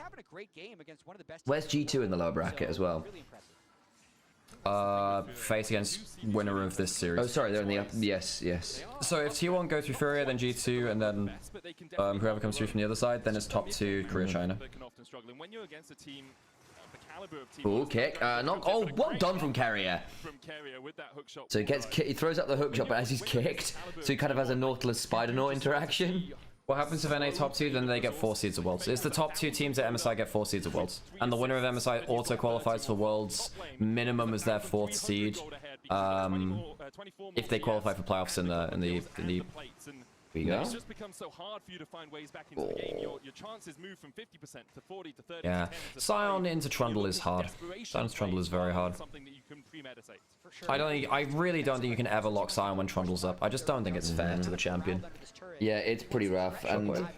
Where's G2 in the lower bracket as well? Face against winner of this series. Oh, sorry, they're in the up. Yes. So if T1 go through Furia, then G2, and then whoever comes through from the other side, then it's top 2 Korea China. Cool kick. Oh, well done from Carrier. So he throws up the hook shot, but as he's kicked, so he kind of has a Nautilus Spider-Naut interaction. What happens if NA top 2, then they get 4 seeds of Worlds. It's the top 2 teams at MSI get 4 seeds of Worlds. And the winner of MSI auto qualifies for Worlds minimum as their 4th seed. If they qualify for playoffs in the It's just become so hard for you to find ways back into the game. Your chances move from 50% to 40 to 30. Yeah. Scion into Trundle is hard. Scion Trundle is very hard. I really don't think you can ever lock Scion when Trundle's up. I just don't think it's fair to the champion. Yeah, it's pretty rough. And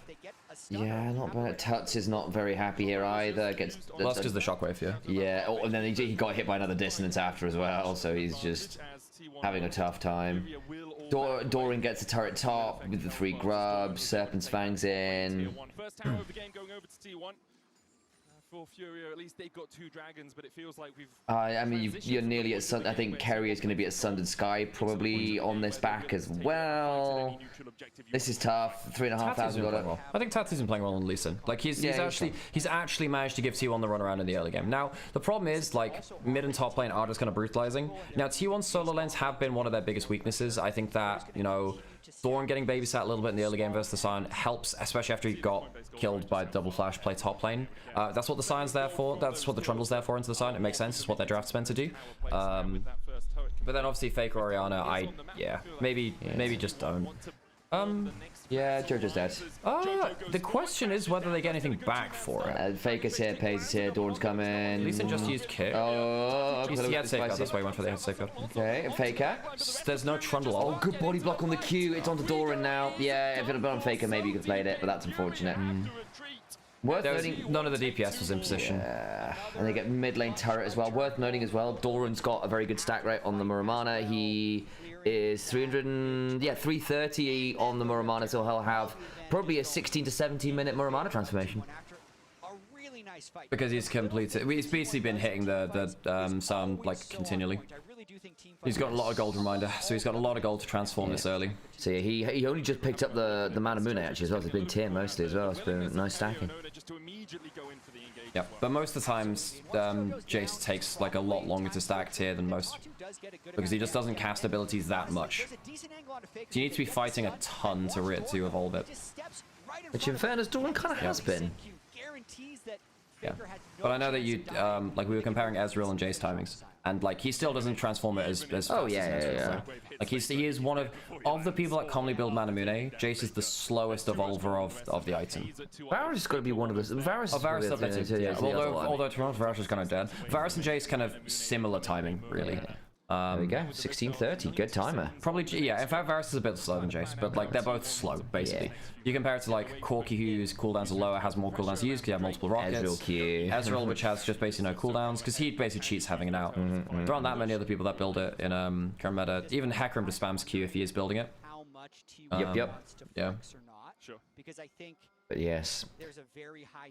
yeah, not bad. Tuts is not very happy here either. That's because the shockwave, yeah. Yeah, oh, and then he got hit by another dissonance after as well, so he's just having a tough time. Doran gets the turret top with the 3 grubs. Serpent's Fangs in. First tower of the game going over to T1. For Furia, at least they've got 2 dragons, but it feels like we've... I mean, you're nearly at Sun... I think Kerry is going to be at Sundered Sky probably on this back as well. This is tough. 3,500 got it. I think Tatu's been playing well on Lee Sin. Like, he's actually managed to give T1 the runaround in the early game. Now, the problem is, like, mid and top lane are just kind of brutalizing. Now, T1's solo lanes have been one of their biggest weaknesses. I think that, you know... Doran getting babysat a little bit in the early game versus the Sion helps, especially after he got killed by double flash play top lane. That's what the Sion's there for. That's what the Trundle's there for into the Sion. It makes sense. It's what their draft's meant to do. But then obviously Faker Orianna, maybe just don't. Yeah, Jojo's dead. The question is whether they get anything back for it. Faker's here, Paze is here, Dawn's coming. Lee Sin just used kick. He had safeguard, that's why he went for the head safeguard. Okay, Faker. There's no Trundle. Oh, good body block on the Q. It's onto Doran now. Yeah, if it had been on Faker, maybe you could have played it, but that's unfortunate. Worth noting, none of the DPS was in position. Yeah, and they get mid lane turret as well. Worth noting as well, Doran's got a very good stack rate on the Muramana. He is 330 on the Muramana, so he'll have probably a 16 to 17 minute Muramana transformation. Because he's completed. He's basically been hitting the sound like continually. He's got a lot of gold reminder, so he's got a lot of gold to transform this early. So yeah, he only just picked up the Manamune actually as well. It's been tier mostly as well. It's been nice stacking. Yeah, but most of the times Jace takes like a lot longer to stack tier than most, because he just doesn't cast abilities that much. So you need to be fighting a ton to evolve it. Which in fairness, Doran kind of has been. Yeah, but I know that you like we were comparing Ezreal and Jace timings, and like he still doesn't transform it as fast as Ezreal. Like he is one of the people that commonly build Manamune. Jace is the slowest evolver of the item. Varus is going to be one of the Varus is up there too. Yeah. Although to be honest, Varus is kind of dead. Varus and Jace kind of similar timing, really. There we go, 16:30, good timer. Probably, yeah, in fact Varus is a bit slower than Jace, but like they're both slow, basically. Yeah. You compare it to like Corki, whose cooldowns are lower, has more cooldowns to use because you have multiple rockets. Ezreal, which has just basically no cooldowns, because he basically cheats having it out. There aren't that many other people that build it in current meta. Even Hecarim just spams Q if he is building it. Yep. Yeah. Sure. Because I think But yes,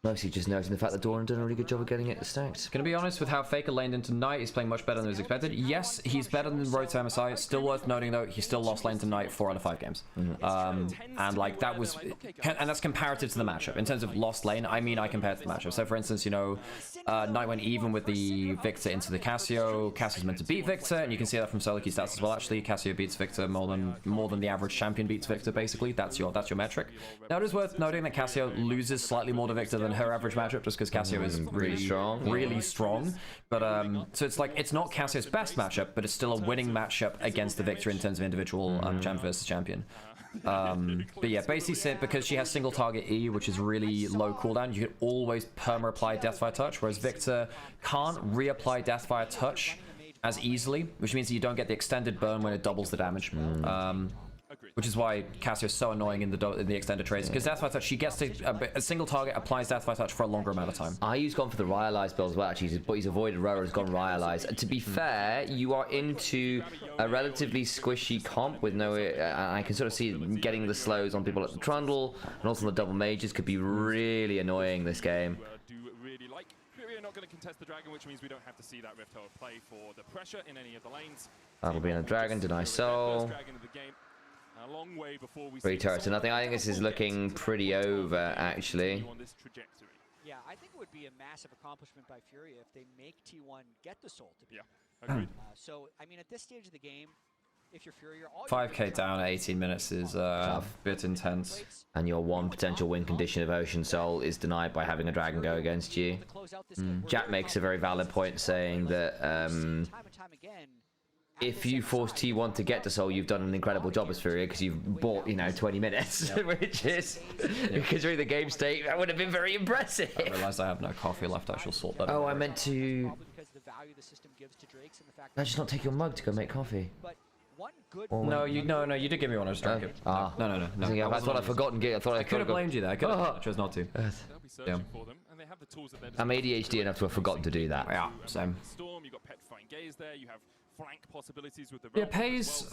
mostly just noting the fact that Doran done a really good job of getting it stacked. Gonna be honest with how Faker laned in tonight, he's playing much better than was expected. Yes, he's better than Road to MSI. Still worth noting though, he still lost lane tonight 4 out of 5 games. And like that was, and that's comparative to the matchup. In terms of lost lane, I mean I compare it to the matchup. So for instance, you know, Knight went even with the Victor into the Cassio. Cassio's meant to beat Victor, and you can see that from solo key stats as well. Actually, Cassio beats Victor more than the average champion beats Victor. Basically, that's your metric. Now it is worth noting that Cassio loses slightly more to Victor than her average matchup, just because Cassio is really strong. But so it's like it's not Cassio's best matchup, but it's still a winning matchup against the Victor in terms of individual champ versus champion. But yeah, basically because she has single target E, which is really low cooldown, you can always perma apply Deathfire Touch, whereas Victor can't reapply Deathfire Touch as easily, which means that you don't get the extended burn when it doubles the damage. Which is why Cassio is so annoying in the extended trades, because Deathfire Touch, she gets to a single target applies Deathfire Touch for a longer amount of time. Ayu's gone for the Ryalize build as well, actually, but he's avoided Roa, has gone Ryalize. To be fair, you are into a relatively squishy comp with no, I can sort of see getting the slows on people like the Trundle and also on the double mages could be really annoying this game. Not going to contest the dragon, which means we don't have to see that Rift Herald play for the pressure in any of the lanes. That'll be in a dragon, deny soul. A long way before we 3 turrets to nothing. I think this is looking pretty over, actually. Yeah, I think it would be a massive accomplishment by Furia if they make T1 get the soul to be. Yeah, agreed. So, I mean, at this stage of the game, if you're Furia, 5k down at 18 minutes is a bit intense. And your one potential win condition of Ocean Soul is denied by having a dragon go against you. Jack makes a very valid point saying that if you force T1 to get to Soul, you've done an incredible job as Furia because you've bought, 20 minutes, which is, considering the game state, that would have been very impressive. I realised I have no coffee left. I shall sort that out. Oh, I meant to... I just not take your mug to go make coffee. No, you did give me one. I was drank it. No. I thought I'd forgotten. I could have blamed you there. I chose not to. Yeah. I'm ADHD enough to have forgotten to do that. Yeah, same. Storm, you got petrifying gaze there. You have flank possibilities with the yeah, Paze,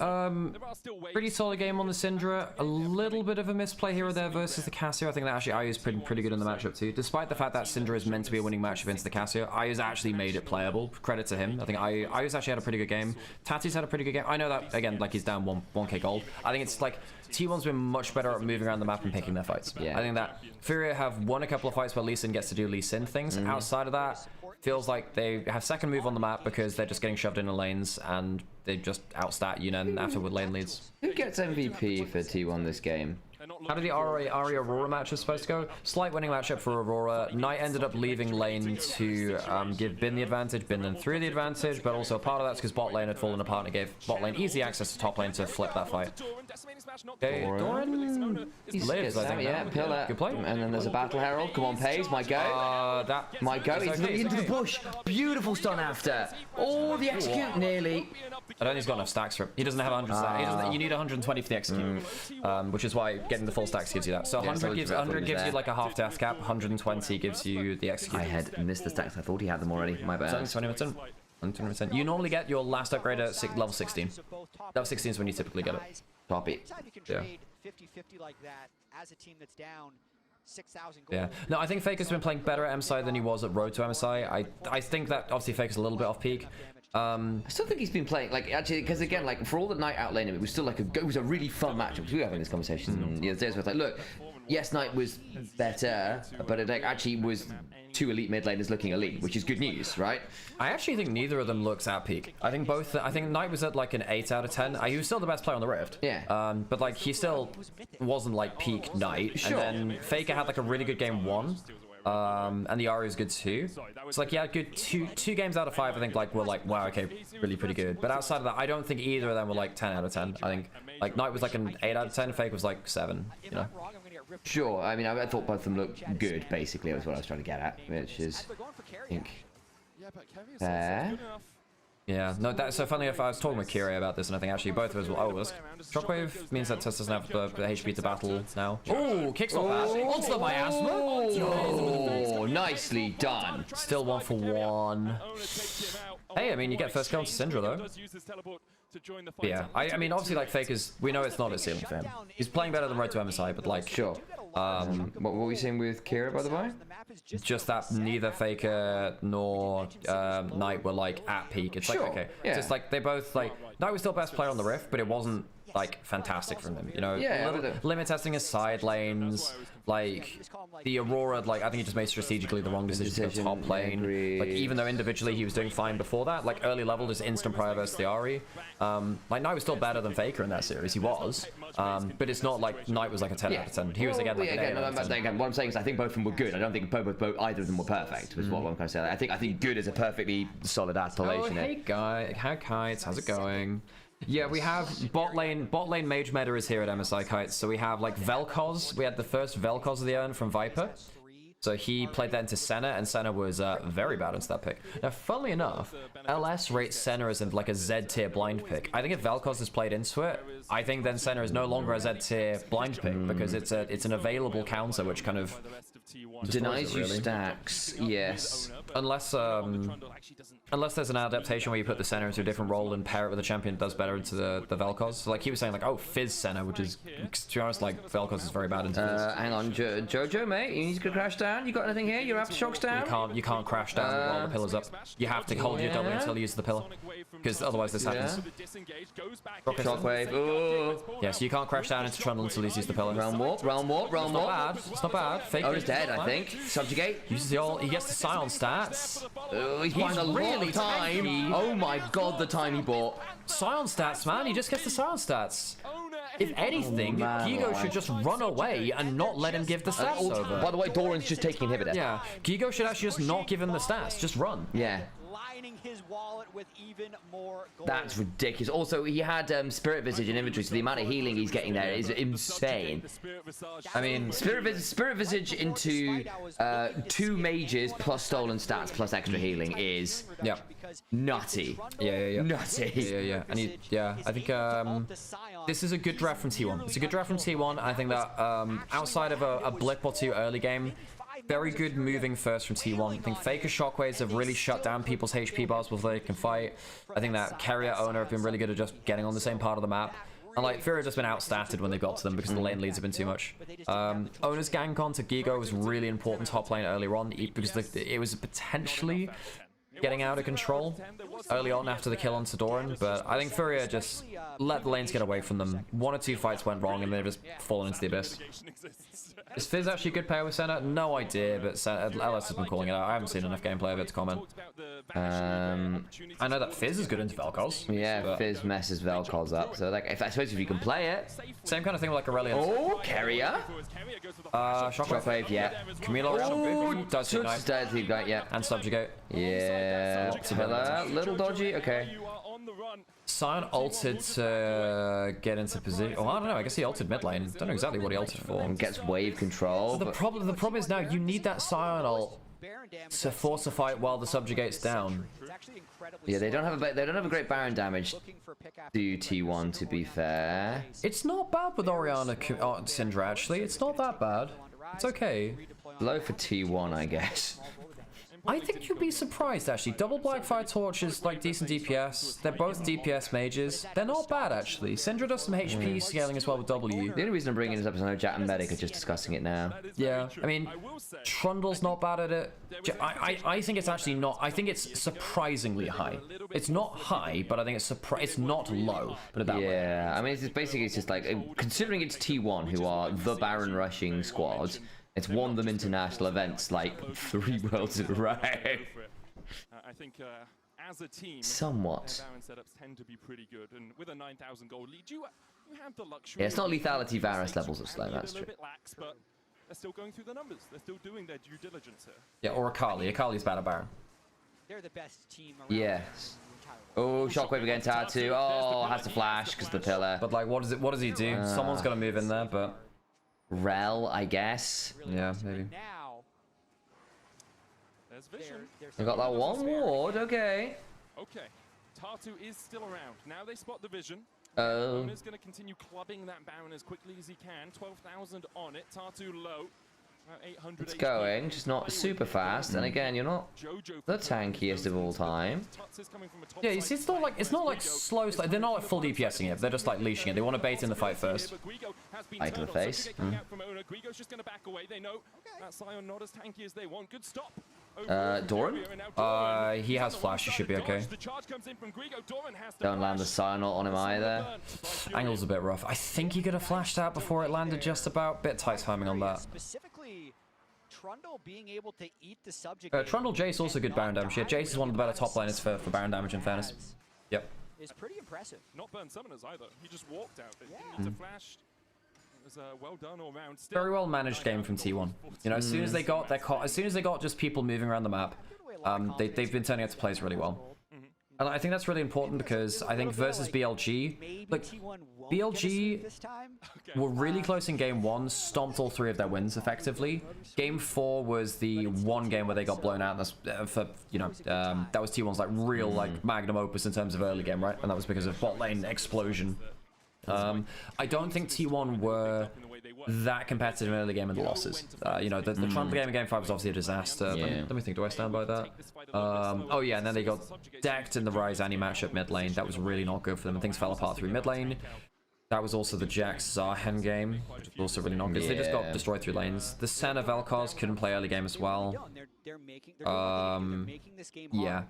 pretty solid game on the Syndra. A little bit of a misplay here or there versus the Cassio. I think that actually Ayu's pretty good in the matchup too. Despite the fact that Syndra is meant to be a winning matchup against the Cassio, Ayu's actually made it playable. Credit to him. I think Ayu's actually had a pretty good game. Tati's had a pretty good game. I know that, again, like he's down 1k gold. I think it's like T1's been much better at moving around the map and picking their fights. Yeah. I think that Furia have won a couple of fights where Lee Sin gets to do Lee Sin things. Outside of that, feels like they have second move on the map because they're just getting shoved in the lanes, and they just outstat Yunen after with lane leads. Who gets MVP for T1 this game? How did the Ari Aurora match was supposed to go? Slight winning matchup for Aurora. Knight ended up leaving lane to give Bin the advantage. Bin then threw the advantage, but also part of that's because bot lane had fallen apart and it gave bot lane easy access to top lane to flip that fight. Okay, Doran lives, I think. Yeah, Pillar. Good play. And then there's a Battle Herald. Come on, Paze, my go. My go. He's looking into the bush. Beautiful stun after. Oh, the execute nearly. I don't think he's got enough stacks for it. He doesn't have 100 stacks. You need 120 for the execute, which is why getting the full stacks gives you that. So 100 gives you like a half death cap. 120 gives you the execute. I had missed the stacks. I thought he had them already. My bad. 20%. You normally get your last upgrade at level 16. Level 16 is when you typically get it. Copy. Yeah. 50-50 like that as a team that's down 6,000 gold. Yeah. No, I think Faker's been playing better at MSI than he was at Road to MSI. I think that obviously Faker's a little bit off peak. I still think he's been playing, like, actually, because again, like, for all the Knight outlane him, it was still like it was a really fun matchup. We were having this conversation the other day. So it's like, look, yes, Knight was better, but it like, actually was two elite mid laners looking elite, which is good news, right? I actually think neither of them looks at peak. I think both. I think Knight was at like an 8 out of 10. He was still the best player on the Rift. Yeah. But like he still wasn't like peak Knight. Sure. And then Faker had like a really good game 1. And the Ari was good too. It's like, yeah, good two games out of 5, I think, like, were like, wow, okay, really pretty good. But outside of that, I don't think either of them were like 10 out of 10. I think, like, Knight was like an 8 out of 10, Fake was like 7, you know? Sure, I mean, I thought both of them looked good, basically, was what I was trying to get at, which is, I think, fair. Yeah, no, that's so funny. If I was talking with Kyrie about this, and I think actually both of us will. Oh, this Shockwave means that Tess doesn't have the HP to battle now. Oh, kickstop that. Onto the miasma. Oh, nicely done. Still 1 for 1. Hey, I mean, you get first kill on Syndra, though. But yeah, I mean, obviously, like, Faker's, we know it's not a ceiling for him. He's playing better than Road to MSI, but, like... Sure. What were we saying with Kira, by the way? Just that neither Faker nor Knight were, like, at peak. It's like, okay. Yeah. Just, like, they both, like... Knight was still best player on the Rift, but it wasn't, like, fantastic from him, you know? Yeah, limit testing his side lanes, like, the Aurora, like, I think he just made strategically the wrong decision to top lane. Like, even though individually he was doing fine before that, like, early level, just instant prior versus the Ari. Like, Knight was still better than Faker in that series, he was. But it's not like Knight was like a 10 out of 10. He was, again, like an 8 out of 10. Again, what I'm saying is I think both of them were good. I don't think either of them were perfect, was what I'm kind of saying. I think good is a perfectly solid appellation. Oh, hey, guy. Hi, Kites. How's it going? Yeah, we have bot lane mage meta is here at MSI Kites. So we have like Vel'Koz. We had the first Vel'Koz of the urn from Viper. So he played that into Senna, and Senna was very bad into that pick. Now, funnily enough, LS rates Senna as like a Z tier blind pick. I think if Vel'Koz is played into it, I think then Senna is no longer a Z tier blind pick because it's an available counter which kind of denies you stacks. Yes. Unless there's an adaptation where you put the Senna into a different role and pair it with a champion that does better into the Vel'Koz. So like he was saying, like, oh, Fizz Senna, which is, to be honest, like Vel'Koz is very bad into Fizz. Hang on, Jojo, mate, you need to crash down. You got anything here? Your aftershocks down? You can't crash down and roll the pillars up. You have to hold your W until you use the pillar, because otherwise this happens. Shockwave. Ooh. Yeah, so you can't crash down into Trundle until you use the pillar. Realm warp. It's not bad. It's not bad. Fake. Oh, he's dead, I think. Subjugate. Uses the ult. He gets the Scion stats. Oh, he's buying a really time. Oh my god, the time he bought. Scion stats, man. He just gets the Scion stats. If anything, Gigo should just run away and not let him give the stats over. By the way, Doran's just taking inhibitor. Yeah, Gigo should actually just not give him the stats. Just run. Yeah. Lining his wallet with even more gold. That's ridiculous. Also, he had Spirit Visage in inventory, so the amount of healing he's getting there is insane. I mean, Spirit Visage into 2 mages plus stolen stats plus extra healing is nutty. Yeah. Nutty. Yeah. And I think this is a good draft from T1. It's a good draft from T1. I think that outside of a blip or 2 early game, very good moving first from T1. I think Faker Shockwaves have really shut down people's HP bars before they can fight. I think that Carrier Owner have been really good at just getting on the same part of the map. And like Fury have just been outstatted when they got to them because the lane leads have been too much. Owner's gank on to Gigo was really important top lane earlier on because it was potentially getting out of control early on after the kill on Sidoran, but I think Furia just let the lanes get away from them. 1 or 2 fights went wrong and they've just fallen into the abyss. Is Fizz actually a good pair with Senna? No idea, but LS has been calling it out. I haven't seen enough gameplay of it to comment. I know that Fizz is good into Vel'Koz. Yeah, Fizz messes Vel'Koz up. So like, I suppose if you can play it. Same kind of thing with like Aurelion. Oh, Carrier. Shockwave, yeah. Camilo does Ignite, yeah. And Subjugate. Yeah. Pillar, little dodgy, okay. Sion ulted to get into position. Oh, I don't know. I guess he ulted mid lane. Don't know exactly what he ulted for. And gets wave control. The problem is now you need that Sion ult to force a fight while the Subjugate's down. Yeah, they don't have a great Baron damage to T1, to be fair. It's not bad with Orianna Syndra actually. It's not that bad. It's okay. Low for T1, I guess. I think you'd be surprised actually. Double Blackfire Torch is like decent DPS. They're both DPS mages. They're not bad actually. Syndra does some HP scaling as well with W. The only reason I'm bringing this up is I know Jack and Medic are just discussing it now. Yeah, I mean, Trundle's not bad at it. I think it's actually not. I think it's surprisingly high. It's not high, but I think it's not low. Put it that way. Yeah, I mean, it's just like, considering it's T1, who are the Baron rushing squad. It's won them international events like 3 worlds in a row. I think as a team, somewhat. Baron setups tend to be pretty good, and with a 9,000 gold lead, you have the luxury. Yeah, it's not lethality Varus levels of slow. That's true. A bit lax, but they're still going through the numbers. They're still doing their due diligence here. Yeah, or Akali. Akali's bad at Baron. They're the best team around. Yes. Oh, Shockwave again, Tatu. Oh, has to flash because the pillar. But like, what does he do? Someone's got to move in there, but. Rel, I guess. Yeah, maybe. There's Vision. We got that one ward, okay. Okay, Tatu is still around. Now they spot the Vision. Oh. Ona's going to continue clubbing that Baron as quickly as he can. 12,000 on it. Tatu low. 800 It's going, just not super fast. And again, you're not the tankiest of all time. Yeah, you see, it's not like slow. They're not like full DPSing it. They're just like leashing it. They want to bait in the fight first. Eye to the face. Grigo's just going to back away. They know that Sion not as tanky as they want. Good stop. Doran? He has flash. He should be okay. Don't land the Sion on him either. Angle's a bit rough. I think he could have flashed out before it landed just about. Bit tight timing on that. Trundle being able to eat the subject. Trundle Jace also good Baron damage. Yeah, Jace is one of the better top laners for Baron damage in fairness. Yep. Is pretty impressive. Not burn summoners either. He just walked out. They didn't need to flash. It was well done all round. Very well managed game from T1. You know, as soon as they got just people moving around the map, they've been turning out to plays really well. And I think that's really important because I think versus BLG, like BLG were really close in game 1, stomped all 3 of their wins effectively. Game 4 was the one game where they got blown out. That's for that was T1's like real like magnum opus in terms of early game, right? And that was because of bot lane explosion. I don't think T1 were that competitive in early game in the losses. You know, the Trundle game in game 5 was obviously a disaster. Yeah. Let me think, do I stand by that? Oh yeah, and then they got decked in the Ryze Annie matchup mid lane. That was really not good for them, and things fell apart through mid lane. That was also the Jax Zarhen game, which was also really not good. They just got destroyed through lanes. The Senna Vel'Koz couldn't play early game as well. Yeah.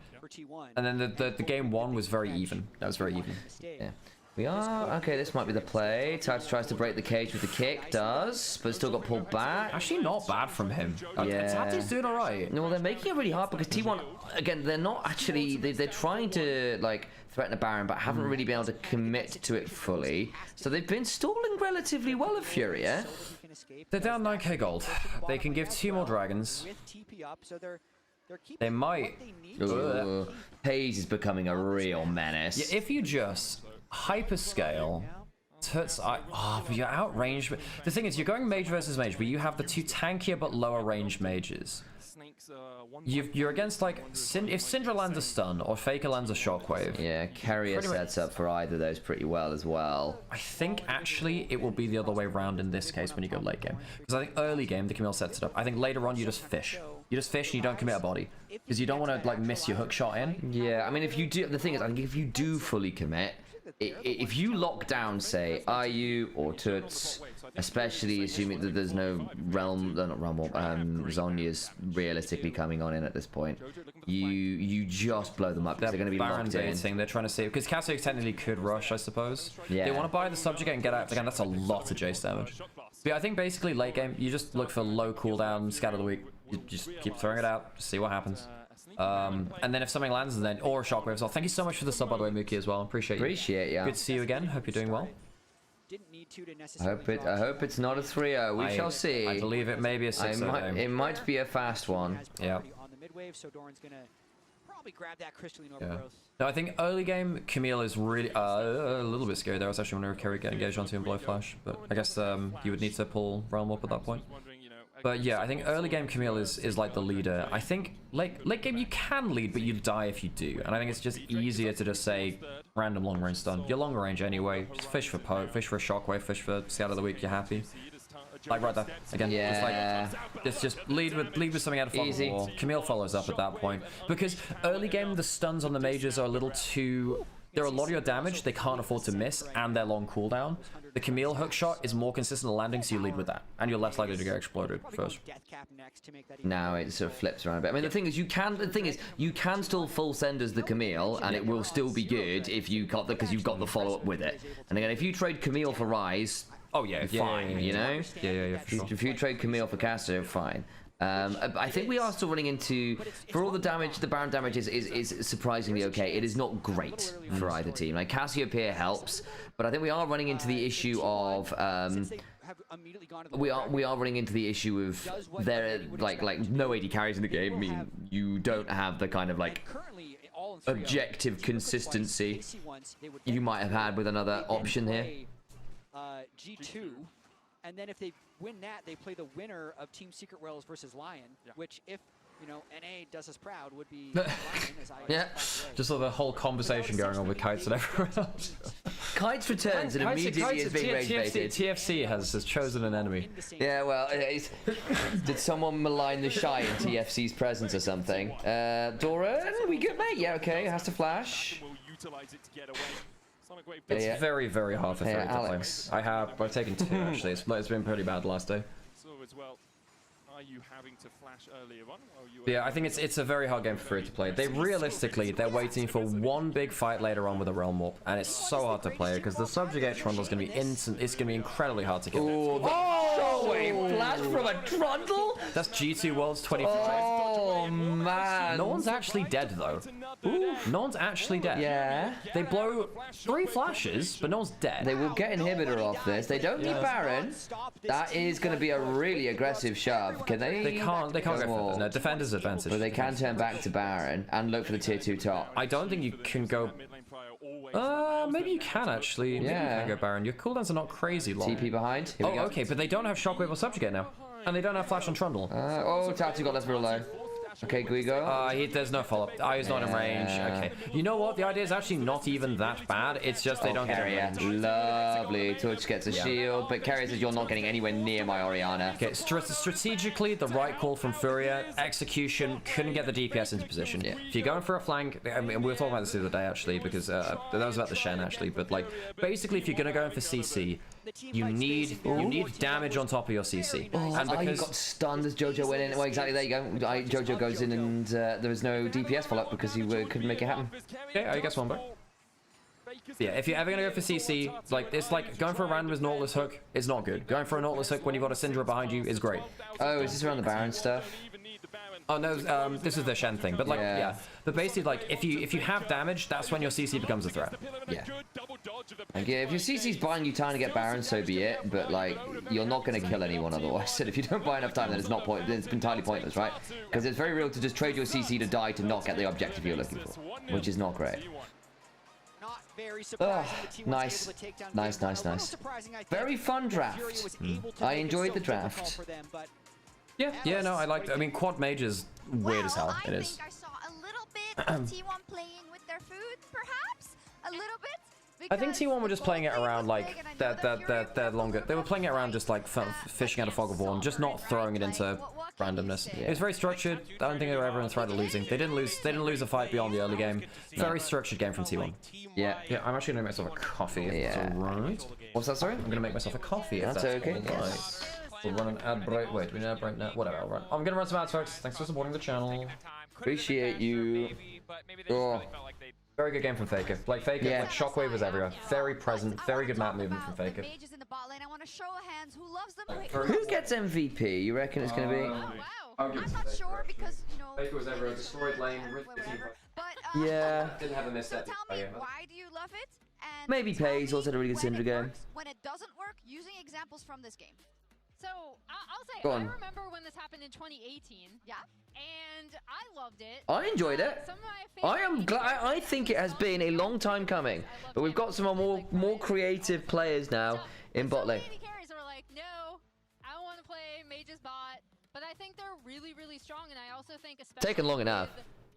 And then the game 1 was very even. That was very even. Yeah. We are. Okay, this might be the play. Tatu tries to break the cage with the kick. Does, but still got pulled back. Actually, not bad from him. Yeah. Tatu's doing alright. No, they're making it really hard because T1, again, they're not actually... They're trying to, like, threaten a Baron, but haven't really been able to commit to it fully. So they've been stalling relatively well of Furia. They're down 9k gold. They can give 2 more dragons. They might. Hayes is becoming a real menace. Yeah, if you just hyperscale, but you're outrange. The thing is, you're going mage versus mage, but you have the 2 tankier but lower range mages. You're against like if Syndra lands a stun or Faker lands a shockwave. Yeah, Carrier sets up for either of those pretty well as well. I think actually it will be the other way around in this case when you go late game, because I think early game the Camille sets it up. I think later on you just fish. You just fish and you don't commit a body because you don't want to like miss your hook shot in. Yeah, I mean if you do, the thing is, I think if you do fully commit, if you lock down, say, IU or Toots especially assuming that there's no Zhonya's realistically coming on in at this point. You just blow them up. They're going to be Baron locked in. dating. They're trying to see because Casio technically could rush, I suppose. Yeah. They want to buy the subjugate and get out again. That's a lot of Jace damage. But yeah, I think basically late game, you just look for low cooldown, scatter the weak. You just keep throwing it out, see what happens. And then if something lands, then or a shockwave as well. Thank you so much for the sub, by the way, Mookie, as well. Appreciate you. Yeah. Good to see you again. Hope you're doing well. I hope it's not a 3-0. We shall see. I believe it may be a 6-0. It might be a fast one. Yeah. On the mid-wave, so Doran's gonna probably grab that crystalline Yeah. overgrowth. No, I think early game Camille is really a little bit scary there. I was actually wondering if Kerry get engaged onto him blow flash, but I guess you would need to pull Realm up at that point. But yeah, I think early game Camille is like the leader. I think late game you can lead, but you die if you do. And I think it's just easier to just say random long range stun. You're longer range anyway. Just fish for poke, fish for a shockwave, fish for scatter the weak. You're happy. Like right there again. Yeah. Just lead with something out of front of the wall. Camille follows up at that point because early game the stuns on the mages are a little too. They're a lot of your damage they can't afford to miss, and they're long cooldown. The Camille hook shot is more consistent landing, so you lead with that, and you're less likely to get exploded first. Now it sort of flips around a bit. I mean, the thing is, you can still full send as the Camille, and it will still be good if you got because you've got the follow up with it. And again, if you trade Camille for Rise, fine, you know. Yeah, for sure. If you trade Camille for Casto, fine. I think we are still running into, for all the damage, the Baron damage is surprisingly okay. It is not great for either team. Like Cassiopeia helps, but I think we are running into the issue of we are running into the issue of there like no AD carries in the game. I mean, you don't have the kind of like objective consistency you might have had with another option here. G2, and then if they win that, they play the winner of Team Secret Wells versus Lion, which if, you know, NA does us proud would be Lion, as I Yeah. Just the whole conversation going on with Kites and everyone else. Kites returns and immediately is being rage baited. TFC has chosen an enemy. Yeah, well, did someone malign the Shy in TFC's presence or something? Doran, we good, mate? Yeah, okay, has to flash. It's very, very hard for 3 to Alex. play. I've taken 2 actually. It's been pretty bad last day. So as well, are you having to flash earlier on? Yeah, I think it's a very hard game for 3 to play. They're waiting for one big fight later on with a Realm Warp, and it's so hard to play because the Subjugate Trundle is going to be instant. It's going to be incredibly hard to kill. Wait, flash from a Trundle? That's G2 Worlds 25. Oh man! No one's actually dead though. No one's actually dead. Yeah. They blow 3 flashes, but no one's dead. They will get inhibitor off this. They don't need Baron. That is going to be a really aggressive shove. Can they? They can't go for that. No, defender's advantage. But they can turn back to Baron and look for the tier 2 top. I don't think you can go. Maybe you can actually. Maybe you can go Baron. Your cooldowns are not crazy long. TP behind. Here we go. Okay, but they don't have Shockwave or Subjugate now, and they don't have Flash on Trundle. Tatu got less real low. Okay, Guigo. There's no follow-up. He's not in range. Okay. You know what? The idea is actually not even that bad. It's just they don't get in range. Lovely. Torch gets a shield, but Carrier says you're not getting anywhere near my Orianna. Okay, strategically, the right call from Furia. Execution, couldn't get the DPS into position. Yeah. If you're going for a flank, I mean, we were talking about this the other day, actually, because that was about the Shen, actually. But, like, basically, if you're going to go in for CC, you need damage on top of your CC. And because he got stunned as Jojo went in. Well, exactly, there you go. Jojo goes in and there was no DPS follow-up because he couldn't make it happen. Okay, I guess one back. Yeah, if you're ever going to go for CC, it's like going for a random as Nautilus hook is not good. Going for a Nautilus hook when you've got a Syndra behind you is great. Oh, is this around the Baron stuff? Oh no, this is the Shen thing, but but basically, like, if you have damage, that's when your CC becomes a threat. Yeah. Like, yeah, if your CC's buying you time to get Baron, so be it. But like, you're not going to kill anyone otherwise. And if you don't buy enough time, then it's entirely pointless, right? Because it's very real to just trade your CC to die to not get the objective you're looking for, which is not great. Nice. Very fun draft. I enjoyed the draft. Yeah, no, I liked it. I mean, quad mage is weird as hell. It is. I think I saw a little bit of T1 playing with their food, perhaps? A little bit? I think T1 were just playing it around like their longer. They were playing it around just like fishing out a fog of war, and just not throwing it into randomness. It was very structured. I don't think they were ever in threat of losing. They didn't lose a fight beyond the early game. Very structured game from T1. Yeah, I'm actually gonna make myself a coffee. Yeah. Alright. What's that? Sorry, I'm gonna make myself a coffee. That's okay. Nice. We'll run an ad break. Wait, do we need an ad break now? Whatever. I'll run. I'm gonna run some ads, folks. Thanks for supporting the channel. Appreciate you. Oh. Very good game from Faker. Like Faker, like Shockwave was everywhere. Very present, very good map movement from Faker. Who gets MVP? You reckon it's gonna be? I'm not sure because, you know... Faker was everywhere. Destroyed lane. Yeah. Didn't have a misstep. Tell me, why do you love it? And maybe Pays also had a really good Syndra game. When it doesn't work, using examples from this game. So, I'll say, Go I on. remember when this happened in 2018. Yeah. And I loved it. I enjoyed it. Some of my I am glad. I think it has been a long time coming, but we've got some more creative players now in bot lane. AD carries are like, no, I don't want to play Mage's bot, but I think they're really, really strong, and I also think especially Taken long enough.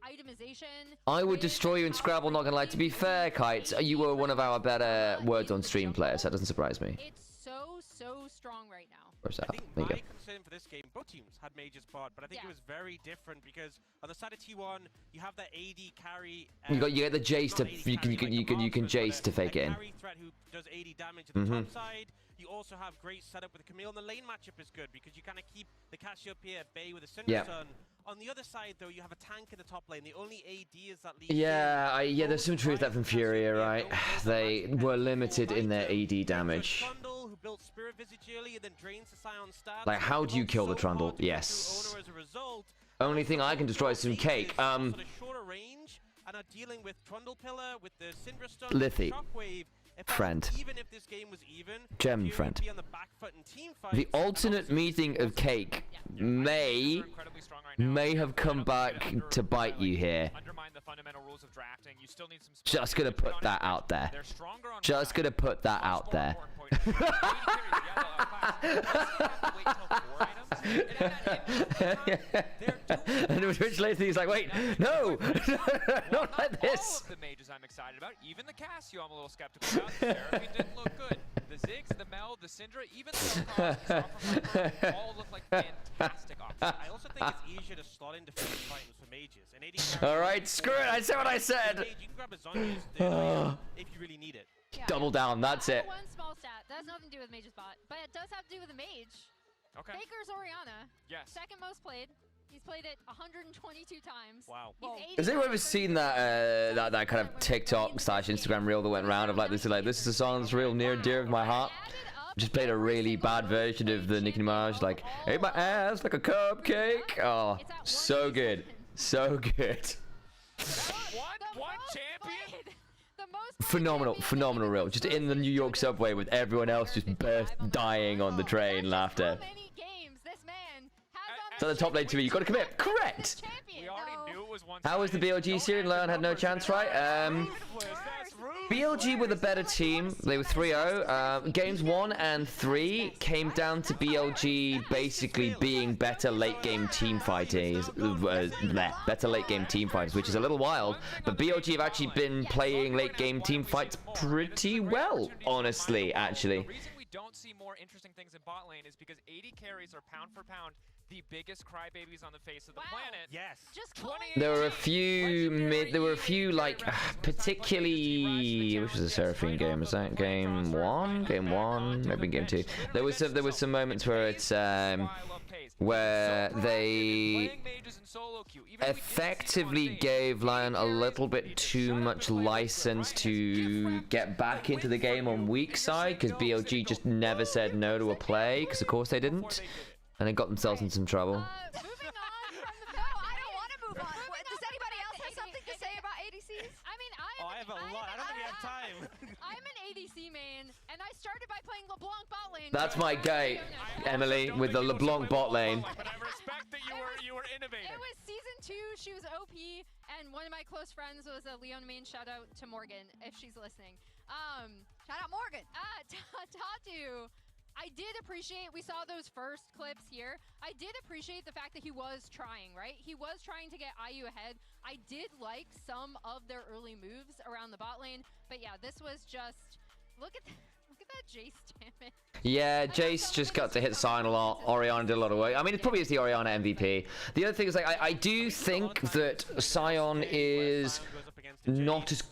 Itemization. I would destroy you in Scrabble, not gonna lie. To be fair, Kites, you were one of our better words on stream players. That doesn't surprise me. It's so strong right now. Where's that? I think There you my go. concern for this game, both teams had Mage's bot, but I think it was very different because on the side of T1, you have that AD carry. You get the Jace to you can Jace to fake it in. Carry threat who does 80 damage to the top side. You also have great setup with the Camille, and the lane matchup is good because you kind of keep the Cassiopeia at bay with a Syndra Sun. On the other side, though, you have a tank in the top lane. The only AD is that lead. Yeah, there's some truth that from Furia, right? They were limited in their AD damage. Trundle, who built Spirit Visage early and then drains the Sion stats. Like, how do you kill the Trundle? Yes. Only thing I can destroy is some cake. Shorter range and are dealing with Trundle Pillar, with the Syndra Stun, Lithy. Shockwave. Friend. Even if this game was even, Gem friend. be on the back foot in team The alternate meeting of cake may have come back to bite you here. Just gonna put that out there. Just gonna put that out there. And Rich Lathy's like, wait, no, not like this. All of the mages I'm excited about, even the Cassio I'm a little skeptical about. The Seraphine didn't look good. The Ziggs, the Mel, the Syndra, even the all look like fantastic options. I also think it's easier to slot into defensive items for mages. And 80 Alright, screw it, I said what I said. You can grab a Zhonya's if you really need it. Double down, that's it. One small stat. That has nothing to do with Mage's bot, but it does have to do with the Mage. Okay. Faker's Orianna. Yes. Second most played. He's played it 122 times. Wow. Has anyone ever seen that that kind of TikTok / Instagram reel that went around of like this is a song that's real near and dear of my heart? Just played a really bad version of the Nicki Minaj, like, ate my ass like a cupcake. Oh, so good. So good. One champion? Phenomenal reel. Just in the New York subway with everyone else just dying on the train, laughter. So the top lane to me, you got to commit. Correct. We already knew it was one. How was the BLG series? LYON had no chance, right? BLG were the better team. They were 3-0. Games 1 and 3 came down to BLG basically being better late game team fighters. Better late game team fighters, which is a little wild. But BLG have actually been playing late game team fights pretty well, honestly, actually. The reason we don't see more interesting things in bot lane is because 80 carries are pound for pound the biggest crybabies on the face of the planet. Yes. There were a few like particularly, which was the Seraphine game? Was that game 1? Game 1? Maybe game 2. There was some moments where it's where they effectively gave LYON a little bit too much license to get back into the game on weak side, because BLG just never said no to a play, because of course they didn't. And they got themselves in some trouble. No, I don't want to move on. Does anybody else have something to say about ADCs? I mean, I have a lot. I don't think we have time. I'm an ADC main, and I started by playing LeBlanc bot lane. That's my guy, Emily, with the LeBlanc bot lane. But I respect that you were innovative. It was season 2. She was OP, and one of my close friends was a LYON main. Shout out to Morgan if she's listening. Shout out Morgan. Tatu. I did appreciate, we saw those first clips here. I did appreciate the fact that he was trying, right? He was trying to get IU ahead. I did like some of their early moves around the bot lane, but yeah, this was just, look at that Jace damage. Yeah, Jace just got to hit Sion a lot. Orianna did a lot of work. I mean, it probably is the Orianna MVP. The other thing is, like, I do think that Sion is not as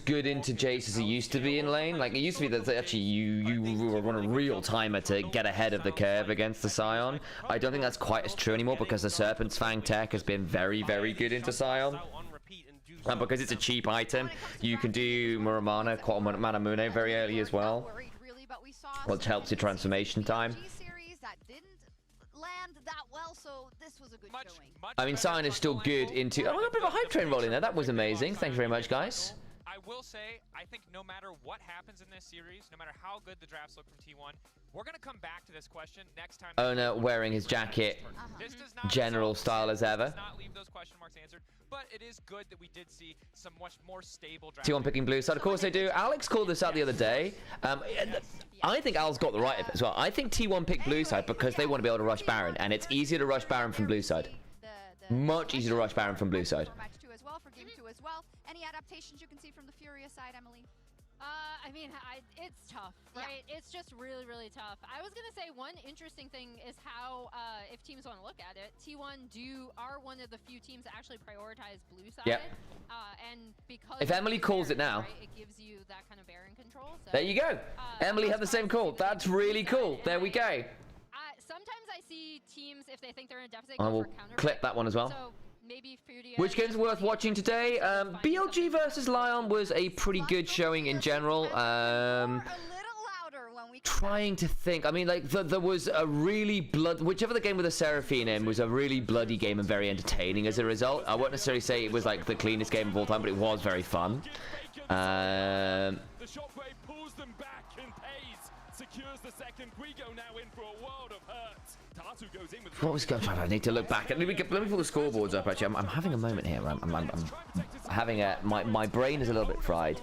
good into Jace as he used to be in lane. Like, it used to be that actually you were on a real timer to get ahead of the curve against the Sion. I don't think that's quite as true anymore because the Serpent's Fang tech has been very, very good into Sion. And because it's a cheap item, you can do Muramana, Manamune very early as well, which helps your transformation time. I mean, Sion is still good into... Oh, a bit of a hype train rolling there. That was amazing. Thank you very much, guys. I will say, I think no matter what happens in this series, no matter how good the drafts look from T1, we're going to come back to this question next time. Owner wearing his jacket, general style as ever. Does not leave those question marks answered, but it is good that we did see some much more stable drafts. T1 picking blue side, of course they do. Alex called this out the other day. I think Al's got the right of it as well. I think T1 picked blue side because they want to be able to rush Baron, and it's easier to rush Baron from blue side. Much easier to rush Baron from blue side. Any adaptations you can see from the Furia side, Emily? I mean, it's tough, right? Yeah. It's just really, really tough. I was gonna say one interesting thing is how, if teams want to look at it, T1 are one of the few teams that actually prioritize blue side. Yep. And because if Emily calls it now, right, it gives you that kind of Baron control. So, there you go. Emily had the same call. That's really cool. There we go. Sometimes I see teams, if they think they're in a deficit, I will clip that one as well. So maybe which game's worth watching today? BLG versus LYON was a pretty good showing in general. Trying to think. I mean, like, there was a really whichever the game with the Seraphine in was a really bloody game and very entertaining as a result. I won't necessarily say it was, like, the cleanest game of all time, but it was very fun. The shockwave pulls them back and pays. Secures the second. Guigo now in for a world of hurt. Tatu goes in with what was going on? I need to look back. Let me pull the scoreboards up. Actually, I'm having a moment here. I'm having a my brain is a little bit fried.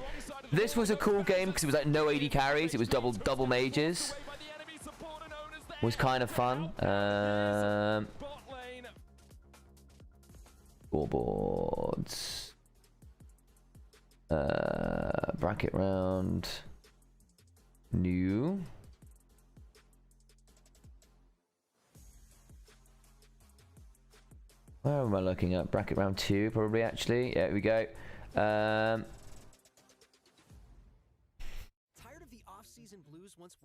This was a cool game because it was like no AD carries. It was double mages. It was kind of fun. Scoreboards. Bracket round. New. Where am I looking at? Bracket round 2, probably, actually. Yeah, here we go. I'm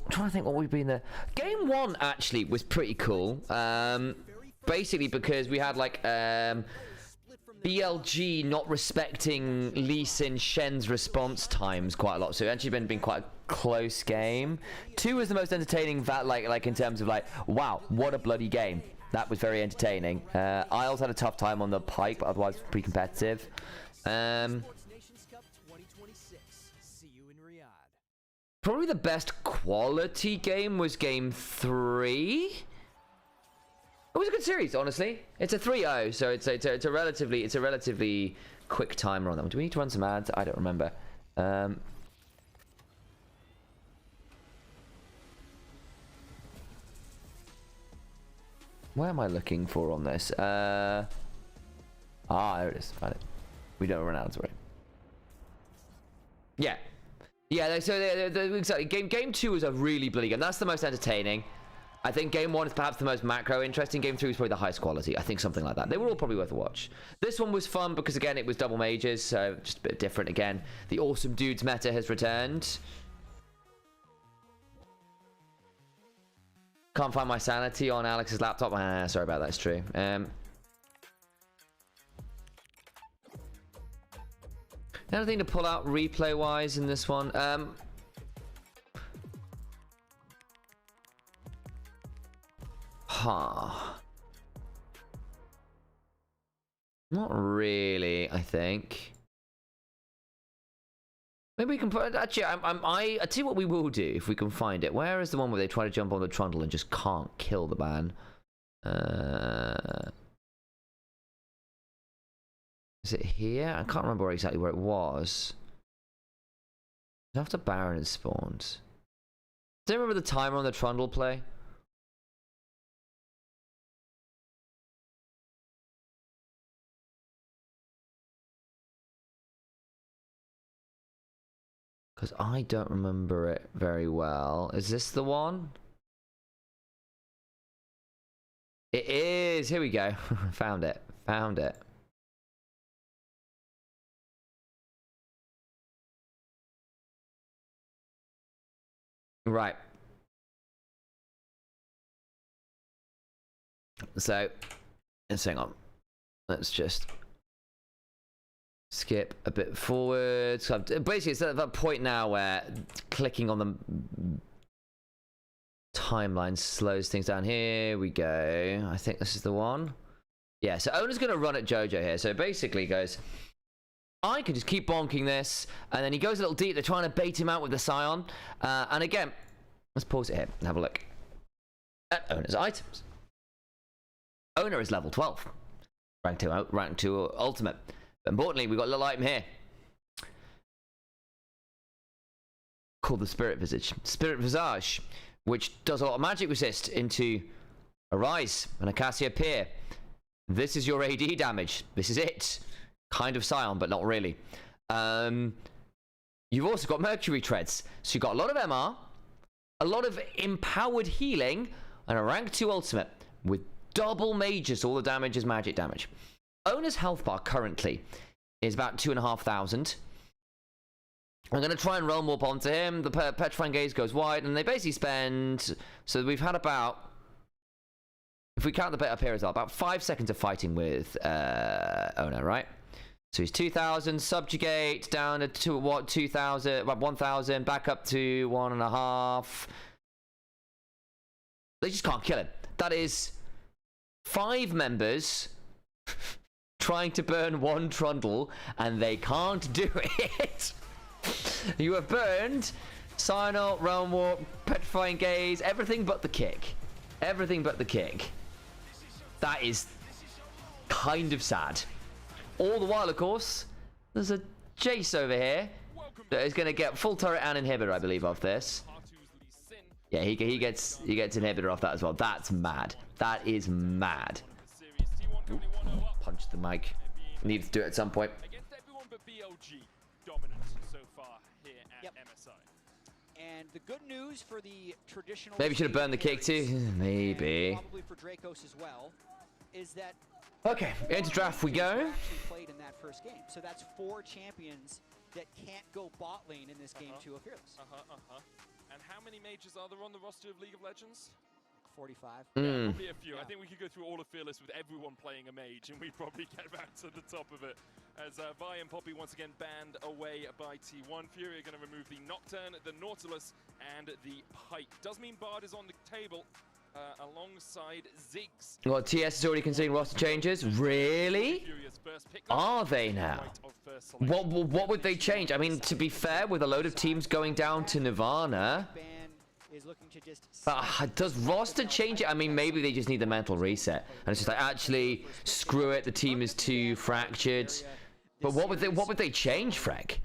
trying to think what we've been there. Game 1, actually, was pretty cool. Basically, because we had, like, BLG not respecting Lee Sin Shen's response times quite a lot. So, it's actually been quite a close game. 2 was the most entertaining, like in terms of, like, wow, what a bloody game. That was very entertaining. Isles had a tough time on the pike, but otherwise pretty competitive. Probably the best quality game was game 3. It was a good series, honestly. It's a 3-0, so it's a relatively quick timer on that one. Do we need to run some ads? I don't remember. Where am I looking for on this? There it is. Found it. We don't run ads, right? Yeah. Yeah, so exactly. Game 2 was a really bloody game. That's the most entertaining. I think game 1 is perhaps the most macro interesting. Game 3 was probably the highest quality. I think something like that. They were all probably worth a watch. This one was fun because, again, it was double mages, so just a bit different again. The awesome dudes meta has returned. Can't find my sanity on Alex's laptop. Sorry about that, it's true. Anything to pull out replay-wise in this one? Not really, I think. Maybe we can put... Actually, I tell you what we will do if we can find it. Where is the one where they try to jump on the trundle and just can't kill the ban? Is it here? I can't remember exactly where it was. After Baron is spawned. Do you remember the timer on the Trundle play? Because I don't remember it very well. Is this the one? It is. Here we go. Found it. Found it. Right. So, let's hang on. Let's just skip a bit forward. So basically, it's at that point now where clicking on the timeline slows things down. Here we go. I think this is the one. Yeah, so Owner's going to run at Jojo here. So basically goes, I can just keep bonking this. And then he goes a little deep. They're trying to bait him out with the Scion. And again, let's pause it here and have a look at Owner's items. Owner is level 12. Rank 2 ultimate. But importantly, we've got a little item here called the Spirit Visage, which does a lot of magic resist into Arise and Acacia Pier. This is your AD damage. This is it. Kind of Scion, but not really. You've also got Mercury Treads. So you've got a lot of MR, a lot of empowered healing, and a rank 2 ultimate with double mages. All the damage is magic damage. Owner's health bar currently is about 2,500. I'm going to try and Realm Warp onto him. The Petrifying Gaze goes wide, and they basically spend... So we've had about... If we count the bit up here as well, about 5 seconds of fighting with Owner, right? So he's 2,000, subjugate, down to what, 2,000, 1,000, back up to 1.5. They just can't kill him. That is 5 members trying to burn 1 Trundle, and they can't do it. You have burned Cyanol, Realm Warp, Petrifying Gaze, everything but the kick. Everything but the kick. That is kind of sad. All the while, of course, there's a Jace over here that is going to get full turret and inhibitor, I believe, off this. Yeah, he gets inhibitor off that as well. That's mad. That is mad. Ooh, punch the mic. Need to do it at some point. Against everyone but BLG, dominant so far here at MSI. And the good news for the traditional... Maybe should have burned the kick too. Maybe. Probably for Dracos as well, is that... Okay, into draft we go. Played in that first game. So that's 4 champions that can't go bot lane in this game to a Fearless. And how many mages are there on the roster of League of Legends? 45. Yeah, probably a few. I think we could go through all of Fearless with everyone playing a mage, and we'd probably get back to the top of it. As Vi and Poppy once again banned away by T1. Fury are going to remove the Nocturne, the Nautilus, and the Pike. Does mean Bard is on the table alongside Ziggs. Well, TS is already considering roster changes. Really? Are they now? What would they change? I mean, to be fair, with a load of teams going down to Nirvana, does roster change it? I mean, maybe they just need the mental reset, and it's just like, actually, screw it. The team is too fractured. But what would they change, Frank?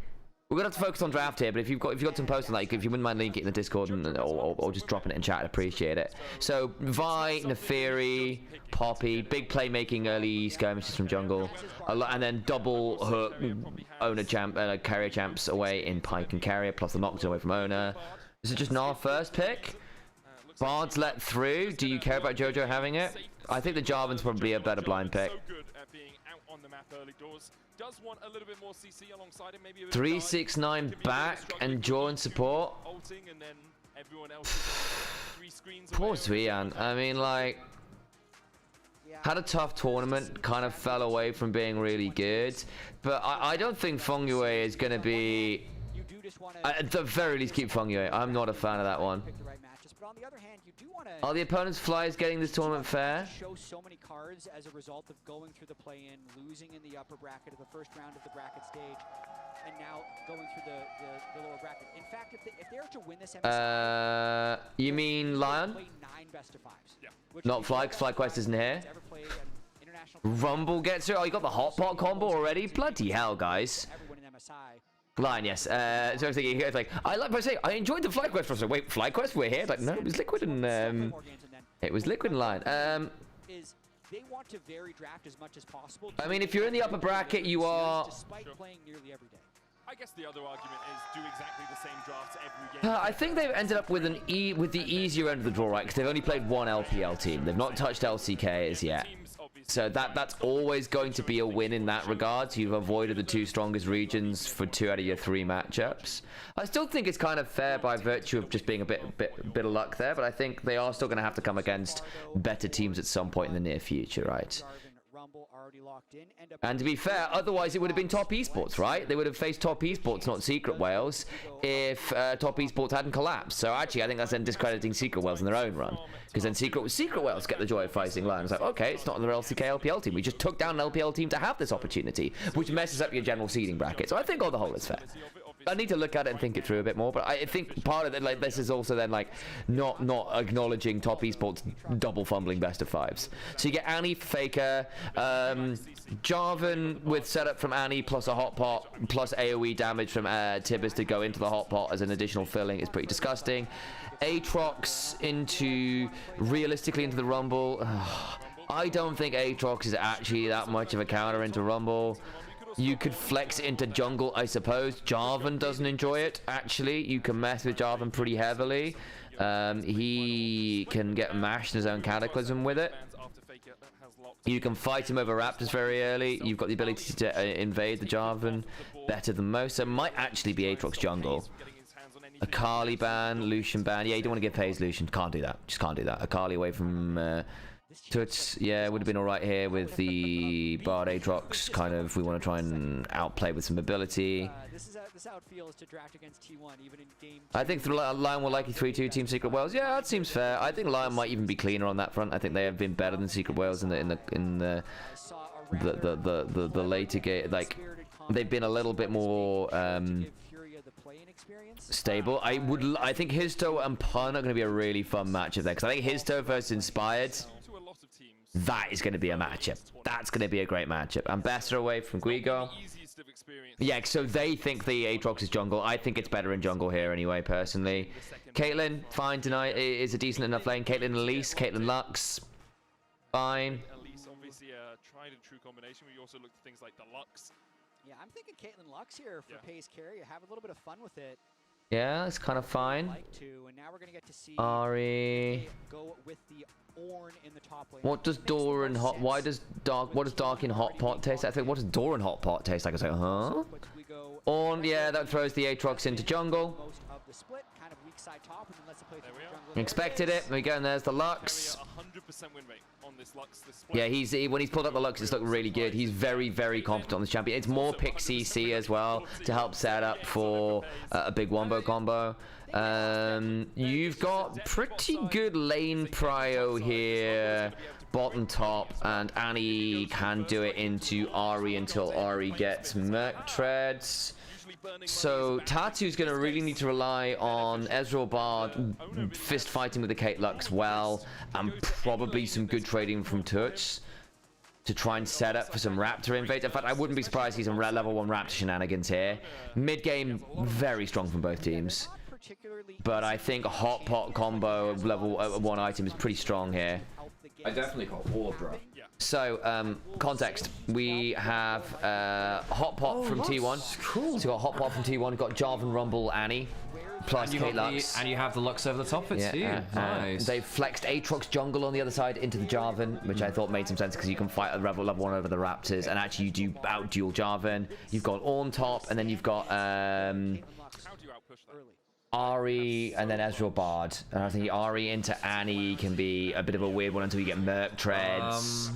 We're gonna have to focus on draft here, but if you've got some posts on, like, if you wouldn't mind linking it in the Discord or just dropping it in chat, I'd appreciate it. So Vi, Neferi, Poppy, big playmaking early skirmishes from jungle, and then double hook owner champ, carrier champs away in Pike and carrier, plus the Nocturne away from owner. Is it just not our first pick? Bard's let through. Do you care about Jojo having it? I think the Jarvan's probably a better blind pick. Does want a little bit more CC alongside him, maybe 369 back and join support. Poor Zwian. I mean, like, had a tough tournament, kind of fell away from being really good, but I don't think Fengyue is going to be... At the very least, keep Fengyue. I'm not a fan of that one. Are the opponent's flyers getting this tournament fair? Show so many cards as a result of going through the play-in, losing in the upper bracket of the first round of the bracket stage, and now going through the lower bracket. In fact, if they are to win this MSI, you mean LYON? play 9 best-of-5s. Yeah. Not Fly, because FlyQuest isn't here. Rumble gets through. Oh, you got the hot pot combo already? Bloody hell, guys. Everyone in MSI Lion, yes. So I was thinking, like, I enjoyed the FlyQuest process. Wait, FlyQuest, we're here? Like, no, it was Liquid and it was Liquid and Lion. Is they want to vary draft as much as possible. I mean, if you're in the upper bracket, you are. Despite playing nearly every day. I guess the other argument is do exactly the same drafts every game. I think they've ended up with with the easier end of the draw, right? Because they've only played one LPL team. They've not touched LCK as yet. So that's always going to be a win in that regard. You've avoided the two strongest regions for 2 out of your 3 matchups. I still think it's kind of fair by virtue of just being a bit of luck there, but I think they are still going to have to come against better teams at some point in the near future, right? And to be fair, otherwise it would have been Top Esports, right? They would have faced Top Esports, not Secret Wales, if Top Esports hadn't collapsed. So actually, I think that's then discrediting Secret Wales in their own run. Because then Secret Wales get the joy of facing Lion. It's like, okay, it's not another LCK LPL team. We just took down an LPL team to have this opportunity, which messes up your general seeding bracket. So I think on the whole it's fair. I need to look at it and think it through a bit more, but I think part of it, like, this is also then like not acknowledging Top Esports double fumbling best of 5s. So you get Annie for Faker, Jarvan with setup from Annie plus a hot pot plus AoE damage from Tibbers to go into the hot pot as an additional filling is pretty disgusting. Aatrox realistically into the Rumble. I don't think Aatrox is actually that much of a counter into Rumble. You could flex into jungle, I suppose. Jarvan doesn't enjoy it, actually. You can mess with Jarvan pretty heavily. He can get mashed in his own Cataclysm with it. You can fight him over Raptors very early. You've got the ability to invade the Jarvan better than most. So it might actually be Aatrox jungle. Akali ban, Lucian ban. Yeah, you don't want to give phase Lucian. Can't do that. Just can't do that. Akali away from... Tuts, yeah, would have been alright here with the Bard Aatrox. Kind of, we want to try and outplay with some ability. This is how it feels to draft against T1, even in game 2. I think the Lion will likely 3-2 Team Secret Wales. Yeah, that seems fair. I think Lion might even be cleaner on that front. I think they have been better than Secret Wales in the later game. Like, they've been a little bit more stable. I think Histo and Pun are going to be a really fun matchup there, because I think Histo versus Inspired. That is going to be a matchup. That's going to be a great matchup. Ambassador away from Guigo. Yeah, so they think the Aatrox is jungle. I think it's better in jungle here anyway, personally. Caitlyn, fine tonight, is a decent enough lane. Caitlyn Elise, Caitlyn Lux, fine. Elise, obviously a tried and true combination. We also look at things like the Lux. Yeah, I'm thinking Caitlyn Lux here for pace carry. Have a little bit of fun with it. Yeah, it's kind of fine. And now we're going to get to see Ari. Go with the Ornn in the top lane. What does Doran hot? What does Dark in hot pot taste like? I think, what does Doran hot pot taste like? I was like, huh? Ornn, yeah, that throws the Aatrox into jungle. Most of the split, kind of weak side top, and then lets it play through jungle. Expected it. There we go, and there's the Lux. 100% win rate on this Lux. Yeah, when he's pulled up the Lux, it's looked really good. He's very, very competent on this champion. It's more pick CC as well to help set up for a big wombo combo. You've got pretty good lane prio here, bottom top, and Annie can do it into Ari until Ari gets Merc Treads. So Tatu's going to really need to rely on Ezreal Bard fist fighting with the Kate Lux well, and probably some good trading from Tuts to try and set up for some Raptor invades. In fact, I wouldn't be surprised to see some level 1 Raptor shenanigans here. Mid game, very strong from both teams. But I think a hot pot combo of level 1 item is pretty strong here. I definitely got Wardrobe. So, context. We have hot pot from T1. Cool. So we got hot pot from T1. We've got Jarvan, Rumble, Annie, plus Kate Lux. And you have the Lux over the top of it too. Nice. They've flexed Aatrox jungle on the other side into the Jarvan, which I thought made some sense because you can fight a level 1 over the Raptors, and actually you do out-duel Jarvan. You've got Ornn top, and then you've got Ari and then Ezreal Bard. And I think Ari into Annie can be a bit of a weird one until you get Merc Treads.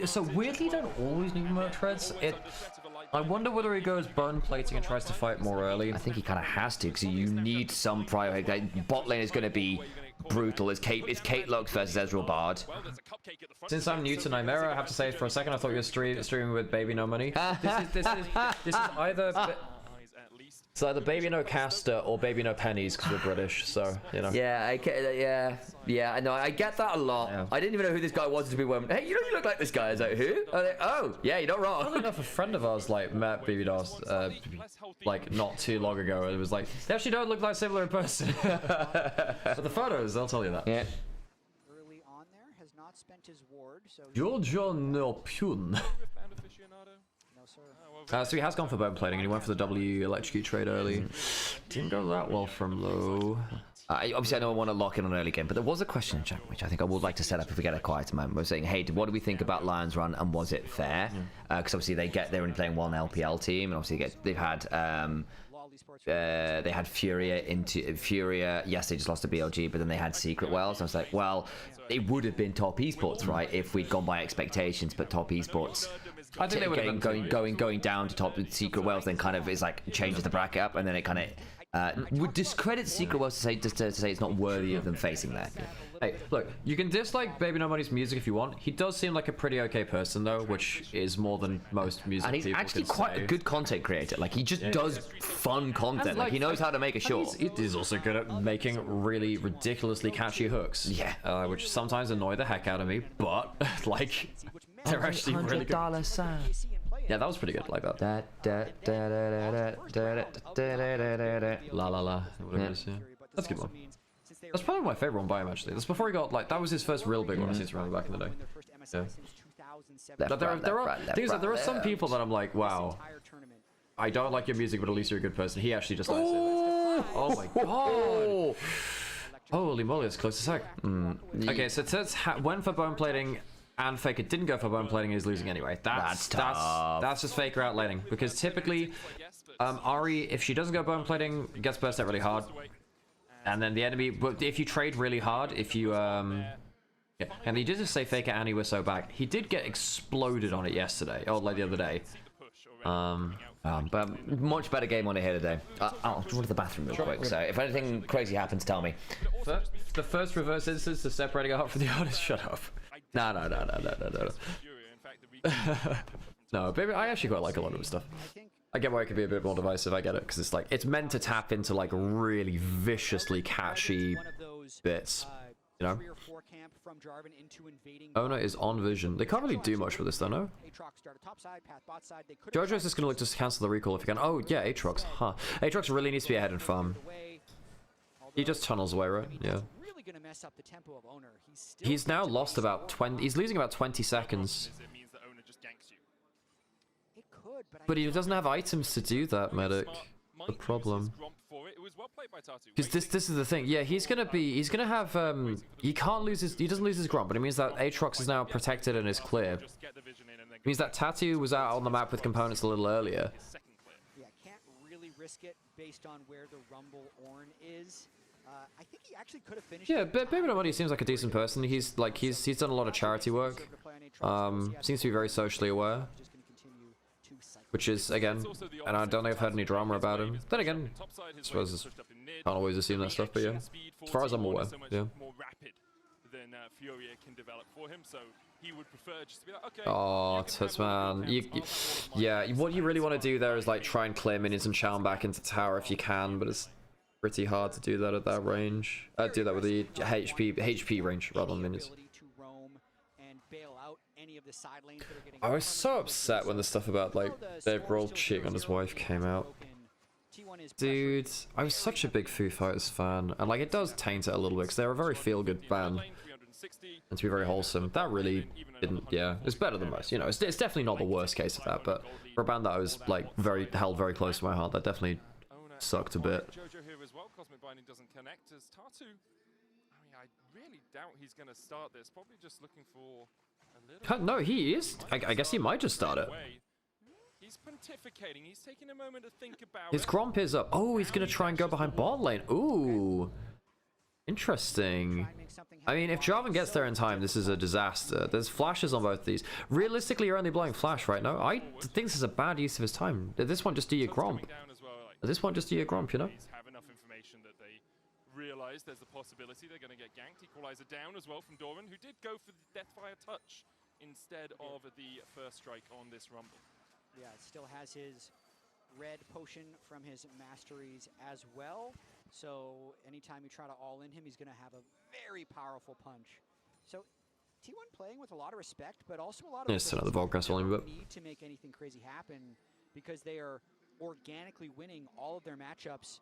So weirdly you don't always need Merc Treads. I wonder whether he goes burn plating and tries to fight more early. I think he kind of has to, because you need some prio. Like, bot lane is going to be brutal. It's Kate Lux versus Ezreal Bard. Since I'm new to Nymaera, I have to say for a second I thought you were streaming with Baby No Money. This is either... It's either Baby No Caster or Baby No Pennies because we're British, so, you know. Yeah, I know. I get that a lot. Yeah. I didn't even know who this guy was to be when, hey, you look like this guy. I was like, who? Oh, yeah, you're not wrong. Funny enough, a friend of ours, like, met Baby Dos, like, not too long ago. It was like, they actually don't look like similar in person. But the photos, I'll tell you that. Yeah. Early on there, has not spent his ward, so... Giorgio Nopun. So he has gone for bone plating, and he went for the W electrocute trade early. Didn't go that well from low. Obviously, I don't want to lock in on an early game, but there was a question in chat, which I think I would like to set up if we get a quieter moment. We're saying, hey, what do we think about Lion's run, and was it fair? Because obviously they're only playing one LPL team, and obviously they've had they had Furia. Yes, they just lost to BLG, but then they had Secret Wells. And I was like, well, it would have been top esports, right, if we'd gone by expectations, but top esports. I think they would have going down to top with Secret Wells, then kind of is like changes the bracket up, and then it kind of would discredit Secret Wells to say it's not worthy of them facing there. Hey, look, you can dislike Baby No Money's music if you want. He does seem like a pretty okay person though, which is more than most music people. And he's actually quite a good content creator. Like he just does fun content. Like he knows how to make a short. He's also good at making really ridiculously catchy hooks. Yeah, which sometimes annoy the heck out of me, but like they're actually really good. Yeah, that was pretty good, like that. La la la, whatever it is, yeah. That's a good one. That's probably my favorite one by him, actually. That's before he got, like, that was his first real big one I seem to remember back in the day. Yeah. But there are some people that I'm like, wow, I don't like your music, but at least you're a good person. He actually just likes it. Oh my god! Holy moly, it's close as heck. Okay, so it says went for bone plating and Faker didn't go for bone plating and he's losing anyway. That's just Faker outlaning, because typically Ari, if she doesn't go bone plating, gets burst out really hard. And then the enemy, but if you trade really hard, if you, yeah, and he did just say Faker Annie was so back. He did get exploded on it yesterday, or like the other day. But much better game on it here today. I'll run to the bathroom real quick, so if anything crazy happens, tell me. The first reverse instance of separating a heart from the artist, shut up. No. No, baby, I actually quite like a lot of his stuff. I get why it could be a bit more divisive, I get it, because it's like, it's meant to tap into like really viciously catchy bits, you know? Ona is on vision. They can't really do much with this though, no? Jojo's just gonna look to cancel the recall if he can. Oh yeah, Aatrox, huh. Aatrox really needs to be ahead in farm. He just tunnels away, right? Yeah. He's now lost about 20, he's losing about 20 seconds. But he doesn't have items to do that, Medic. The problem. Because this is the thing. Yeah, he's gonna have he can't lose his, he doesn't lose his Gromp, but it means that Aatrox is now protected and is clear. It means that Tattoo was out on the map with components a little earlier. Yeah, can't really risk it based on where the Rumble Ornn is. I think he actually could have finished. Yeah, but Baby No Money seems like a decent person. He's done a lot of charity work. Seems to be very socially aware. Which is, again, and I don't think I've heard any drama about him. Then again, I suppose can't always assume that stuff, but yeah. As far as I'm aware, yeah. Oh, Tuts, man. Yeah, what you really want to do there is like try and clear minions and chow them back into tower if you can, but it's pretty hard to do that at that range. Do that with the HP range rather than minions. I was so upset when the stuff about like Dave Grohl cheating on his wife came out. Dude, I was such a big Foo Fighters fan, and like it does taint it a little bit because they're a very feel-good band and to be very wholesome. That really didn't, yeah, it's better than most. You know, it's definitely not the worst case of that, but for a band that I was like held very close to my heart, that definitely sucked a bit. Jojo here as well. Cosmic Binding doesn't connect as Tatu. I mean, I really doubt he's going to start this. Probably just looking for a little. No, he is. I guess he might just start it. He's pontificating. He's taking a moment to think about his Gromp is up. Oh, he's going to try and go behind bot lane. Ooh. Interesting. I mean, if Jarvan gets there in time, this is a disaster. There's flashes on both these. Realistically, you're only blowing flash right now. I think this is a bad use of his time. At this point, just do your Gromp. At this point, just do your Gromp, you know? Have enough information that they realize there's a possibility they're going to get ganked. Equalizer down as well from Doran, who did go for the Deathfire Touch instead of the first strike on this Rumble. Yeah, still has his red potion from his masteries as well. So anytime you try to all in him, he's going to have a very powerful punch. So T1 playing with a lot of respect, but also a lot of another Volcast volume, but need to make anything crazy happen because they are organically winning all of their matchups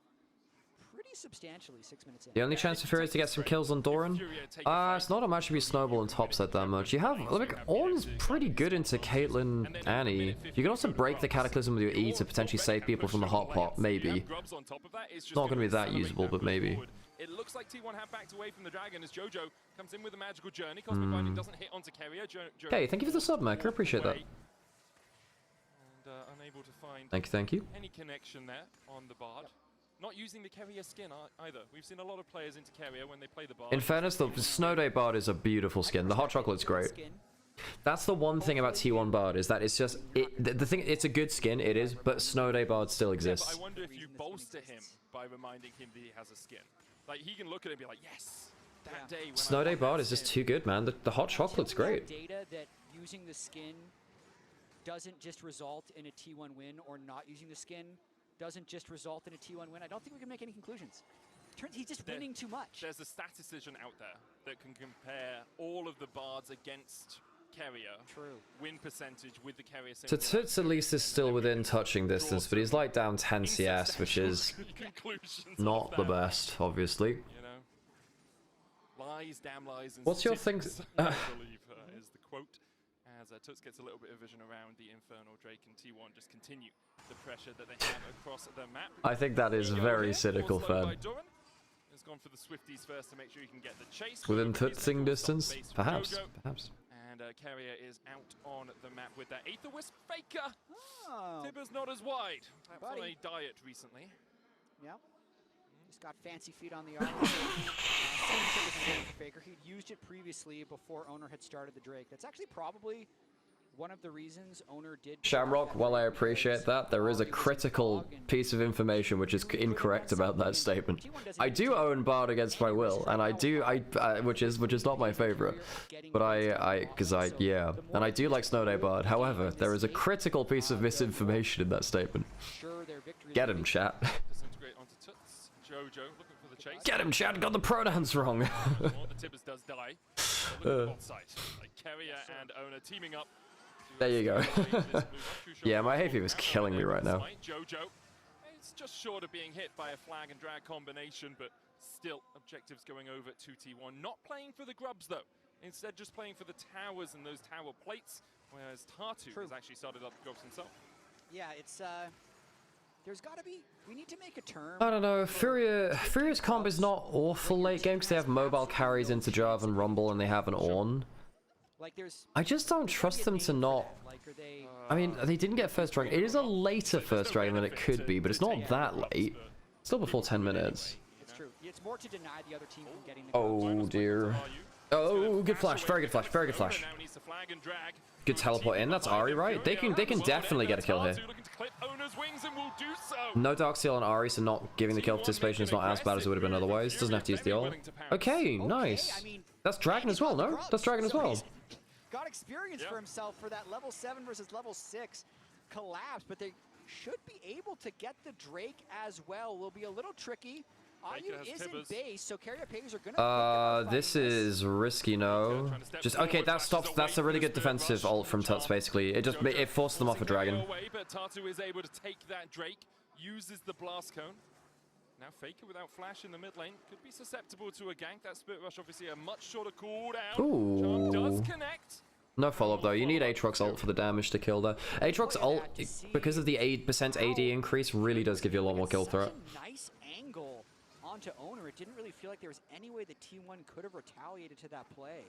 pretty substantially 6 minutes in. the only chance for Fury is to get some kills on Doran. It's not a match to be snowball and topset that much. You have, like, Ornn's pretty good into Caitlyn, Annie. You can also break the Cataclysm with your E to potentially save people from the hot pot, maybe. It's not going to be that usable, but maybe. It looks like T1 have backed away from the Dragon as Jojo comes in with a magical journey. Cosmic Binding doesn't hit onto Carrier. Okay, thank you for the sub, Mac. I appreciate that. And unable to find Thank you. any connection there on the Bard. Not using the Carrier skin either. We've seen a lot of players into Carrier when they play the Bard. In fairness, the Snow Day Bard is a beautiful skin. The hot chocolate's great. That's the one thing about T1 Bard, is that it's just the thing. It's a good skin, it is, but Snow Day Bard still exists. Yeah, but I wonder if you bolster him by reminding him that he has a skin. Like, he can look at it and be like, yes, that day when Snow Day Bard is just too good, man. The hot chocolate's great. Data that using the skin doesn't just result in a T1 win, or not using the skin doesn't just result in a T1 win. I don't think we can make any conclusions. He's just winning too much. There's a statistician out there that can compare all of the Bards against Carrier. True. Win percentage with the Carrier. So Toots at least is still within touching distance, but he's like down 10 CS, which is not the best, obviously. You know, lies, damn lies. And What's your thing? I believe is the quote. As Toots gets a little bit of vision around the Infernal Drake, and T1 just continue the pressure that they have across the map. I think that is very cynical, Fern. Has gone for the Swifties first to make sure you can get the chase. Within touching distance? Perhaps. Perhaps. And Carrier is out on the map with that Aether Wisp Faker. Oh. Tibber's not as wide. Perhaps on a diet recently. Yep. He's got fancy feet on the arm. Faker. He'd used it previously before Owner had started the Drake. That's actually probably one of the reasons Owner did. Shamrock, while I appreciate that, there is a critical piece of information which is incorrect about that statement. I do own Bard against my will, and I do, which is not my favorite, but yeah, and I do like Snow Day Bard. However, there is a critical piece of misinformation in that statement. Get him, chat. Jojo looking for the chase. Get him, chat. Got the pronouns wrong. The Tibbers does die. Look at the side. Like Carrier and Owner teaming up. There you go. Yeah, my hay fever's killing me right now. Jojo, it's just short of being hit by a flag and drag combination, but still objectives going over to T1. Not playing for the grubs though. Instead, just playing for the towers and those tower plates. Whereas Tartu has actually started up the grubs himself. Yeah, it's there's got to be. We need to make a term. I don't know. Furious comp is not awful late game because they have mobile carries into Jarvan and Rumble, and they have an Ornn. I just don't trust them to not. I mean, they didn't get first dragon. It is a later first dragon than it could be, but it's not that late. Still before 10 minutes. It's true. It's more to deny the other team from getting the. Oh dear. Oh, good flash. Very good flash. Very good flash. Good teleport in. That's Ahri, right? They can definitely get a kill here. No Dark Seal on Ahri, so not giving the kill participation is not as bad as it would have been otherwise. Doesn't have to use the ult. Okay, nice. That's Dragon as well, no? That's Dragon as well. Got experience for himself for that level 7 versus level 6 collapse, but they should be able to get the Drake as well. Will be a little tricky. Ayu is in base, so Carrier Pagers are gonna. This is risky, no. Just okay. That stops. That's a really good defensive ult from Tuts. Basically, it forced them off a dragon. But Tartu is able to take that Drake. Uses the blast cone. Now Faker without flash in the mid lane could be susceptible to a gank. That Spirit Rush obviously a much shorter cooldown. Ooh. Does connect. No follow-up though. You need Aatrox ult for the damage to kill that. Aatrox ult, because of the 8% AD increase, really does give you a lot more kill threat. Nice angle onto Owner. It didn't really feel like there was any way that T1 could have retaliated to that play.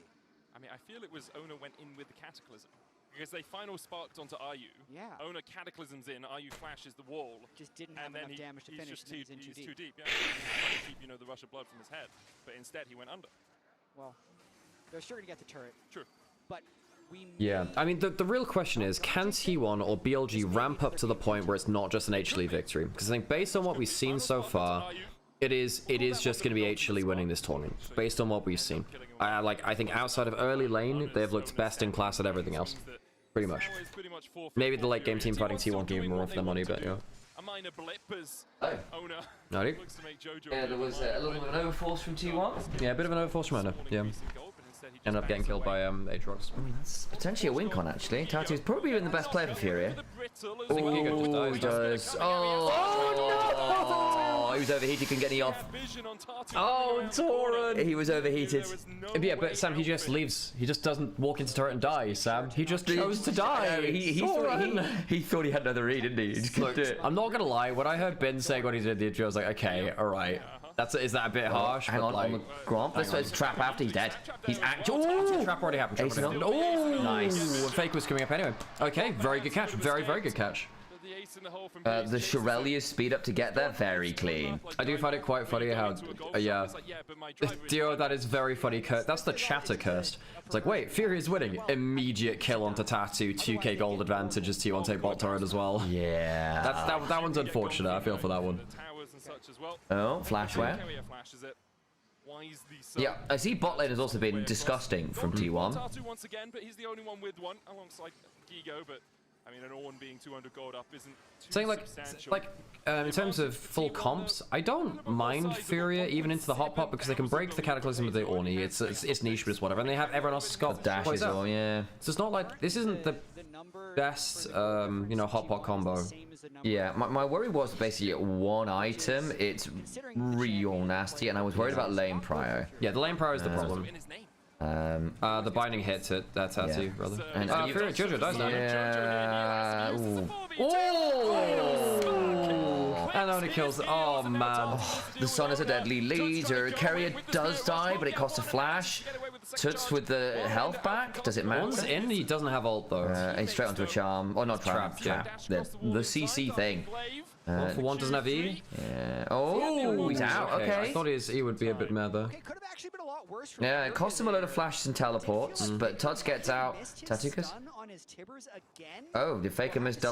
I mean, I feel it was Owner went in with the Cataclysm. Because they final sparked onto Ayu. Yeah. Owner Cataclysms in, Ayu flashes the wall. Just didn't have enough damage to finish. He's too deep. Yeah. Trying to keep, the rush of blood from his head. But instead, he went under. Well, they're sure to get the turret. True. But we. Yeah, I mean, the real question is, can T1 or BLG ramp up to the point where it's not just an HLE victory? Because I think based on what we've seen so far, it is just going to be HLE winning this tournament. Based on what we've seen. I think outside of early lane, they've looked best in class at everything else. Pretty much. Maybe the late game team fighting T1 can give more of their money, but yeah. a minor blip as owner Alrighty. looks to make JoJo. Yeah, there was a little bit of an overforce from T1. Yeah, a bit of an overforce from Owner. Yeah. Ended up getting killed by Aatrox. That's potentially a win con, actually. Tatu's probably been the best player for Furia. Oh, he does. Oh, he was overheated, couldn't get any off. Oh, Tauren! He was overheated. Yeah, but Sam, he just leaves. He just doesn't walk into turret and die, Sam. He just chose to die. He thought he had another read, didn't he? He just couldn't do it. I'm not gonna lie, when I heard Ben saying what he did in the intro, I was like, okay, alright. Is that a bit harsh? Hang on, like, on the Gromp. Let's trap after he's dead. He's actually. Oh, trap already happened. Oh, nice. Fake was coming up anyway. Okay, very good catch. Very, very good catch. The Shirelia's speed up to get there, very clean. I do find it quite funny how, yeah. Dio, that is very funny. That's the chatter cursed. It's like, wait, Fury is winning. Immediate kill onto Tatu, 2k gold advantage as T1 take bot turret as well. Yeah. That one's unfortunate. I feel for that one. Oh, flashware. Yeah, I see bot lane has also been disgusting from T1. Tatu once again, but he's the only one with one alongside Gigo, but I mean, an Ornn being 200 gold up isn't too substantial. In terms of full comps, I don't mind Furia even into the hot pot because they can break the Cataclysm with the Ornn. It's niche, but it's whatever. And they have everyone else's got dashes on, yeah. So it's not like this isn't the best, hot pot combo. Yeah, my worry was basically one item. It's real nasty, and I was worried about lane prio. Yeah, the lane prio is the problem. The binding hit to that Tatu, brother. And Fury Jojo dies now. Yeah. And only kills. Oh man. The Sun is a deadly leader. Carrier does die, but it costs a flash. Tuts with the health back. Does it matter? One's in. He doesn't have ult though. He's straight onto a charm. Oh, not trap. The CC thing. One for one doesn't have E. Yeah. Oh, he's out. Okay. I thought his E would be a bit mad though. Yeah, it cost him a load of flashes and teleports, but Tuts gets out. Tatukas? Oh, the Faker missed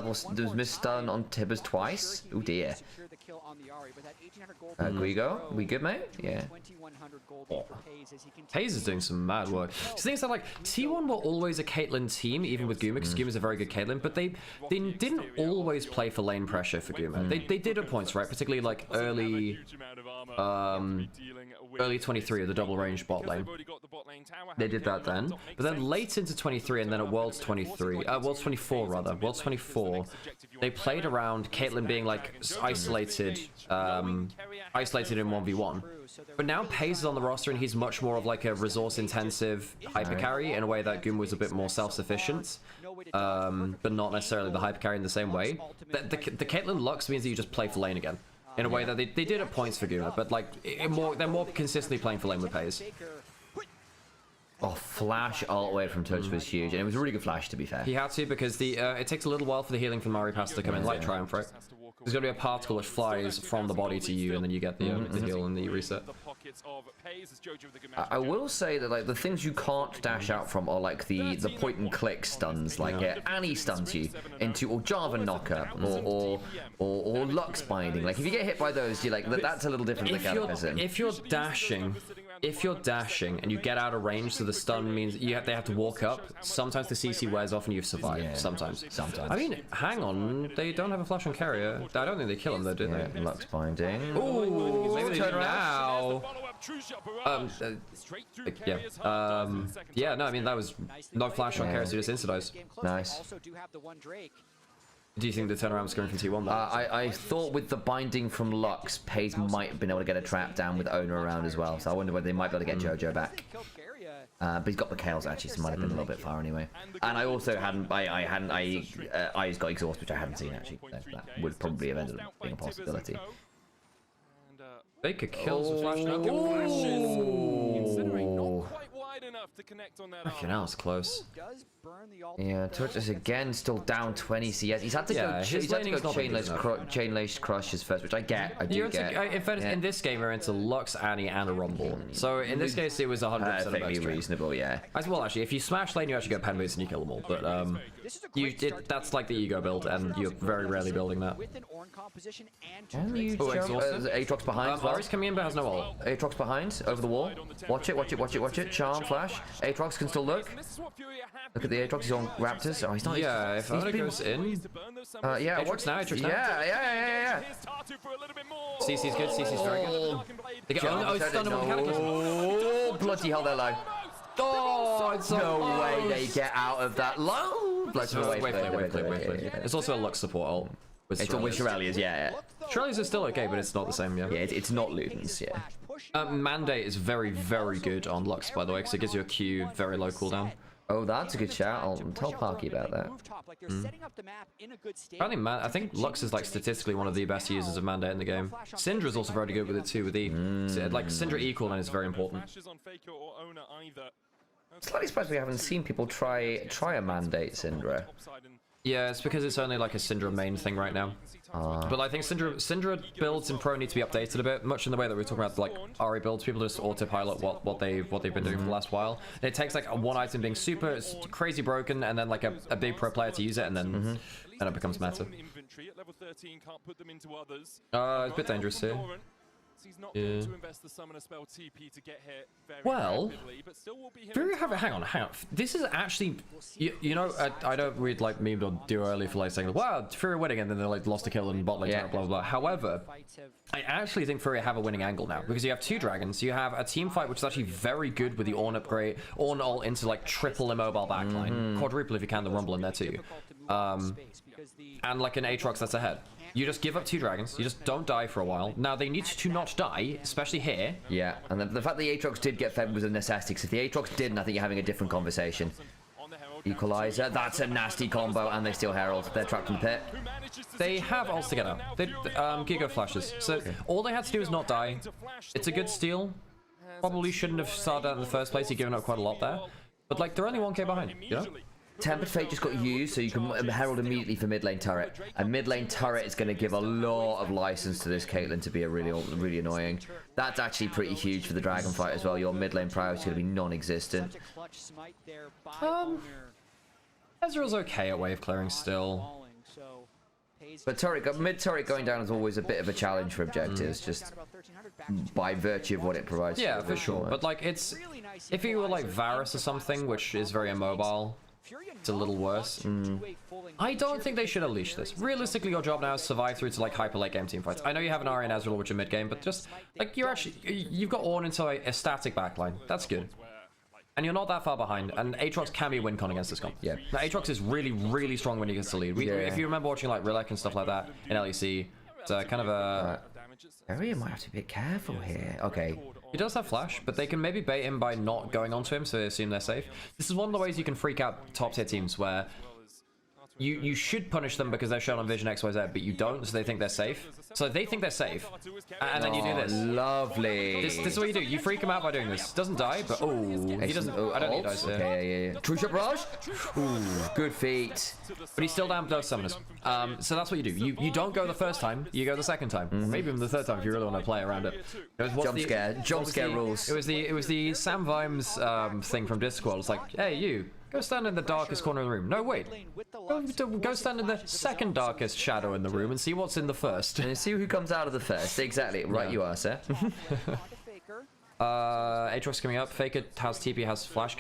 missed stun on Tibbers twice? Oh dear. Guigo, we good, mate? Yeah. Hayes is doing some mad work. So things are like T1 were always a Caitlyn team, even with Guma, because Guma's a very good Caitlyn, but they didn't always play for lane pressure for Guma. They did at points, right? Particularly like early 23 of the double range bot lane. They did that then, but then late into 23 and then at Worlds 24 rather, Worlds 24, they played around Caitlyn being like isolated in 1v1. But now Paze is on the roster and he's much more of like a resource intensive hyper carry in a way that Goom was a bit more self-sufficient, but not necessarily the hyper carry in the same way. The Caitlyn Lux means that you just play for lane again. In a way that they did at points for Guma, but like they're more consistently playing for lane with Paze. Oh, flash all the way from Touch was huge, and it was a really good flash to be fair. He had to because it takes a little while for the healing from Mari Pass to come in, like Triumph, right? There's going to be a particle that flies from the body to you, and then you get the heal and the reset. I will say that like the things you can't dash out from are like the point and click stuns, like Annie stuns you into or Java knocker or Lux binding. Like if you get hit by those, you're like that's a little different than Cataclysm. If you're dashing and you get out of range, so the stun means they have to walk up. Sometimes the CC wears off and you've survived. Yeah, sometimes. I mean, hang on, they don't have a flash on carrier. I don't think they kill him though, do they? Lux binding. Ooh, maybe they turn now. No, I mean that was no flash on carrier, so just insta-dies. Nice. Do you think the turnaround was coming from T1 though? I thought with the binding from Lux, Paze might have been able to get a trap down with Owner around as well, so I wonder whether they might be able to get JoJo back. But he's got the Kales actually, so it might have been a little bit far anyway. And I also hadn't, I's got exhaust, which I hadn't seen actually. So that would probably have ended up being a possibility. Baker kills the flash now. Fucking hell, it's close. Yeah, Touch is again still down 20 CS. He's had to go chain laced crushes first, which I get. In fairness, in this game we're into Lux, Annie, and a Rumble. So in this case it was 100% reasonable, yeah. As well, actually, if you smash lane, you actually get pen boots and you kill them all. But This is a great that's like the ego build, and you're very rarely building that. with an Ornn composition and Oh, Aatrox behind as well. Ari's coming in but has no ult. Aatrox behind, over the wall. Watch it, watch it, watch it, watch it. Charm, flash. Aatrox can still look. Look at the Aatrox, he's on Raptors. Oh, he's not. Yeah, if Oda goes in. Yeah, Aatrox now, Aatrox now. Yeah. CC's good, CC's very good. They get, oh, stun him with Cataclysm. Oh, bloody hell, they're low. Oh, it's so no close. way they get out of that low. Wave play. It's also a Lux support ult. It's with Shirelia's, yeah. Shirelia's is still okay, but it's not the same, yeah. Yeah, it's not Luden's, yeah. Mandate is very, very good on Lux, by the way, because it gives you a Q, very low cooldown. Oh, that's a good shout. I'll tell Parky about that. I think Lux is like statistically one of the best users of Mandate in the game. Syndra is also very good with it too, with E. Like Syndra E cooldown is very important. Slightly surprised we haven't seen people try a Mandate Syndra. Yeah, it's because it's only like a Syndra main thing right now. But I think Syndra builds in Pro need to be updated a bit, much in the way that we were talking about like Ahri builds. People just autopilot what they've been doing for the last while. And it takes like one item being super crazy broken, and then like a big pro player to use it, and then it becomes meta. It's a bit dangerous here. Yeah. Well, hang on. This is actually, you know, I don't read like memed or do early for like saying, wow, Fury winning, and then they like lost a kill and bot lane, blah blah blah. However, I actually think Fury have a winning angle now because you have two dragons. You have a team fight which is actually very good with the Ornn upgrade, Ornn ult into like triple immobile backline, quadruple if you can, the Rumble in there too, and like an Aatrox that's ahead. You just give up two dragons. You just don't die for a while. Now, they need to not die, especially here. Yeah, and the fact that the Aatrox did get fed was a necessity. Because if the Aatrox didn't, I think you're having a different conversation. Equalizer, that's a nasty combo, and they steal Herald. They're trapped in the pit. They have ults together. They Giga flashes. So all they had to do is not die. It's a good steal. Probably shouldn't have started out in the first place. You've given up quite a lot there. But like, they're only 1k behind, you know? Tempered Fate just got used, so you can herald immediately for mid lane turret. And mid lane turret is going to give a lot of license to this Caitlyn to be a really annoying. That's actually pretty huge for the dragon fight as well. Your mid lane priority is going to be non-existent. Ezreal's okay at wave clearing still. But mid turret going down is always a bit of a challenge for objectives, just by virtue of what it provides. Yeah, for sure. But like, it's if you were like Varus or something, which is very immobile, it's a little worse. I don't think they should unleash this. Realistically, your job now is survive through to like hyper late game team fights. I know you have an Ahri and Ezreal which are mid game, but just like you've got Ornn into a static backline. That's good. And you're not that far behind, and Aatrox can be a win con against this comp. Yeah. Now, Aatrox is really strong when he gets the lead. If you remember watching like Rilek and stuff like that in LEC, it's kind of a... Area might have to be careful here. Okay. He does have flash, but they can maybe bait him by not going onto him, so they assume they're safe. This is one of the ways you can freak out top tier teams where you should punish them because they're shown on Vision XYZ, but you don't, so they think they're safe. So they think they're safe, and then you do this. Lovely. This is what you do. You freak him out by doing this. Doesn't die, but he doesn't. I don't think he dies. Okay, yeah. True shot barrage. Ooh, good feat. But he's still down both summoners. So that's what you do. You don't go the first time. You go the second time, maybe even the third time if you really want to play around it. Jump scare rules. It was the Sam Vimes thing from Discord. It's like, hey, you. Go stand in the darkest corner of the room. No, wait. Go stand in the second darkest shadow in the room and see what's in the first. And see who comes out of the first. Exactly. Right, you are, sir. Aatrox coming up. Faker has TP, has flash.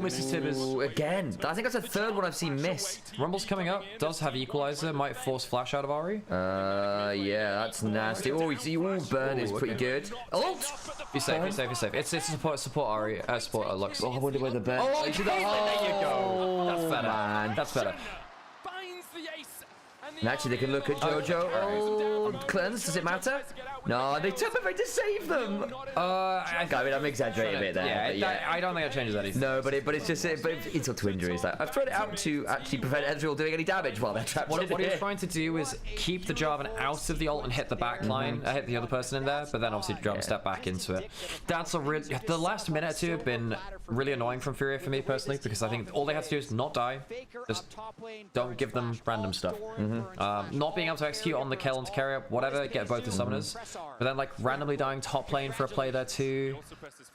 Misses Tibbers. Again. I think that's the third one I've seen miss. Rumble's coming up. Does have equalizer. Might force flash out of Ahri. Yeah, that's nasty. Oh, you see, burn is pretty good. Ult! Be safe. It's support Ahri. Support Lux. Oh, I wonder where the burn. Oh, there you go. That's better. Man. That's better. And actually, they can look at Jojo. Oh, cleanse. Does it matter? No, they took it to save them. I'm exaggerating a bit there. Yeah, I don't think it changes anything. No, but it's just insult to injury. Like, I've thrown it out to actually prevent Ezreal doing any damage while they're trapped. What he's trying to do is keep the Jarvan out of the ult and hit the back line, hit the other person in there, but then obviously Jarvan step back into it. That's a real. The last minute or two have been really annoying from Furia for me personally because I think all they have to do is not die. Just don't give them random stuff. Not being able to execute on the Kellen to carry up, whatever, get both the summoners. But then, like, randomly dying top lane for a play there too.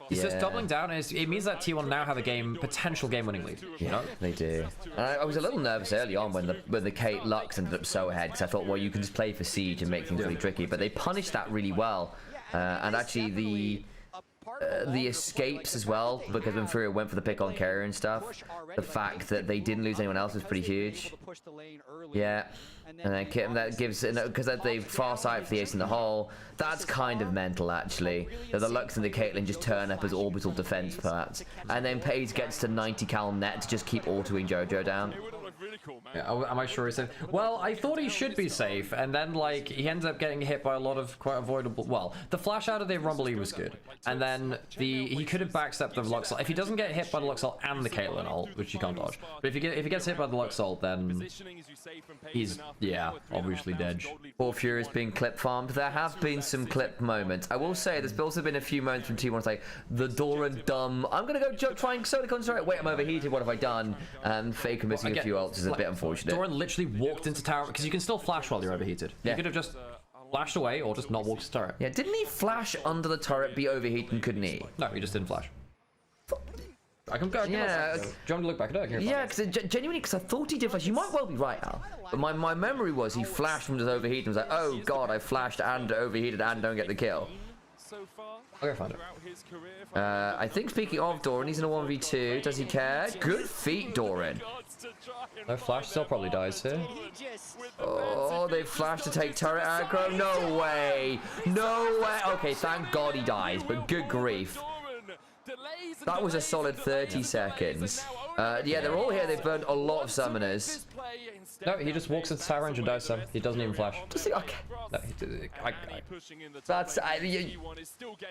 He's just doubling down, and it means that T1 now have a potential game-winning lead. You know? They do. And I was a little nervous early on when the Kate Lux ended up so ahead, because I thought, well, you can just play for Siege and make things really tricky. But they punished that really well. And actually, the escapes as well, because when Furia went for the pick on carrier and stuff, the fact that they didn't lose anyone else was pretty huge. Yeah, and then Kitten, that gives, because they far side for the ace in the hole, that's kind of mental actually. The Lux and the Caitlyn just turn up as orbital defense parts, and then Paige gets to 90 cal net to just keep autoing Jojo down. Yeah, am I sure he's safe? Well, I thought he should be safe, and then like he ends up getting hit by a lot of quite avoidable. Well, the flash out of the Rumble was good, and then he could have backstepped the Luxol. If he doesn't get hit by the Luxol and the Caitlyn ult, which you can't dodge, but if he gets hit by the Luxol, then he's obviously dead. Poor Furious being clip farmed. There have been some clip moments. I will say there's also been a few moments from T1 like the Doran dumb. I'm gonna go try and solo concentrate. Wait, I'm overheated. What have I done? Faker missing a few ults is a bit unfortunate. Doran literally walked into tower because you can still flash while you're overheated. You could have just flashed away or just not walked to turret. Yeah, didn't he flash under the turret, be overheated, couldn't he? No, he just didn't flash. I can go. Yeah. Do you want to look back at it? Yeah, because genuinely, because I thought he did flash. You might well be right, Al. But my memory was he flashed from just overheated and was like, oh god, I flashed and overheated and don't get the kill. I'll go find it. I think speaking of Doran, he's in a 1v2. Does he care? Good feat, Doran. No flash, still probably dies here. Oh, they flashed to take turret aggro. No way. No way. Okay, thank god he dies, but good grief. That was a solid 30 seconds. Yeah, they're all here. They've burned a lot of summoners. No, he just walks into tower range and dies some. He doesn't even flash. Just okay. No,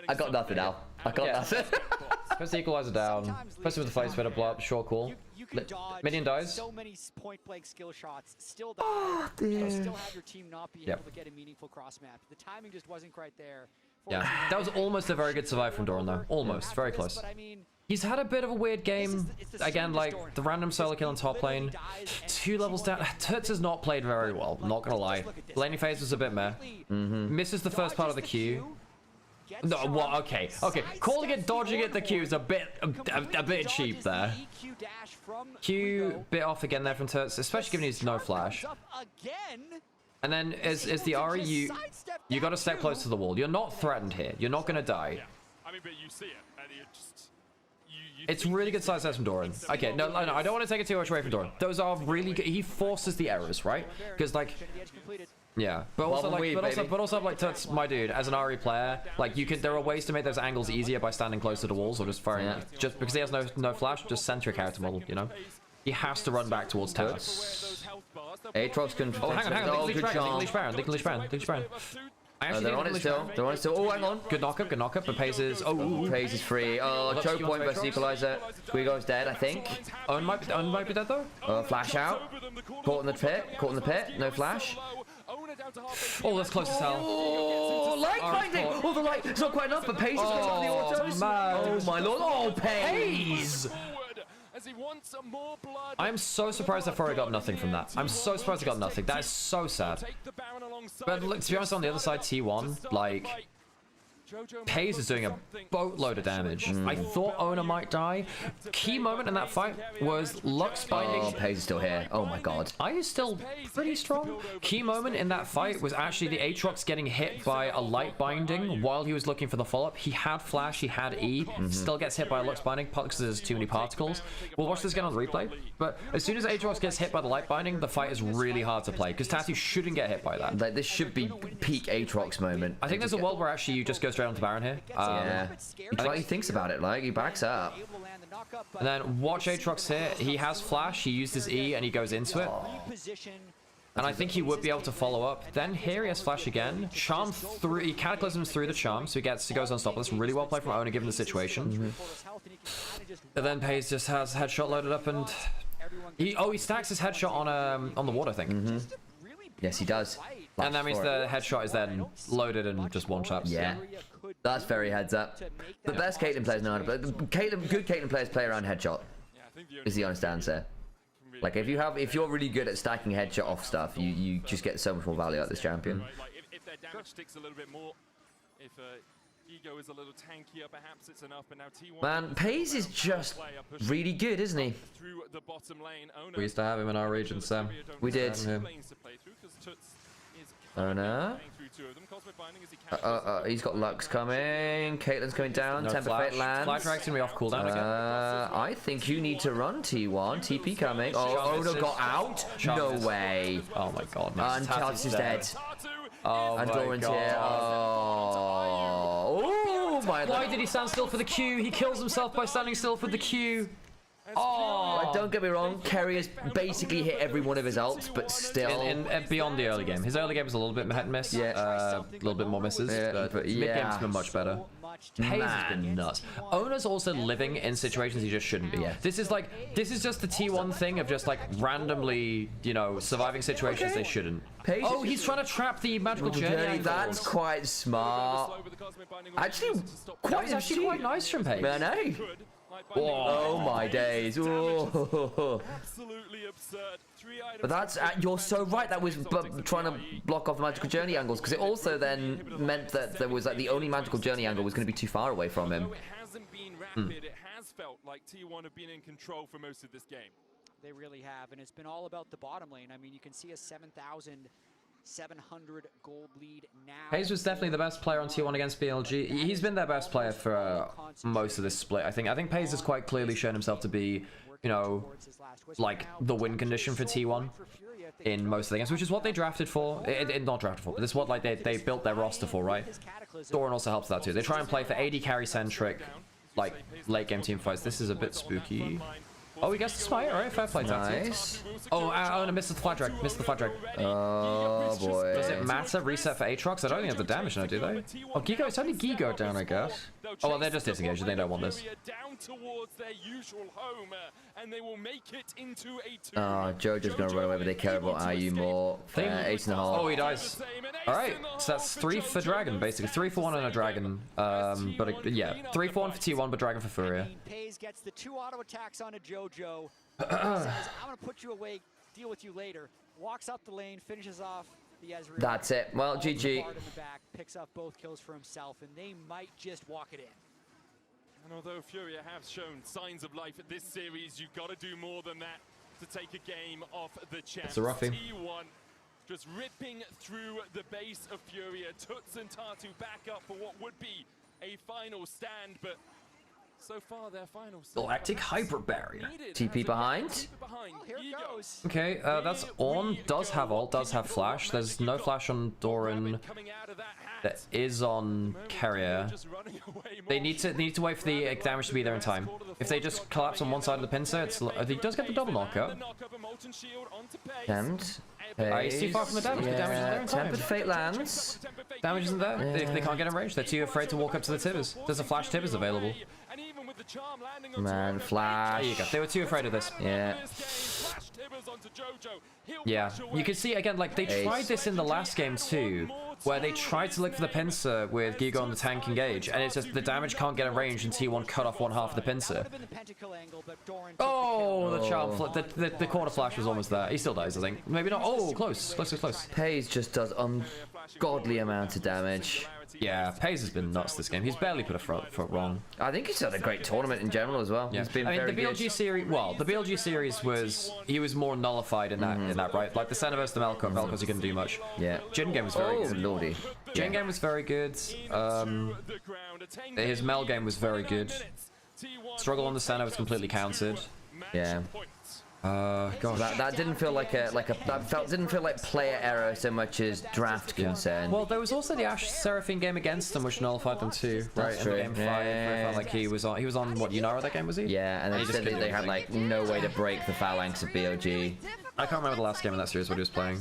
I got nothing now. I got nothing. Puts the equalizer down. Puts him with the flame spitter, blow up, short call. Minion dies. So many point blank skill shots, still die. Still have your team not be able to get a meaningful cross map. The timing just wasn't quite there. Yeah, that was almost a very good survive from Doran though. Almost, very close. He's had a bit of a weird game. Again, like the random solo kill on top lane. 2 levels down. Toots has not played very well, not gonna lie. Laning phase was a bit meh. Misses the first part of the Q. No, what? Okay. Calling it dodging at the Q is a bit cheap there. Q bit off again there from Toots, especially given he's no flash. And then as the Ari, you got to step close to the wall. You're not threatened here. You're not gonna die. Yeah. I mean, but you see it, and you just it's really good side steps from Doran. Okay, no, I don't want to take it too much away from Doran. Those are really good. He forces the errors, right? Because like, yeah, but also like Toots, my dude, as an Ari player, like there are ways to make those angles easier by standing close to the walls or just firing. Just because he has no flash, just center character model, you know. He has to run back towards tower. Aatrox can. Oh, hang on. They can leash Baron. They're on it still. Oh, hang on. Good knockup. But Paze is. Paze is free. Oh, choke point versus Equalizer. Squeago's dead, I think. Owen might be dead though. Flash out. Caught in the pit. No flash. Oh, that's close as hell. Oh, light binding. Oh, the light. It's not quite enough, but Paze is going on the autos. Oh my lord. Oh, Paze. I'm so surprised that Fury got nothing from that. I'm so surprised he got nothing. That is so sad. But look, to be honest, on the other side, T1, like, Paze is doing a boatload of damage. I thought Ona might die. Key moment in that fight was Lux binding. Oh, Paze is still here. Oh my god. I is still pretty strong. Key moment in that fight was actually the Aatrox getting hit by a light binding while he was looking for the follow-up. He had flash, he had E, still gets hit by a Lux binding because there's too many particles. We'll watch this again on the replay. But as soon as Aatrox gets hit by the light binding, the fight is really hard to play because Tatu shouldn't get hit by that. Like, this should be peak Aatrox moment. I think there's a world where actually you just go straight onto Baron here. Yeah. He thinks about it, like, he backs up. And then watch Aatrox here. He has flash, he used his E, and he goes into it. And I think he would be able to follow up. Then here he has flash again. Charm through, he cataclysms through the charm, so he goes unstoppable. Really well played from Ona given the situation. And then Paze just has headshot loaded up, and he stacks his headshot on the ward, I think. Yes, he does. And that means the headshot is then loaded and just one taps. Yeah, that's very heads up. The best Caitlyn players know how to play. Good Caitlyn players play around headshot. Is the honest answer. Like if you're really good at stacking headshot off stuff, you just get so much more value out of this champion. Right, like if their damage sticks a little bit more, if Ego is a little tankier, perhaps it's enough. But now T1. Man, Pays is just really good, isn't he? Through the bottom lane. We used to have him in our region, Sam. We did. Oh no. He's got Lux coming. Caitlyn's coming down. No Temper flash. Fate lands. Flash Drag's gonna be off cooldown again. I think you need to run T1. TP coming. Oh, Ono got out. No way. Oh my god. And Charles is dead. Oh and my Doran's god. here. Oh my. Why did he stand still for the Q? He kills himself by standing still for the Q. Oh, don't get me wrong. Kerry has basically hit every one of his ults, but still. Beyond the early game, his early game was a little bit hit and miss. Yeah. A little bit more misses. Yeah, but mid game's been much better. Pays has been nuts. Ona's also living in situations he just shouldn't be. Yeah. This is just the T1 thing of just like randomly, you know, surviving situations they shouldn't. Pays oh, he's trying to trap the magical journey. That's quite smart. Actually, quite nice from Pays. Man, eh? Oh my days! Oh. Absolutely absurd. But that's you're so right. That was trying to block off the magical journey angles because it also then meant that there was like the only magical journey angle was going to be too far away from him. Although it hasn't been rapid, it has felt like T1 have been in control for most of this game. They really have, and it's been all about the bottom lane. I mean, you can see a 7,700 gold lead now. Hayes was definitely the best player on T1 against BLG. He's been their best player for most of this split. I think Hayes has quite clearly shown himself to be, you know, like the win condition for T1 in most of the games, which is what they drafted for. Not drafted for, but this is what like they built their roster for, right? Doran also helps that too. They try and play for AD carry centric, like late game team fights. This is a bit spooky. Oh, he gets the smite. All right, fair play. Nice. Oh, I missed the flat drag. Missed the flat drag. Oh boy. Does it matter reset for Aatrox? I don't think they have the damage now, do they? Oh, Gigo. It's only Gigo down, I guess. Oh well, they're just disengaged. They don't want this. Down towards their usual home, and they will make it into a 2. Oh, Jojo's gonna run away, but they care about IU more. 8.5. Oh, he dies. All right, so that's 3 for Dragon, basically 3 for 1 on a Dragon. But yeah, 3 for 1 for T1, but Dragon for Furia. Pays gets the 2 auto attacks onto Jojo. Says, I'm gonna put you away, deal with you later. Walks up the lane, finishes off the Ezreal. That's it. Well, GG. In the back, picks up both kills for himself, and they might just walk it in. And although Furia have shown signs of life at this series, you've got to do more than that to take a game off the champs. It's a roughie. T1 just ripping through the base of Furia. Tuts and Tatu back up for what would be a final stand, but so far their final stand. Galactic Hyper Barrier. TP behind. Oh, here it goes. Okay, that's on. Does have ult, does have flash. There's no flash on Doran. There is on Carrier. They need to wait for the damage to be there in time. If they just collapse on one side of the pincer, he does get the double knockout. Tempt. He's too far from the damage. The damage isn't there in time. Tempered Fate lands. Damage isn't there. They can't get in range. They're too afraid to walk up to the Tibbers. There's a flash Tibbers available. Man, flash. There you go. They were too afraid of this. Yeah. Yeah. You can see again, like they tried this in the last game too, where they tried to look for the pincer with Gigo on the tank engage, and it's just the damage can't get in range and T1 cut off one half of the pincer. Oh, the charm, the quarter flash was almost there. He still dies, I think. Maybe not. Oh, close. Pays just does ungodly amount of damage. Yeah, Pays has been nuts this game. He's barely put a foot wrong. I think he's had a great tournament in general as well. Yeah. He's been I mean, very the BLG good. series. Well, the BLG series was more nullified in that right. Like the Senna versus the Melkor. Melkor's he couldn't do much. Yeah. Gen game was very good. Lordy. Gen game was very good. His Mel game was very good. Struggle on the Senna was completely countered. Yeah. Gosh. That didn't feel like didn't feel like player error so much as draft concern. Well, there was also the Ashe Seraphine game against them, which nullified them too, right? That's true. In game 5, it felt like he was on what, Nymaera that game, was he? Yeah, and then he said that they had like no way to break the phalanx of BLG. I can't remember the last game in that series what he was playing.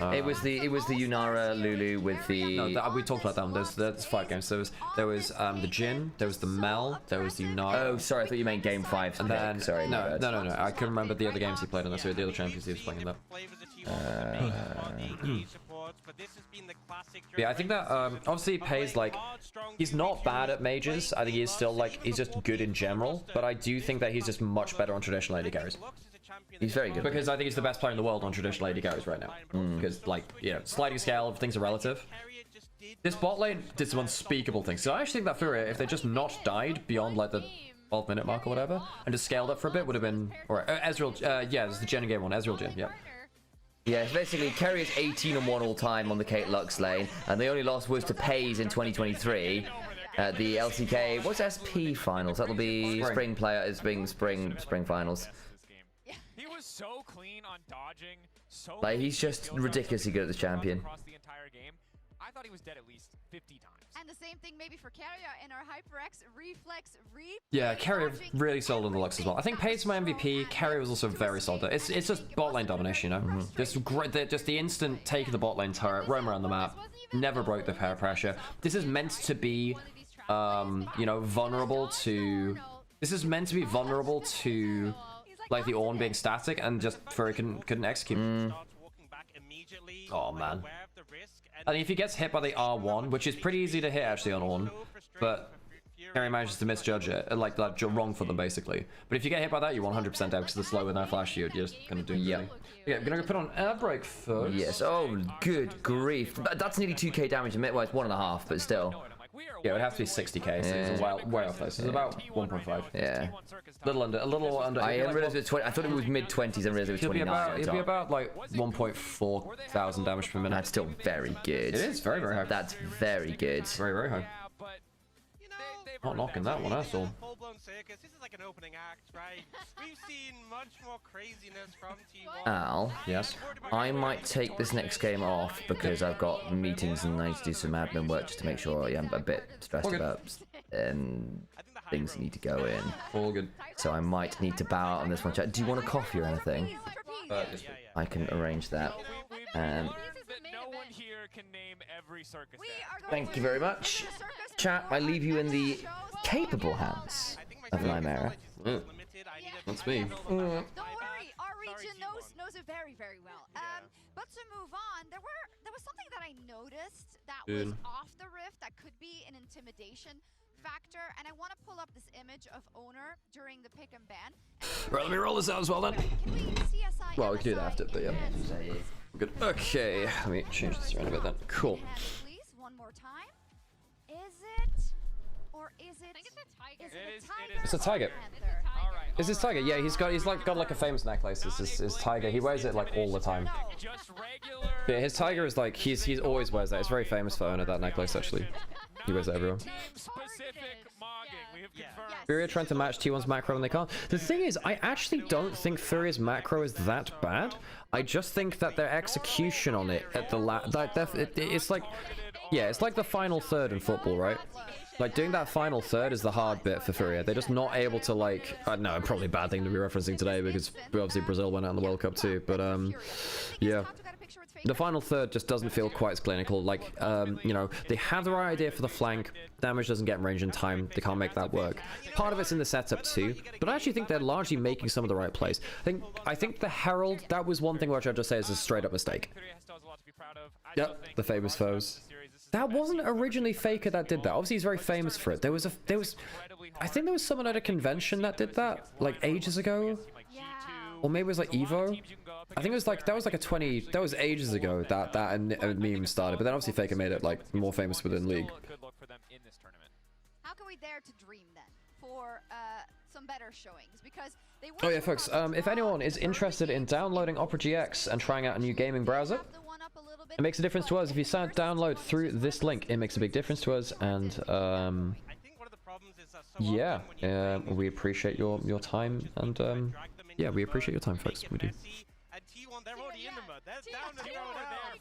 It was the Yunara Lulu with the. No, we talked about them. There's 5 games. There was the Jin, there was the Mel, there was the Yunara. Oh, sorry, I thought you meant game 5. And then sorry, no. I couldn't remember the other games he played on that series. The other champions he was playing in that. Yeah, I think that obviously Pays like he's not bad at mages. I think he's still like he's just good in general. But I do think that he's just much better on traditional AD carries. He's very good. Because I think he's the best player in the world on traditional AD carries right now. Because, like, you know, sliding scale, things are relative. This bot lane did some unspeakable things. So I actually think that Furia, if they just not died beyond, like, the 12-minute mark or whatever, and just scaled up for a bit, would have been... Or Ezreal, yeah, this is the Gen game one. Ezreal Gen, yeah. Yeah, it's basically Kerry is 18-1 all time on the Kate Lux lane, and the only loss was to Pays in 2023 at the LCK. What's SP finals? That'll be spring player. It's being spring finals. He was so clean on dodging. So like he's just ridiculously good at the champion. Across the entire game. I thought he was dead at least 50 times. And the same thing maybe for Carrier in our HyperX reflex Yeah, Carrier really solid on the Lux as well. I think Page's my MVP. Carrier was also very solid. It's just bot lane domination, you know. Just great, just the instant take of the bot lane turret, roam around the map, never broke the power pressure. This is meant to be, you know, vulnerable to. This is meant to be vulnerable to, like the Ornn being static and just Fury couldn't execute. Oh man. I think if he gets hit by the R1, which is pretty easy to hit actually on Ornn, but Carry manages to misjudge it, like wrong for them basically. But if you get hit by that, you're 100% out because the slow with no flash, you're just gonna do. Yeah. Okay, I'm gonna put on air break first. Yes. Oh, good grief. That's nearly 2k damage. Well, it's 1.5, but still. Yeah, it would have to be 60k. So it's way off this. It's about 1.5. Yeah. A little under. I realized it was 20. I thought it was mid 20s. I realized it was 29. It'd be about like 1.4 thousand damage per minute. That's still very good. It is very high. That's very good. Very high. Not knocking that one, that's all. Full-blown circus. This is like an opening act, right? We've seen much more craziness from T1. Al, yes. I might take this next game off because I've got meetings and I need to do some admin work just to make sure I'm a bit stressed about things that need to go in. All good. So I might need to bow out on this one. Chat. Do you want a coffee or anything? I can arrange that. Thank you very much. Chat, I leave you in the capable hands of Nymaera. That's me. Don't worry, our region knows it very, very well. But to move on, there was something that I noticed that was off the rift that could be an intimidation factor, and I want to pull up this image of Owner during the pick and ban. Right, let me roll this out as well then. Well, we can do that after, but yeah. Good. Okay, let me change this around a bit then. Cool. Please, one more time. Is it, or is it? I think it's a tiger. It's a tiger. Is this tiger? Yeah, he's got like a famous necklace. This is tiger. He wears it like all the time. Yeah, his tiger is like he's always wears that. It's very famous for owner that necklace actually. He wears it everywhere. Furia trying to match T1's macro and they can't. The thing is, I actually don't think Furia's macro is that bad. I just think that their execution on it at the it's like, yeah, it's like the final third in football, right? Like doing that final third is the hard bit for Furia. They're just not able to like, I don't know, probably a bad thing to be referencing today because obviously Brazil went out in the World Cup too, but yeah. The final third just doesn't feel quite as clinical. Like, you know, they have the right idea for the flank. Damage doesn't get in range in time. They can't make that work. Part of it's in the setup too, but I actually think they're largely making some of the right plays. I think the Herald, that was one thing which I'd just say is a straight up mistake. Yep, the famous foes. That wasn't originally Faker that did that. Obviously, he's very famous for it. There was, I think there was someone at a convention that did that, like ages ago. Or maybe it was like Evo. I think it was like, that was ages ago that a meme started. But then obviously Faker made it like more famous within League. How can we dare to dream then for some better showings? Because they oh yeah, folks, if anyone is interested in downloading Opera GX and trying out a new gaming browser, it makes a difference to us. If you download through this link, it makes a big difference to us. And yeah, we appreciate your time. And yeah, we appreciate your time, folks. We do. They're already in the mud. They're down to there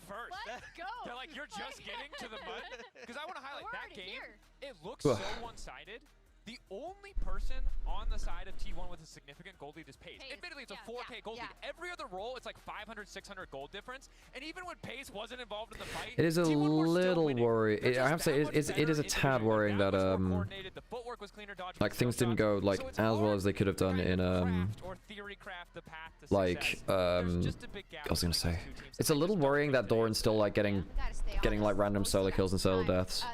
first. Let's go. They're like, you're just getting to the mud. Because I want to highlight that game. It looks so one-sided. The only person on the side of T1 with a significant gold lead is Pace. Admittedly, it's a 4K gold lead. Every other role, it's like 500, 600 gold difference. And even when Pace wasn't involved in the fight, it is a little worrying. I have to say, it is a tad worrying that like things didn't go like as well as they could have done in like I was gonna say, it's a little worrying that Doran's still like getting like random solo kills and solo deaths.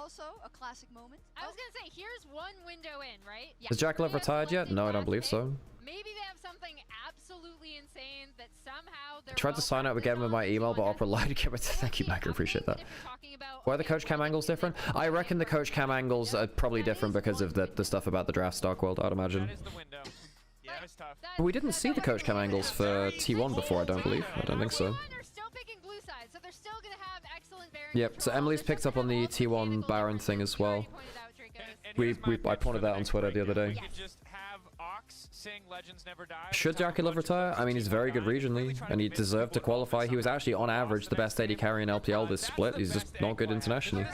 also a classic moment. I was gonna say, here's one window in, right? Yeah. Has Jackal retired yet? No, I don't believe so. Maybe they have something absolutely insane that somehow they're Tried to sign up again with my email, but Opera lied again. Thank you, Mac. I appreciate that. Why are the coach cam angles different? I reckon the coach cam angles are probably different because of the stuff about the draft Dark World, I'd imagine. But we didn't see the coach cam angles for T1 before, I don't believe. I don't think so. Yep, so Emily's picked up on the T1 Baron thing as well. I pointed that on Twitter the other day. Should Jackal retire? I mean, he's very good regionally, and he deserved to qualify. He was actually, on average, the best AD carry in LPL this split. He's just not good internationally.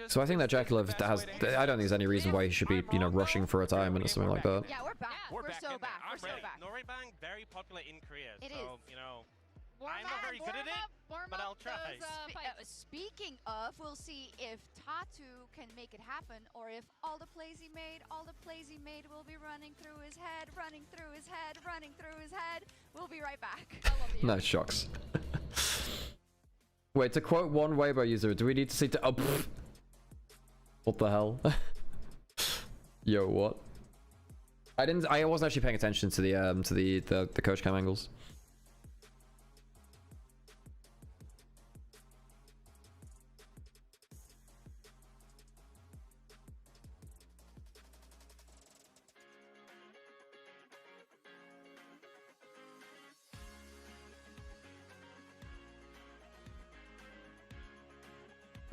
So I think that Jackal has... I don't think there's any reason why he should be, you know, rushing for retirement or something like that. Yeah, we're back. We're so back. We're so back. Noribang, very popular in Korea. It so, is. You know, I'm not very good at it, but I'll try. Speaking of, we'll see if Tatu can make it happen, or if all the plays he made will be running through his head, running through his head, running through his head. We'll be right back. Nice shocks. Wait, to quote one Weibo user, do we need to see to... Oh, pfft. What the hell? Yo, what? I wasn't actually paying attention to the coach cam angles.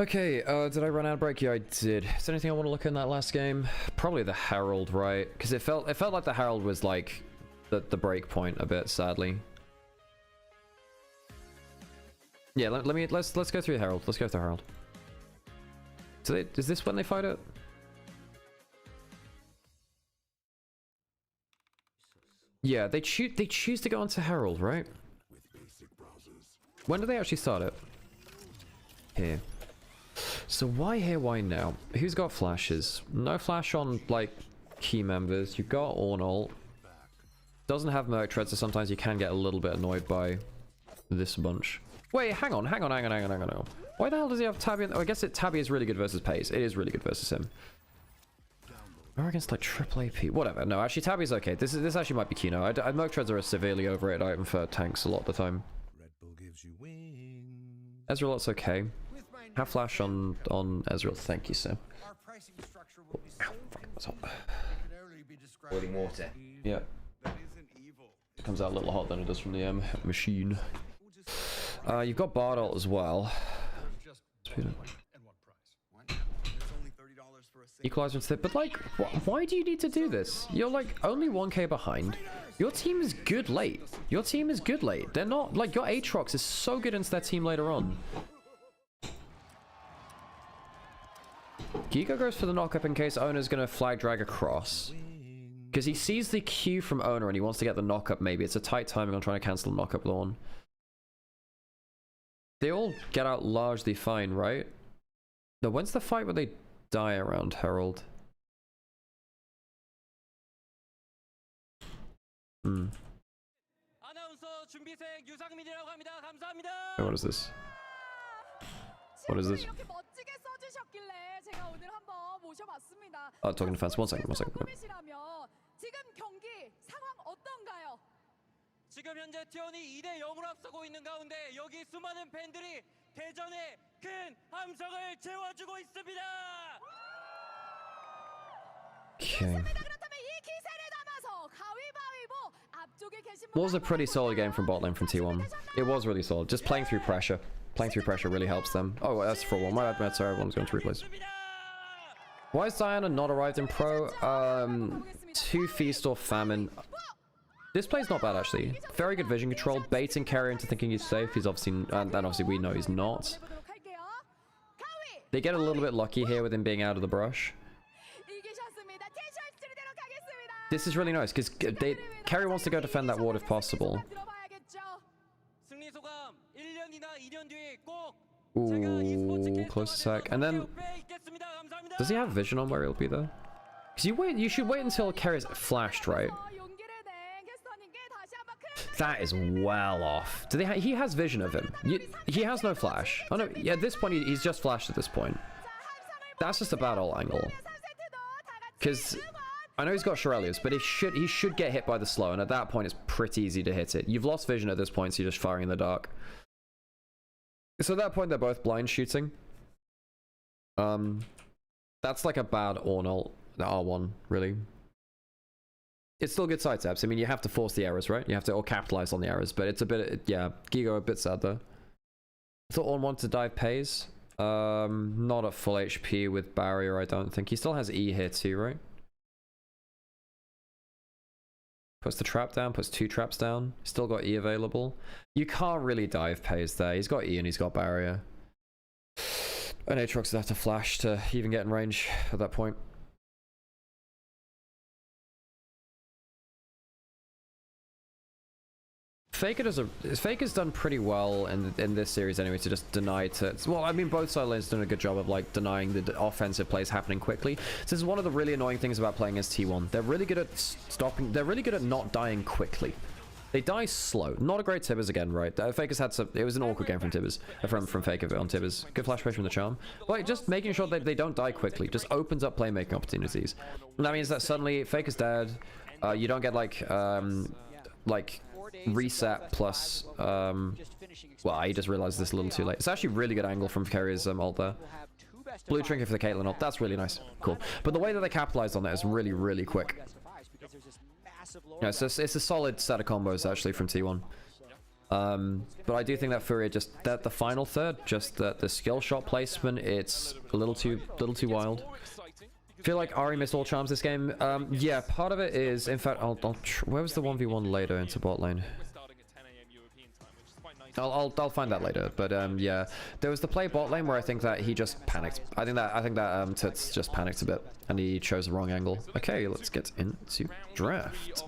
Okay, did I run out of break? Yeah, I did. Is there anything I want to look at in that last game? Probably the Herald, right? Because it felt like the Herald was like the break point a bit, sadly. Yeah, let's go through the Herald. Let's go through the Herald. So is this when they fight it? Yeah, they choose to go onto Herald, right? When do they actually start it? Here. So why here, why now? Who's got flashes? No flash on, like, key members. You've got Ornal. Doesn't have Merc Tread, so sometimes you can get a little bit annoyed by this bunch. Wait, hang on. Why the hell does he have Tabby? Oh, I guess Tabby is really good versus Pace. It is really good versus him. Or against, like, triple AP. Whatever. No, actually, Tabby's okay. This actually might be Kino. Merc Treads are a severely overrated item for tanks a lot of the time. Ezreal's okay. Have flash on Ezreal. Thank you, sir. Oh, ow, what's up? Boiling water. Yeah. It comes out a little hot than it does from the machine. You've got Bardol as well. Equalizer instead, but like, why do you need to do this? You're like only 1k behind. Your team is good late. They're not like your Aatrox is so good into their team later on. Giga goes for the knockup in case Owner's gonna flag drag across. Because he sees the Q from Owner and he wants to get the knockup maybe. It's a tight timing on trying to cancel the knockup lawn. They all get out largely fine, right? No, when's the fight where they die around Herald? Oh, what is this? What is this? Oh, talking to fans. One second. 지금 현재 T1이 2대 0으로 앞서고 있는 가운데 여기 수많은 팬들이 대전의 큰 함성을 채워주고 있습니다. Okay. Was a pretty solid game from bot lane from T1. It was really solid. Just playing through pressure. Playing through pressure really helps them. Oh, that's for one. My bad, sorry, everyone's going to replace. Why is Diana not arrived in pro? 2 Feast or Famine. This play's not bad, actually. Very good vision control. Baiting carry into thinking he's safe. He's obviously... and obviously we know he's not. They get a little bit lucky here with him being out of the brush. This is really nice, because Carry wants to go defend that ward if possible. Ooh, close a sec. And then... does he have vision on where he'll be there? Because you should wait until Carry's flashed, right? That is well off. Do they? He has vision of him. He has no flash. Oh no. Yeah, at this point he's just flashed. At this point, that's just a bad ult angle. Because I know he's got Shurelius, but he should get hit by the slow, and at that point it's pretty easy to hit it. You've lost vision at this point, so you're just firing in the dark. So at that point they're both blind shooting. That's like a bad Ornn ult, the R1, really. It's still good side taps. I mean, you have to force the errors, right? You have to or capitalize on the errors, but it's a bit, yeah, Gigo a bit sad though. I thought Ornn wanted to dive Pays. Not at full HP with barrier, I don't think. He still has E here too, right? Puts the trap down, puts 2 traps down. Still got E available. You can't really dive Pays there. He's got E and he's got barrier. And Aatrox would have to flash to even get in range at that point. Faker's done pretty well in this series anyway to just deny to... Well, I mean, both side lanes done a good job of like denying the offensive plays happening quickly. This is one of the really annoying things about playing as T1. They're really good at stopping... They're really good at not dying quickly. They die slow. Not a great Tibbers again, right? Faker's had some... It was an awkward game from Tibbers. From Faker on Tibbers. Good flash push from the Charm. Like, just making sure that they don't die quickly. Just opens up playmaking opportunities. And that means that suddenly Faker's dead. You don't get like reset plus well, I just realized this a little too late. It's actually really good angle from Carrier's ult there. Blue trinket for the Caitlyn ult. That's really nice. Cool. But the way that they capitalized on that is really, really quick. Yeah, it's a solid set of combos actually from T1. But I do think that Furia just the final third, just the skill shot placement, it's a little too wild. I feel like Ahri missed all charms this game. Yeah, part of it is, in fact, where was the 1v1 later into bot lane? I'll find that later, but yeah, there was the play bot lane where I think that he just panicked. I think that Tits just panicked a bit and he chose the wrong angle. Okay, let's get into draft.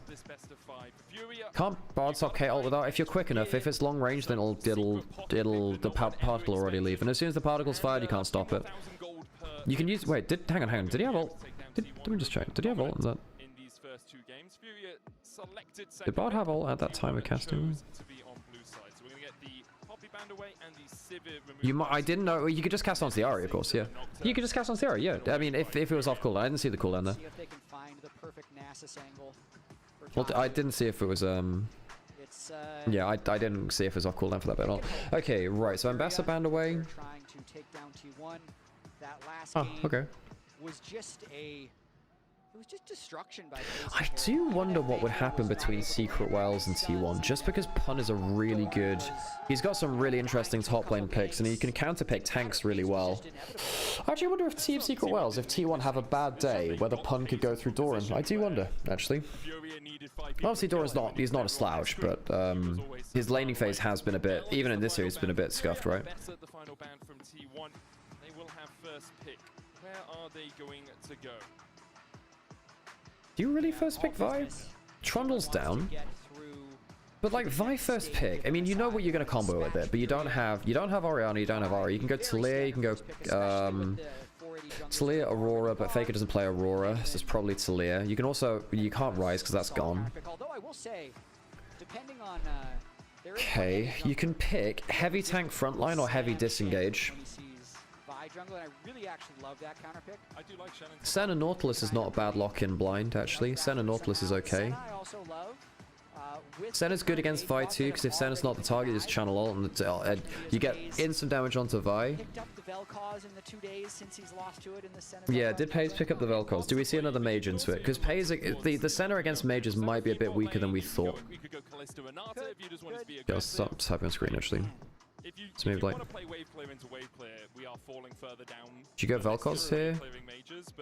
Can't Bard stop K ult without. If you're quick enough, if it's long range, then the particle already leave, and as soon as the particle's fired, you can't stop it. You can use... Wait, hang on. Did he have ult? Let me just check. Did he have ult in that? Did Bard have ult at that time of casting? I didn't know. You could just cast onto the Ahri, of course, yeah. You could just cast onto the Ahri, yeah. I mean, if it was off cooldown. I didn't see the cooldown there. Well, I didn't see if it was... Yeah, I didn't see if it was off cooldown for that bit at all. Okay, right. So Ambassador banned away. Oh, okay. Was just destruction by I do wonder what would happen between Secret Wells and T1, just because Pun is a really good... He's got some really interesting top lane picks, and he can counterpick tanks really well. I actually wonder if Team Secret Wells, if T1 have a bad day, whether Pun could go through Doran. I do wonder, actually. Obviously, Doran's he's not a slouch, but his laning phase has been a bit, even in this series, been a bit scuffed, right? Where are they going to go? Do you really first pick Vi? Trundle's down. But like Vi first pick, I mean, you know what you're gonna combo with it, but you don't have Orianna, you don't have Ahri. You can go Talia, you can go Talia, Aurora, but Faker doesn't play Aurora, so it's probably Talia. You can also you can't Rise because that's gone. Okay, you can pick heavy tank frontline or heavy disengage. Jungle, and I really actually love that counter pick. I do like Shannon. Senna Nautilus is not a bad lock-in blind, actually. Senna Nautilus is okay. I also love. Senna's good against Vi too, because if Senna's not the target, just channel ult, and you get instant damage onto Vi. Yeah, did Pays pick up the Vel'Koz? Do we see another mage into it? Because Pays, the Senna against mages might be a bit weaker than we thought. Yeah, I'll stop typing on screen actually. So maybe like... Did you go Vel'Koz here?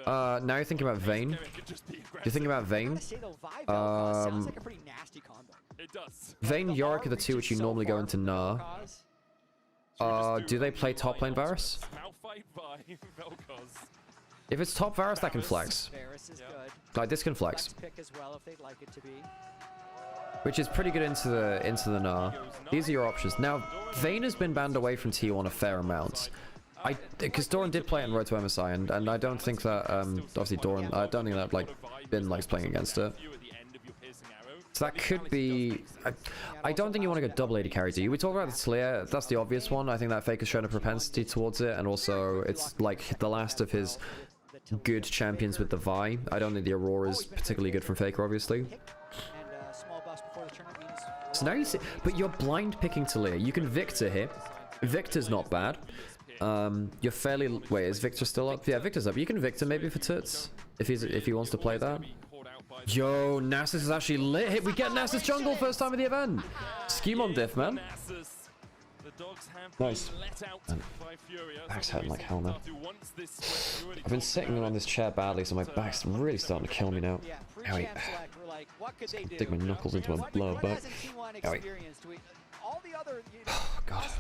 Now you're thinking about Vayne. You're thinking about Vayne. Vayne, Yorick are the two which you normally go into Gnar. Do they play top lane Varus? If it's top Varus, that can flex. Like this can flex. Which is pretty good into the Gnar. These are your options. Now, Vayne has been banned away from T1 a fair amount. Because Doran did play it in Road to MSI, and I don't think that, obviously Doran, I don't think that, like, Bin likes playing against it. So that could be... I don't think you want to go double AD carry, do you? We talk about the Slayer, that's the obvious one. I think that Faker's shown a propensity towards it, and also it's like the last of his good champions with the Vi. I don't think the Aurora is particularly good from Faker, obviously. So now you see... But you're blind picking Talia. You can Victor here. Victor's not bad. You're fairly... Wait, is Victor still up? Yeah, Victor's up. You can Victor maybe for Toots, if he wants to play that. Yo, Nasus is actually lit. We get Nasus jungle first time of the event. Scheme on diff, man. Nice. Back's hurting like hell now. I've been sitting on this chair badly, so my back's really starting to kill me now. Owie. Dig my knuckles into my lower butt. Owie. Oh, God.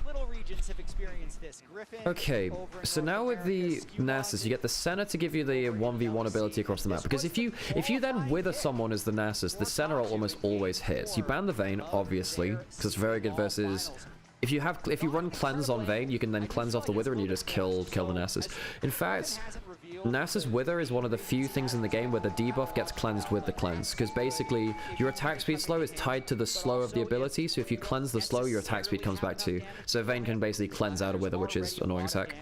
Okay, so now with the Nasus, you get the Senna to give you the 1v1 ability across the map. Because if you then wither someone as the Nasus, the Senna almost always hits. You ban the Vayne, obviously, because it's very good versus... If you run cleanse on Vayne, you can then cleanse off the wither and you just kill the Nasus. In fact, Nasus wither is one of the few things in the game where the debuff gets cleansed with the cleanse, because basically your attack speed slow is tied to the slow of the ability, so if you cleanse the slow, your attack speed comes back too. So Vayne can basically cleanse out of wither, which is annoying as heck.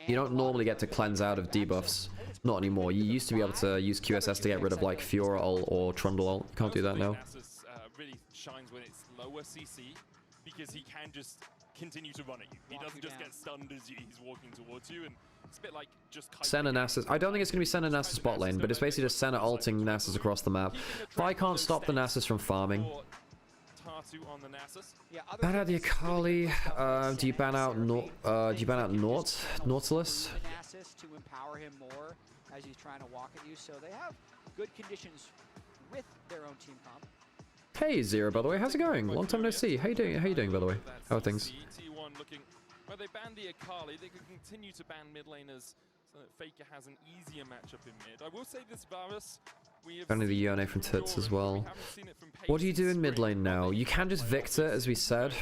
You don't normally get to cleanse out of debuffs, not anymore. You used to be able to use QSS to get rid of like Fiora ult or Trundle ult. You can't do that now. Really shines when it's lower CC, because he can just continue to run at you. He doesn't just get stunned as he's walking towards you, and it's a bit like just... Senna Nasus. I don't think it's going to be Senna Nasus bot lane, but it's basically just Senna ulting Nasus across the map. If I can't stop the Nasus from farming... Ban out the Akali. Do you ban out Nautilus? To empower him more as he's trying to walk at you, so they have good conditions with their own team comp. Hey Zero, by the way, how's it going? Long time no see. How you doing? How you doing, by the way? How are things? T1 looking where they ban the Akali, they can continue to ban mid laners so that Faker has an easier matchup in mid. I will say this, Varus. Only the Yone from Tits as well. What do you do in mid lane now? You can just Victor, as we said.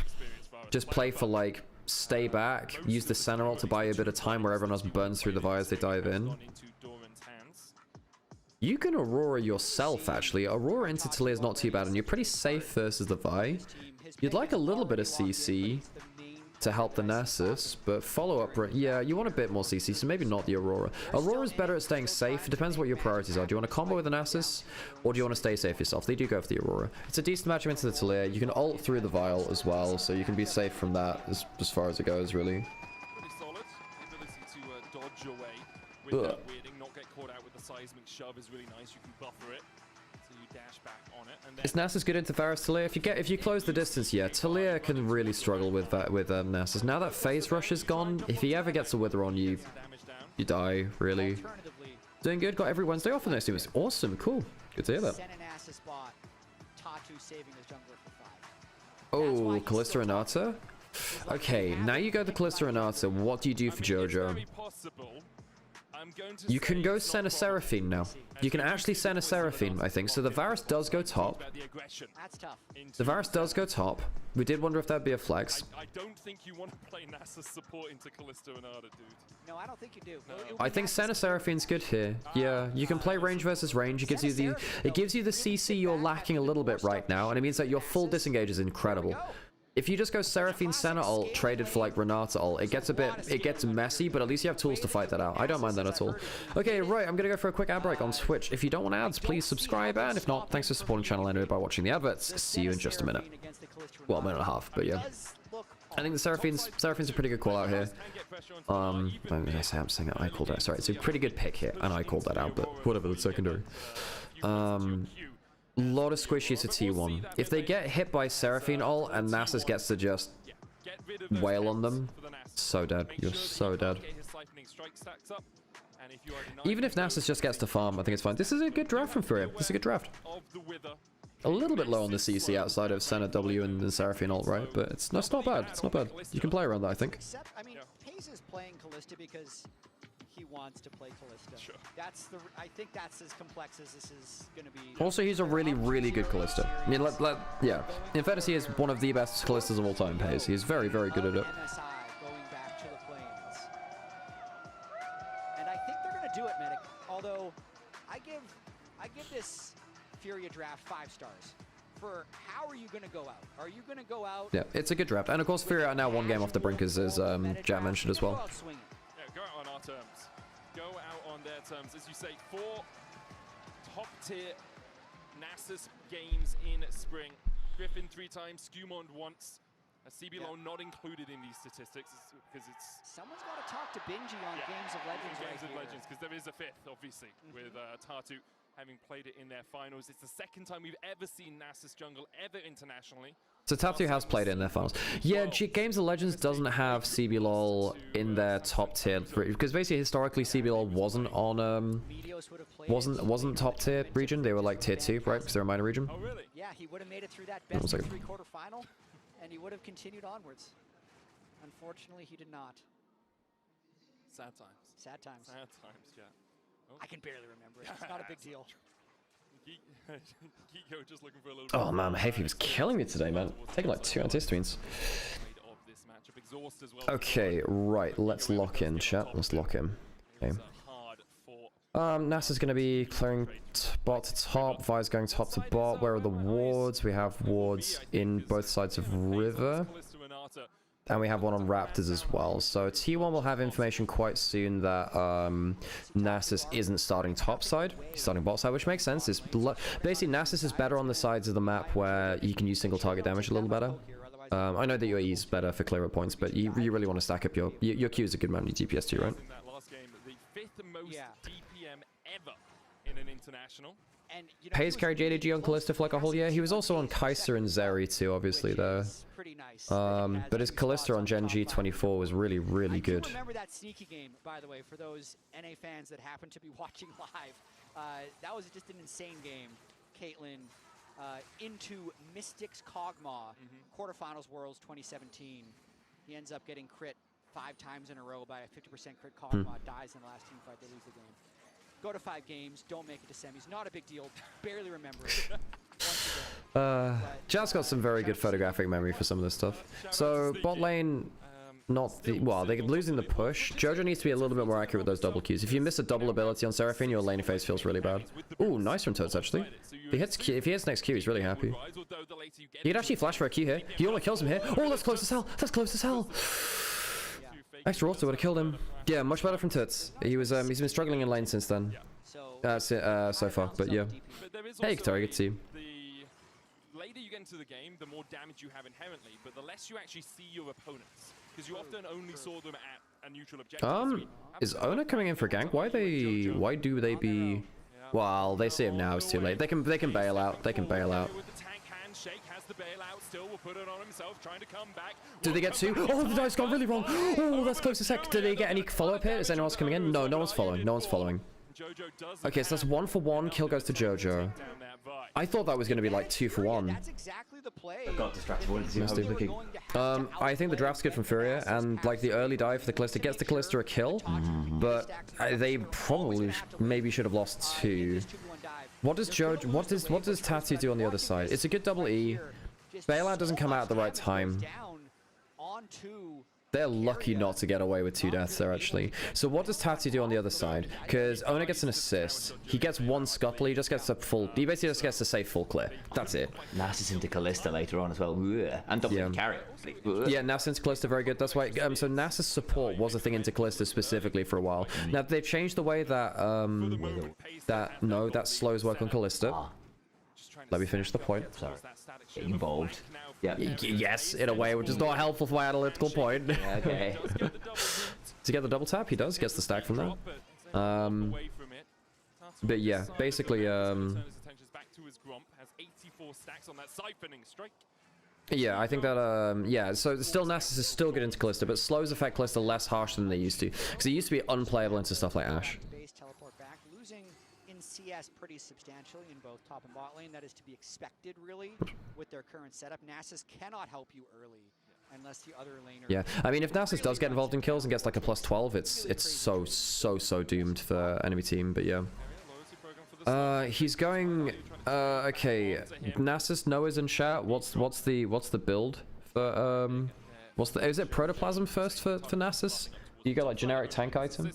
Just play for like stay back. Use the Senna ult to buy you a bit of time where everyone else burns through the Vi as they dive in. You can Aurora yourself, actually. Aurora into Talia is not too bad, and you're pretty safe versus the Vi. You'd like a little bit of CC to help the Nasus, but follow-up... Yeah, you want a bit more CC, so maybe not the Aurora. Aurora's better at staying safe. It depends what your priorities are. Do you want to combo with the Nasus, or do you want to stay safe yourself? They do go for the Aurora. It's a decent matchup into the Talia. You can ult through the Vial as well, so you can be safe from that as far as it goes, really. Pretty solid. The ability to dodge away with that weirding, not get caught out with the seismic shove is really nice. You can buffer it, so you dash back on it. And then is Nasus good into Varus Talia? If you close the distance, yeah, Talia can really struggle with Nasus. Now that phase rush is gone, if he ever gets a wither on you, you die, really. Doing good, got every Wednesday off for the next team. It's awesome, cool. Good to hear that. Oh, Kalista Renata? Okay, now you go to Kalista Renata. What do you do for Jojo? You can go Senna Seraphine now. You can actually Senna Seraphine, I think. So the Varus does go top. The Varus does go top. We did wonder if that'd be a flex. I don't think you want to play Nasus support into Kalista Renata, dude. No, I don't think you do. No. I think Senna Seraphine's good here. Yeah, you can play range versus range. It gives you the CC you're lacking a little bit right now, and it means that your full disengage is incredible. If you just go Seraphine Senna ult traded for like Renata ult, it gets messy, but at least you have tools to fight that out. I don't mind that at all. Okay, right, I'm gonna go for a quick ad break on Twitch. If you don't want ads, please subscribe, and if not, thanks for supporting the channel anyway by watching the adverts. See you in just a minute. Well, a minute and a half, but yeah. I think the Seraphine's a pretty good call out here. I'm saying I called that. Sorry, it's a pretty good pick here, and I called that out, but whatever, the secondary. Lot of squishies to T1. If they get hit by Seraphine ult and Nasus gets to just wail on them, so dead. You're so dead. Even if Nasus just gets to farm, I think it's fine. This is a good draft from Furia. This is a good draft. A little bit low on the CC outside of Senna W and Seraphine ult, right? But it's not bad. It's not bad. You can play around that, I think. I mean, Pace is playing Kalista because he wants to play Kalista. Sure. I think that's as complex as this is going to be. Also, he's a really, really good Kalista. I mean, yeah. In fairness, he is one of the best Kalistas of all time, Pace. He's very, very good at it. MSI going back to the Plains. And I think they're going to do it, Medic. Although, I give this Furia draft 5 stars. For how are you going to go out? Are you going to go out? Yeah, it's a good draft. And of course, Furia are now 1 game off the brink, as Jack mentioned as well. Yeah, go out on our terms. Go out on their terms. As you say, 4 top-tier Nasus games in spring. Griffin 3 times, Skumond once. CBLOL not included in these statistics because it's... Someone's got to talk to Benji on Games of Legends Games of Legends, because there is a 5th, obviously, with Tartu having played it in their finals. It's the 2nd time we've ever seen Nasus jungle ever internationally. So Tatu has played it in their finals. Yeah, Games of Legends doesn't have CBLOL in their top tier because basically historically CBLOL wasn't on wasn't top tier region. They were like tier 2, right? Because they're a minor region. Oh really? Yeah, he would have made it through that best of 3 quarterfinal, and he would have continued onwards. Unfortunately, he did not. Sad times. Sad times. Sad times, yeah. Oh. I can barely remember it. It's not a big deal. Geeko just looking for a little Oh man, Heavy was killing me today, man. Taking like 2 anti-streams. Okay, right. Let's lock in, chat. Let's lock in. Okay. NASA's going to be clearing bot to top. Vi's going top to bot. Where are the wards? We have wards in both sides of river. And we have one on Raptors as well. So T1 will have information quite soon that Nasus isn't starting top side. He's starting bot side, which makes sense. It's basically, Nasus is better on the sides of the map where you can use single target damage a little better. I know that your E is better for clear up points, but you really want to stack up your Q is a good amount of DPS too, right? The 5th most DPM ever in an international. And, you know, Hayes carried JDG on Kalista for like a whole year. He was also on Kaiser and Zeri too, obviously, though. But his Kalista on Gen G 24 was really, really good. I remember that sneaky game, by the way, for those NA fans that happen to be watching live. That was just an insane game. Caitlyn into Mystics Kog'Maw, quarterfinals Worlds 2017. He ends up getting crit 5 times in a row by a 50% crit. Kog'Maw dies in the last team fight. They lose the game. Go to 5 games, don't make it to semis. Not a big deal. Barely remember it. Jazz got some very good photographic memory for some of this stuff. So bot lane, not the they're losing the push. Jojo needs to be a little bit more accurate with those double Qs. If you miss a double ability on Seraphine, your laning phase feels really bad. Ooh, nice from Toads actually. If he hits next Q, he's really happy. He'd actually flash for a Q here. He almost kills him here. Oh, that's close as hell. That's close as hell. Extra auto would have killed him. Yeah, much better from Toots. He's been struggling in lane since then. So far, but yeah. Hey, Katari, good to see you. The later you get into the game, the more damage you have inherently, but the less you actually see your opponents, because you often only saw them at a neutral objective. Is Ona coming in for gank? Why do they be? Well, they see him now. It's too late. They can bail out. They can bail out. Shake has the bailout still, will put it on himself, trying to come back. Did they get 2? Oh, the dice gone really wrong. Oh, that's close as heck. Did they get any follow-up here? Is anyone else coming in? No, no one's following. No one's following. Okay, so that's 1 for 1. Kill goes to Jojo. I thought that was going to be like 2 for 1. That's exactly the play. Got distracted. I think the draft's good from Furia, and like the early dive for the Kalista gets the Kalista a kill, but they probably maybe should have lost 2. What does Tatu do on the other side? It's a good double E. Bailout doesn't come out at the right time. They're lucky not to get away with 2 deaths there, actually. So what does Tatu do on the other side? Because Ona gets an assist. He gets 1 scuttle. He just gets a full... He basically just gets to save full clear. That's it. Nasus into Kalista later on as well. And double carry. Yeah, Nasus into Kalista, very good. That's why... so Nasus support was a thing into Kalista specifically for a while. Now, they've changed the way that... that slows work on Kalista. Let me finish the point. Sorry. Getting involved. Yeah. Yes, in a way, which is not helpful for my analytical point. Yeah, okay. Does he get the double tap? He does. He gets the stack from that. But yeah, basically, yeah, I think that, yeah, so still Nasus is still good into Kalista, but slows affect Kalista less harsh than they used to. Because it used to be unplayable into stuff like Ashe. CS pretty substantially in both top and bot lane. That is to be expected, really, with their current setup. Nasus cannot help you early unless the other laner... Yeah, I mean, if Nasus does get involved in kills and gets like a +12, it's so doomed for enemy team, but yeah. He's going... okay, Nasus, Noah's in chat. What's the build for... is it Protoplasm first for Nasus? You got like generic tank item?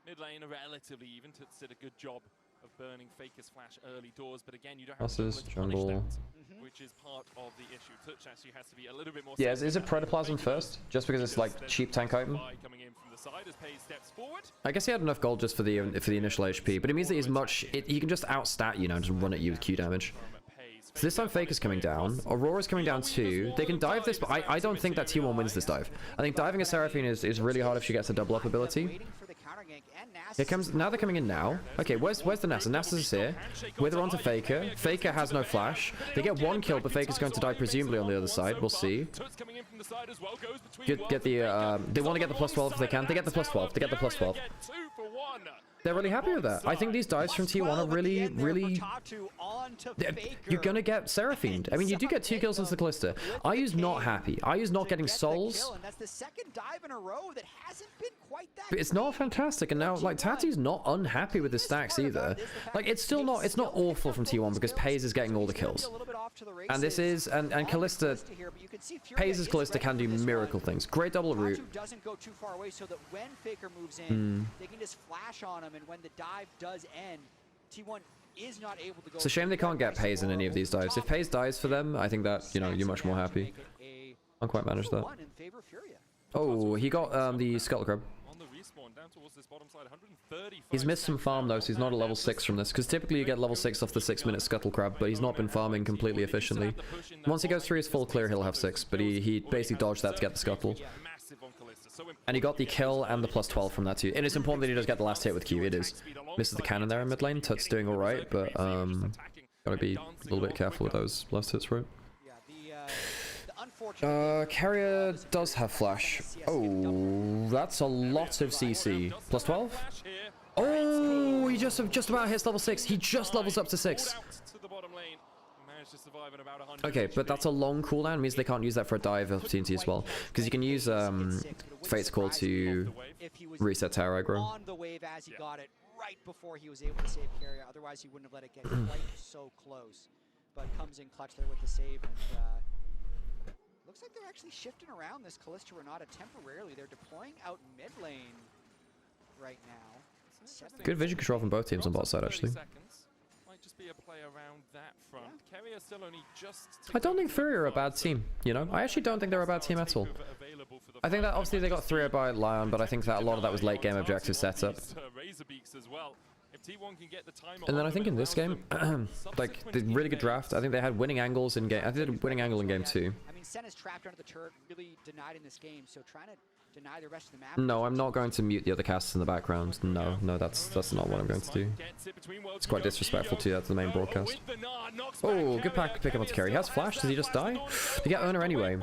Mid lane relatively even to did a good job of burning Faker's flash early doors, but again, you don't have Buses, to punish jungle. that, which is part of the issue. Touch actually has to be a little bit more. Yeah, is it Protoplasm first? Just because it's like cheap tank item? Coming in from the side as Paze steps forward. I guess he had enough gold just for the initial HP, but it means that he's he can just outstat you now and just run at you with Q damage. So this time Faker's coming down, Aurora's coming down too. They can dive this, but I don't think that T1 wins this dive. I think diving a Seraphine is really hard if she gets a double up ability. Here comes, now they're coming in now. Okay, where's the Nasa? Nasa's here. Wither onto Faker. Faker has no flash. They get one kill, but Faker's going to die presumably on the other side. We'll see. Get the, they want to get the +12 if they can. They get the +12. They get the +12. They're really happy with that. I think these dives from T1 are really, really... You're going to get Seraphined. I mean, you do get 2 kills into the Callista. IU's not happy. IU's not getting souls. And that's the second dive in a row that hasn't been quite that But it's not fantastic. And now, like, Tatu's not unhappy with his stacks either. Like, it's still not... It's not awful from T1 because Paze is getting all the kills. And this is... And Callista... Paze's Callista can do miracle things. Great double root. Doesn't go too far away so that when Faker moves in, they can just flash on him, and when the dive does end, T1 is not able to go. It's a shame they can't get Paze in any of these dives. If Paze dies for them, I think that, you know, you're much more happy. Can't quite manage that. Oh, he got the Scuttle Crab. He's missed some farm though, so he's not a level 6 from this, because typically you get level 6 off the 6-minute Scuttle Crab, but he's not been farming completely efficiently. Once he goes through his full clear, he'll have 6, but he basically dodged that to get the Scuttle. And he got the kill and the +12 from that too. And it's important that he does get the last hit with Q, it is. Misses the cannon there in mid lane, Tut's doing alright, but gotta be a little bit careful with those last hits, right? Carrier does have flash. Oh, that's a lot of CC. +12? Oh, he just about hits level 6. He just levels up to 6. Okay, but that's a long cooldown. It means they can't use that for a dive opportunity as well. Because you can use Fate's Call to reset tower aggro. On the wave as he got it right before he was able to save Carrier. Otherwise, he wouldn't have let it get quite so close. But comes in clutch there with the save, and looks like they're actually shifting around this Callista Renata temporarily. They're deploying out mid lane right now. Good vision control from both teams on bot side, actually. Just be a play around that front. Carrier still only just I don't think Fury are a bad team, you know? I actually don't think they're a bad team at all. I think that obviously they got 3-0 by LYON, but I think that a lot of that was late game objective setup. And then I think in this game, like, the really good draft, I think they had winning angles in game. I think they had a winning angle in game 2. I mean, Sen is trapped under the turret, really denied in this game, so trying to deny the rest of the map. No, I'm not going to mute the other casters in the background. No, that's not what I'm going to do. It's quite disrespectful to the main broadcast. Oh, good pick up onto carry. He has flash. Does he just die? They get Owner anyway.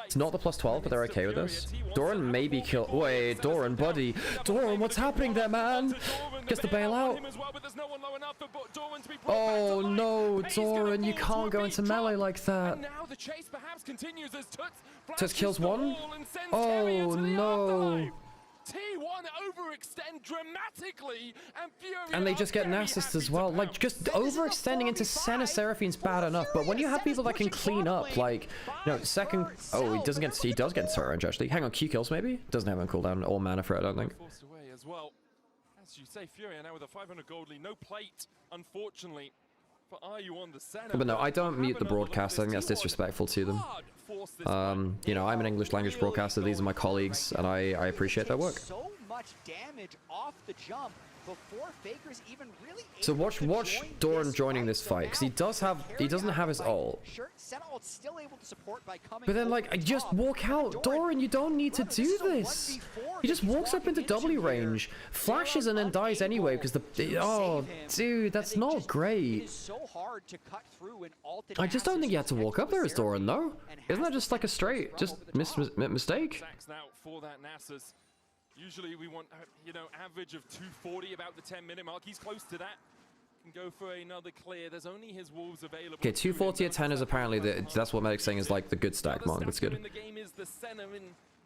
It's not the +12, but they're okay with this. Doran maybe kill. Wait, Doran, buddy. Doran, what's happening there, man? Gets the bailout. Oh no, Doran, you can't go into melee like that. Tuts kills one. Oh no. T1 overextend dramatically, and Fury and they just get Nasus as well. Like, just overextending into Senna Seraphine's bad enough, but when you have people that can clean up, like, you know, second... Oh, he does get turret range, actually. Hang on, Q kills, maybe? Doesn't have a cooldown or mana for it, I don't think. Forced away as well. As you say, Fury now with a 500 gold lead, no plate, unfortunately. But no, I don't mute the broadcast. I think that's disrespectful to them. You know, I'm an English language broadcaster. These are my colleagues, and I appreciate their work. So much damage off the jump before Faker's even really. So watch Doran joining this fight, because he doesn't have his ult. But then, like, just walk out, Doran. You don't need to do this. He just walks up into W range, flashes, and then dies anyway because oh, dude, that's not great. I just don't think you had to walk up there as Doran, though. Isn't that just like a straight mistake? Usually we want, you know, average of 240 about the 10-minute mark. He's close to that. Can go for another clear. There's only his wolves available. Okay, 240 at 10 is apparently that's what Medic's saying is like the good stack mark. That's good.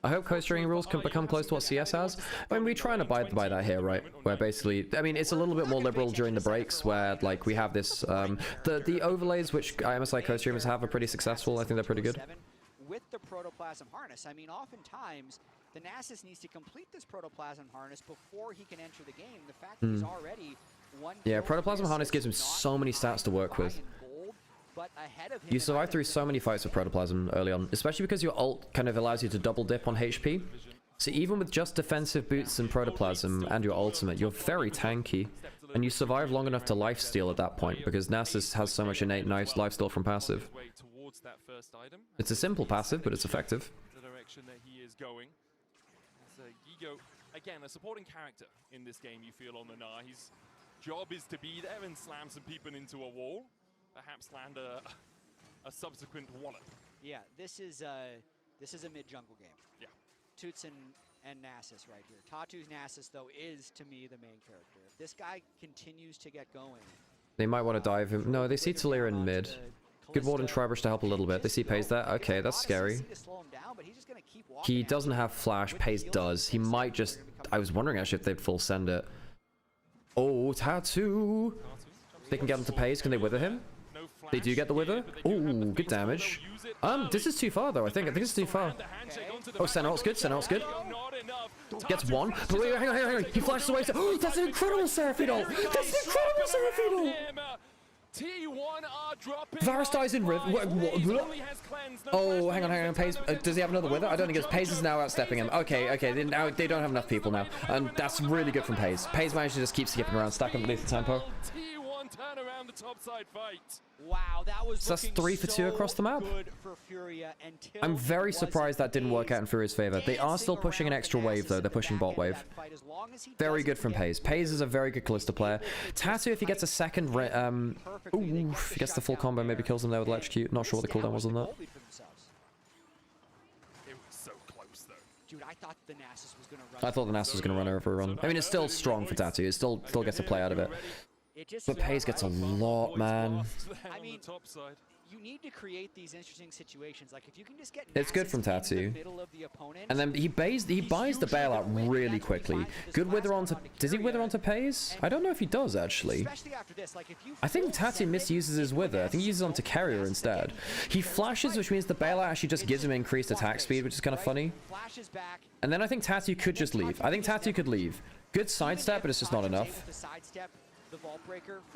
I hope Costream rules can become close to what CS has. I mean, we try and abide by that here, right? Where basically, I mean, it's a little bit more liberal during the breaks, where like we have this the overlays which MSI co-streamers have are pretty successful. I think they're pretty good. With the protoplasm harness, I mean, oftentimes the Nasus needs to complete this protoplasm harness before he can enter the game. The fact that he's already Yeah, Protoplasm Harness gives him so many stats to work with. You survive through so many fights with Protoplasm early on, especially because your ult kind of allows you to double dip on HP. So even with just defensive boots and Protoplasm and your ultimate, you're very tanky. And you survive long enough to lifesteal at that point, because Nasus has so much innate nice lifesteal from passive. It's a simple passive, but it's effective. The direction that he is going. So Gigo, again, a supporting character in this game, you feel, on the Nah. His job is to be there and slam some people into a wall. Perhaps land a subsequent wallop. Yeah, this is a mid-jungle game. Yeah. Toots and Nasus right here. Tatu's Nasus, though, is, to me, the main character. If this guy continues to get going... They might want to dive him. No, they see Talir in mid. Good ward and Tribrush to help a little bit. They see Pays there. Okay, that's scary. He doesn't have flash. Pays does. He might just... I was wondering, actually, if they'd full send it. Oh, Tatu! They can get him to Pays. Can they wither him? They do get the wither. Ooh, good damage. This is too far, though, I think. It's too far. Oh, Sentinel's good. Sentinel's good. Gets one. But wait, hang on. He flashes away. Oh, that's an incredible Seraphine ult. That's an incredible Seraphine ult. Varus dies in Riv. Oh, hang on. Pays. Does he have another wither? I don't think it's. Pays is now outstepping him. Okay. They don't have enough people now. And that's really good from Pays. Pays managed to just keep skipping around, stack underneath the tempo. Turn around the top side fight. Wow, that was so that's 3 for 2 across the map. I'm very surprised that didn't work out in Furia's favor. They are still pushing an extra wave, though. They're pushing bot wave. Very good from Pays. Pays is a very good Kalista player. Tatu, if he gets a second... if he gets the full combo, maybe kills him there with Electrocute. Not sure what the cooldown was on that. It was so close, though. Dude, I thought the Nasus was going to run. I thought the Nasus was going to run over a run. I mean, it's still strong for Tatu. It still gets a play out of it. But Pays gets a lot, man. I mean, you need to create these interesting situations. Like if you can just get it's good from Tatu. And then he buys the bailout really quickly. Good wither onto... Does he wither onto Pays? I don't know if he does, actually. I think Tatu misuses his wither. I think he uses it onto Carrier instead. He flashes, which means the bailout actually just gives him increased attack speed, which is kind of funny. And then I think Tatu could just leave. I think Tatu could leave. Good sidestep, but it's just not enough.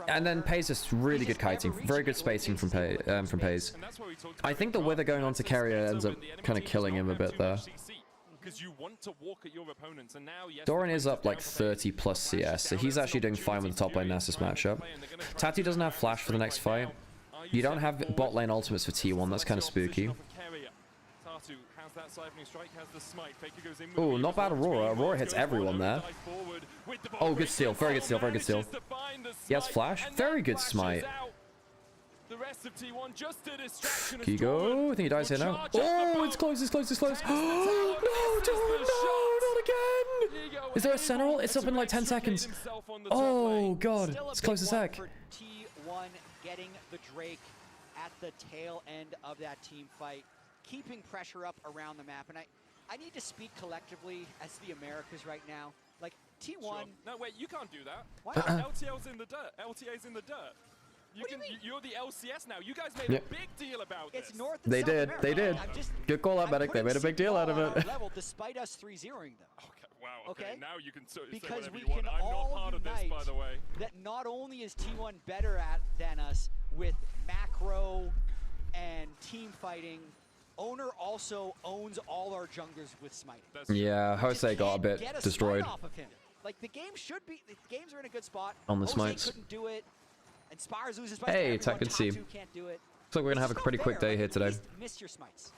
And then Pays is really good kiting, very good spacing from Pays. I think the wither going on to Carrier ends up kind of killing him a bit there. Doran is up like 30 plus CS, so he's actually doing fine with the top lane Nasus matchup. Tatu doesn't have flash for the next fight. You don't have bot lane ultimates for T1, that's kind of spooky. Oh, not bad Aurora. Aurora hits everyone there. Oh, good steal. Very good steal. Very good steal. He has flash. Very good smite. Gigo. I think he dies here now. Oh, it's close. It's close. It's close. No, not again. Is there a Sentinel? It's up in like 10 seconds. Oh, God. It's close as heck. T1 getting the Drake at the tail end of that team fight. Keeping pressure up around the map, and I need to speak collectively as the Americas right now. Like T1. Sure. No, wait, you can't do that. Why not? LTL's in the dirt. LTA's in the dirt. You're the LCS now. You guys made a big deal about this. It's North and They South did. America. They did. Good call out, Medic. They made a big deal out of it. Level, despite us 3-0ing them. Okay, wow. Okay. Now you can say because whatever we you want. can I'm not all part of this, by the way. That not only is T1 better than us with macro and team fighting. Owner also owns all our junglers with smiting. Yeah, Jose got a bit destroyed. Like the game should be. The games are in a good spot. On the smites. Couldn't do it, and Spires loses. Hey, Tech and Team. Can't do it. Looks like we're gonna have a pretty quick day here today. Missed your smites.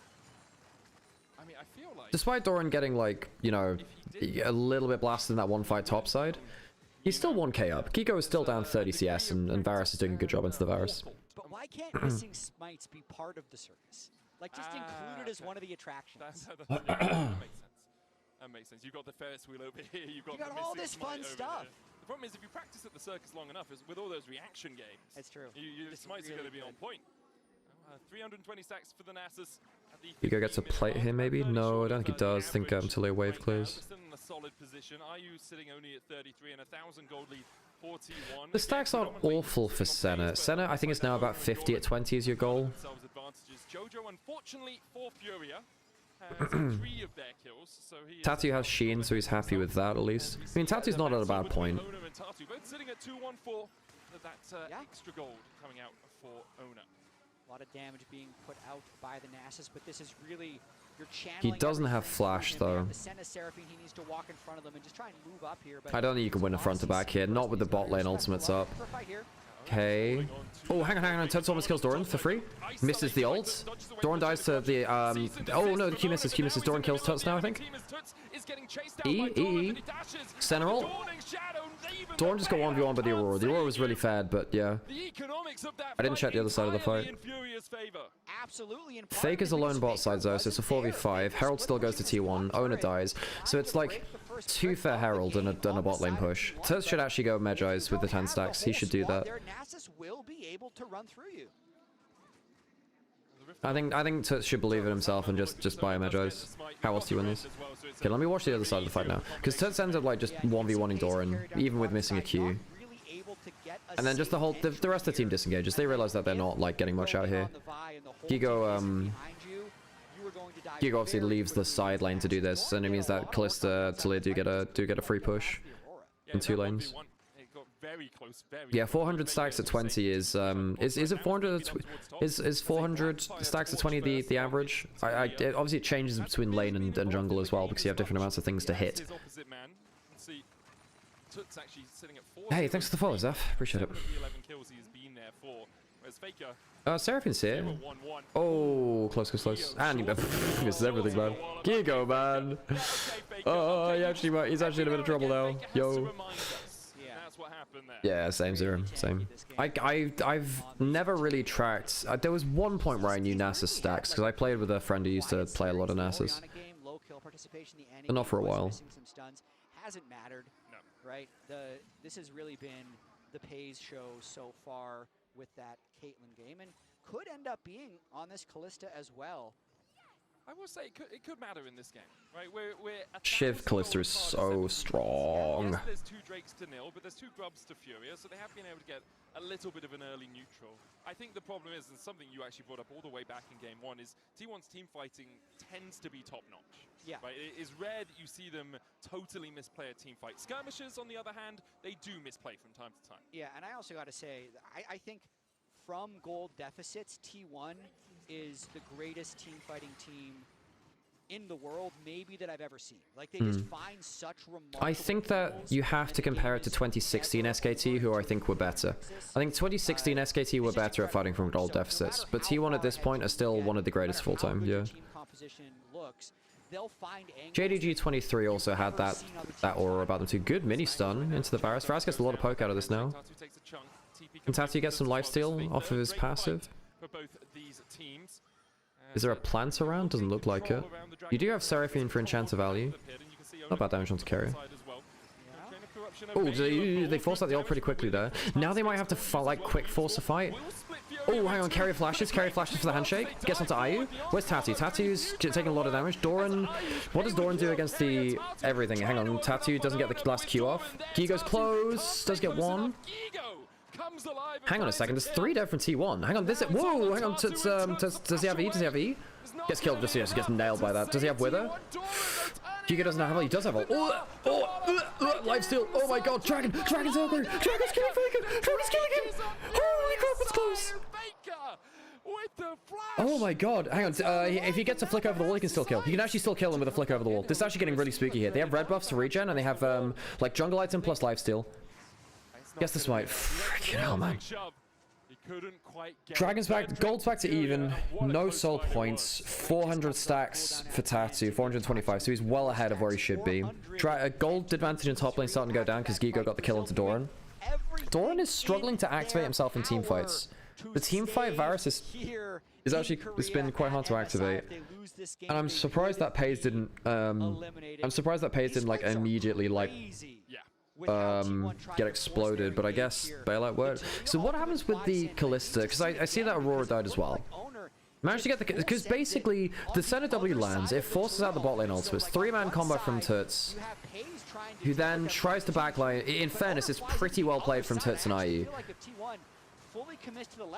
I mean, I feel like. Despite Doran getting like, you know, a little bit blasted in that one fight topside, he's still 1k up. Kiko is still down 30 CS, and Varus is doing a good job into the Varus. But why can't missing smites be part of the circus? Like just included as one of the attractions. That makes sense. That makes sense. You've got the Ferris wheel over here. You've got all this fun stuff. The problem is if you practice at the circus long enough, is with all those reaction games. That's true. Your smites are going to be on point. 320 stacks for the Nasus. Kiko gets a plate here, maybe? No, I don't think he does. I think until a wave clears. Still in a solid position. Are you sitting only at 33 and 1,000 gold lead? 41. The stacks aren't awful for Senna. Senna, I think it's now about 50 at 20 is your goal. Jojo, unfortunately for Furia, has 3 of their kills, so he Tatu has Sheen, so he's happy with that at least. I mean, Tatu's not at a bad point. Both sitting at 2-1-4. That extra gold coming out for Owner. A lot of damage being put out by the Nasus, but this is really your channel. He doesn't have flash though. The Senna Seraphine, he needs to walk in front of them and just try and move up here. But I don't think you can win a front to back here. Not with the bot lane ultimates up. Okay. Oh, hang on. Turt's almost kills Doran for free. Misses the ult. Doran dies to the oh no, the Q misses. Doran kills Tuts now, I think. E. Center ult. Doran just got 1v1 by the Aurora. The Aurora was really fed, but yeah. I didn't check the other side of the fight. Fake is alone bot side though, so it's a 4v5. Herald still goes to T1. Owner dies. So it's like 2 for Herald and a bot lane push. Tuts should actually go Medjai's with the 10 stacks. He should do that. I think Tuts should believe in himself and just buy a Medjai's. How else do you win this? Okay, let me watch the other side of the fight now. Because Tuts ends up like just 1v1ing Doran, even with missing a Q. And then just the rest of the team disengages. They realize that they're not like getting much out here. Gigo obviously leaves the side lane to do this, and it means that Kalista, Talia do get a free push in 2 lanes. Yeah, 400 stacks at 20 is it 400? Is 400 stacks at 20 the average? Obviously it changes between lane and jungle as well because you have different amounts of things to hit. Hey, thanks for the follow, Zeph. Appreciate it. Seraphine's here. Oh, close. And he misses everything, man. Gigo, man. Oh, he's actually in a bit of trouble now. Yo. Yeah, same Zero, same. I've never really tracked. There was one point where I knew Nasus stacks because I played with a friend who used to play a lot of Nasus, but not for a while. Hasn't mattered, right? This has really been the Pays show so far with that Caitlyn game, and could end up being on this Kalista as well. I will say it could matter in this game, right? We're Shiv Kalista is so strong. Yes, there's 2 Drakes to nil, but there's 2 Grubs to Furia, so they have been able to get a little bit of an early neutral. I think the problem is, and something you actually brought up all the way back in game 1, is T1's team fighting tends to be top-notch. Yeah. Right? It is rare that you see them totally misplay a team fight. Skirmishers, on the other hand, they do misplay from time to time. Yeah, and I also got to say, I think from gold deficits, T1 is the greatest team fighting team in the world maybe that I've ever seen. Like they just find such remarkable I think that you have to compare it to 2016 SKT, who I think were better. I think 2016 SKT were better at fighting from gold deficits, but T1 at this point are still one of the greatest of all time. Yeah. JDG 23 also had that aura about them too. Good mini stun into the Varus. Varus gets a lot of poke out of this now. Can Tatu get some lifesteal off of his passive? Is there a plant around? Doesn't look like it. You do have Seraphine for enchanter value. Not bad damage onto carry. Oh, they forced out the ult pretty quickly there. Now they might have to like quick force a fight. Oh, hang on, carry flashes for the handshake. Gets onto Ayu. Where's Tatu? Tatu's taking a lot of damage. Doran, what does Doran do against the everything? Hang on, Tatu doesn't get the last Q off. Gigo's close, does get 1. Hang on a second, there's 3 dead from T1. Hang on, whoa, hang on, does he have E? Does he have E? Gets killed, just gets nailed by that. Does he have Wither? Giga doesn't have he does have ult. Lifesteal. Oh my god, Dragon's over. Dragon's killing Faker. Dragon's killing him. Holy crap, it's close. Oh my god, hang on, if he gets a flick over the wall, he can still kill. He can actually still kill him with a flick over the wall. This is actually getting really spooky here. They have red buffs to regen, and they have like jungle item plus lifesteal. Guess this might. Freaking hell, man. Dragon's back, gold's back to even, no soul points, 400 stacks for Tatu, 425, so he's well ahead of where he should be. Gold advantage in top lane starting to go down because Gigo got the kill into Doran. Doran is struggling to activate himself in team fights. The team fight Varus is actually, it's been quite hard to activate. And I'm surprised that Pays didn't, like immediately like get exploded, but I guess bailout worked. So what happens with the Kalista? Because I see that Aurora died as well. Managed to get the, because basically the center W lands, it forces out the bot lane ultimates. 3-man combo from Tuts, who then tries to backline. In fairness, it's pretty well played from Tuts and IU.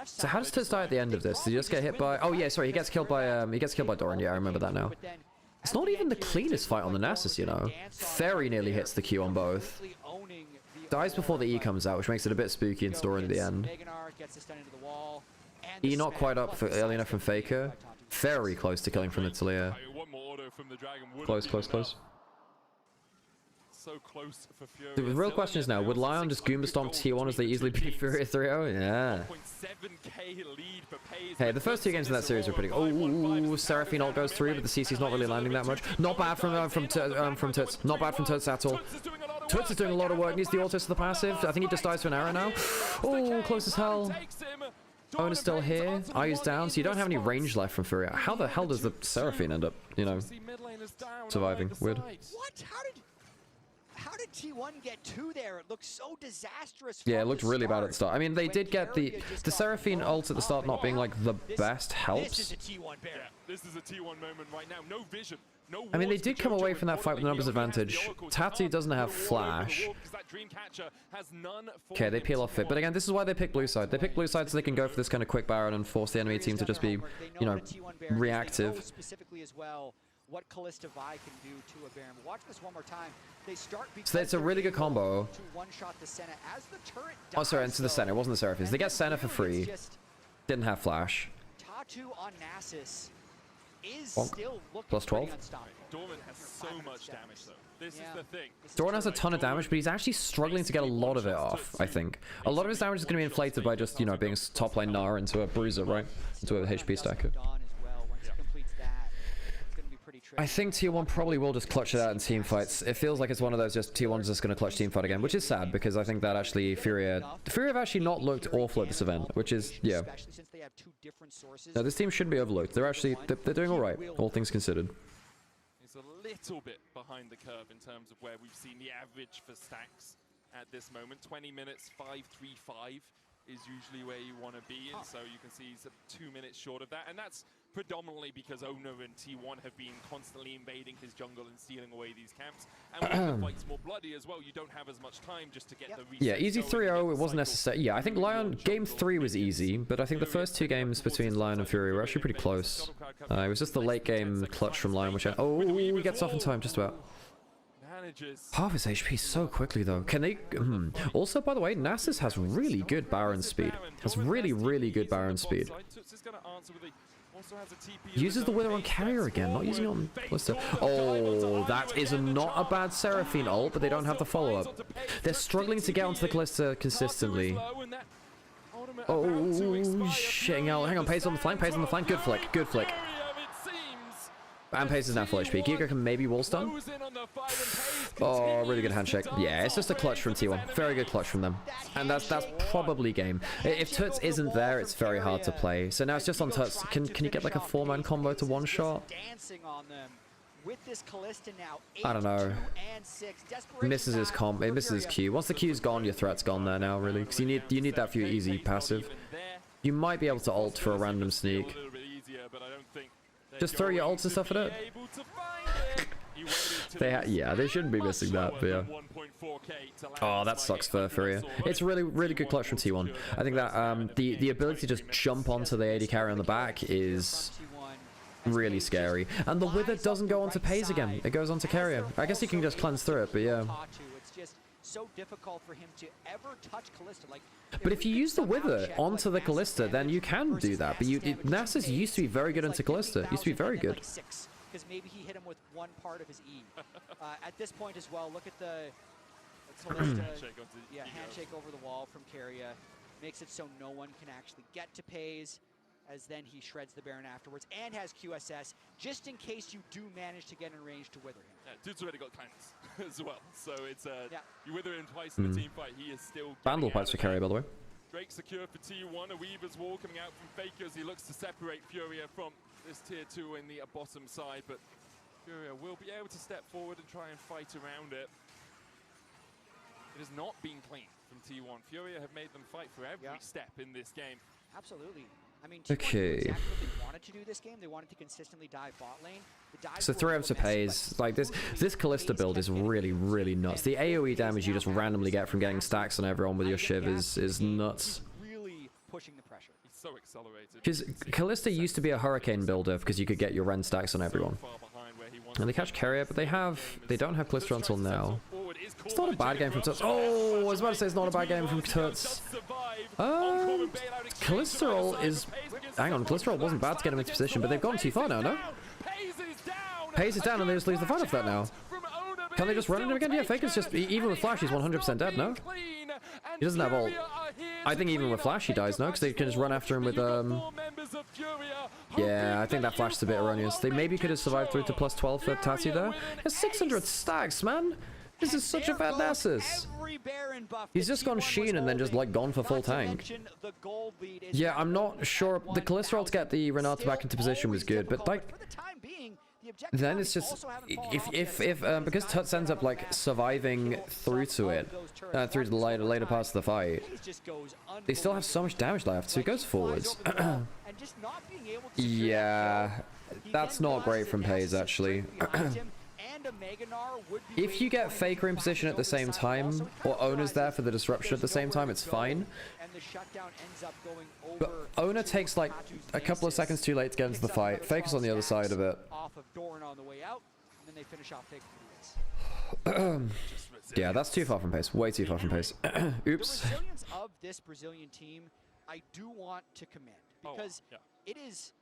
So how does Tuts die at the end of this? Did he just get hit by? Oh yeah, sorry, he gets killed by Doran. Yeah, I remember that now. It's not even the cleanest fight on the Nasus, you know. Very nearly hits the Q on both. Dies before the E comes out, which makes it a bit spooky and story in the end. E not quite up for early enough from Faker. Very close to killing from the Talia. Close, close, close. So close for Fury. The real question is now, would LYON just Goomba Stomp T1 as they easily beat Fury 3-0? Yeah. Hey, the first 2 games in that series were pretty good. Oh, Seraphine ult goes through, but the CC's not really landing that much. Not bad from Toots. Not bad from Toots at all. Toots is doing a lot of work. Needs the autos to the passive. I think he just dies to an arrow now. Oh, close as hell. Owen is still here. Ayu's down, so you don't have any range left from Fury. How the hell does the Seraphine end up, you know, surviving? Weird. What? How did T1 get 2 there? It looked so disastrous. Yeah, it looked really bad at the start. I mean, they did get the Seraphine ult at the start not being like the best helps. This is a T1 Bear. Yeah, this is a T1 moment right now. No vision. No. I mean, they did come away from that fight with a numbers advantage. Tattoo doesn't have flash. Okay, they peel off it. But again, this is why they pick blue side. They pick blue side so they can go for this kind of quick Baron and force the enemy team to just be, you know, reactive. Specifically as well, what Kalista Vi can do to a Baron. Watch this one more time. They start so it's a really good combo. To one-shot the Senna as the turret oh, sorry, into the center. It wasn't the Seraphies. They get Senna for free. Didn't have flash. Tatu on Nasus is Bonk. still looking Plus 12. Dorman has so much damage though. This is the thing. Dorman has a ton of damage, but he's actually struggling to get a lot of it off, I think. A lot of his damage is going to be inflated by just, you know, being a top lane Nara into a bruiser, right? Into a HP stacker. I think T1 probably will just clutch it out in team fights. It feels like it's one of those just T1's just going to clutch team fight again, which is sad because I think that actually Fury have actually not looked awful at this event, which is, yeah. No, this team should be overlooked. They're actually, they're doing all right, all things considered. It's a little bit behind the curve in terms of where we've seen the average for stacks at this moment. 20 minutes, 5-3-5 is usually where you want to be, and so you can see he's 2 minutes short of that, and that's predominantly because Ono and T1 have been constantly invading his jungle and stealing away these camps, and when the fight's more bloody as well, you don't have as much time just to get the reset. Yeah, easy 3-0, it wasn't necessary. Yeah, I think LYON, game 3 was easy, but I think the first 2 games between LYON and Fury were actually pretty close. It was just the late game clutch from LYON, which he gets off in time, just about. Half his HP so quickly though. Can they? Also, by the way, Nasus has really good Baron speed. Has really, really good Baron speed. Uses the Wither on carrier again, not using it on Kalista. Oh, that is not a bad Seraphine ult, but they don't have the follow-up. They're struggling to get onto the Kalista consistently. Oh, shitting out. Hang on, Pace on the flank, Pace on the flank. Good flick, good flick. And Pace is now full HP. Giga can maybe wall stun. Oh, really good handshake. Yeah, it's just a clutch from T1. Very good clutch from them. And that's probably game. If Toots isn't there, it's very hard to play. So now it's just on Toots. Can you get like a 4-man combo to one shot? I don't know. Misses his comp. It misses his Q. Once the Q's gone, your threat's gone there now, really. Because you need that for your easy passive. You might be able to ult for a random sneak. Just throw your ults and stuff at it. Yeah, they shouldn't be missing that, but yeah. Oh, that sucks for Furia. It's really, really good clutch from T1. I think that the ability to just jump onto the AD carry on the back is really scary. And the Wither doesn't go onto Paze again. It goes onto carrier. I guess you can just cleanse through it, but yeah. So difficult for him to ever touch Kalista. Like, but if you use the Wither onto the Kalista, then you can do that. But Nasus used to be very good into Kalista. Used to be very good. Because maybe he hit him with one part of his E. At this point as well, look at the Kalista. Handshake over the wall from Keria. Makes it so no one can actually get to Paze, as then he shreds the Baron afterwards and has QSS, just in case you do manage to get in range to Wither him. Yeah, dude's already got cleanse as well, so it's you Wither him twice in the team fight, he is still Vandal pipes for carry, by the way. Drake secure for T1, a Weaver's Wall coming out from Faker as he looks to separate Furia from this tier 2 in the bottom side, but Furia will be able to step forward and try and fight around it. It has not been clean from T1. Furia have made them fight for every step in this game. Absolutely. I mean, okay. Exactly what they wanted to do this game. They wanted to consistently dive bot lane. So 3 to Paze. Like this Kalista build is really, really nuts. The AoE damage you just randomly get from getting stacks on everyone with your Shiv is nuts. Really pushing the pressure. He's so accelerated. Because Kalista used to be a Hurricane builder because you could get your Ren stacks on everyone. And they catch carrier, but they don't have Kalista until now. It's not a bad game from Tuts. Oh, I was about to say it's not a bad game from Tuts. Cholesterol is... Hang on, Cholesterol wasn't bad to get him into position, but they've gone too far now, no? Pays is down and they just lose the fight off that now. Can they just run him again? Yeah, Faker's just... Even with Flash, he's 100% dead, no? He doesn't have ult. I think even with Flash he dies, no? Because they can just run after him with... Yeah, I think that Flash is a bit erroneous. They maybe could have survived through to +12 for Tati there. There's 600 stacks, man! This is such a bad Nasus. He's just gone Sheen and then just like gone for full tank. Yeah, I'm not sure. The Cholesterol to get the Renata back into position was good, but like... Then it's just... If because Tuts ends up like surviving through to it, through to the later parts of the fight, they still have so much damage left, so he goes forwards. Yeah, that's not great from Pays actually. If you get Faker in position at the same time, or Ona's there for the disruption at the same time, it's fine. But Ona takes like a couple of seconds too late to get into the fight. Faker's on the other side of it. Yeah, that's too far from pace. Way too far from pace. Oops. The resilience of this Brazilian team, I do want to commend because it is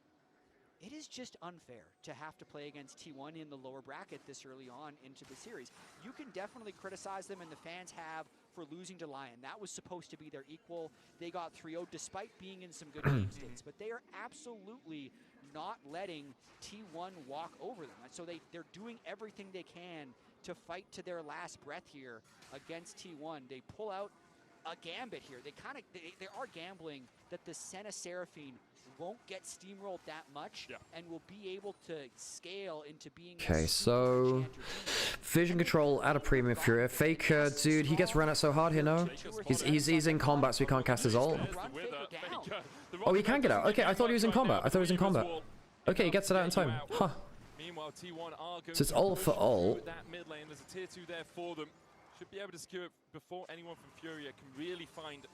just unfair to have to play against T1 in the lower bracket this early on into the series. You can definitely criticize them, and the fans have, for losing to LYON. That was supposed to be their equal. They got 3-0 despite being in some good game states, but they are absolutely not letting T1 walk over them. And so they're doing everything they can to fight to their last breath here against T1. They pull out a gambit here. They are gambling that the Senna Seraphine won't get steamrolled that much and will be able to scale into being... Okay, so vision control at a premium Furia. Faker, dude, he gets run at so hard here, no? He's in combat, so he can't cast his ult. Oh, he can get out. Okay, I thought he was in combat. Okay, he gets it out in time. Huh. So it's ult for ult. That mid lane, there's a tier 2 there for them. Should be able to secure it before anyone from Furia can really find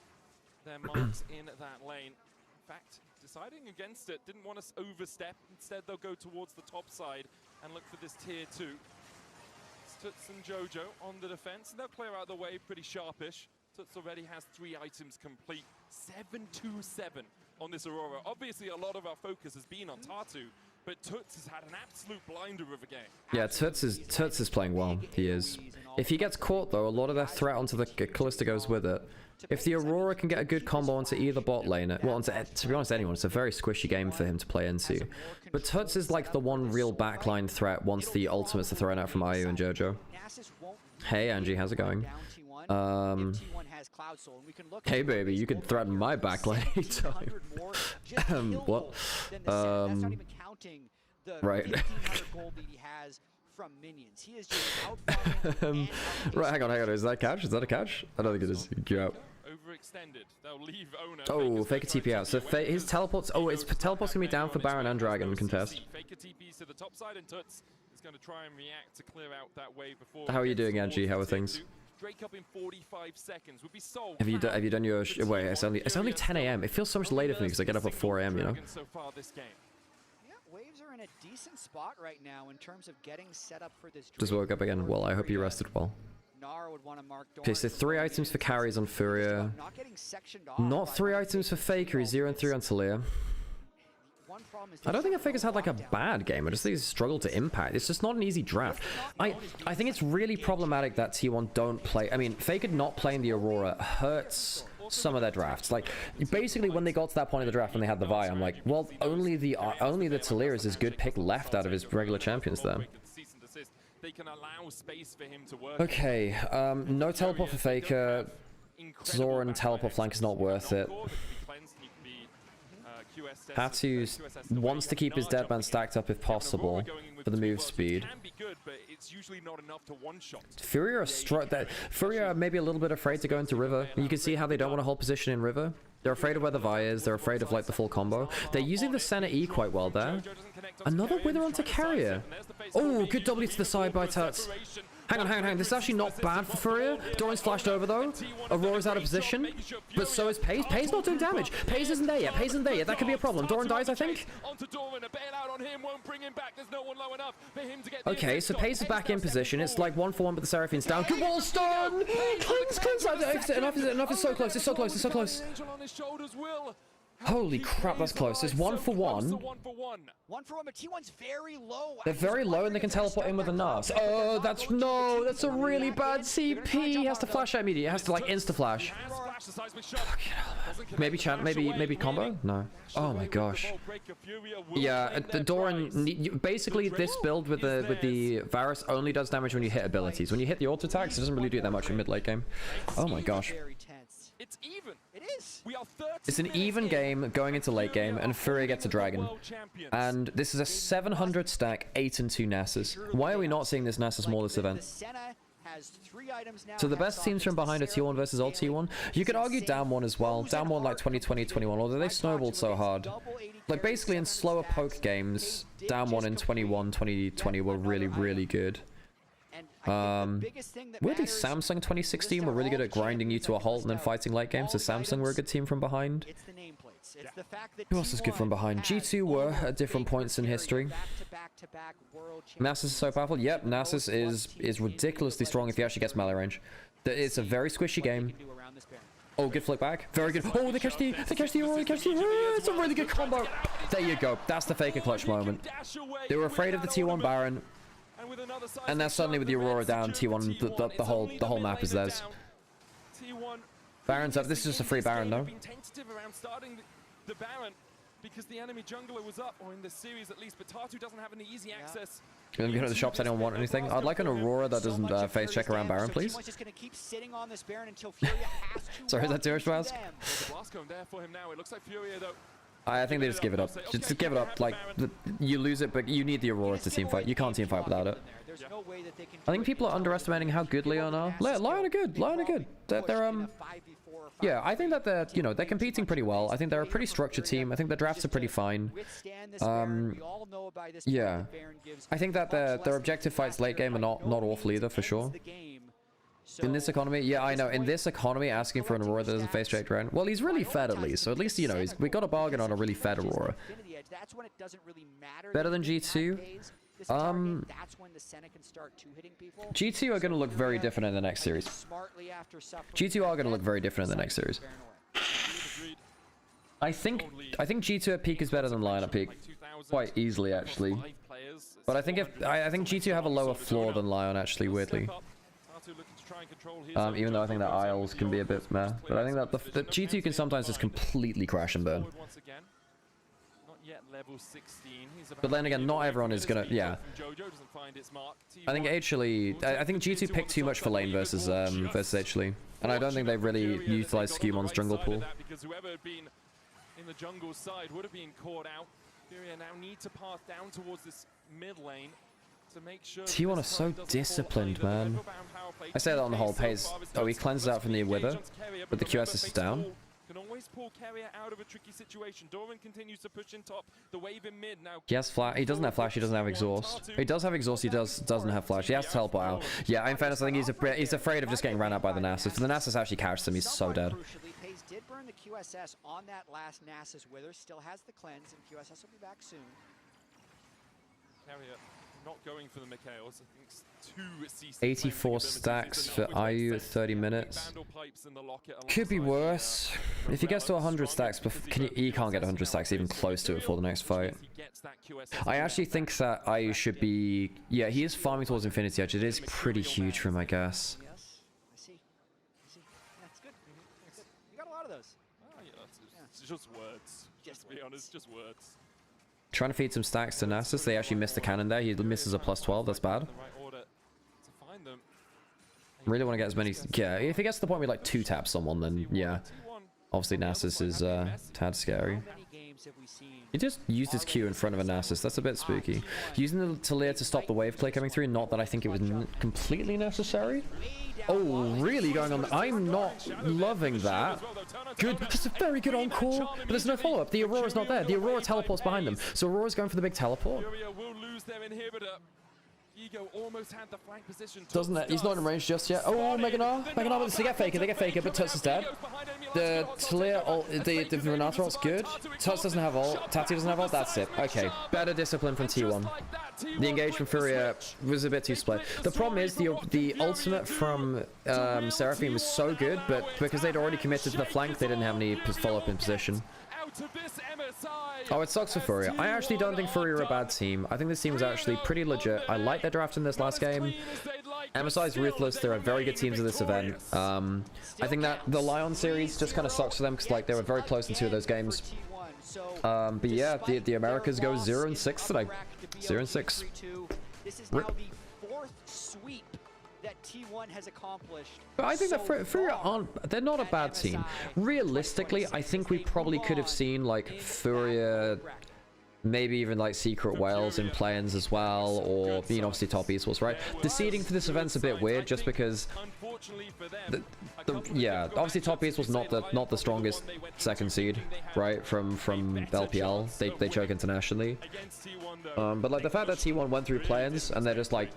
their marks in that lane. In fact, deciding against it, didn't want to overstep. Instead, they'll go towards the top side and look for this tier 2. It's Tuts and Jojo on the defense, and they'll clear out the way pretty sharpish. Tuts already has 3 items complete. 7-2-7 on this Aurora. Obviously, a lot of our focus has been on Tatu, but Tuts has had an absolute blinder of a game. Yeah, Tuts is playing well. He is. If he gets caught, though, a lot of their threat onto the Callista goes with it. If the Aurora can get a good combo onto either bot lane, well, to be honest, anyone, it's a very squishy game for him to play into. But Tuts is like the one real backline threat once the ultimates are thrown out from IU and Jojo. Hey, Angie, how's it going? Hey, baby, you can threaten my backline anytime. What? Right. From minions. He is just right, hang on. Is that a catch? Is that a catch? I don't think it is. Get out. Overextended. They'll leave Ona. Oh, Faker TP out. So his teleports. Oh, his teleport's gonna be down for Baron and Dragon contest. Faker TPs to the top side, and Tuts is going to try and react to clear out that way before. How are you doing, Angie? How are things? Drake up in 45 seconds would be sold. Have you done your? Wait, it's only 10 AM. It feels so much later for me because I get up at 4 AM. You know. So far this game. Waves are in a decent spot right now in terms of getting set up for this. Just woke up again. Well, I hope you rested well. Okay, so 3 items for carries on Furia. Not 3 items for Faker. He's 0-3 on Talia. I don't think Faker's had like a bad game. I just think he's struggled to impact. It's just not an easy draft. I think it's really problematic that T1 don't play. I mean, Faker not playing the Aurora hurts some of their drafts. Like, basically when they got to that point of the draft when they had the Vi, I'm like, well, only the Talia is his good pick left out of his regular champions there. Okay, no teleport for Faker. Zoran teleport flank is not worth it. Hatu wants to keep his deadman stacked up if possible for the move speed. Furia are maybe a little bit afraid to go into River. You can see how they don't want to hold position in River. They're afraid of where the Vi is. They're afraid of like the full combo. They're using the Senna E quite well there. Another Wither onto Carrier. Oh, good W to the side by Tuts. Hang on. This is actually not bad for Furia. Doran's flashed over though. Aurora's out of position, but so is Paze. Paze not doing damage. Paze isn't there yet. That could be a problem. Doran dies, I think. Okay, so Paze is back in position. It's like 1-for-1, but the Seraphine's down. Good wall stun! Cleanse! Enough is so close. It's so close. Holy crap, that's close. It's 1-for-1. 1-for-1, but T1's very low. They're very low and they can teleport in with a Nas. Oh, that's a really bad CP. He has to flash out immediately. He has to like insta-flash. Maybe chant, maybe combo? No. Oh my gosh. Yeah, the Doran, basically this build with the Varus only does damage when you hit abilities. When you hit the auto attacks, it doesn't really do that much in mid-late game. Oh my gosh. It's even. It is. We are 30 It's an even game going into late game, and Furia gets a dragon. And this is a 700 stack, 8 and 2 Nasus. Why are we not seeing this Nasus more this event? So the best teams from behind are T1 versus old T1. You could argue Down 1 as well. Down 1 like 2020, 21, although they snowballed so hard. Like basically in slower poke games, Down 1 in 21, 2020 were really good. Weirdly, Samsung 2016 were really good at grinding you to a halt and then fighting late games, so Samsung were a good team from behind. Who else is good from behind? G2 were at different points in history. Nasus is so powerful. Yep, Nasus is ridiculously strong if he actually gets melee range. It's a very squishy game. Oh, good flick back. Very good. Oh, they catch the Aurora, it's a really good combo. There you go. That's the Faker clutch moment. They were afraid of the T1 Baron. And now suddenly with the Aurora down, T1, the whole map is theirs. Baron's up. This is just a free Baron, though. The Baron, because the enemy jungler was up, or in this series at least, but Tatu doesn't have any easy access. Can we go to the shops? Anyone want anything? I'd like an Aurora that doesn't face check around Baron, please. Sorry, is that too much to ask? I think they just give it up. Just give it up. Like, you lose it, but you need the Aurora to team fight. You can't team fight without it. I think people are underestimating how good LYON are. LYON are good. They're yeah, I think that they're, you know, they're competing pretty well. I think they're a pretty structured team. I think their drafts are pretty fine. Yeah. I think that their objective fights late game are not awful either, for sure. In this economy, yeah, I know. In this economy, asking for an Aurora that doesn't face straight dragon. Well, he's really fed at least, so at least, you know, we got a bargain on a really fed Aurora. Better than G2? G2 are going to look very different in the next series. G2 are going to look very different in the next series. I think G2 at peak is better than LYON at peak, quite easily actually. But I think G2 have a lower floor than LYON actually, weirdly. Even though I think that Isles can be a bit meh, but I think that the G2 can sometimes just completely crash and burn. But then again, not everyone is gonna, yeah. I think actually, I think G2 picked too much for lane versus actually, and I don't think they've really utilized Scumon's jungle pool. Because whoever had been in the jungle side would have been caught out. Furia now need to pass down towards this mid lane to make sure. T1 are so disciplined, man. I say that on the whole. Pace. Oh, he cleanses out from the Wither, but the QS is down. Can always pull carrier out of a tricky situation. Doran continues to push in top. The wave in mid now. He has flash. He doesn't have flash. He doesn't have exhaust. He does have exhaust. He doesn't have flash. He has to teleport out. Yeah, in fairness, I think he's afraid of just getting ran out by the Nasus. If the Nasus actually catches him, he's so dead. Pace did burn the QSS on that last Nasus Wither. Still has the cleanse, and QSS will be back soon. Carrier not going for the Mikhails. I think 84 stacks for IU at 30 minutes. Could be worse. If he gets to 100 stacks, he can't get 100 stacks even close to it for the next fight. I actually think that IU should be... Yeah, he is farming towards Infinity Edge. It is pretty huge for him, I guess. Yes, I see. That's good. You got a lot of those. Oh, yeah, it's just words. Just to be honest, just words. Trying to feed some stacks to Nasus. They actually missed the cannon there. He misses a +12. That's bad. Really want to get as many... Yeah, if he gets to the point where he like 2-tap someone, then yeah. Obviously Nasus is tad scary. He just used his Q in front of a Nasus. That's a bit spooky. Using the Talia to stop the wave play coming through, not that I think it was completely necessary. Oh, really going on? I'm not loving that. Good. That's a very good encore, but there's no follow-up. The Aurora's not there. The Aurora teleports behind them. So Aurora's going for the big teleport. Ego almost had the flank position. Doesn't it? He's not in range just yet. Oh, Meganar, but they get Faker, but Tuts is dead. The Talia ult, the Renata ult's good. Tuts doesn't have ult, Tati doesn't have ult, that's it. Okay, better discipline from T1. The engage from Furia was a bit too split. The problem is the ultimate from Seraphine was so good, but because they'd already committed to the flank, they didn't have any follow-up in position. Oh, it sucks for Furia. I actually don't think Furia are a bad team. I think this team was actually pretty legit. I like their draft in this last game. MSI is ruthless. They're very good teams in this event. I think that the LYON series just kind of sucks for them because like they were very close in 2 of those games. But yeah, the Americas go 0-6 today. 0-6. This is now the 4th sweep that T1 has accomplished. But I think that Furia they're not a bad team. Realistically, I think we probably could have seen like Furia, maybe even like Secret Wales in play-ins as well, or being obviously top esports, right? The seeding for this event's a bit weird just because yeah, obviously top esports not the strongest second seed, right? From LPL, they choke internationally. But like the fact that T1 went through play-ins and they're just like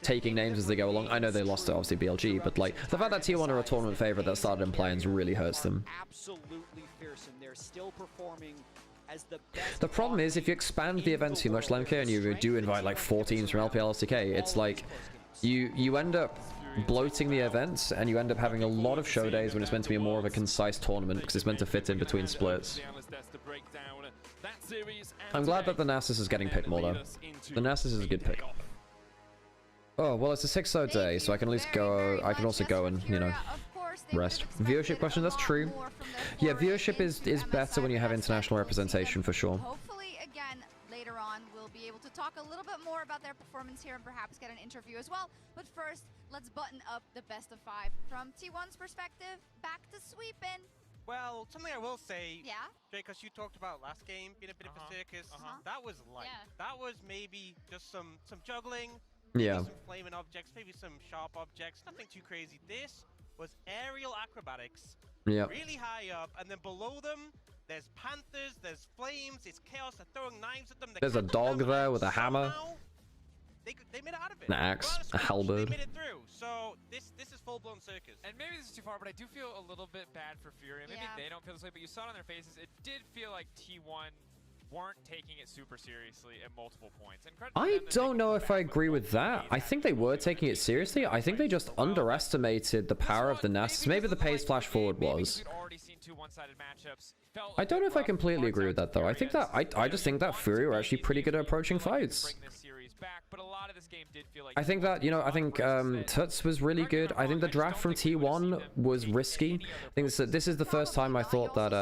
taking names as they go along. I know they lost to obviously BLG, but like the fact that T1 are a tournament favorite that started in play-ins really hurts them. Absolutely fearsome. They're still performing as the best. The problem is if you expand the event too much, Lemke, and you do invite like 4 teams from LPL STK, it's like you end up bloating the events and you end up having a lot of show days when it's meant to be more of a concise tournament because it's meant to fit in between splits. I'm glad that the Nasus is getting picked more though. The Nasus is a good pick. Oh, well, it's a 6-0 day, so I can at least go, I can also go and, you know, rest. Viewership question, that's true. Yeah, viewership is better when you have international representation for sure. Hopefully, again, later on, we'll be able to talk a little bit more about their performance here and perhaps get an interview as well. But first, let's button up the best of 5. From T1's perspective, back to sweeping. Well, something I will say, yeah, Jay, because you talked about last game being a bit of a circus. That was light. Yeah. That was maybe just some juggling. Yeah. Some flaming objects, maybe some sharp objects. Nothing too crazy. This was aerial acrobatics. Yeah. Really high up, and then below them, there's panthers, there's flames, it's chaos. They're throwing knives at them. There's a dog there with a hammer. They made it out of it. An axe, a halberd. They made it through. So this is full-blown circus. And maybe this is too far, but I do feel a little bit bad for Fury. Maybe they don't feel this way, but you saw it on their faces. It did feel like T1 weren't taking it super seriously at multiple points. And I don't know if I agree with that. I think they were taking it seriously. I think they just underestimated the power of the Nasus. Maybe the pace flash forward was. I don't know if I completely agree with that though. I think that I just think that Fury were actually pretty good at approaching fights. I think that, you know, I think Tuts was really good. I think the draft from T1 was risky. I think this is the first time I thought that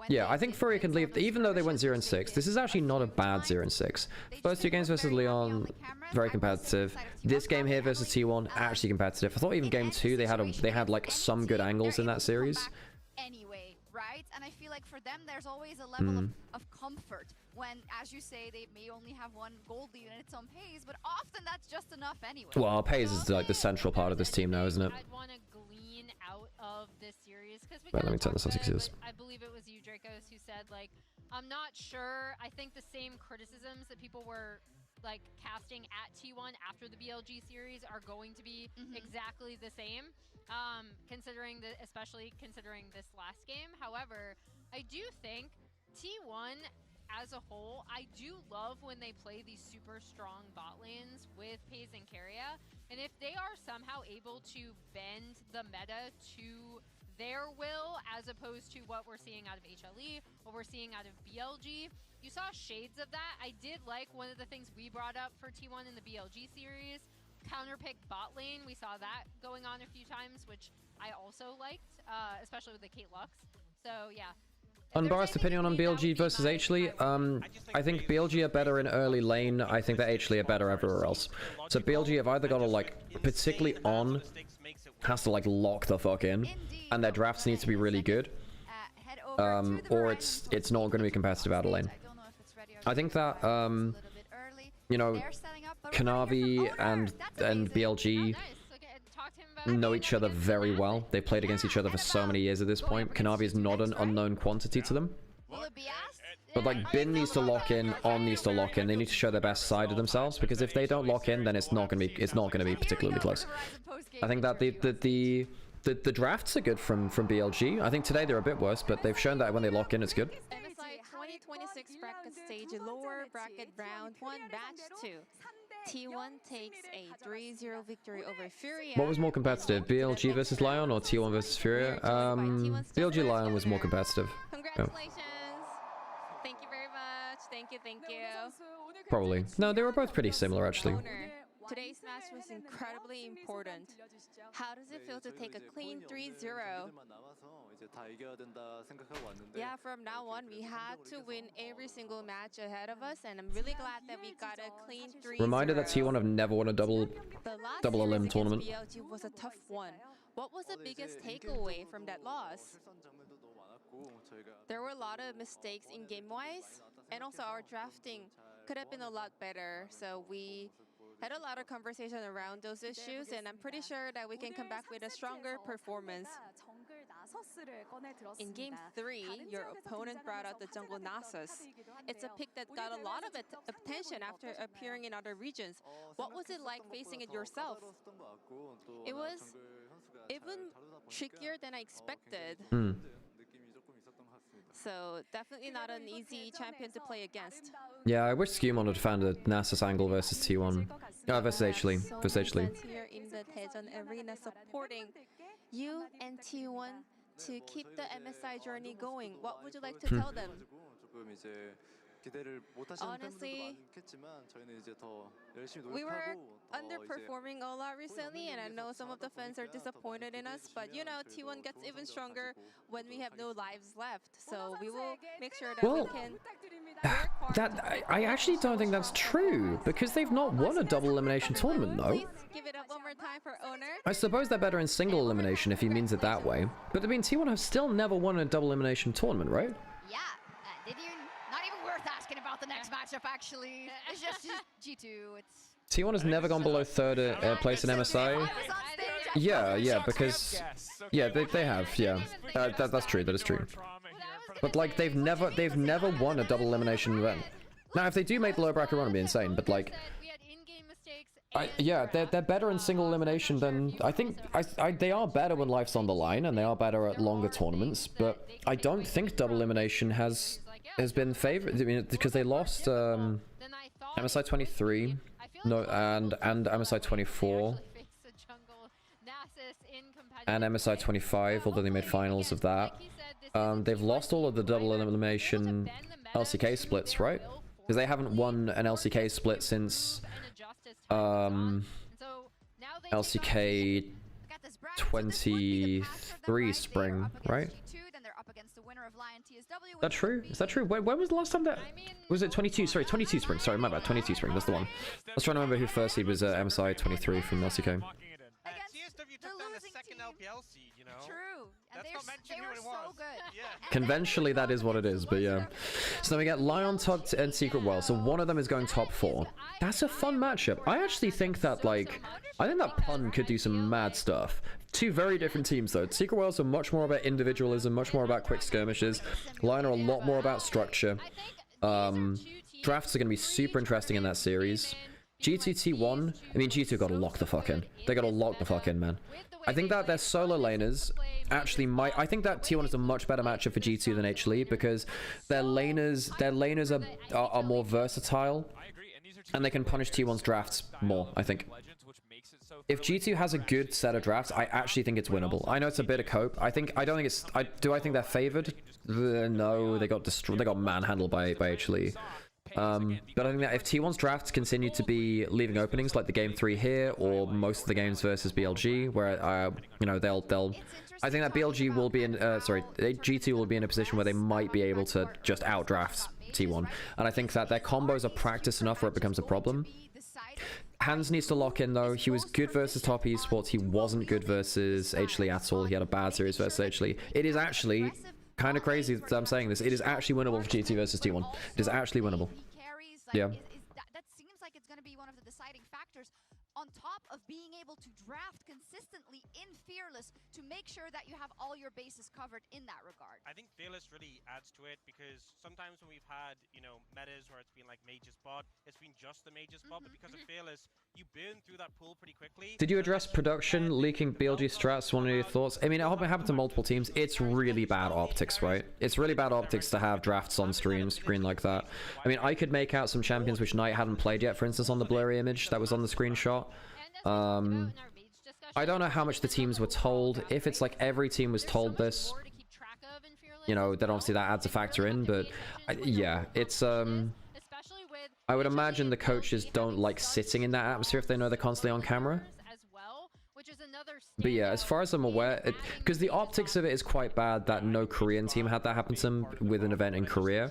yeah, I think Fury can leave, even though they went 0-6. This is actually not a bad 0-6. First 2 games versus LYON, very competitive. This game here versus T1, actually competitive. I thought even game 2 they had like some good angles in that series. Anyway, right? And I feel like for them, there's always a level of comfort when, as you say, they may only have 1 gold lead and it's on Paze, but often that's just enough anyway. Well, Paze is like the central part of this team now, isn't it? I'd want to glean out of this series because we let me turn this on 6. I believe it was you, Dracos, who said like, I'm not sure. I think the same criticisms that people were like casting at T1 after the BLG series are going to be exactly the same. Especially considering this last game. However, I do think T1 as a whole, I do love when they play these super strong bot lanes with Paze and Keria. And if they are somehow able to bend the meta to their will as opposed to what we're seeing out of HLE, what we're seeing out of BLG, you saw shades of that. I did like one of the things we brought up for T1 in the BLG series, counterpick bot lane. We saw that going on a few times, which I also liked, especially with the Kate Lux. So yeah. Unbiased opinion on BLG versus HLE. I think BLG are better in early lane. I think that HLE are better everywhere else. So BLG have either got to like, particularly on, has to like lock the fuck in, and their drafts need to be really good, or it's not going to be competitive out of lane. I think that you know, Kanavi and BLG know each other very well. They played against each other for so many years at this point. Kanavi is not an unknown quantity to them. Will it be asked? But like Bin needs to lock in, On needs to lock in. They need to show their best side of themselves, because if they don't lock in, then it's not gonna be particularly close. I think that the drafts are good from BLG. I think today they're a bit worse, but they've shown that when they lock in, it's good. MSI 2026 bracket stage lower bracket round 1 match 2. T1 takes a 3-0 victory over Furia. What was more competitive, BLG versus LYON or T1 versus Furia? BLG LYON was more competitive. Congratulations. Thank you very much. Thank you. Probably. No, they were both pretty similar actually. Today's match was incredibly important. How does it feel to take a clean 3-0? Yeah, from now on, we had to win every single match ahead of us, and I'm really glad that we got a clean 3-0. Reminder that T1 have never won a double elim tournament. BLG was a tough one. What was the biggest takeaway from that loss? There were a lot of mistakes in game-wise, and also our drafting could have been a lot better, so we had a lot of conversation around those issues, and I'm pretty sure that we can come back with a stronger performance. In Game 3, your opponent brought out the jungle Nasus. It's a pick that got a lot of attention after appearing in other regions. What was it like facing it yourself? It was even trickier than I expected. So definitely not an easy champion to play against. Yeah, I wish Skewmon had found a Nasus angle versus T1. Versus H-Lee. Versus H-Lee. Here in the Daejeon arena supporting you and T1 to keep the MSI journey going. What would you like to tell them? Honestly, we were underperforming a lot recently, and I know some of the fans are disappointed in us, but you know, T1 gets even stronger when we have no lives left, so we will make sure that we can work hard. I actually don't think that's true, because they've not won a double elimination tournament though. Please give it up one more time for Owner. I suppose they're better in single elimination if he means it that way, but I mean T1 have still never won a double elimination tournament, right? Yeah, not even worth asking about the next matchup actually. It's just G2, it's... T1 has never gone below third place in MSI. Yeah, because they have, yeah. That's true. That is true. But like they've never won a double elimination event. Now, if they do make the low bracket run, it'd be insane. But like, they're better in single elimination than I think. They are better when life's on the line, and they are better at longer tournaments. But I don't think double elimination has been favored. I mean, because they lost MSI 23, and MSI 24. And MSI 25, although they made finals of that. They've lost all of the double elimination LCK splits, right? Because they haven't won an LCK split since LCK 23 spring, right? Is that true? Is that true? When was the last time that... Was it 22? Sorry, 22 spring. Sorry, my bad. 22 spring. That's the one. I was trying to remember who first seed was MSI 23 from LCK. LPL seed, you know. True. And they were so good. Yeah. Conventionally, that is what it is, but yeah. So then we get LYON top and Secret World. So one of them is going top 4. That's a fun matchup. I actually think that, like, I think that Pun could do some mad stuff. Two very different teams, though. Secret Worlds are much more about individualism, much more about quick skirmishes. LYON are a lot more about structure. Drafts are going to be super interesting in that series. G2 T1, I mean, G2 got to lock the fuck in. They got to lock the fuck in, man. I think that their solo laners actually might... I think that T1 is a much better matchup for G2 than H-Lee because their laners are more versatile and they can punish T1's drafts more, I think. If G2 has a good set of drafts, I actually think it's winnable. I know it's a bit of cope. I think they're favored? No, they got destroyed. They got manhandled by H-Lee. But I think that if T1's drafts continue to be leaving openings like the game 3 here or most of the games versus BLG, where you know they'll I think that BLG will be in G2 will be in a position where they might be able to just outdraft T1, and I think that their combos are practiced enough where it becomes a problem. Hans needs to lock in though. He was good versus top esports. He wasn't good versus H-Lee at all. He had a bad series versus H-Lee. It is actually kind of crazy that I'm saying this. It is actually winnable for G2 versus T1. It is actually winnable. Yeah. That seems like it's going to be one of the deciding factors on top of being able to draft consistently in Fearless. Fearless to make sure that you have all your bases covered in that regard. I think Fearless really adds to it because sometimes when we've had, you know, metas where it's been like Mage's bot, it's been just the Mage's bot, but because of Fearless, you burn through that pool pretty quickly. Did you address production leaking BLG strats? One of your thoughts? I mean, it happened to multiple teams. It's really bad optics, right? It's really bad optics to have drafts on screen like that. I mean, I could make out some champions which Knight hadn't played yet, for instance, on the blurry image that was on the screenshot. I don't know how much the teams were told. If it's like every team was told this, you know, then obviously that adds a factor in, but yeah, it's I would imagine the coaches don't like sitting in that atmosphere if they know they're constantly on camera. But yeah, as far as I'm aware, because the optics of it is quite bad that no Korean team had that happen to them with an event in Korea.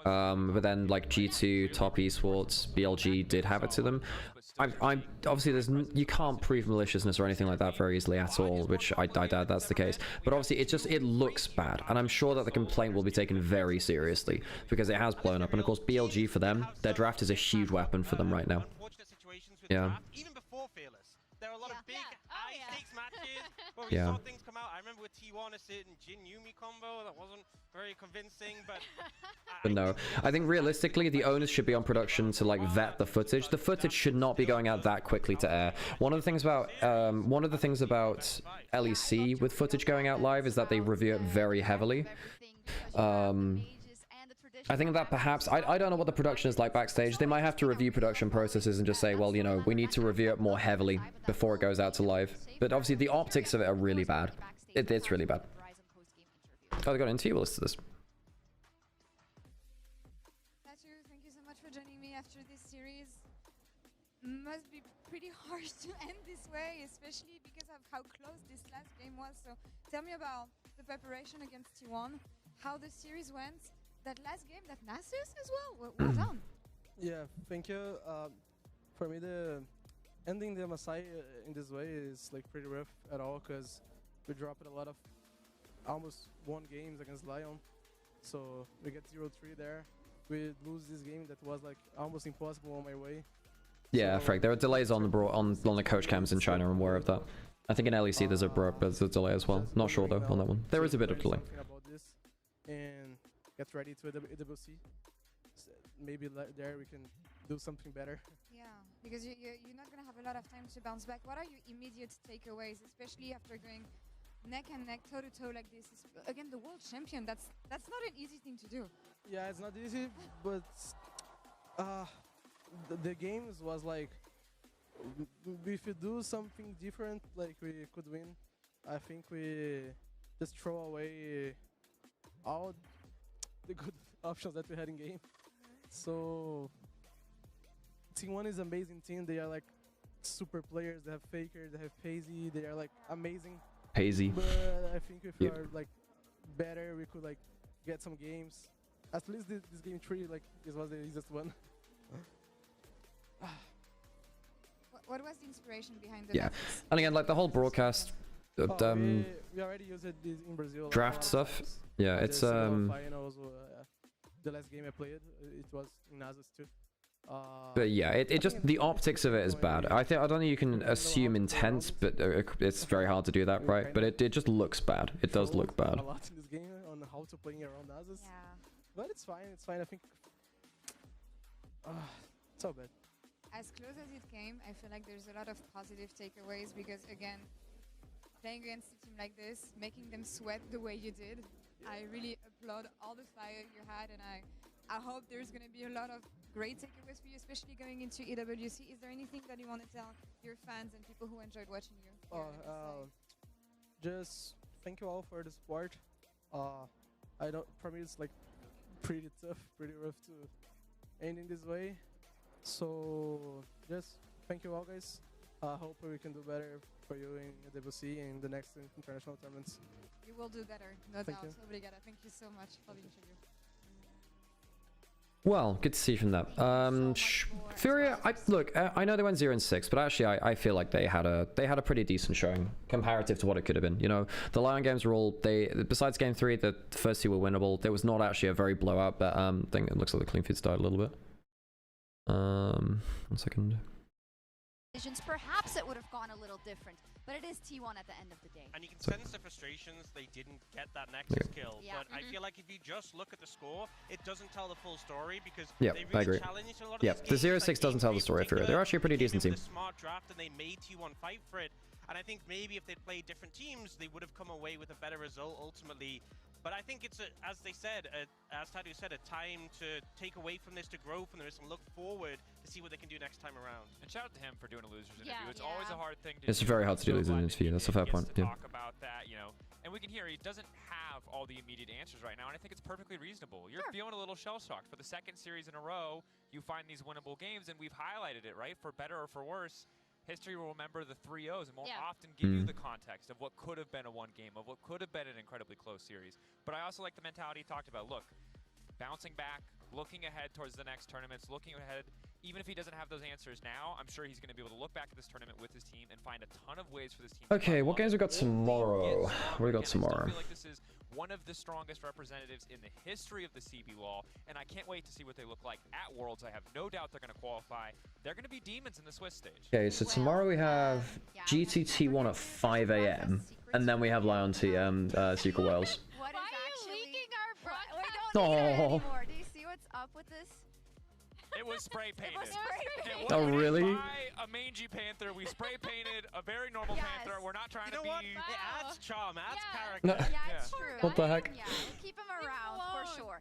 But then like G2, Top Esports, BLG did have it to them. I'm obviously you can't prove maliciousness or anything like that very easily at all, which I doubt that's the case. But obviously it looks bad, and I'm sure that the complaint will be taken very seriously because it has blown up. And of course, BLG for them, their draft is a huge weapon for them right now. Yeah. Even before Fearless, there are a lot of big high-stakes matches where we saw things come out. I remember with T1 a certain Jin Yumi combo that wasn't very convincing, but But no, I think realistically the onus should be on production to like vet the footage. The footage should not be going out that quickly to air. One of the things about LEC with footage going out live is that they review it very heavily. I think that perhaps, I don't know what the production is like backstage. They might have to review production processes and just say, well, you know, we need to review it more heavily before it goes out to live. But obviously the optics of it are really bad. It's really bad. Oh, they got an interview list to this. Thank you so much for joining me after this series. Must be pretty harsh to end this way, especially because of how close this last game was. So tell me about the preparation against T1, how the series went, that last game, that Nasus as well. Well done. Yeah, thank you. For me, the ending the MSI in this way is like pretty rough at all because we dropped a lot of almost won games against LYON. So we get 0-3 there. We lose this game that was like almost impossible on my way. Yeah, Frank, there are delays on the coach cams in China. I'm aware of that. I think in LEC there's a delay as well. Not sure though on that one. There is a bit of delay. About this and get ready to AWC. Maybe there we can do something better. Yeah, because you're not going to have a lot of time to bounce back. What are your immediate takeaways, especially after going neck and neck, toe-to-toe like this? Again, the world champion, that's not an easy thing to do. Yeah, it's not easy, but the games was like, if you do something different, like we could win. I think we just throw away all the good options that we had in game. So T1 is an amazing team. They are like super players. They have Faker, they have Paisy. They are like amazing. Paisy. But I think if we are like better, we could like get some games. At least this game 3, like this was the easiest one. What was the inspiration behind the and again, like the whole broadcast, we already used it in Brazil. Draft stuff. Yeah, it's finals. The last game I played, it was in Nasus too. But yeah, it just the optics of it is bad. I don't think you can assume intense, but it's very hard to do that, right? But it just looks bad. It does look bad. A lot in this game on how to play around Nasus. Yeah. But it's fine. It's fine. I think. So bad. As close as it came, I feel like there's a lot of positive takeaways because again, playing against a team like this, making them sweat the way you did, I really applaud all the fire you had, and I hope there's going to be a lot of great takeaways for you, especially going into EWC. Is there anything that you want to tell your fans and people who enjoyed watching you? Just thank you all for the support. For me it's like pretty tough, pretty rough to end in this way. So just thank you all, guys. Hope we can do better for you in EWC and the next international tournaments. You will do better, no Thank doubt. you. Obrigada. Thank you so much for the interview. Well, good to see from that. Furia, I know they went 0-6, but actually I feel like they had a pretty decent showing comparative to what it could have been. You know, the LYON games were all besides game 3, the first 2 were winnable. There was not actually a very blowout, but I think it looks like the clean feed started a little bit. 1 second. Perhaps it would have gone a little different. but it is T1 at the end of the day. And you can sense the frustrations they didn't get that Nexus kill. Yeah. But I feel like if you just look at the score, it doesn't tell the full story because Yeah, they I really agree. challenged a lot of Yeah, these the games, 0-6 doesn't tell the story for it. They're actually a pretty decent team. a smart draft and they made T1 fight for it. And I think maybe if they'd played different teams, they would have come away with a better result ultimately. But I think it's, as they said, as Tadu said, a time to take away from this, to grow from this, and look forward to see what they can do next time around. And shout out to him for doing a losers interview. It's always a hard thing to It's do. very hard to do losers interview. That's a fair point. Yeah. Talk about that, you know, and we can hear he doesn't have all the immediate answers right now, and I think it's perfectly reasonable. You're feeling a little shell-shocked. For the second series in a row, you find these winnable games, and we've highlighted it, right? For better or for worse, history will remember the 3-0s and won't often give you the context of what could have been a one game, of what could have been an incredibly close series. But I also like the mentality he talked about. Look, bouncing back, looking ahead towards the next tournaments, looking ahead. Even if he doesn't have those answers now, I'm sure he's going to be able to look back at this tournament with his team and find a ton of ways for this team. Okay, what games we got tomorrow? What do we got tomorrow? I feel like this is one of the strongest representatives in the history of the CB Law, and I can't wait to see what they look like at Worlds. I have no doubt they're going to qualify. They're going to be demons in the Swiss stage. Okay, so tomorrow we have GTT1 at 5 AM, and then we have LYON TM Secret Wales. What is actually leaking our broadcast? We don't Oh. need it anymore. Do you see what's up with this? It was spray painted. It Oh, really? By a mangy panther. We spray painted a very normal panther. We're not trying to be. It adds charm, adds character. No. Yeah, it's true. What the heck? Yeah, we'll keep him around for sure.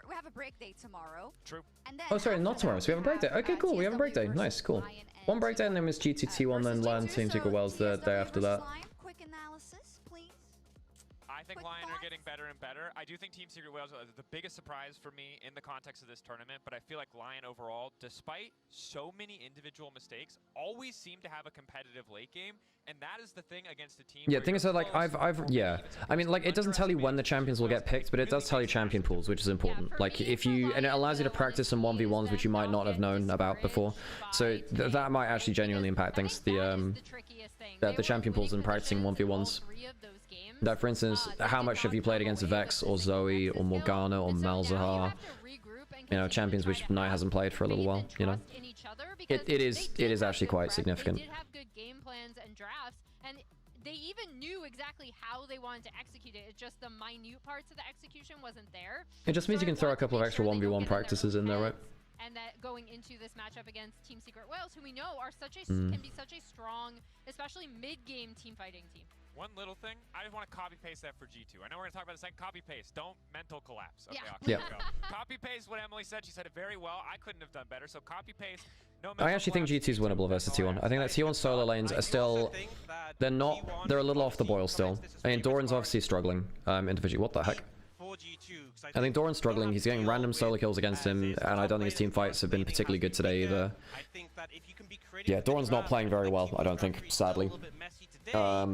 We have a break day tomorrow. True. And then Oh, sorry, not tomorrow. So we have a break day. Okay, cool. We have a break day. Nice, cool. One break day, and then it's GTT1, then LYON Team Secret Wales the day after that. Quick analysis, please. I think LYON are getting better and better. I do think Team Secret Wales are the biggest surprise for me in the context of this tournament, but I feel like LYON overall, despite so many individual mistakes, always seem to have a competitive late game, and that is the thing against a team. Yeah, thing is that, like, yeah. I mean, like, it doesn't tell you when the champions will get picked, but it does tell you champion pools, which is important. Like, if you, and it allows you to practice some 1v1s, which you might not have known about before. So that might actually genuinely impact things. The champion pools and practicing 1v1s. That, for instance, how much have you played against Vex or Zoe or Morgana or Malzahar? You know, champions which Knight hasn't played for a little while. You know, it is actually quite significant. They did have good game plans and drafts, and they even knew exactly how they wanted to execute it. It's just the minute parts of the execution wasn't there. It just means you can throw a couple of extra 1v1 practices in there, right? And that going into this matchup against Team Secret Wales, who we know are can be such a strong, especially mid-game team fighting team. One little thing, I just want to copy-paste that for G2. I know we're going to talk about the second copy-paste. Don't mental collapse. Okay, yeah. Copy-paste what Emily said. She said it very well. I couldn't have done better. So copy-paste. No I actually think G2 is winnable versus T1. I think that T1 solo lanes are still, they're a little off the boil still. I mean, Doran's obviously struggling individually. What the heck? I think Doran's struggling. He's getting random solo kills against him, and I don't think his team fights have been particularly good today either. Yeah, Doran's not playing very well, I don't think, sadly. I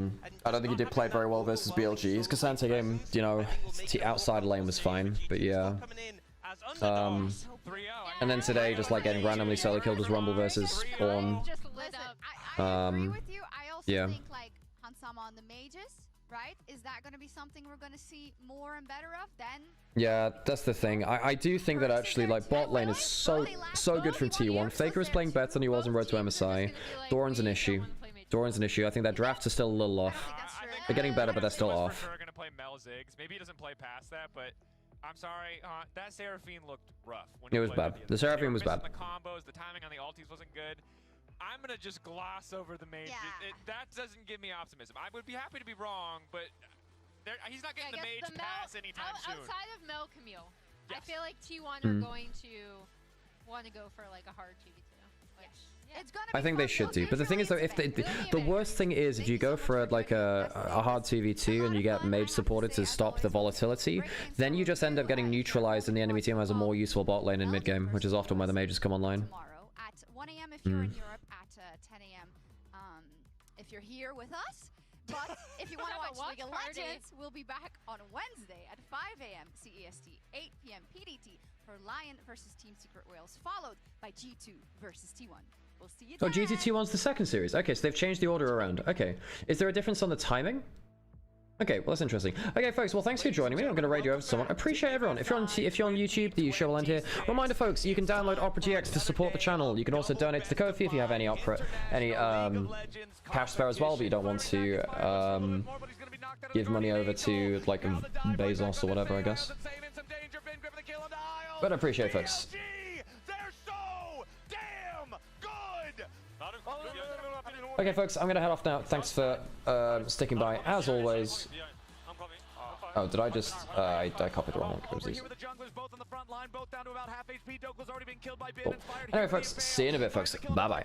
don't think he did play very well versus BLG. His Cassante game, you know, outside lane was fine, but yeah. And then today, just like getting randomly solo killed was Rumble versus Spawn. I agree with you. I also yeah. think like Hansama on the mages, right? Is that going to be something we're going to see more and better of then? Yeah, that's the thing. I do think that actually, like, bot lane is so good from T1. Faker is playing better than he was in Road to MSI. Doran's an issue. I think their drafts are still a little off. They're getting better, but they're still off. We're gonna play Mel Ziggs. Maybe he doesn't play past that, but I'm sorry. That Seraphine looked rough. When It was bad. The Seraphine was bad. The combos, the timing on the ultis wasn't good. I'm gonna just gloss over the mage. That doesn't give me optimism. I would be happy to be wrong, but he's not getting the mage pass anytime soon. Outside of Mel Camille, I feel like T1 are going to want to go for like a hard 2v2. I think they should do, but the thing is though, if the worst thing is if you go for like a hard 2v2 and you get mage supported to stop the volatility, then you just end up getting neutralized and the enemy team has a more useful bot lane in mid game, which is often where the mages come online. Tomorrow at 1 a.m. if you're in Europe, at 10 a.m. If you're here with us. But if you want to watch League of Legends, we'll be back on Wednesday at 5 a.m. CEST, 8 p.m. PDT for LYON versus Team Secret Wales, followed by G2 versus T1. We'll see you then. Oh, GT1's the second series. Okay, so they've changed the order around. Okay. Is there a difference on the timing? Okay, well that's interesting. Okay, folks. Well, thanks for joining me. I'm going to raid you over to someone. Appreciate everyone. If you're on YouTube, the show will end here. Reminder, folks, you can download Opera GX to support the channel. You can also donate to the Ko-fi if you have any cash spare as well, but you don't want to give money over to like Bezos or whatever, I guess. But I appreciate it, folks. Okay, folks, I'm gonna head off now. Thanks for sticking by, as always. Oh, did I just... I copied the wrong one. Anyway, folks, see you in a bit, folks. Bye-bye.